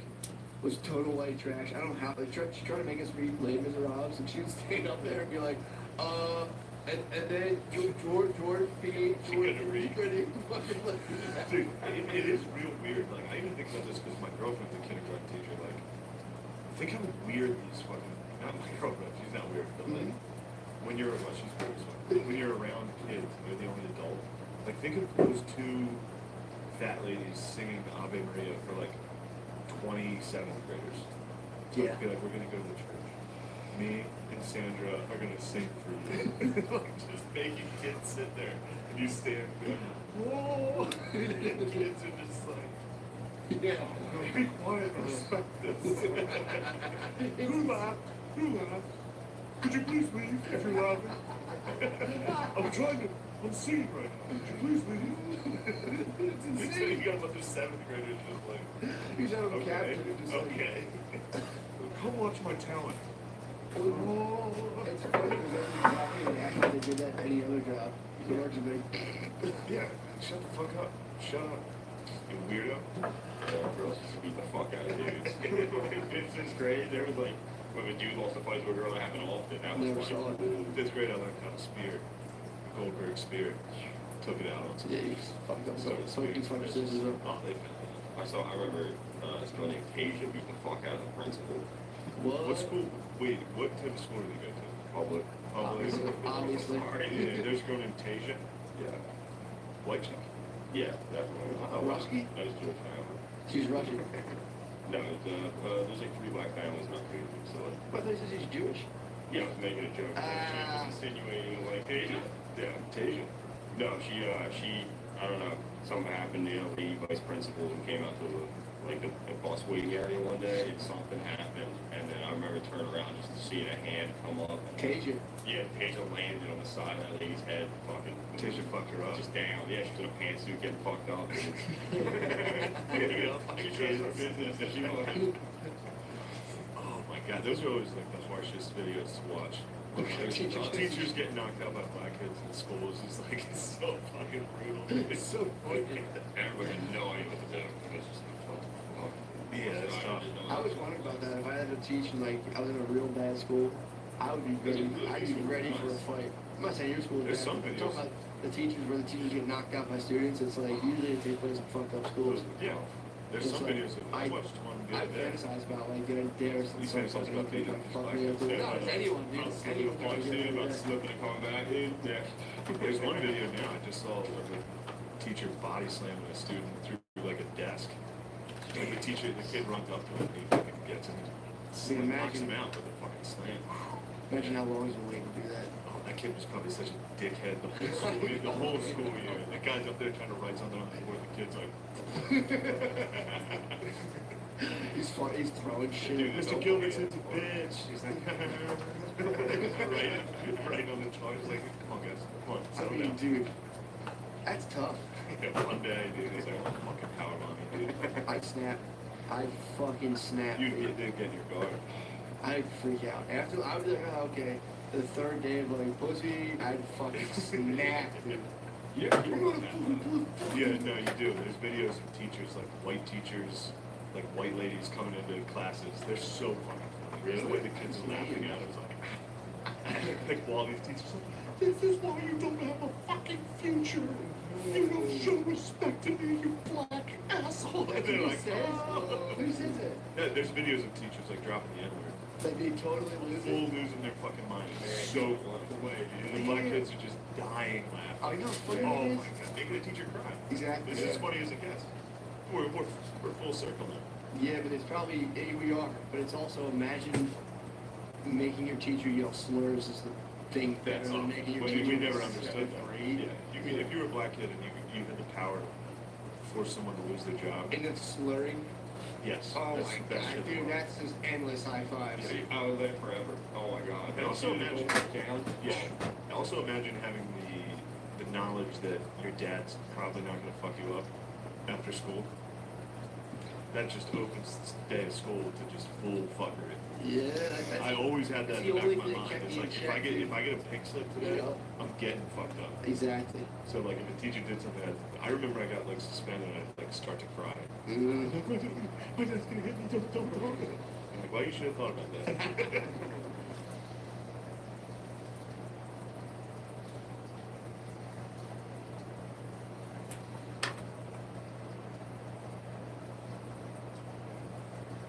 was total white trash. I don't know how like she tried to make us read Les Miserables, and she would stand up there and be like, and then George B. couldn't read. George Dude, it is real weird. Like, I even think about this because my girlfriend's a kindergarten teacher. Like, think how weird these fucking, not my girlfriend, she's not weird, but like, when you're, well, she's weird as well. When you're around kids, you're the only adult. Like, think of those two fat ladies singing Ave Maria for like 27th graders. Yeah. Be like, we're gonna go to the church. Me and Sandra are gonna sing for you. Like, just making kids sit there and you stand and be like, whoa! And the kids are just like, Yeah. be quiet and respect this. Hula, hula. Could you please leave if you're laughing? I'm singing right now. Could you please leave? Next thing you got a bunch of 7th graders just like, He's out of a okay, captain and just like, okay. Come watch my talent. It's funny because every job they actually did that any other job. You know, just like, Yeah, shut the fuck up. Shut up. You weirdo. Girls just beat the fuck out of dudes. It's just great. There was like, when a dude lost a fight to a girl, that happened often. That was never funny. saw it. 5th grade, I learned how to spear. Goldberg spear. Took it out on some Yeah, you fucked up so many fucking scissors up. Oh, they found it. I remember this girl named Tasia beat the fuck out of the principal. What school? Wait, what type of school did you go to? Public. Obviously. Yeah, there's a girl named Tasia. Yeah. White chick. Yeah, definitely. Rusky? That was Jewish family. She's Russian. No, there's like 3 black families, not crazy. So like, But this is she's Jewish. yeah, I was making a joke. She was insinuating like Tasia. Yeah, Tasia. No, she, I don't know, something happened, the vice principal came out to like the bus waiting area one day, and something happened, and then I remember turning around just seeing a hand come up. And, Tasia. yeah, Tasia landed on the side of that lady's head, fucking. Tasia fucked her up. Just down. Yeah, she's in a pantsuit getting fucked up. And, I could show her business if she wanted. Oh my god, those are always like the harshest videos to watch. Teachers get knocked out by black kids in schools. It's like, it's so fucking brutal. It's so funny. Everybody had no idea what to do. It was just like, fuck. Yeah, it's tough. I was wondering about that. If I had to teach and like I was in a real bad school, I would be ready. I'd be ready for a fight. I'm not saying your school is There's bad, some but I'm videos. talking about the teachers where the teachers get knocked out by students. It's like usually it takes place in fucked up schools. Yeah. There's It's some like, videos of, I watched one the I other day. fantasize about like getting dares You fantasize about being like fuck me up. Yeah. No, it's anyone, dude. It's anyone. About slipping and coming back, dude. Yeah. There's one video now I just saw of a teacher body slamming a student through like a desk. Like the kid runs up to him and he fucking gets him See, and knocks imagine, him out with a fucking slam. imagine how long he's been waiting to do that. Oh, that kid was probably such a dickhead the whole school year. The whole school year. The guy's up there trying to write something on the board. The kid's like, He's throwing shit. dude, Mr. Gilbert's a bitch. He's like, right on the charge. He's like, come on, guys, come on, I settle mean, down. dude, that's tough. One day, dude, he's like, oh, fucking power mommy, dude. I'd snap. I'd fucking snap. You'd dude. get in your guard. I'd freak out. After I would be like, oh, okay. The third day of like pussy, I'd fucking snap, dude. Yeah, you know that. Yeah, no, you do. There's videos of teachers, like white teachers, like white ladies coming into classes. They're so fucking funny. Really? The way the kids are laughing at it is like, like while these teachers are like, this is why you don't have a fucking future. You don't show respect to me, you black asshole. And they're like, oh. Who says it? Yeah, there's videos of teachers like dropping the N-word. Like they totally lose Full it. losing their fucking mind. It's so funny, dude. The black kids are just dying laughing. Oh, you know what's funny Oh is? my god, making a teacher cry. Exactly. This is as funny as it gets. We're full circle now. Yeah, but it's probably we are. But it's also imagine making your teacher yell slurs is the thing better That's than awful. making your But teacher we never yell understood that. grade. Yeah, you mean if you were a black kid and you had the power to force someone to lose their job? And then slurring. Yes. Oh that's my the best god, shit in the dude, world. that's just endless high fives. Yeah, Out of there forever. Oh my god. And also imagine, down. yeah. Also imagine having the knowledge that your dad's probably not going to fuck you up after school. That just opens the day of school to just full fuckery. Yeah, that's I always had that It's in the the back only of my thing mind. kept It's me like in if I check, get dude. if I get a pink slip today, Yeah. I'm getting fucked up. exactly. So like if a teacher did something, I remember I got like suspended and I'd like start to cry. Mm. My dad's gonna hit me, don't I'm like, well, you should have thought about that.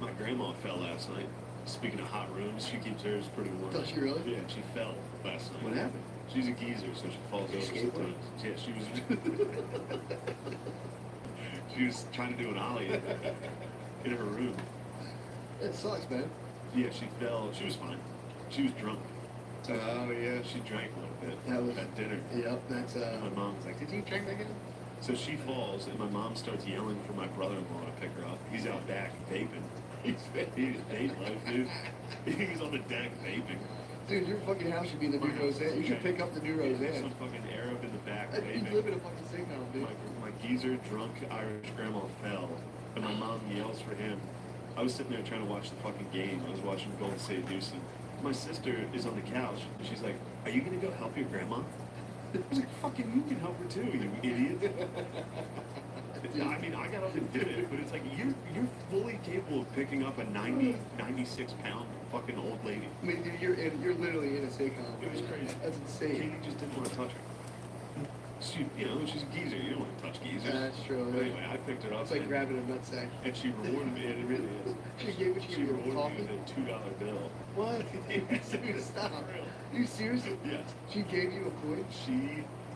My grandma fell last night. Speaking of hot rooms, she keeps hers pretty warm. Does she really? Yeah, she fell last night. What happened? She's a geezer, so she falls over Skateboard? sometimes. Yeah, she was. She was trying to do an ollie in her room. It sucks, man. Yeah, she fell. She was fine. She was drunk. Oh yeah. She drank a little bit That was- at dinner. Yep, that's My mom was like, "Did you drink again?" So she falls, and my mom starts yelling for my brother-in-law to pick her up. He's out back vaping. He's vaping life, dude. He's on the deck vaping. Dude, your fucking house should be the new Roseanne. You should pick up the new Some Roseanne. fucking Arab in the back You vaping. live in a fucking sitcom, dude. My geezer, drunk Irish grandma fell, and my mom yells for him. I was sitting there trying to watch the fucking game. I was watching Golden State Houston. My sister is on the couch, and she's like, "Are you gonna go help your grandma?" I was like, "Fucking, you can help her too, you idiot." I mean, I got up and did it, but it's like you're fully capable of picking up a 96 pound fucking old lady. I mean, dude, you're literally in a sitcom. It was crazy. That's insane. Katie just didn't want to touch her. She, she's a geezer. You don't want to touch geezers. That's true. But anyway, I picked her up. It's like and- grabbing a nutsack. And she rewarded me, and it really is. She gave what She you rewarded coffee. me with a $2 bill. What? Dude, stop. You serious? Yes. She gave you a coin?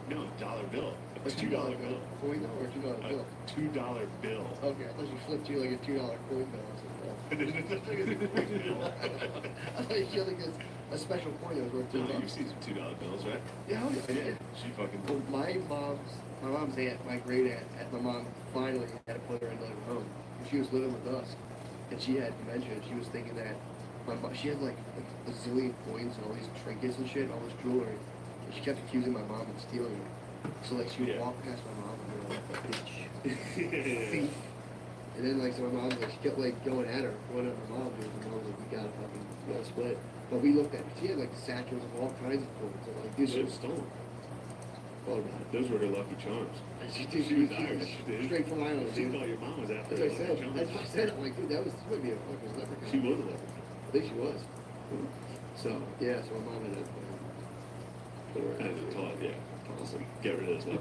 No, $1 bill. A $2 bill. Coin though, or $2 A bill? $2 bill. Okay, I thought she flipped you like a $2 coin bill. I was like, I thought you had like a special coin that was worth No, $2. you've seen some $2 bills, right? Yeah, oh, yeah, I did. She fucking. Well, my mom's aunt, my great aunt, my mom finally had to put her in another home. She was living with us, and she had dementia, and she was thinking that she had like a zillion coins and all these trinkets and shit, all this jewelry, and she kept accusing my mom of stealing it. So like she would Yeah. walk past my mom and be like, bitch, thief. And then like so my mom like she kept like going at her, whatever my mom did, and mom was like, we gotta split. But we looked at it. She had like satchels of all kinds of coins. And, like, dude, She was stolen. thought about it. Those were her lucky charms. She was Irish, dude. straight from Ireland, She dude. thought your mom was after That's her what I lucky said. charms. That's what I said. I'm like, dude, that was this might be a fucking leprechaun. She was a leprechaun. I think she was. So yeah, so my mom had to put her And in. taught, yeah. Awesome. Get rid of those.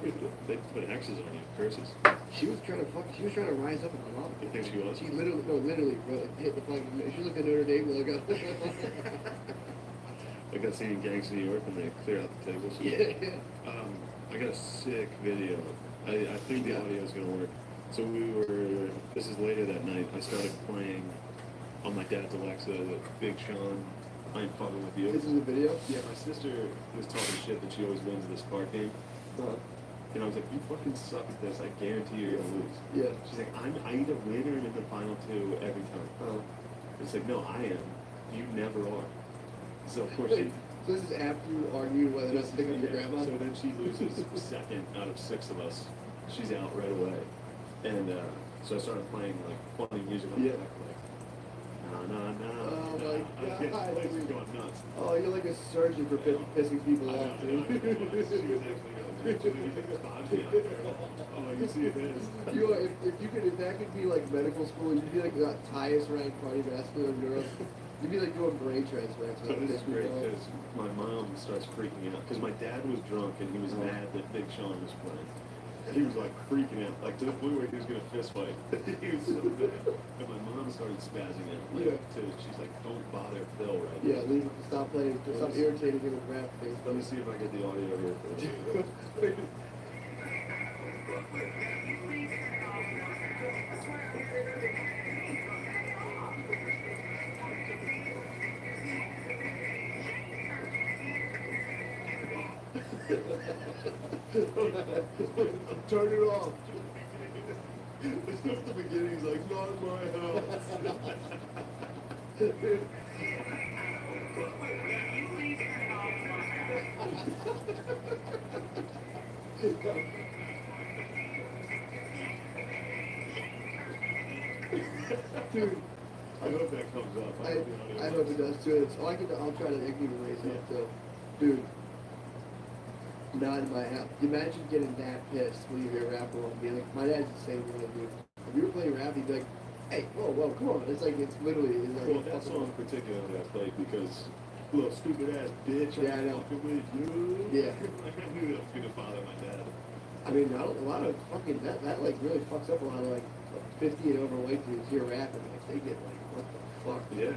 They put hexes on you, curses. She was trying to rise up in my mom. You think she was? She literally, bro, hit the fucking, she looked at Notre Dame logo. I got seen in Gangs of New York when they clear out the tables. Yeah. I got a sick video. I think the audio is gonna work. So this is later that night. I started playing on my dad's Alexa, the Big Sean, I Ain't Fucking With You. This is a video? Yeah, my sister was talking shit that she always wins this card game. And I was like, you fucking suck at this. I guarantee you're gonna lose. Yeah. She's like, I either win or I'm in the final two every time. It's like, no, I am. You never are. So of course she... So this is after you argued whether or not to pick up your Yeah, grandma? so then she loses second out of 6 of us. She's out right away. And so I started playing like funny music on the Yeah. back, like, nah, nah, nah. Oh nah. my I get God. plays are going nuts. Oh, you're like a surgeon for pissing people off, She was dude. actually going, dude, you think it's Bonzi out there? Oh, you see it is. You are, if that could be like medical school, you'd be like the highest ranked cardiovascular neuro. You'd be like doing brain transplants. So this is great because my mom starts freaking out because my dad was drunk and he was mad that Big Sean was playing. He was like freaking out, like to the point where he was gonna fist fight. He was so mad. And my mom started spazzing out. Like, she's like, "Don't bother Phil right now." Yeah, leave it. Stop playing. Stop irritating him with rap face. Let me see if I get the audio here for you. Turn it off. It's just the beginning. He's like, "Not my house." Dude, I hope that comes up. I hope it does too. I'll try to even raise it up too. Dude, not in my house. Imagine getting that pissed when you hear a rapper and being like, my dad's the same way, dude. If you were playing rap, he'd be like, hey, whoa, come on. It's like, it's literally, it's like, Well, that song particularly I played because little stupid ass bitch. Yeah, I know. Fucking with you. Yeah. I knew that was gonna bother my dad. I mean, a lot of fucking, that like really fucks up a lot of like 50 and over white dudes hear rap and like, they get like, what the fuck? Yeah.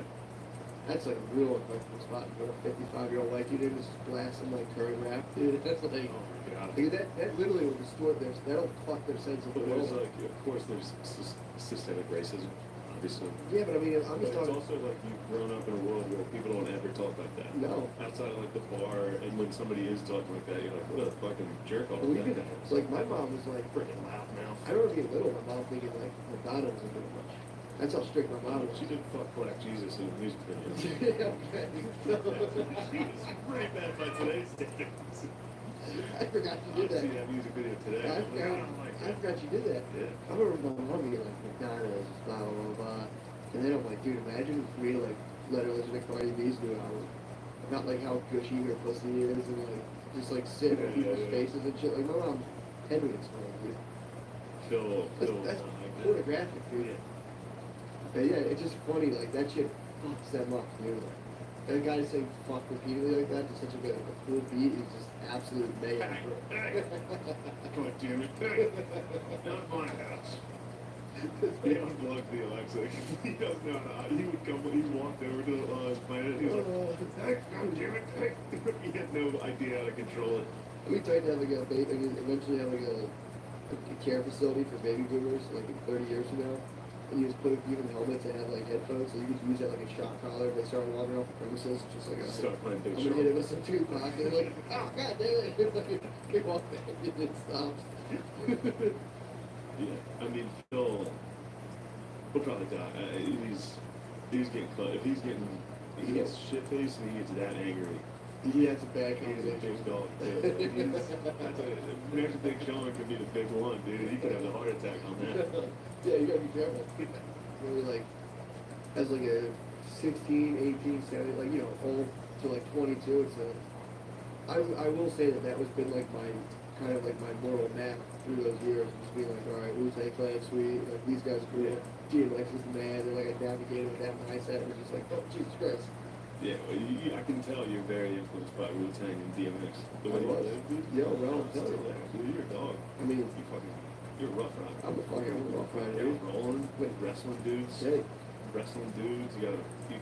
That's like a real uncomfortable spot. You put a 55-year-old white dude in, just blast some like current rap, dude. That's like, Oh my god. dude, that literally will distort that'll fuck their sense of the But there's world. like, of course, there's systemic racism, obviously. Yeah, but I mean, I'm But just it's talking, also like you've grown up in a world where people don't ever talk like that. no. Outside of like the bar, and when somebody is talking like that, you're like, what a fucking jerk off Well, that even, guy is. like my mom was like, Freaking loud mouth. I remember being little, my mom thinking like Madonna was a bit much. That's how strict my mom was. She did fuck Black Jesus in a music video. Yeah, okay. She was pretty bad by today's standards. I forgot you did I see that. that music video today. I I'm like, forgot, oh my I God. forgot you did that. Yeah. I remember my mom being like, McDonald's, blah, blah, blah, blah. And then I'm like, dude, imagine for me to like let her listen to Cardi B's new album. Not like how gushy her pussy is and like just like sit in people's faces and shit. Like my mom's 10 minutes old, dude. That's Phil, pornographic, dude. But yeah, it's just funny, like that shit fucks them up, dude. Like, that guy saying fuck repeatedly like that to such a good, a cool beat is just absolute mayhem. God damn it. Not my house. He unplugged the Alexa. He doesn't know how. He would come, he'd walked over to the planet. He was like, God damn it. He had no idea how to control it. We tried to have like a baby, eventually have like a care facility for baby boomers, like 30 years from now. And you just give them helmets that have like headphones, so you could use that like a shock collar if they start wandering off the premises. Just like Start playing Big I'm gonna hit it Sean. with some Tupac, and they're like, oh god damn it! They walk back and it stops. Yeah, I mean, Phil, he'll probably die. He's getting cut. If he gets shit faced and he gets that angry, He has a bad he's a combination. big dog. Imagine Big Sean could be the big one, dude. He could have a heart attack on that. Yeah, you gotta be careful. Really like, as like a 16, 18, 17, like, you know, old to like 22, it's I will say that was been like my, kind of like my moral map through those years, just being like, alright, Wu-Tang Clan, sweet, like these guys are cool, DMX is the man, they're like, I navigated with that mindset, it was just like, oh, Jesus Christ. Yeah, well, I can tell you're very influenced by Wu-Tang and DMX. The way you was. live, dude. Yo, bro, I'm Still telling you. there, dude. You're a dog. I mean, You're a rough rider. I'm a fucking rough rider, You're dude. rolling with wrestling dudes. Hey, Wrestling dudes. You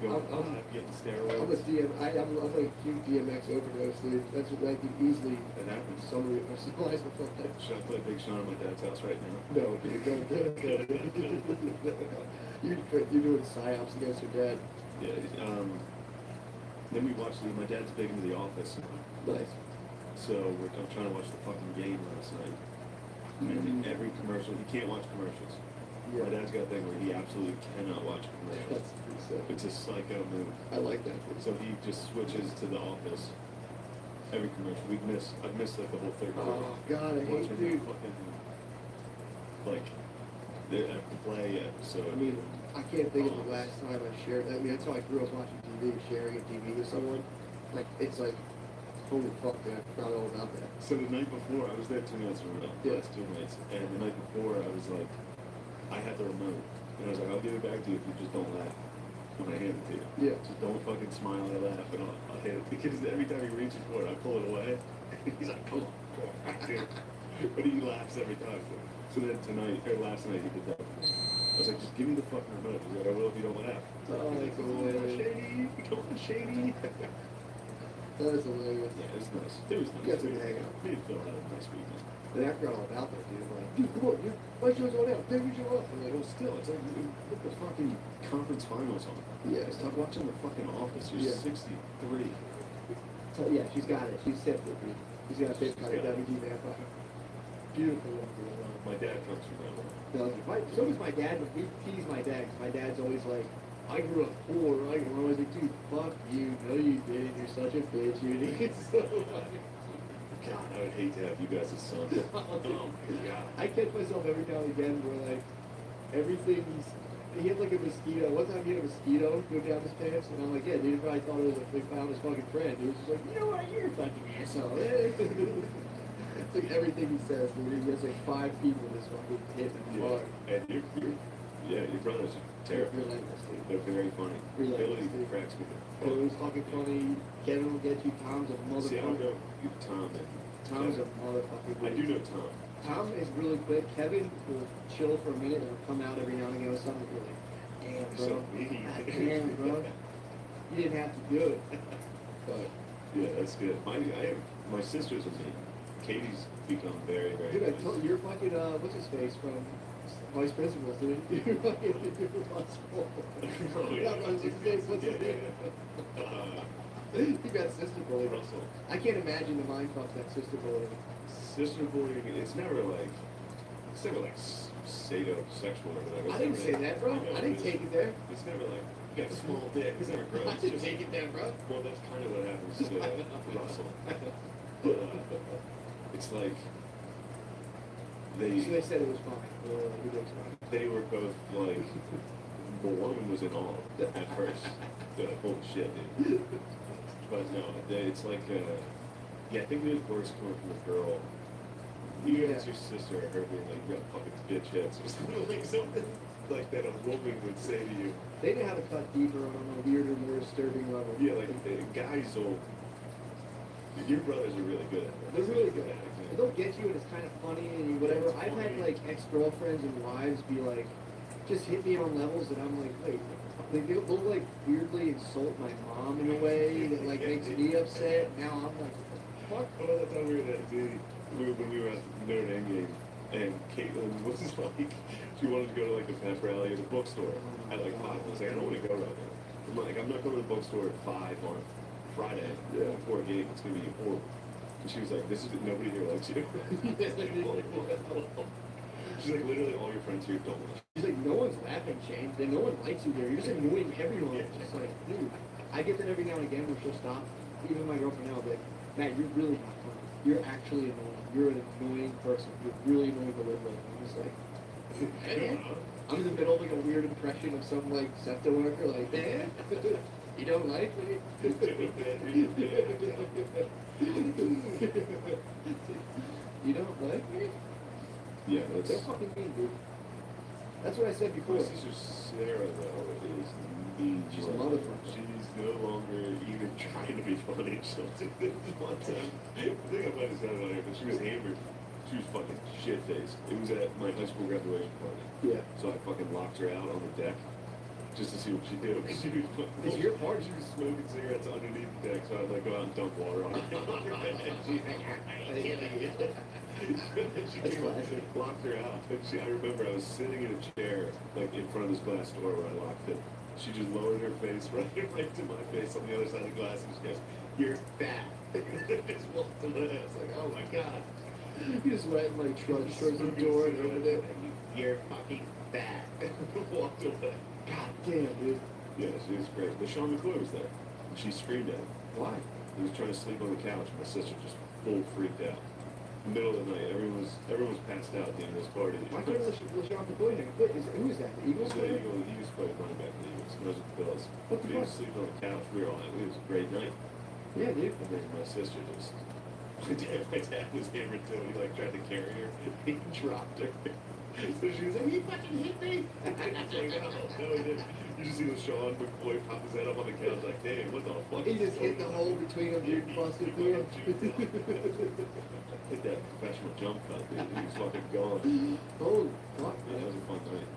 go I'm- live, getting I'm a steroids. I'm like a huge DMX overdose, dude. That's what I could easily It happens. summary or summarize with that. Should I play Big Sean at my dad's house right now? No, dude, don't do it. You're doing psyops against your dad. Yeah. Then we watched. My dad's big into The Office, Nice. so I'm trying to watch the fucking game last night. And every commercial, he can't watch commercials. Yeah. My dad's got a thing where he absolutely cannot watch commercials. That's pretty sick. It's a psycho move. I like that. So he just switches to The Office every commercial. I've missed like the whole third quarter. Oh, God, I hate Watching the dude. fucking, like, the play episode. I mean, I can't think of the last time I shared that. I mean, that's how I grew up watching TV, sharing a TV with someone. Like, it's like, holy fuck, dude, I forgot all about that. So the night before, I was there 2 nights in a row. Yeah. Last 2 nights. And the night before, I was like, I had the remote. And I was like, I'll give it back to you if you just don't laugh when I hand it to you. Yeah. Just don't fucking smile or laugh, and I'll hit it. Because every time he reaches for it, I pull it away. He's like, come on, dude. But he laughs every time. So then last night, he did that. I was like, just give me the fucking remote. He's like, I will if you don't laugh. Oh, that's Come on, hilarious. Shady. Come on, Shady. That is hilarious. Yeah, it was nice. It was nice. You guys can hang out. Me and Phil had a nice weekend. And I forgot all about that, dude. Like, dude, come on, dude. My show's on out. Take your show off. I'm like, well, still, it's like, look the fucking conference finals on. Yeah. Stop watching the fucking Office. You're Yeah. 63. So, yeah, she's got it. She's sifted, dude. She's got a big kind of WG vampire. Beautiful woman. My dad comes from that one. No, so does my dad, but we tease my dad, 'cause my dad's always like, I grew up poor. I'm always like, dude, fuck you. No, you didn't. You're such a bitch. You did. So, God, I would hate to have you guys as sons. Oh my God. I catch myself every now and again where like everything's. He had like a mosquito. One time he had a mosquito go down his pants, and I'm like, yeah, dude, probably thought it was like they found his fucking friend. He was just like, you know what, you're a fucking asshole. It's like everything he says, dude. He has like 5 people in this fucking hit in the Yeah, bar. and your brothers are terrible. Relentless, dude. They're very funny. Relentless, Billy dude. cracks me. Billy's fucking funny. Kevin will get you. Tom's a See, I don't motherfucker. know Tom. Tom's a motherfucker. I do know Tom. Tom is really quick. Kevin will chill for a minute and come out every now and again with something really. Damn, bro. So mean. God damn, bro. You didn't have to do it. But, Yeah, that's good. My sisters are mean. Katie's become very, very dude, I nice. told you're fucking, what's his face from Vice Principals, dude. You're fucking, you're Russell. Oh, yeah. Not Russell, his name, what's his Yeah, name? yeah. You got sister bullying. Russell. I can't imagine the mind fuck that sister bullying. Sister bullying, it's never like sadomasochism or whatever. I didn't say that, bro. I didn't take it there. It's never like, you got a small dick, it's never gross. I It's didn't just- take it there, bro. Well, that's kind of what happens to Russell. But, it's like, So they they said it was fine. It was fine. they were both like, the woman was in awe at first. They're like, holy shit, dude. But no, it's like, yeah, I think it was worse coming from a girl. You Yeah. as your sister, I heard being like, you got fucking bitch heads or something like something like that a woman would say to you. They know how to cut deeper on a weirder, more disturbing level. Yeah, like guys will. Your brothers are really good at it. They're really good. They'll get you and it's kind of funny and whatever. I've had like ex-girlfriends and wives be like, just hit me on levels that I'm like, wait, they'll like weirdly insult my mom in a way that like makes me upset. Now I'm like, what the fuck? Oh, that's how we were at when we were at the Notre Dame game, and Caitlin was like, she wanted to go to like the pep rally or the bookstore at like 5. I was like, I don't want to go right now. I'm like, I'm not going to the bookstore at 5 on Friday before a game. It's going to be horrible. And she was like, nobody here likes you. She's like, literally all your friends here don't like you. She's like, no one's laughing, Shane. Then no one likes you there. You're just annoying everyone. It's just like, dude, I get that every now and again where she'll stop. Even my girlfriend now, will be like, Matt, you're really not funny. You're actually annoying. You're an annoying person. You're really annoying to live with. I'm just like, man, I'm in the middle of like a weird impression of some like septo worker, like, man, you don't like me? You don't like me? Yeah, They're that's. fucking mean, dude. That's what I said before. My sister Sarah though is mean. She's a motherfucker. She's no longer even trying to be funny. So one time, I think I might have said it on here, but she was hammered. She was fucking shit-faced. It was at my high school graduation party. Yeah. So I fucking locked her out on the deck just to see what she did. She was fucking, It's your party. she was smoking cigarettes underneath the deck, so I'd like go out and dump water on her. That's classic. Locked her out. And I remember I was sitting in a chair, like in front of this glass door where I locked it. She just lowered her face right to my face on the other side of the glass, and she goes, "You're fat." Just walked away. I was like, "Oh my god." You just went and like trudged towards the door and opened it. You're fucking fat. Walked away. God damn, dude. Yeah, she was great. But Sean McCoy was there, and she screamed at him. Why? He was trying to sleep on the couch. My sister just full freaked out. Middle of the night, everyone was passed out at the end of this party. Why couldn't LeSean McCoy hang quit? Who is that? The He Eagles was player? he was playing running back in the Eagles. He was with the Bills. What the He was fuck? sleeping on the couch. We were all it was a great night. Yeah, dude. And then my sister just my dad was hammered too. He like tried to carry her. He dropped her. So she was like, "You fucking hit me!" It's like, no, he didn't. You just see the Sean McCoy pop his head up on the couch like, "Damn, what the fuck?" He just hit the hole between them, dude, and busted through. Hit that professional jump cut, dude. He was fucking gone. Holy fuck, Yeah, that man. was a fun night.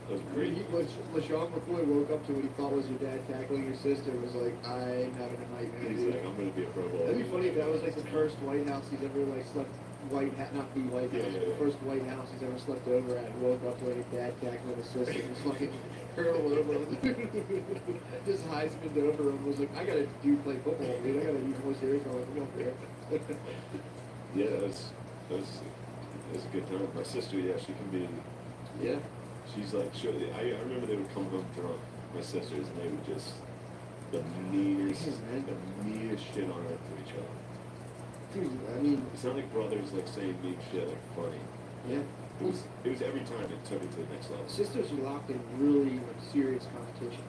That was great. LeSean McCoy woke up to what he thought was your dad tackling your sister was like, I'm having a nightmare, He's dude. like, "I'm gonna be a Pro Bowler." That'd be funny if that was like the first White House he's ever like slept, not the White House, but the first White House he's ever slept over at, and woke up to like a dad tackling his sister and just fucking hurl over him. Just Heisman over him, was like, I gotta play football, dude, I gotta use more serious on it, come up there. Yeah, that was a good time. My sister, yeah, she can be. Yeah. She's like, I remember they would come home drunk, my sisters, and they would just the meanest shit on earth to each other. Dude, I mean, It's not like brothers like saying mean shit like funny. yeah. It was every time it took it to the next level. Sisters are locked in really like serious competition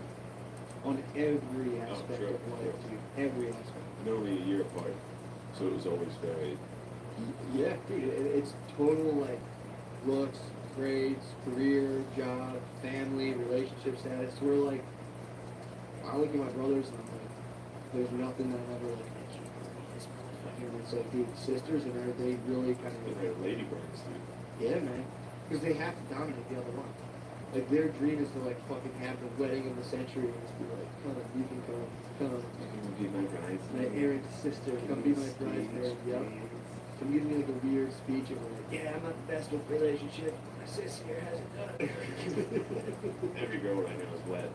on every aspect true, of life, true. dude. Every aspect. They're only a year apart, so it was always very. Yeah, dude, it's total like looks, grades, career, job, family, relationship status. We're like, I look at my brothers and I'm like, there's nothing that I'm ever like, I can't believe this motherfucker. And it's like, dude, sisters, and they really kind of They're lady brains, dude. yeah, man, because they have to dominate the other one. Like their dream is to like fucking have the wedding of the century and just be like, come on, you can come, You can be my guys. my errant sister, come be my bridesmaid, yep. Come give me like a weird speech and we're like, yeah, I'm not the best with relationship. My sister here hasn't done it. Every girl right now is wet.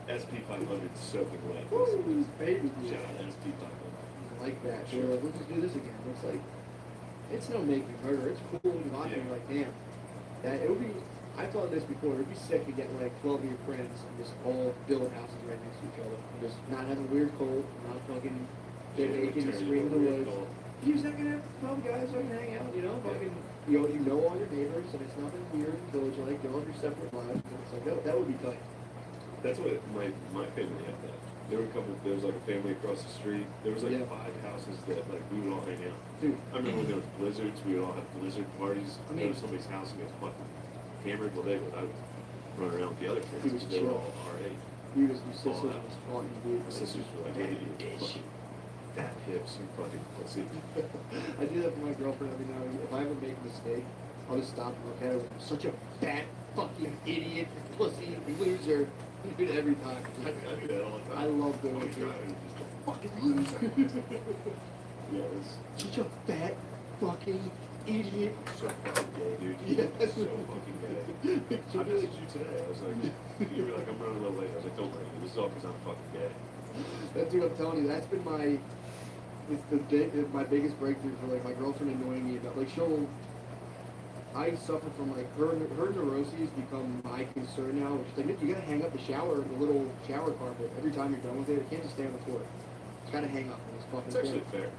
SP 500 is soaking wet. Woo, baby. Shout out SP 500. Like that. So we're like, let's just do this again. It's like, it's no making murder. It's cool and watching. Yeah. Like, damn. That it would be. I thought this before. It'd be sick to get like 12 of your friends and just all build houses right next to each other. And just not have a weird cold, not fucking get naked and scream in the woods. You're just not gonna have 12 guys so you can hang out, you know? Fucking, you know all your neighbors, and it's nothing weird until it's like you're on your separate lives. And it's like that would be tight. That's what my family had that. There was like a family across the street. There was like Yeah. 5 houses that like we would all hang out. Dude, I remember when there was blizzards, we would all have blizzard parties. I Go mean- to somebody's house and get fucking hammered. Well, they would. I would run around with the other He was kids. They were chill. all our age. you just your sisters was fun, dude. My sisters were like, "Hey, you fucking fat hips, you fucking pussy." I do that for my girlfriend every now and then. If I ever make a mistake, I'll just stop and look at her. I'm such a fat fucking idiot, pussy, loser. Dude, every time. I do that all the I time. love doing it, dude. Driving. Fucking loser. Yeah, it's Such a fat fucking idiot. so fucking gay, dude. Yes. So fucking gay. I messaged you today. I was like, you were like, "I'm running a little late." I was like, "Don't worry, this is all because I'm fucking gay." That's what I'm telling you. That's been my biggest breakthrough for like my girlfriend annoying me about like I suffer from like her neuroses become my concern now, which is like you gotta hang up the little shower carpet every time you're done with it. It can't just stay on the floor. It's gotta hang up on this fucking It's actually thing. fair.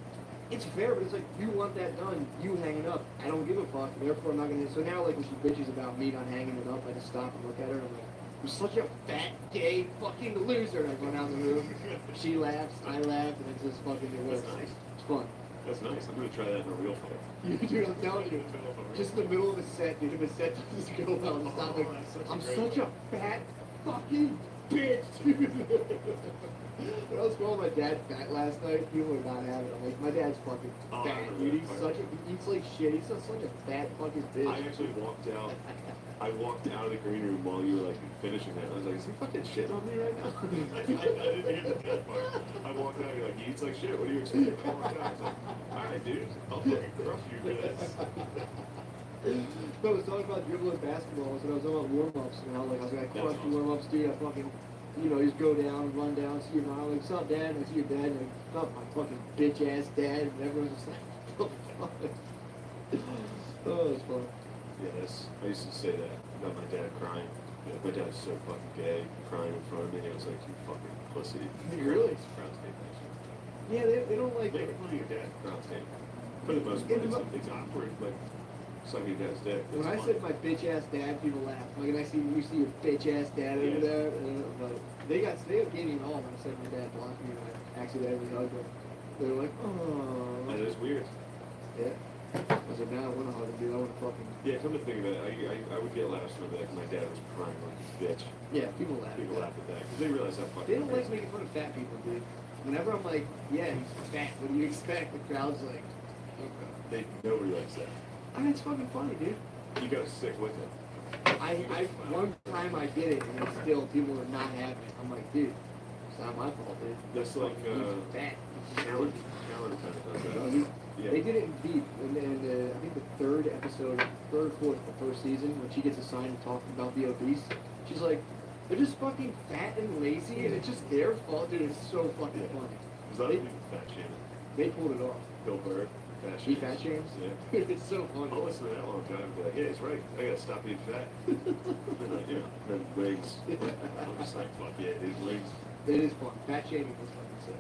It's fair, but it's like you want that done, you hang it up. I don't give a fuck, therefore I'm not gonna. So now like when she bitches about me not hanging it up, I just stop and look at her and I'm like, you're such a fat gay fucking loser. And I run out of the room. She laughs, I laugh, and it's just fucking it works. That's nice. It's fun. That's nice. I'm gonna try that in a real fight. Dude, I'm telling you, just in the middle of a set, dude, if a set just go well and stop like, I'm such a fat fucking bitch. When I was calling my dad fat last night, people were not having it. I'm like, my dad's fucking Oh, I fat, remember dude. that He's part. such a, he eats like shit. He's such a fat fucking bitch. I actually walked out. I walked out of the green room while you were like finishing that. I was like, is he fucking shitting on me right now? I didn't hear the dead part. I walked out. You're like, he eats like shit. What do you expect? I walked out. I was like, all right, dude. I'll fucking crush you for this. No, I was talking about dribbling basketballs, and I was talking about warm-ups, and I was like, I crush the warm-ups, dude. I fucking, you know, just go down, run down, see your mom, like, what's up, dad? And I see your dad, and like, what's up, my fucking bitch-ass dad, and everyone's just like, oh, fuck. Oh, it was fun. Yes, I used to say that about my dad crying. My dad's so fucking gay, crying in front of me. I was like, you fucking pussy. Really? Crowd tape, actually. Yeah, they don't like, Make fun of your dad, crowd tape. For the most part, it's awkward, but suck your dad's dick. when It's I fun. said my bitch-ass dad, people laugh. Like, and I see, you see your bitch-ass dad over Yeah. there, but they gave me an all when I said my dad blocked me, and I accidentally hugged him. They were like, oh. That is weird. Yeah. I said, now I want to hug him, dude. I want to fucking. Yeah, come to think of it, I would get laughs from like my dad was crying like a bitch. Yeah, people laugh. People laugh at that because they realize how fucking. They don't like crazy- making fun of fat people, dude. Whenever I'm like, yeah, he's fat, what do you expect? The crowd's like, okay. Nobody likes that. I mean, it's fucking funny, dude. You gotta stick with it. One time I did it, and still people are not having it. I'm like, dude, it's not my fault, dude. That's like He's fat. Callan kind of does You know, that. he- Yeah. They did it in Veep, and I think the third episode, third or fourth, the first season, when she gets assigned to talk about the obese, she's like, they're just fucking fat and lazy, and it's just their fault, dude. It's so fucking Yeah. funny. Is that They- like fat shaming? They pulled it off. Bill Burr, fat He shames. fat shames? Yeah. It's so funny. I'll listen to that long time and be like, yeah, it's right. I gotta stop being fat. And like, you know, then legs. I'm just like, fuck yeah, dude, legs. It is fun. Fat shaming is fucking sick.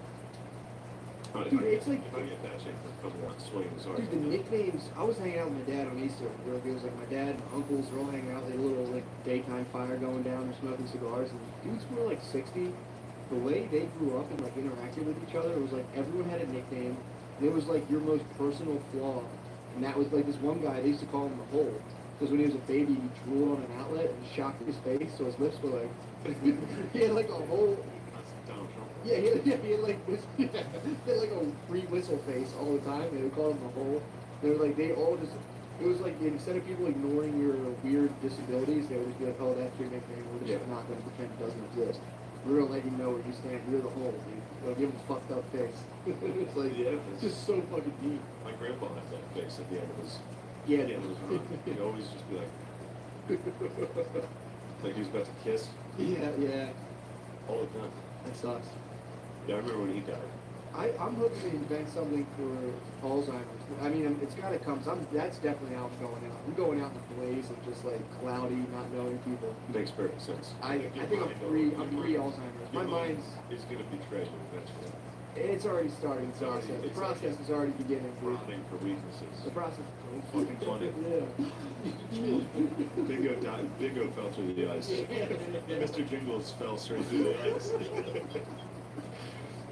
If Dude, it's like- if I get fat shamed for a couple months, swings hard. Dude, the nicknames, I was hanging out with my dad on Easter. It was like my dad and uncles were all hanging out. They had a little like daytime fire going down. They're smoking cigars. And dudes who were like 60, the way they grew up and like interacted with each other, it was like everyone had a nickname. And it was like your most personal flaw. And that was like this one guy, they used to call him the hole. Because when he was a baby, he drooled on an outlet and shocked his face, so his lips were like, he had like a whole, Donald Trump. yeah, he had like he had like a free whistle face all the time. They would call him the hole. They were like, they all just, it was like instead of people ignoring your weird disabilities, they would just be like, oh, that's your nickname. We're just not going to pretend it doesn't exist. We're gonna let you know where you stand. You're the hole, dude. We'll give him a fucked up face. It's like, Yeah, it's just so fucking deep. My grandpa had that face at the end of his, Yeah, at the end of his run. He'd always just be like, like he was about to kiss yeah, all the time. that sucks. Yeah, I remember when he died. I'm hoping to invent something for Alzheimer's. I mean, it's got to come. That's definitely how I'm going out. I'm going out in the blaze of just like cloudy, not knowing people. Makes perfect sense. I Your think I'm mind free. will- I'm free Alzheimer's. My your mind mind's. is gonna betray you eventually. It's already starting the It's already- process. The it's process is already beginning. Dude. Rotting for weaknesses. The process. Fucking funny. Yeah. Bingo died. Bingo fell through the ice. Mr. Jingles fell straight through the ice.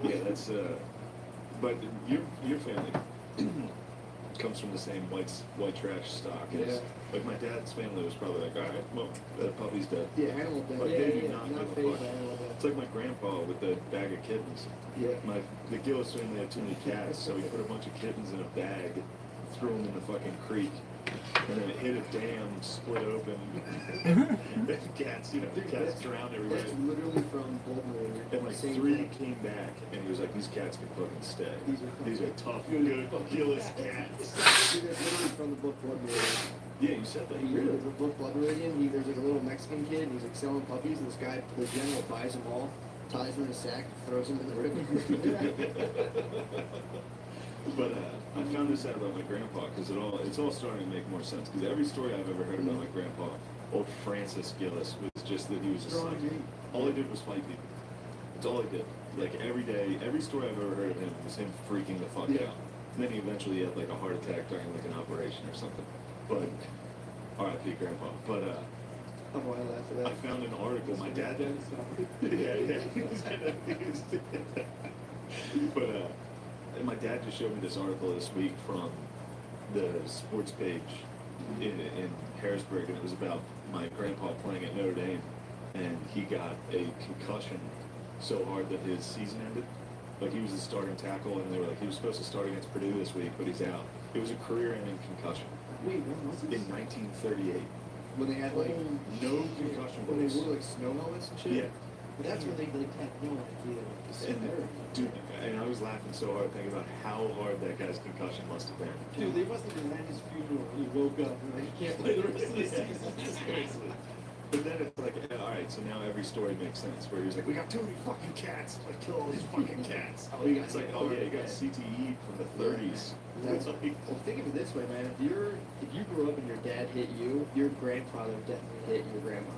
Yeah, that's but your family comes from the same white trash stock as Yeah. like my dad's family was probably like, all right, well, the puppy's dead. Yeah, animal death. Like, Yeah, they do yeah, not not give a phased fuck. by animal death. It's like my grandpa with the bag of kittens. Yeah. The Gillis family had too many cats, so he put a bunch of kittens in a bag, threw them in the fucking creek, and then it hit a dam, split open. And cats, you know, Dude, cats that's- drowned everywhere. That's literally from Blood Moon. And like Same 3 thing. came back, and he was like, these cats can fucking stay. These are tough, good Gillis cats. Dude, that's literally from the book Blood Meridian. Yeah, you said that. There's a book Blood Meridian. There's like a little Mexican kid, and he's like selling puppies, and this guy, the general, buys them all, ties them in a sack, throws them in the river. But I found this out about my grandpa because it's all starting to make more sense. Because every story I've ever heard about my grandpa, old Francis Gillis, was just that he was a Strong psycho. dude. All he did was fight people. That's all he did. Like every day, every story I've ever heard of him was him freaking the fuck Yeah. out. And then he eventually had like a heart attack during like an operation or something. But R.I.P. Grandpa. But I'm wild after I that. found an article. My dad did. But and my dad just showed me this article this week from the sports page in Harrisburg, and it was about my grandpa playing at Notre Dame. and he got a concussion so hard that his season ended. Like, he was the starting tackle, and they were like, he was supposed to start against Purdue this week, but he's out. It was a career-ending concussion Wait, when was in this? 1938. When they had like No concussion when they balls. wore like snow helmets and shit. Yeah. But that's when they like had no idea. And, dude, and I was laughing so hard thinking about how hard that guy's concussion must have been. Dude, they must have been at his funeral when he woke up and like, he can't play the rest of the season. Seriously. But then it's like, all right, so now every story makes sense. Where he's like, we got too many fucking cats. Like, kill all these fucking cats. Oh, you got It's like, oh yeah, you got CTE from the 30s. That's, It's like, well, think of it this way, man. If you grew up and your dad hit you, your grandfather definitely hit your grandma.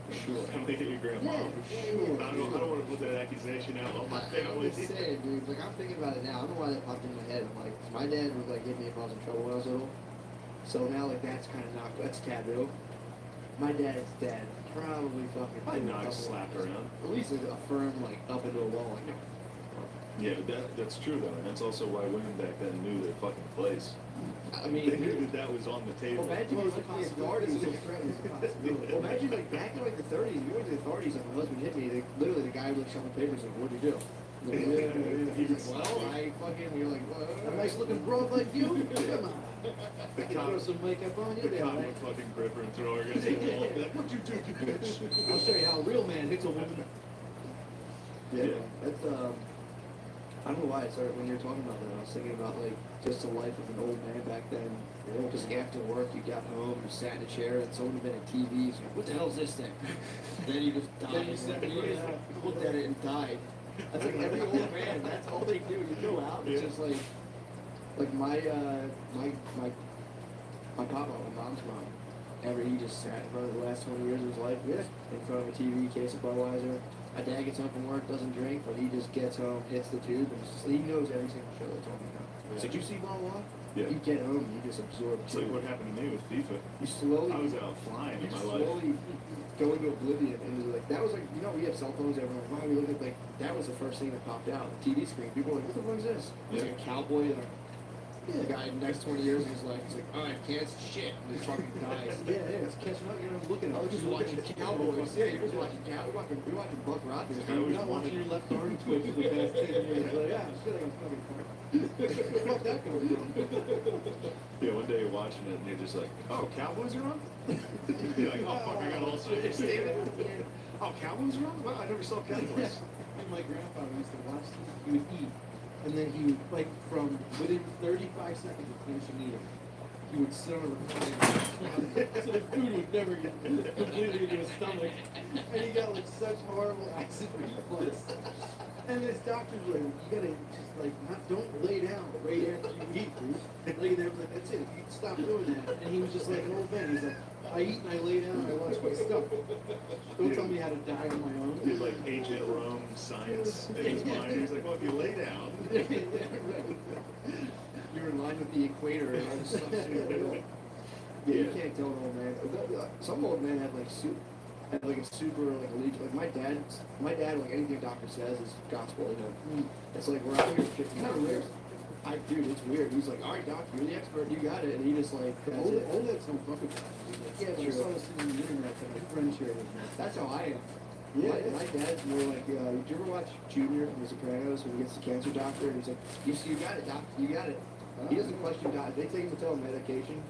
For sure. I'm thinking your grandma. Yeah, For yeah, sure. yeah, I don't want to put that accusation out on my family. I'm just saying, dude. Like I'm thinking about it now. I don't know why that popped in my head. I'm like, my dad would like hit me if I was in trouble when I was little. So now like that's kind of knocked. That's taboo. My dad's dad probably fucking Probably threw a not couple slapped of- around. At least like, a firm like up into a wall. Like no. Yeah, that's true though, and that's also why women back then knew their fucking place. I They mean, knew that that was on the table. well, imagine like the authorities. Well, imagine like back in like the 30s, you went to the authorities, like my husband hit me, they, literally the guy would like shuffle papers like, what'd you do? Like, He would well, I fucking, you're like, A nice looking broad like you? Come on. The I can throw cop, some makeup on you the there, cop right? would fucking grip her and throw her against the wall. Be like, what'd you do, you bitch? I'll show you how a real man hits a woman. yeah, Yeah. that's, I don't know why I started, when you were talking about that, I was thinking about like, just the life of an old man back then. Just after work, you got home, you sat in a chair, and someone had been at TV, so like, what the hell's this thing? Then you just died. Then you said, You just looked at it and died. That's like every old man, that's all they do. You go out, it's just like my papa, my mom's mom, he just sat in front of the last 20 years of his life, in front of a TV, case of Budweiser. My dad gets home from work, doesn't drink, but he just gets home, hits the tube, and he knows every single show that's on now. It's like, you see blah blah? Yeah. You get home, you just absorb It's like what happened to me with FIFA. You slowly, I was out flying you in my life. slowly go into oblivion, and like that was like, you know, we have cell phones, everyone, wow, we look at like, that was the first thing that popped out, the TV screen. People were like, what the fuck is this? It's like a cowboy, and the guy next 20 years of his life, he's like, alright, can't shit, and he fucking dies. Yeah, it's catching up, you're not looking I at was just watching Cowboys. Yeah, you're just watching Cowboys. You're watching Buck Rogers. I was You're not watching your left arm twitch for the past 10 years. Like, yeah, I'm just like I'm fucking fuck that going on. Yeah, one day you're watching it and you're just like, oh, Cowboys are on? You're like, oh, fuck, I got all sorts. Oh, Cowboys are on? Wow, I never saw Cowboys. And my grandfather used to watch these. He would eat, and then he would, like, from within 35 seconds of finishing eating, he would sit on a recliner, so the food would never get completely into his stomach. And he got, like, such horrible acid reflux. And his doctors were like, you gotta just, like, don't lay down right after you eat, dude. Lay there, like, that's it, you stop doing that. And he was just like an old man. He's like, I eat and I lay down and I watch my stuff. Don't tell me how to die on my own. He had like ancient Rome science in his mind. He's like, well, if you lay down. You're in line with the equator and all this stuff. Yeah, you can't tell an old man. Some old men have like a super like allegiance. Like my dad, like anything a doctor says is gospel. You know, it's like we're out here. It's kind of weird. Dude, it's weird. He's like, all right, doc, you're the expert. You got it. And he just like, that's Old it. heads don't fuck with that. Yeah, I true. saw this on the internet that my friend shared with me. That's how I am. Yeah, my dad's more like, did you ever watch Junior from The Sopranos when he gets the cancer doctor and he's like, you got it, doc, you got it. He doesn't question doc. They take him to tell him medication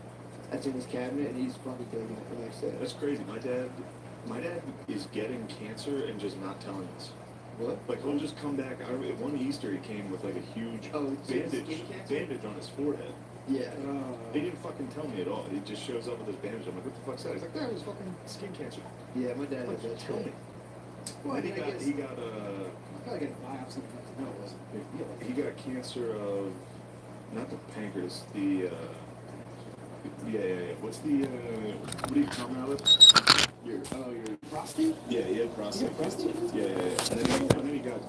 that's in his cabinet and he's fucking taking it the next day. That's crazy. My dad is getting cancer and just not telling us. What? Like, he'll just come back. I remember one Easter he came with like a huge bandage on his forehead. Yeah. He didn't fucking tell me at all. He just shows up with his bandage. I'm like, what the fuck's that? He's like, that was fucking skin cancer. Yeah, my dad Like, has that. tell me. Well, And I guess- he got I probably get a biopsy. No, it wasn't a big deal. he got cancer of not the pancreas, the yeah. What's the what do you come out of? Your Prostate? yeah, he had prostate. You got prostate? Yeah. And then he got